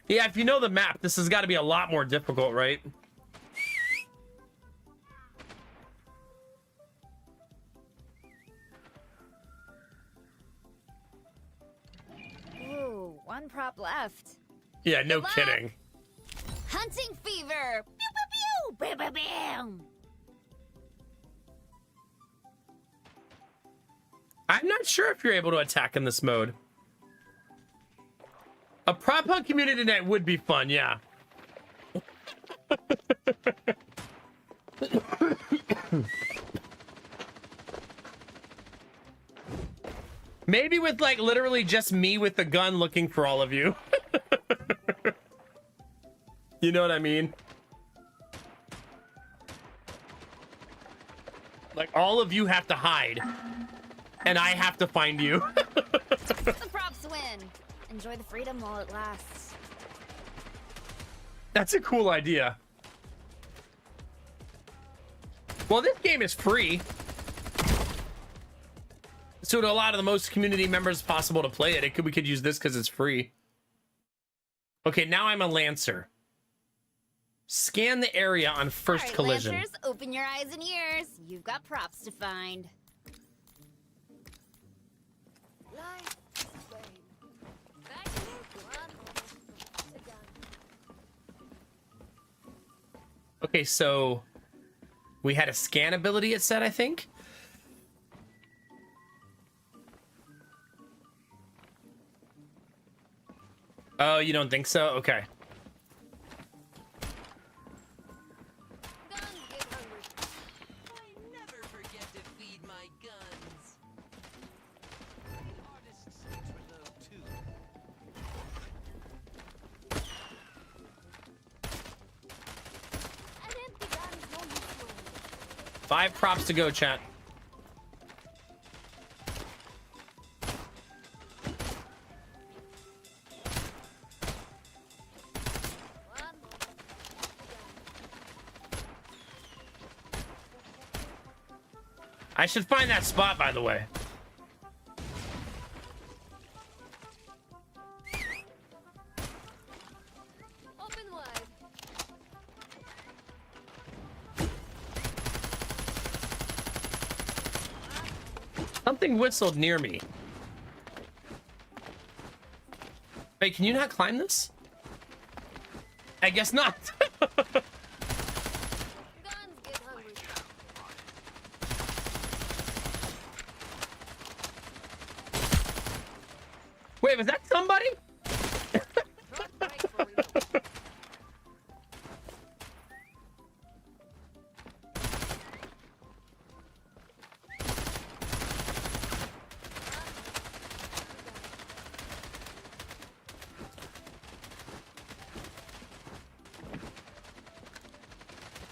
A: Yeah, if you know the map, this has got to be a lot more difficult, right?
E: Ooh, one prop left.
A: Yeah, no
E: Good luck.
A: kidding.
E: Hunting fever. Pew pew pew. Bam bam bam.
A: I'm not sure if you're able to attack in this mode. A prop hunt community night would be fun, yeah. Maybe with like literally just me with the gun looking for all of you. You know what I mean? Like all of you have to hide and I have to find you.
E: The props win. Enjoy the freedom while it lasts.
A: That's a cool idea. Well, this game is free. So to a lot of the most community members possible to play it, we could use this because it's free. Okay, now I'm a Lancer. Scan the area on first
E: All right,
A: collision.
E: Lancers, open your eyes and ears. You've got props to find.
D: Life is vain. Back to one moment again.
A: Okay, so we had a scan ability, it said, I think. Oh, you don't think so? Okay.
D: Guns get hungry.
F: I never forget to feed my guns. Artists need to reload too.
D: An empty gun is no use to anyone.
A: 5 props to go, chat.
D: One moment again.
A: I should find that spot, by the way.
D: Open wide.
A: Something whistled near me. Wait, can you not climb this? I guess not.
D: Guns get hungry.
A: Wait, was that somebody?
D: Front break for reload.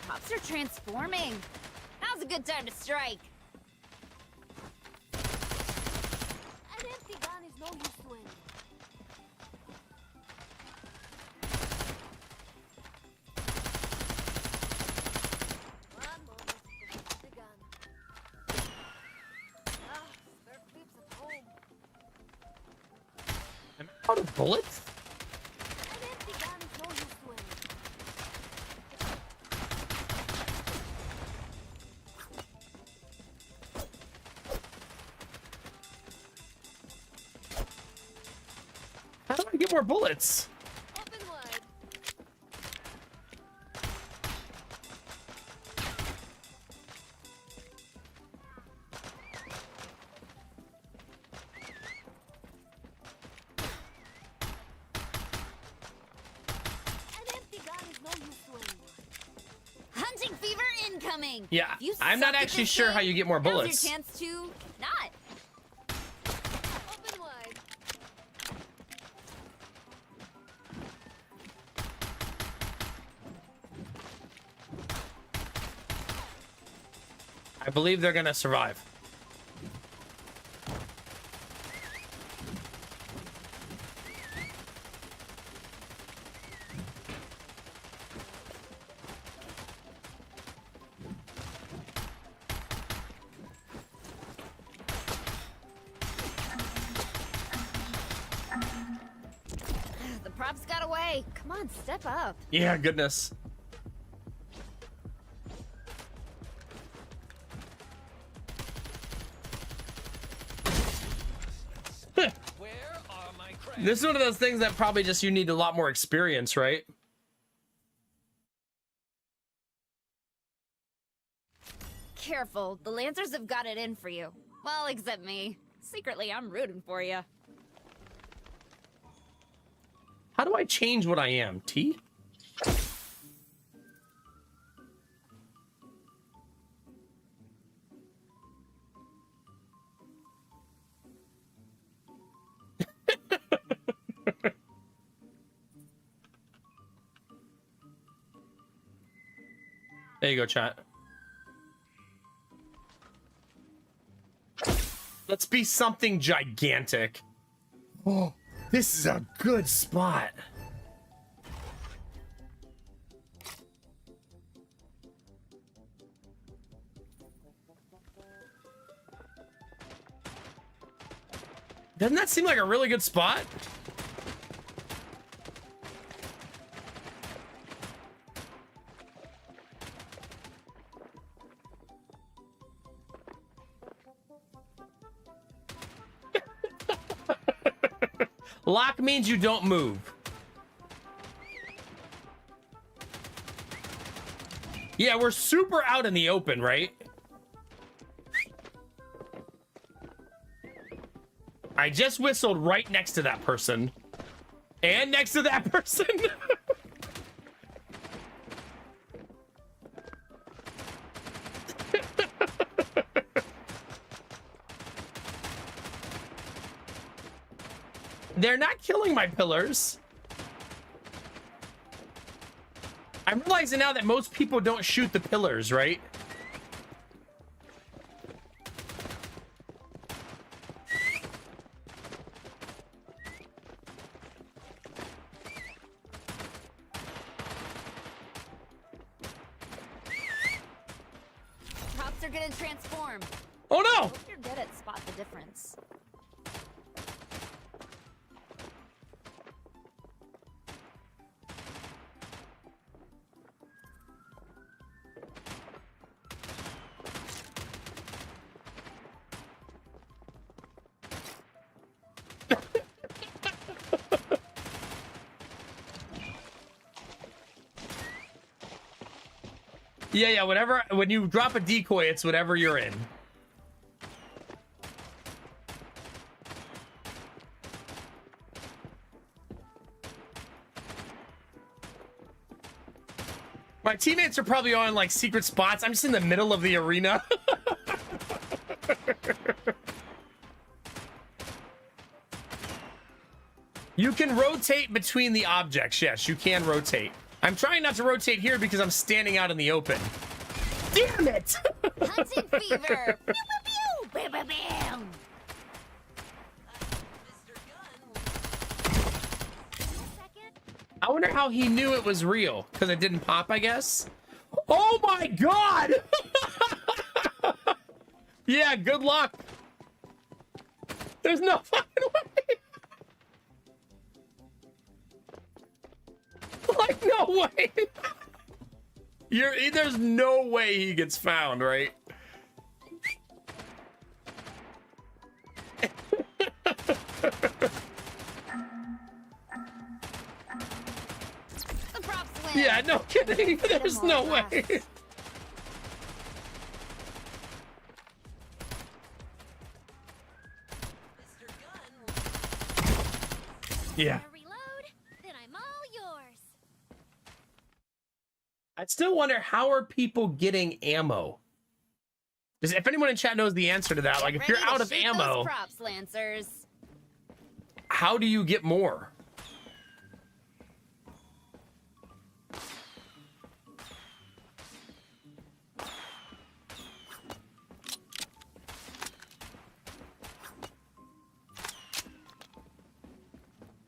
E: Props are transforming. Now's a good time to strike.
D: An empty gun is no use to anyone. One moment to put the gun. Ah, spare clips at home.
A: I'm out of bullets?
D: An empty gun is no use to anyone.
A: How do I get more bullets?
D: Open wide. An empty gun is no use to anyone.
E: Hunting fever incoming.
A: Yeah,
E: If you
A: I'm not
E: suck at
A: actually
E: this
A: sure
E: game,
A: how you get more
E: now's
A: bullets.
E: your chance to not.
D: Open wide.
A: I believe they're gonna survive.
E: The props got away. Come on, step up.
A: Yeah, goodness.
F: Where are my crackers?
A: This is one of those things that probably just you need a lot more experience, right?
E: Careful, the Lancers have got it in for you. Well, except me. Secretly, I'm rooting for you.
A: How do I change what I am? T? There you go, chat. Let's be something gigantic. Oh, this is a good spot. Doesn't that seem like a really good spot? Lock means you don't move. Yeah, we're super out in the open, right? I just whistled right next to that person. And next to that person. They're not killing my pillars. I'm realizing now that most people don't shoot the pillars, right?
D: Props are gonna transform.
A: Oh no!
D: Hope you're good at spot the difference.
A: Yeah, whatever. When you drop a decoy, it's whatever you're in. My teammates are probably on like secret spots. I'm just in the middle of the arena. You can rotate between the objects. Yes, you can rotate. I'm trying not to rotate here because I'm standing out in the open. Damn it!
E: Hunting fever. Pew, pew, pew. Bam, bam, bam.
A: I wonder how he knew it was real. Because it didn't pop, I guess. Oh my god! Yeah, good luck. There's no fucking way. Like, no way. There's no way he gets found, right?
D: The props win.
A: Yeah, no kidding. There's no way. Yeah.
E: Reload, then I'm all yours.
A: I still wonder, how are people getting ammo? If anyone in chat knows the answer to that, like if you're
D: Ready to
A: out of
D: shoot
A: ammo,
D: those props, Lancers.
A: how do you get more?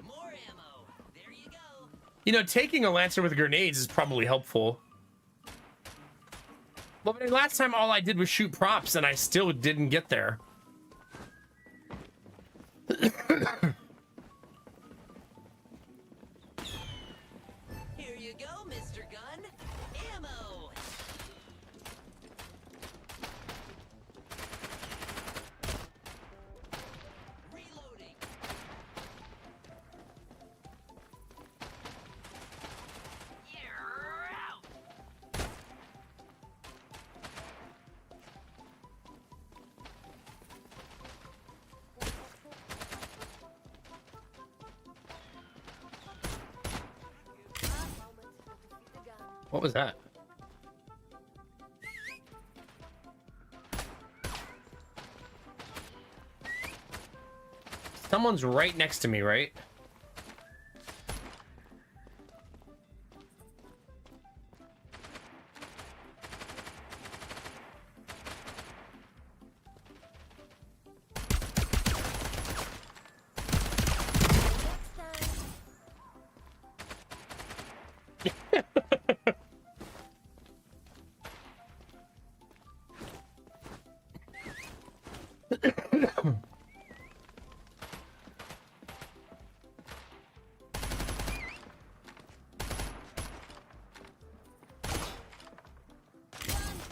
F: More ammo. There you go.
A: You know, taking a Lancer with grenades is probably helpful. But I mean, last time all I did was shoot props and I still didn't get there.
F: Here you go, Mr. Gun. Ammo. Reloading. You're out.
A: What was that? Someone's right next to me, right?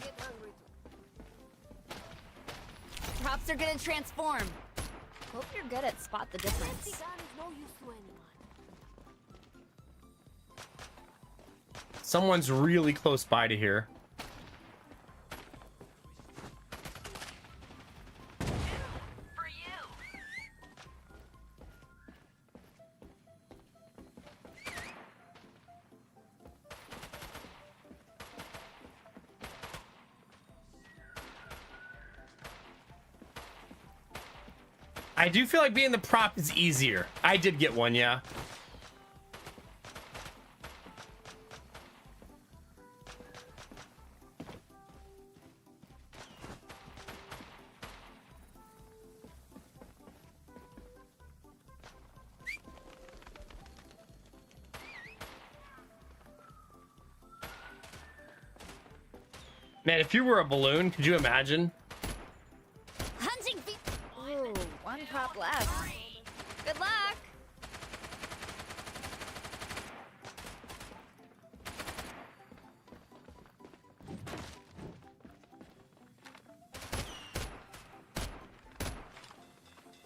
D: Get hungry.
E: Props are gonna transform. Hope you're good at spot the
D: Fancy
E: difference.
D: gun is no use to anyone.
A: Someone's really close by to here.
F: For you.
A: I do feel like being the prop is easier. I did get one, yeah. Man, if you were a balloon, could you imagine?
E: Hunting feet. Ooh, one prop left. Good luck.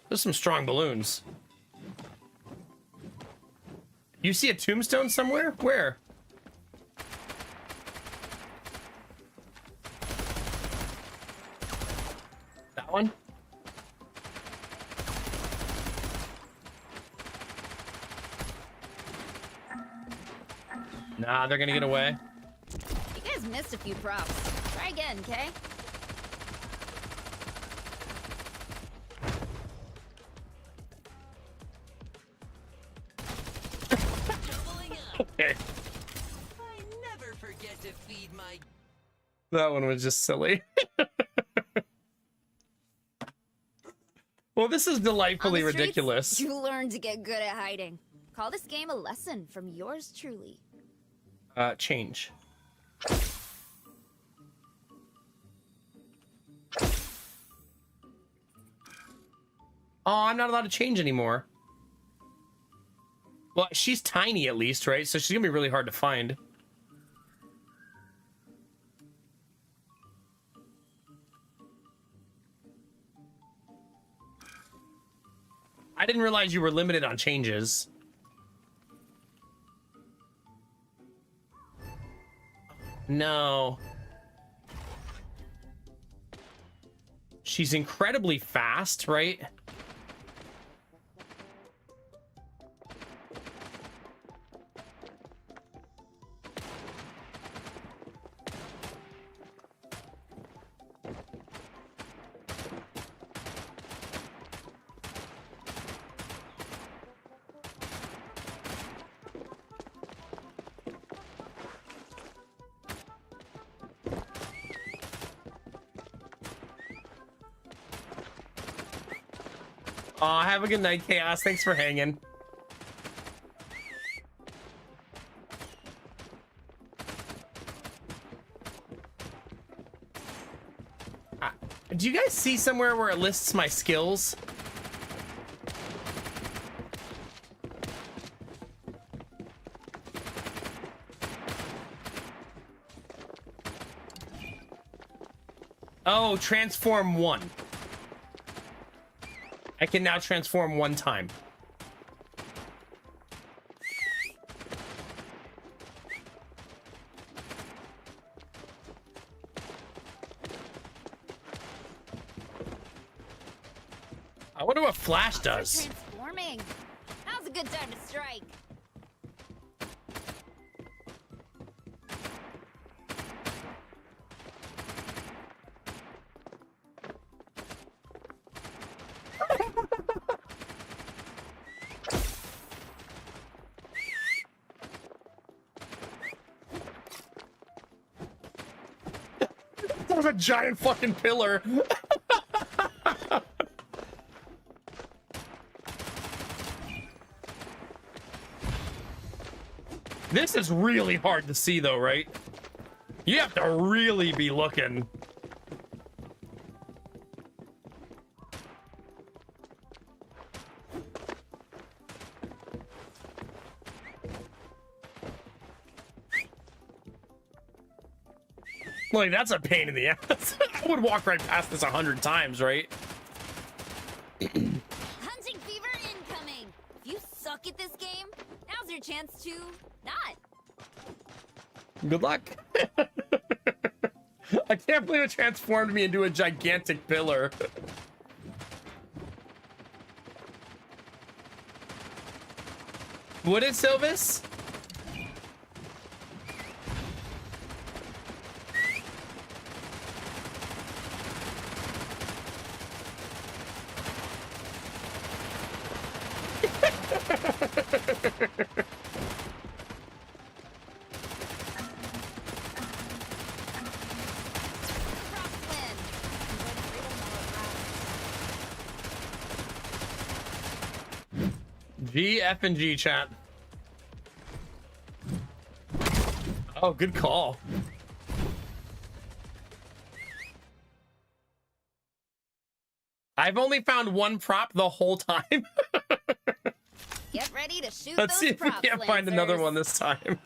A: There's some strong balloons. You see a tombstone somewhere? Where? That one? Nah, they're gonna get away.
E: You guys missed a few props. Try again, okay?
F: Doubling up.
A: Okay.
F: I never forget to feed my
A: That one was just silly. Well, this is delightfully
E: On the streets,
A: ridiculous.
E: You learn to get good at hiding. Call this game a lesson from yours truly.
A: Change. Oh, I'm not allowed to change anymore. Well, she's tiny at least, right? So she's gonna be really hard to find. I didn't realize you were limited on changes. No. She's incredibly fast, right? Aw, have a good night, Chaos. Thanks for hanging. Do you guys see somewhere where it lists my skills? Oh, transform 1. I can now transform 1 time. I wonder what Flash does.
E: Transforming. Now's a good time to strike.
A: was a giant fucking pillar. This is really hard to see though, right? You have to really be looking. Like, that's a pain in the ass. I would walk right past this 100 times, right?
E: Hunting fever incoming. If you suck at this game, now's your chance to not.
A: Good luck. I can't believe it transformed me into a gigantic pillar. What is Silvis?
E: Props win.
A: G, F, and G, chat. Oh, good call. I've only found one prop the whole time.
E: Get ready to shoot
A: Let's
E: those
A: see if we
E: props,
A: can't find another
E: Lancers.
A: one this time.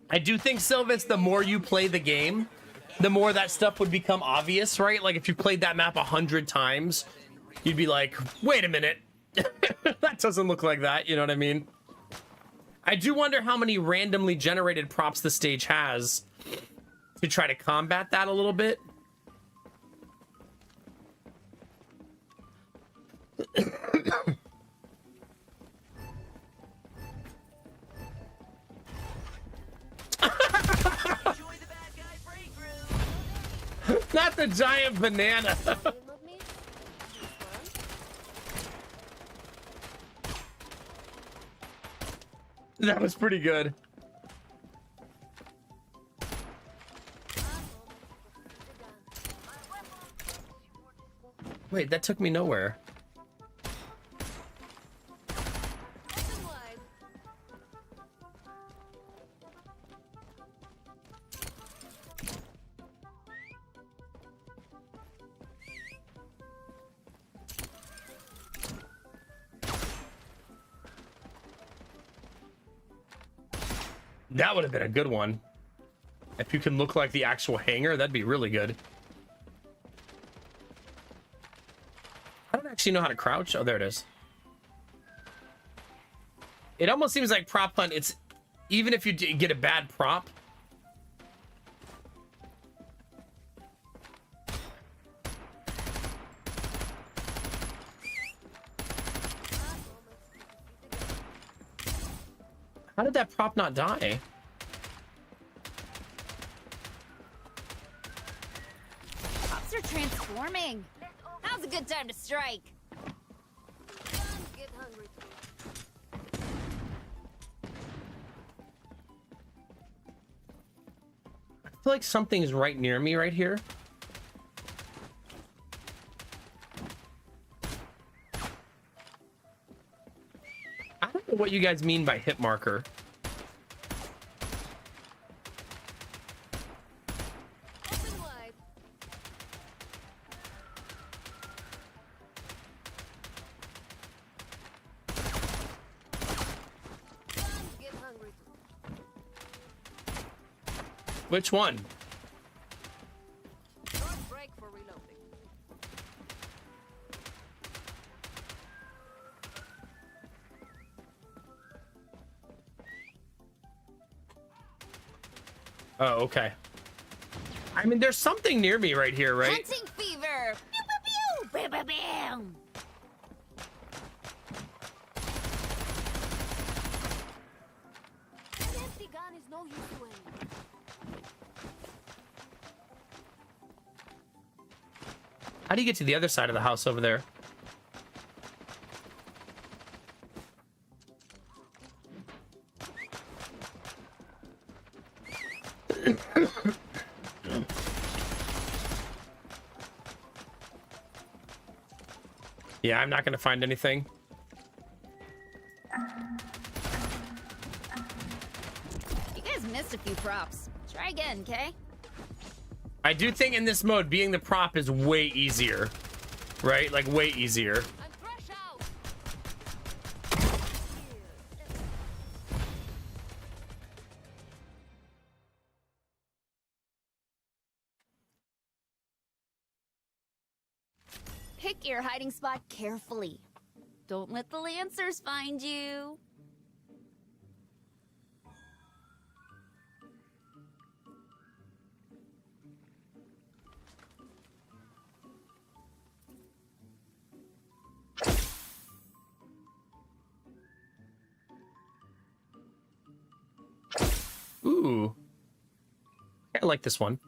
A: I do think, Silvis, the more you play the game, the more that stuff would become obvious, right? Like, if you played that map 100 times, you'd be like, wait a minute. That doesn't look like that, you know what I mean? I do wonder how many randomly generated props the stage has to try to combat that a little bit.
F: Enjoy the bad guy breakthrough.
A: Not the giant banana.
D: Game of me? This one?
A: That was pretty good. Wait, that took me nowhere.
D: Open wide.
A: That would have been a good one. If you can look like the actual hangar, that'd be really good. I don't actually know how to crouch. Oh, there it is. It almost seems like prop hunt. It's even if you get a bad prop. How did that prop not die?
E: Props are transforming. Now's a good time to strike.
D: Guns get hungry.
A: I feel like something's right near me right here. I don't know what you guys mean by hit marker.
D: Open wide. Guns get hungry.
A: Which one?
D: Short break for reloading.
A: Oh, okay. I mean, there's something near me right here, right?
E: Hunting fever. Pew pew pew. Bam bam bam.
D: An empty gun is no use to anyone.
A: How do you get to the other side of the house over there? Yeah, I'm not gonna find anything.
E: You guys missed a few props. Try again, okay?
A: I do think in this mode, being the prop is way easier. Right? Like, way easier.
D: I'm fresh out.
E: Pick your hiding spot carefully. Don't let the Lancers find you.
A: Ooh. I like this one.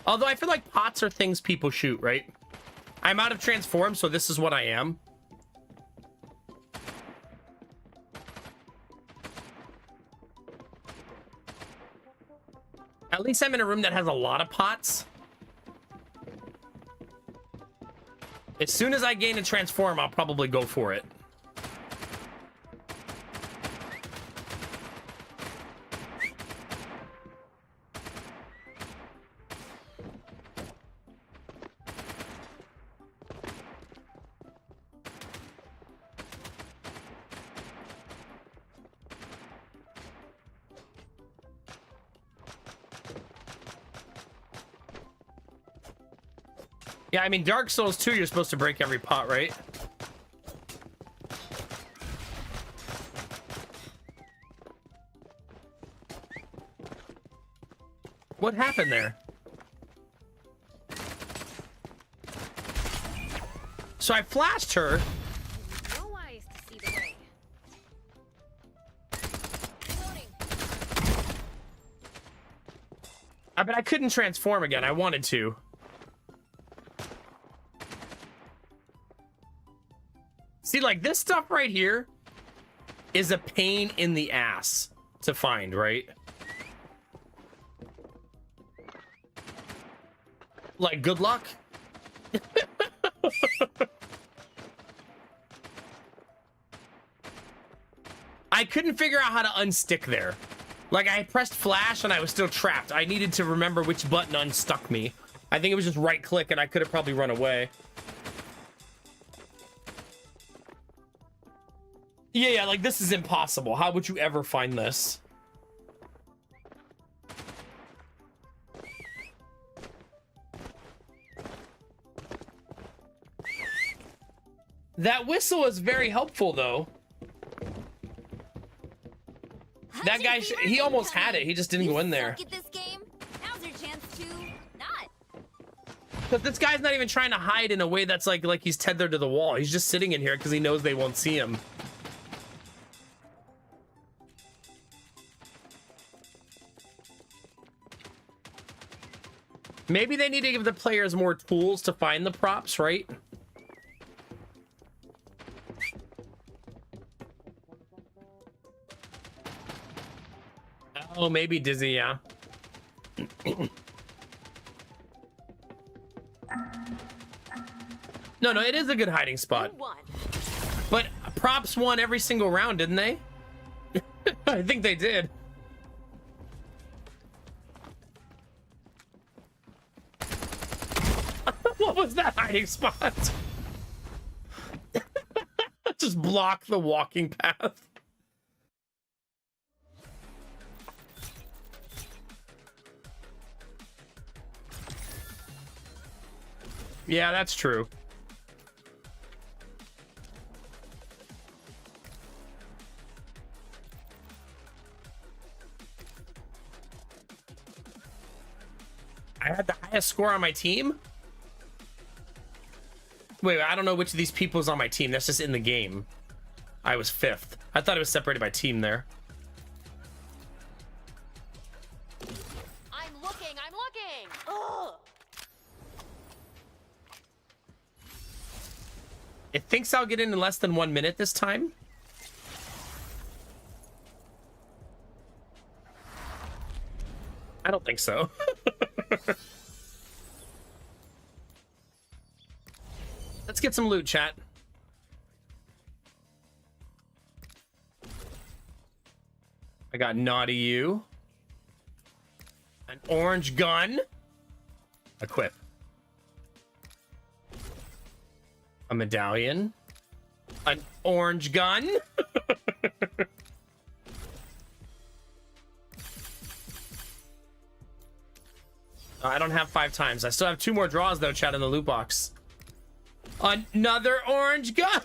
A: Although I feel like pots are things people shoot, right? I'm out of transform, so this is what I am. At least I'm in a room that has a lot of pots. As soon as I gain a transform, I'll probably go for it. Yeah, I mean, Dark Souls 2, you're supposed to break every pot, right? What happened there? So I flashed her.
D: No eyes to see the way. Loading.
A: But I couldn't transform again. I wanted to. See, like, this stuff right here is a pain in the ass to find, right? Like, good luck. I couldn't figure out how to unstick there. Like, I pressed flash and I was still trapped. I needed to remember which button unstuck me. I think it was just right click and I could have probably run away. Yeah, like, this is impossible. How would you ever find this? That whistle is very helpful, though. That guy, he almost had it. He just didn't go in there.
E: Suck at this game? Now's your chance to not.
A: But this guy's not even trying to hide in a way that's like he's tethered to the wall. He's just sitting in here because he knows they won't see him. Maybe they need to give the players more tools to find the props, right? Oh, maybe Dizzy, yeah. No, it is a good hiding spot.
D: Who won?
A: But props won every single round, didn't they? I think they did. What was that hiding spot? Just block the walking path. Yeah, that's true. I had the highest score on my team? Wait, I don't know which of these people is on my team. That's just in the game. I was 5th. I thought it was separated by team there.
D: I'm looking. I'm looking. Ugh.
A: It thinks I'll get in less than 1 minute this time. I don't think so. Let's get some loot, chat. I got Naughty You. An orange gun. Equip. A medallion. An orange gun. I don't have 5 times. I still have 2 more draws though, chat, in the loot box. Another orange gun.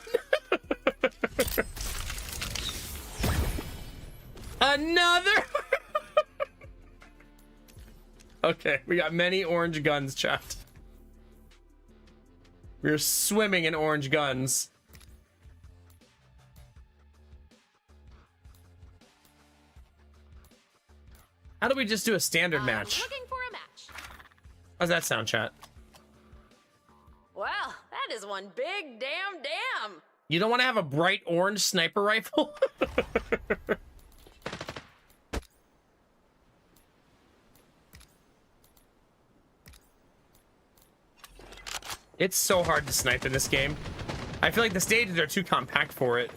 A: Another. Okay, we got many orange guns, chat. We're swimming in orange guns. How do we just do a standard match?
D: Looking for a match.
A: How's that sound, chat?
D: Wow, that is one big damn.
A: You don't want to have a bright orange sniper rifle? It's so hard to snipe in this game. I feel like the stages are too compact for it.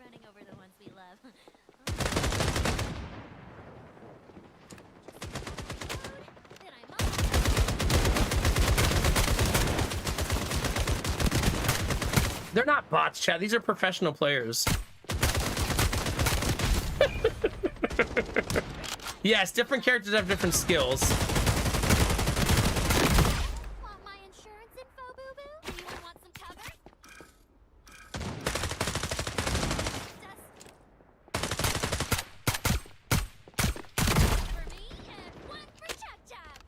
E: Running over the ones we love. Then I'm off.
A: They're not bots, chat. These are professional players. Yes, different characters have different skills.
E: Want my insurance info, boo-boo? Anyone want some cover? For me and one for Chop Chop.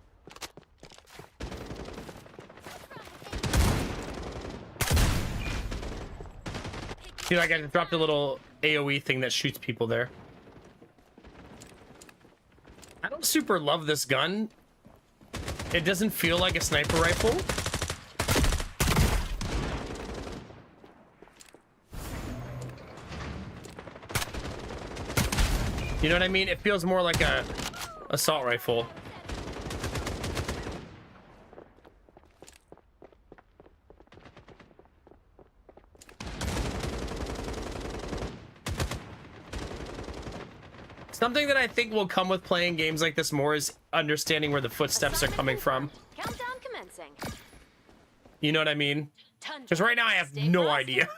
A: See, like I dropped a little AoE thing that shoots people there. I don't super love this gun. It doesn't feel like a sniper rifle. You know what I mean? It feels more like a assault rifle. Something that I think will come with playing games like this more is understanding where the footsteps are coming from.
D: Countdown commencing.
A: You know what I mean?
D: Tundra.
A: Because right now I have
D: Stay
A: no
D: frosty.
A: idea.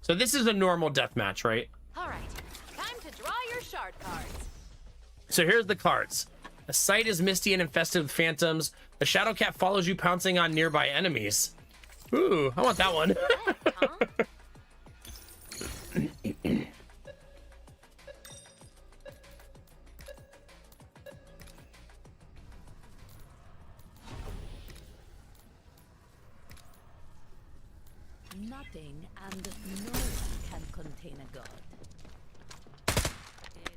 A: So this is a normal deathmatch, right?
D: All right, time to draw your shard cards.
A: So here's the cards. The site is misty and infested with phantoms. The shadow cat follows you, pouncing on nearby enemies. Ooh, I want that one.
D: Huh?
G: Nothing and no one can contain a god.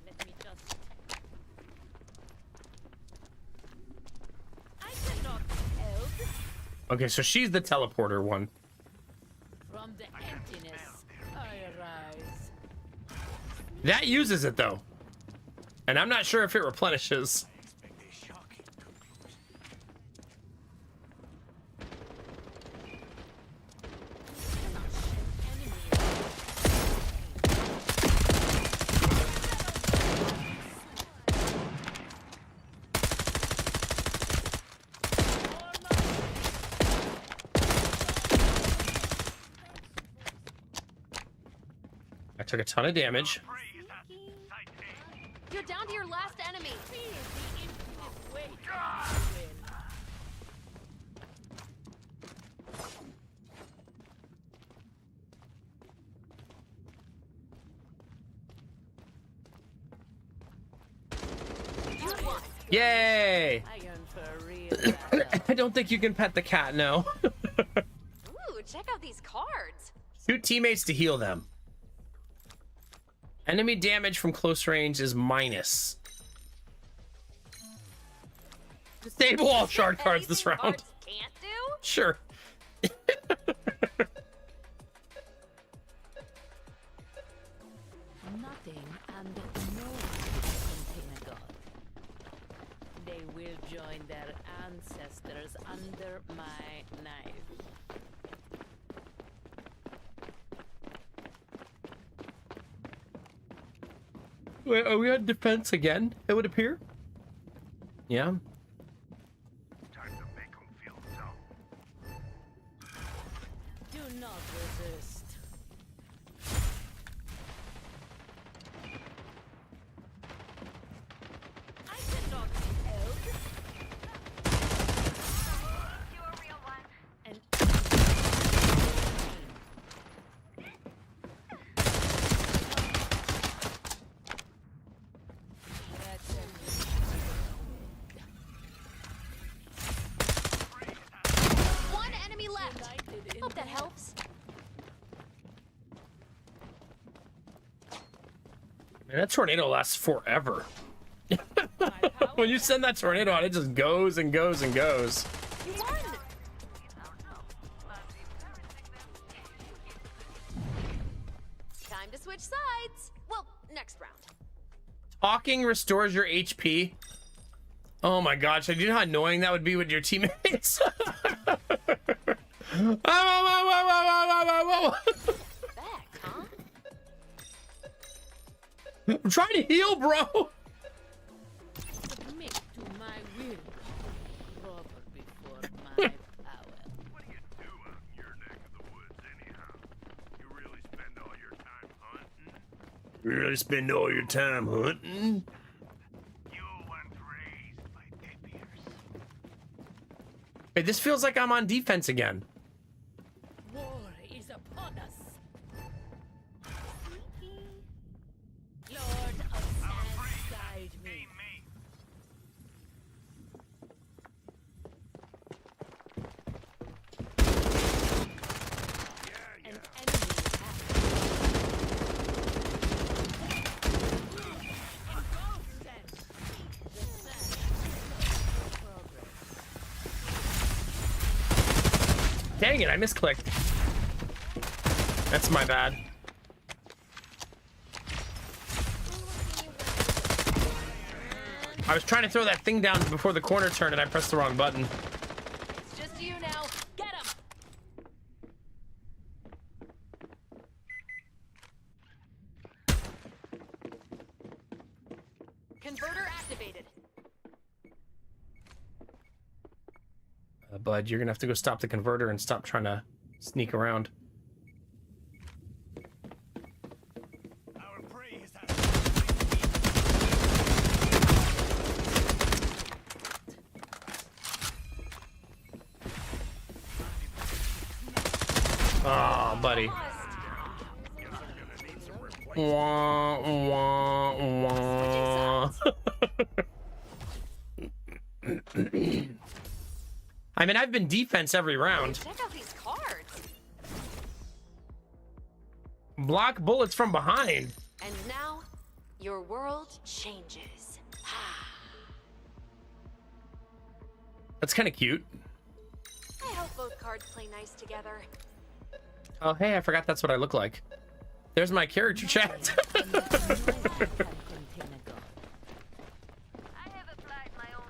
D: Let me just. I cannot help.
A: Okay, so she's the teleporter one.
G: From the emptiness, I arise.
A: That uses it though. And I'm not sure if it replenishes. took a ton of damage.
D: You're down to your last enemy. You won.
A: Yay!
G: I yearn for a real battle.
A: I don't think you can pet the cat, no.
D: Ooh, check out these cards.
A: Shoot teammates to heal them. Enemy damage from close range is minus. Disable all shard cards this
D: Anything
A: round.
D: cards can't do?
A: Sure.
G: Nothing and no one can contain a god. They will join their ancestors under my knife.
A: Wait, are we on defense again? It would appear. Yeah.
G: Do not resist. I cannot be held. And that's
D: One enemy left.
G: united in
D: Hope that helps.
A: Man, that tornado lasts forever.
G: my power.
A: When you send that tornado out, it just goes and goes and goes.
D: You won. Time to switch sides. Well, next round.
A: Talking restores your HP. Oh my gosh, do you know how annoying that would be with your teammates?
D: Back, huh?
A: I'm trying to heal, bro.
G: Submit to my will. Grovel before my power.
H: What do you do out in your neck of the woods, anyhow? You really spend all your time hunting?
A: Really spend all your time hunting?
H: You weren't raised by Pepiers.
A: Hey, this feels like I'm on defense again.
G: War is upon us. Lord of Sand, guide me. An enemy engulfs them. The sand progress.
A: Dang it, I misclicked. That's my bad. I was trying to throw that thing down before the corner turn and I pressed the wrong button.
D: It's just you now. Get him. Converter activated.
A: Bud, you're gonna have to go stop the converter and stop trying to sneak around.
H: Our prey is out.
A: Oh, buddy. Wah, wah, wah. I mean, I've been defense every round.
D: Check out these cards.
A: Block bullets from behind.
D: And now, your world changes.
A: That's kind of cute.
D: I hope both cards play nice together.
A: Oh, hey, I forgot that's what I look like. There's my character chat.
G: No one can contain a god.
D: I have applied my own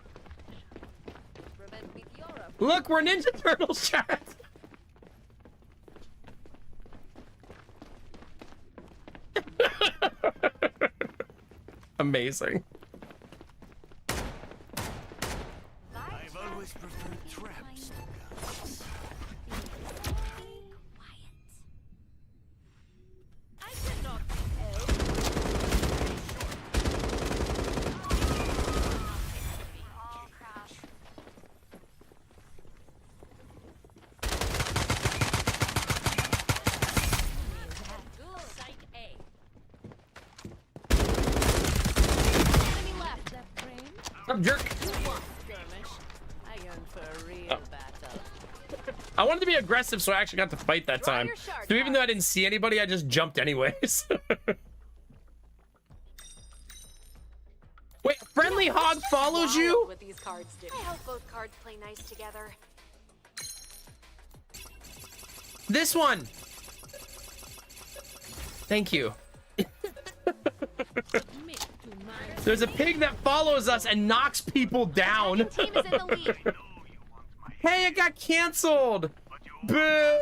D: prevent with your
A: Look, we're Ninja Turtles chat. Amazing.
H: I've always preferred traps to guns.
G: I cannot be
A: be aggressive, so I actually got to fight that
D: Draw
A: time.
D: your shark
A: So even though I
D: cards.
A: didn't see anybody, I just jumped anyways. Wait, friendly hog follows you?
D: What these cards do. I hope both cards play nice together.
A: This one. Thank you. There's a pig that follows us and knocks people down.
D: Team is in the lead.
A: Hey, it got canceled. Boo!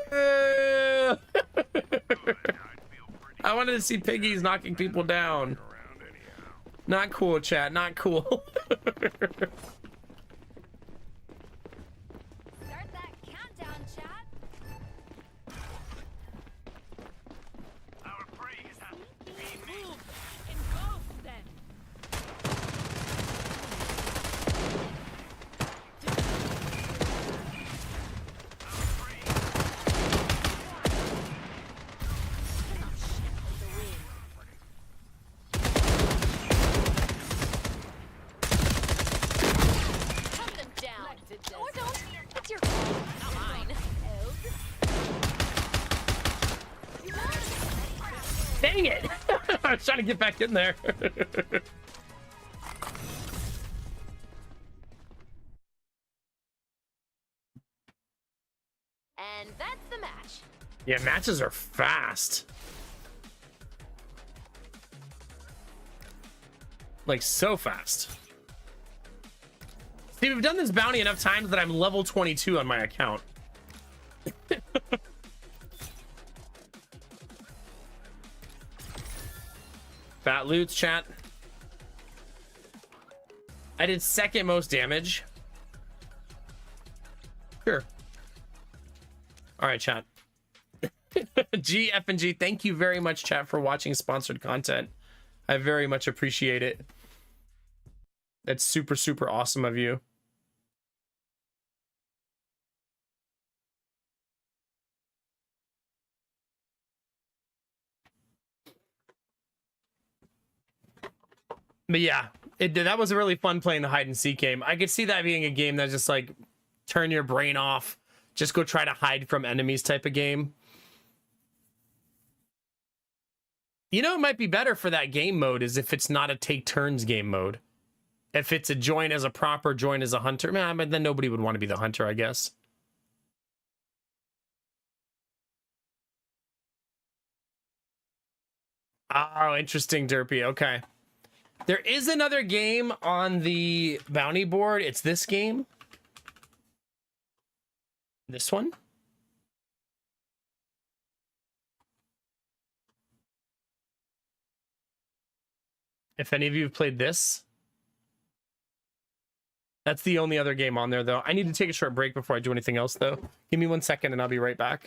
A: I wanted to see piggies knocking people down. Not cool, chat. Not cool.
E: Start that countdown, chat.
H: Our prey is out.
G: Move! Engulf them!
D: Hunt them down. Or don't. It's your call, not mine.
A: Dang it! I was trying to get back in there.
D: And that's the match.
A: Yeah, matches are fast. Like, so fast. See, we've done this bounty enough times that I'm level 22 on my account. Fat loots, chat. I did second most damage. Sure. All right, chat. G, F, and G, thank you very much, chat, for watching sponsored content. I very much appreciate it. That's super, super awesome of you. But yeah, that was really fun playing the hide and seek game. I could see that being a game that's just like turn your brain off, just go try to hide from enemies type of game. You know, it might be better for that game mode is if it's not a take turns game mode. If it's a join as a prop or join as a hunter, man, but then nobody would want to be the hunter, I guess. Oh, interesting, Derpy. Okay. There is another game on the bounty board. It's this game. This one. If any of you have played this. That's the only other game on there, though. I need to take a short break before I do anything else, though. Give me 1 second and I'll be right back.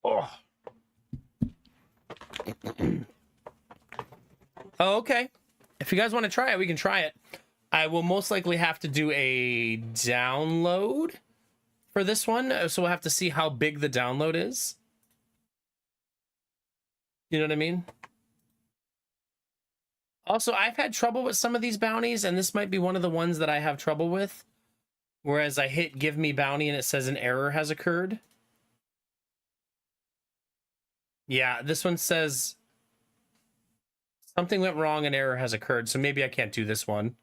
A: Oh. Oh, okay. If you guys want to try it, we can try it. I will most likely have to do a download for this one, so we'll have to see how big the download is. You know what I mean? Also, I've had trouble with some of these bounties, and this might be one of the ones that I have trouble with. Whereas I hit give me bounty and it says an error has occurred. Yeah, this one says something went wrong, an error has occurred, so maybe I can't do this one.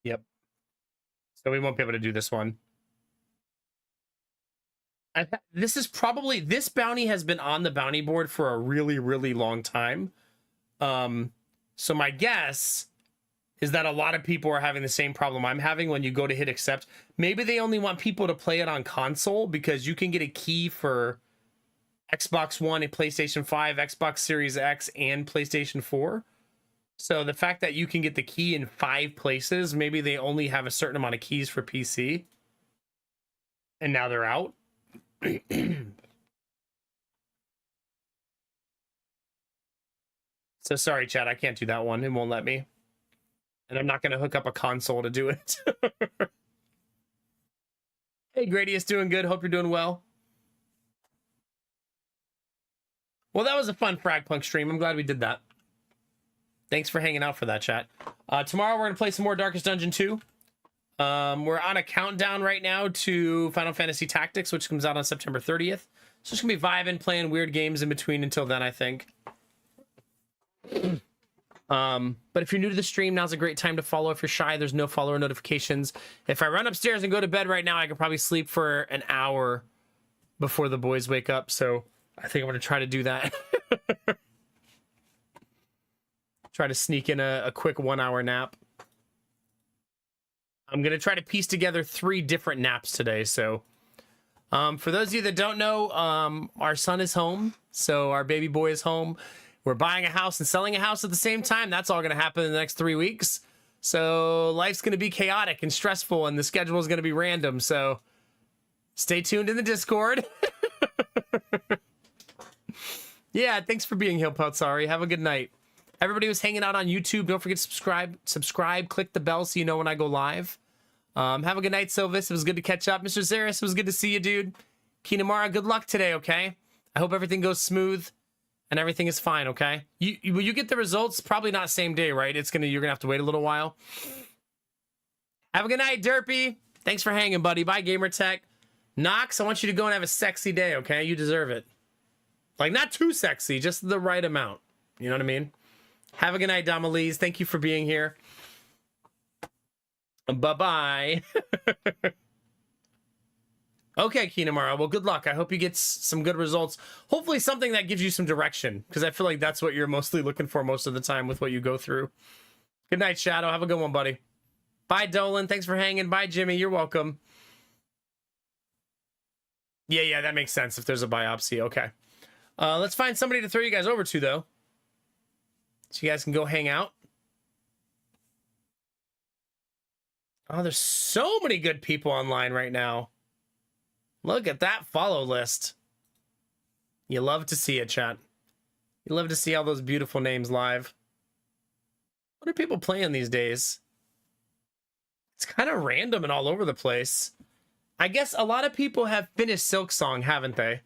A: Yep. So we won't be able to do this one. This bounty has been on the bounty board for a really, really long time. So my guess is that a lot of people are having the same problem I'm having when you go to hit accept. Maybe they only want people to play it on console because you can get a key for Xbox One and PlayStation 5, Xbox Series X, and PlayStation 4. So the fact that you can get the key in 5 places, maybe they only have a certain amount of keys for PC. And now they're out. So sorry, chat, I can't do that one. It won't let me. And I'm not going to hook up a console to do it. Hey, Gradius, doing good. Hope you're doing well. Well, that was a fun Fragpunk stream. I'm glad we did that. Thanks for hanging out for that, chat. Tomorrow we're going to play some more Darkest Dungeon 2. We're on a countdown right now to Final Fantasy Tactics, which comes out on September 30th. So it's going to be vibing, playing weird games in between until then, I think. But if you're new to the stream, now's a great time to follow. If you're shy, there's no follower notifications. If I run upstairs and go to bed right now, I could probably sleep for an hour before the boys wake up. So I think I'm going to try to do that. Try to sneak in a quick 1 hour nap. I'm going to try to piece together 3 different naps today. So for those of you that don't know, our son is home. So our baby boy is home. We're buying a house and selling a house at the same time. That's all going to happen in the next 3 weeks. So life's going to be chaotic and stressful, and the schedule is going to be random. So stay tuned in the Discord. Yeah, thanks for being here, Potsari. Have a good night. Everybody who's hanging out on YouTube, don't forget to subscribe, click the bell so you know when I go live. Have a good night, Silvis. It was good to catch up. Mr. Zaris, it was good to see you, dude. Kinamara, good luck today, okay? I hope everything goes smooth. And everything is fine, okay? Will you get the results? Probably not same day, right? You're gonna have to wait a little while. Have a good night, Derpy. Thanks for hanging, buddy. Bye, Gamertech. Nox, I want you to go and have a sexy day, okay? You deserve it. Like, not too sexy, just the right amount. You know what I mean? Have a good night, Damalise. Thank you for being here. Bye-bye. Okay, Kinamara. Well, good luck. I hope you get some good results. Hopefully something that gives you some direction, because I feel like that's what you're mostly looking for most of the time with what you go through. Good night, Shadow. Have a good one, buddy. Bye, Dolan. Thanks for hanging. Bye, Jimmy. You're welcome. Yeah, that makes sense if there's a biopsy. Okay. Let's find somebody to throw you guys over to, though. So you guys can go hang out. Oh, there's so many good people online right now. Look at that follow list. You love to see it, chat. You love to see all those beautiful names live. What are people playing these days? It's kind of random and all over the place. I guess a lot of people have finished Silksong, haven't they?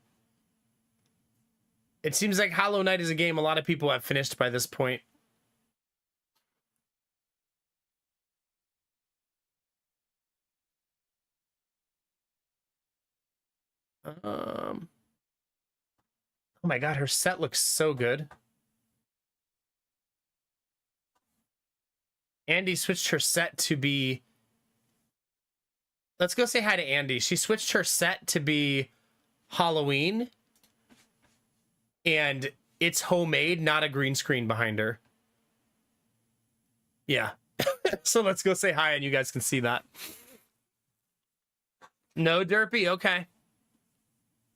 A: It seems like Hollow Knight is a game a lot of people have finished by this point. Oh my god, her set looks so good. Andy switched her set to be... Let's go say hi to Andy. She switched her set to be Halloween. And it's homemade, not a green screen behind her. Yeah. So let's go say hi and you guys can see that. No Derpy? Okay.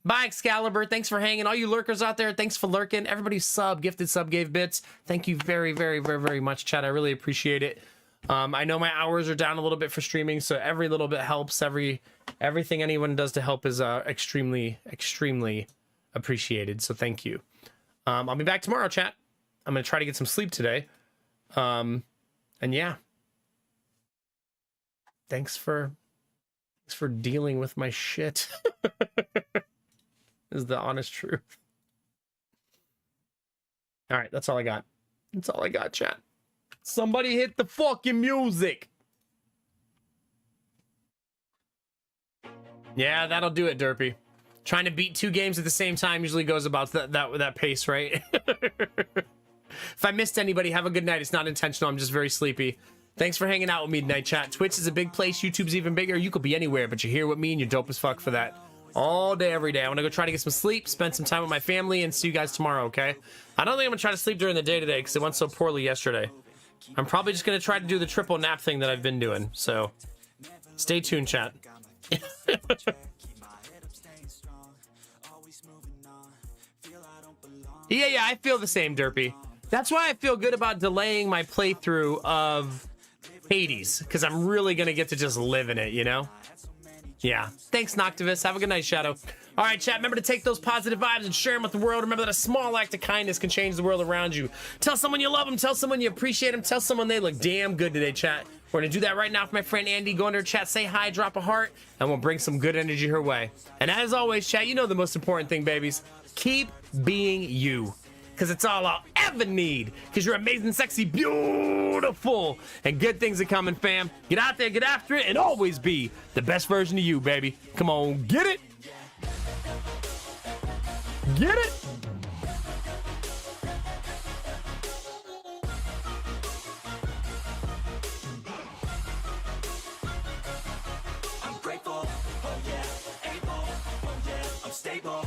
A: Bye, Excalibur. Thanks for hanging. All you lurkers out there, thanks for lurking. Everybody gifted sub, gave bits. Thank you very, very, very, very much, chat. I really appreciate it. I know my hours are down a little bit for streaming, so every little bit helps. Everything anyone does to help is extremely, extremely appreciated. So thank you. I'll be back tomorrow, chat. I'm gonna try to get some sleep today. And yeah. Thanks for dealing with my shit. Is the honest truth. All right, that's all I got. That's all I got, chat. Somebody hit the fucking music. Yeah, that'll do it, Derpy. Trying to beat 2 games at the same time usually goes about that pace, right? If I missed anybody, have a good night. It's not intentional. I'm just very sleepy. Thanks for hanging out with me tonight, chat. Twitch is a big place. YouTube's even bigger. You could be anywhere, but you're here with me and you're dope as fuck for that. all day, every day. I want to go try to get some sleep, spend some time with my family, and see you guys tomorrow, okay? I don't think I'm going to try to sleep during the day today because it went so poorly yesterday. I'm probably just going to try to do the triple nap thing that I've been doing. So stay tuned, chat. Yeah, I feel the same, Derpy. That's why I feel good about delaying my playthrough of Hades, because I'm really going to get to just live in it, you know? Yeah. Thanks, Noctivus. Have a good night, Shadow. All right, chat, remember to take those positive vibes and share them with the world. Remember that a small act of kindness can change the world around you. Tell someone you love them. Tell someone you appreciate them. Tell someone they look damn good today, chat. We're going to do that right now for my friend Andy. Go into her chat, say hi, drop a heart, and we'll bring some good energy her way. And as always, chat, you know the most important thing, babies. Keep being you, because it's all I'll ever need, because you're amazing, sexy, beautiful, and good things are coming, fam. Get out there, get after it, and always be the best version of you, baby. Come on, get it. Get it.
I: I'm grateful, oh yeah, able, oh yeah, I'm stable.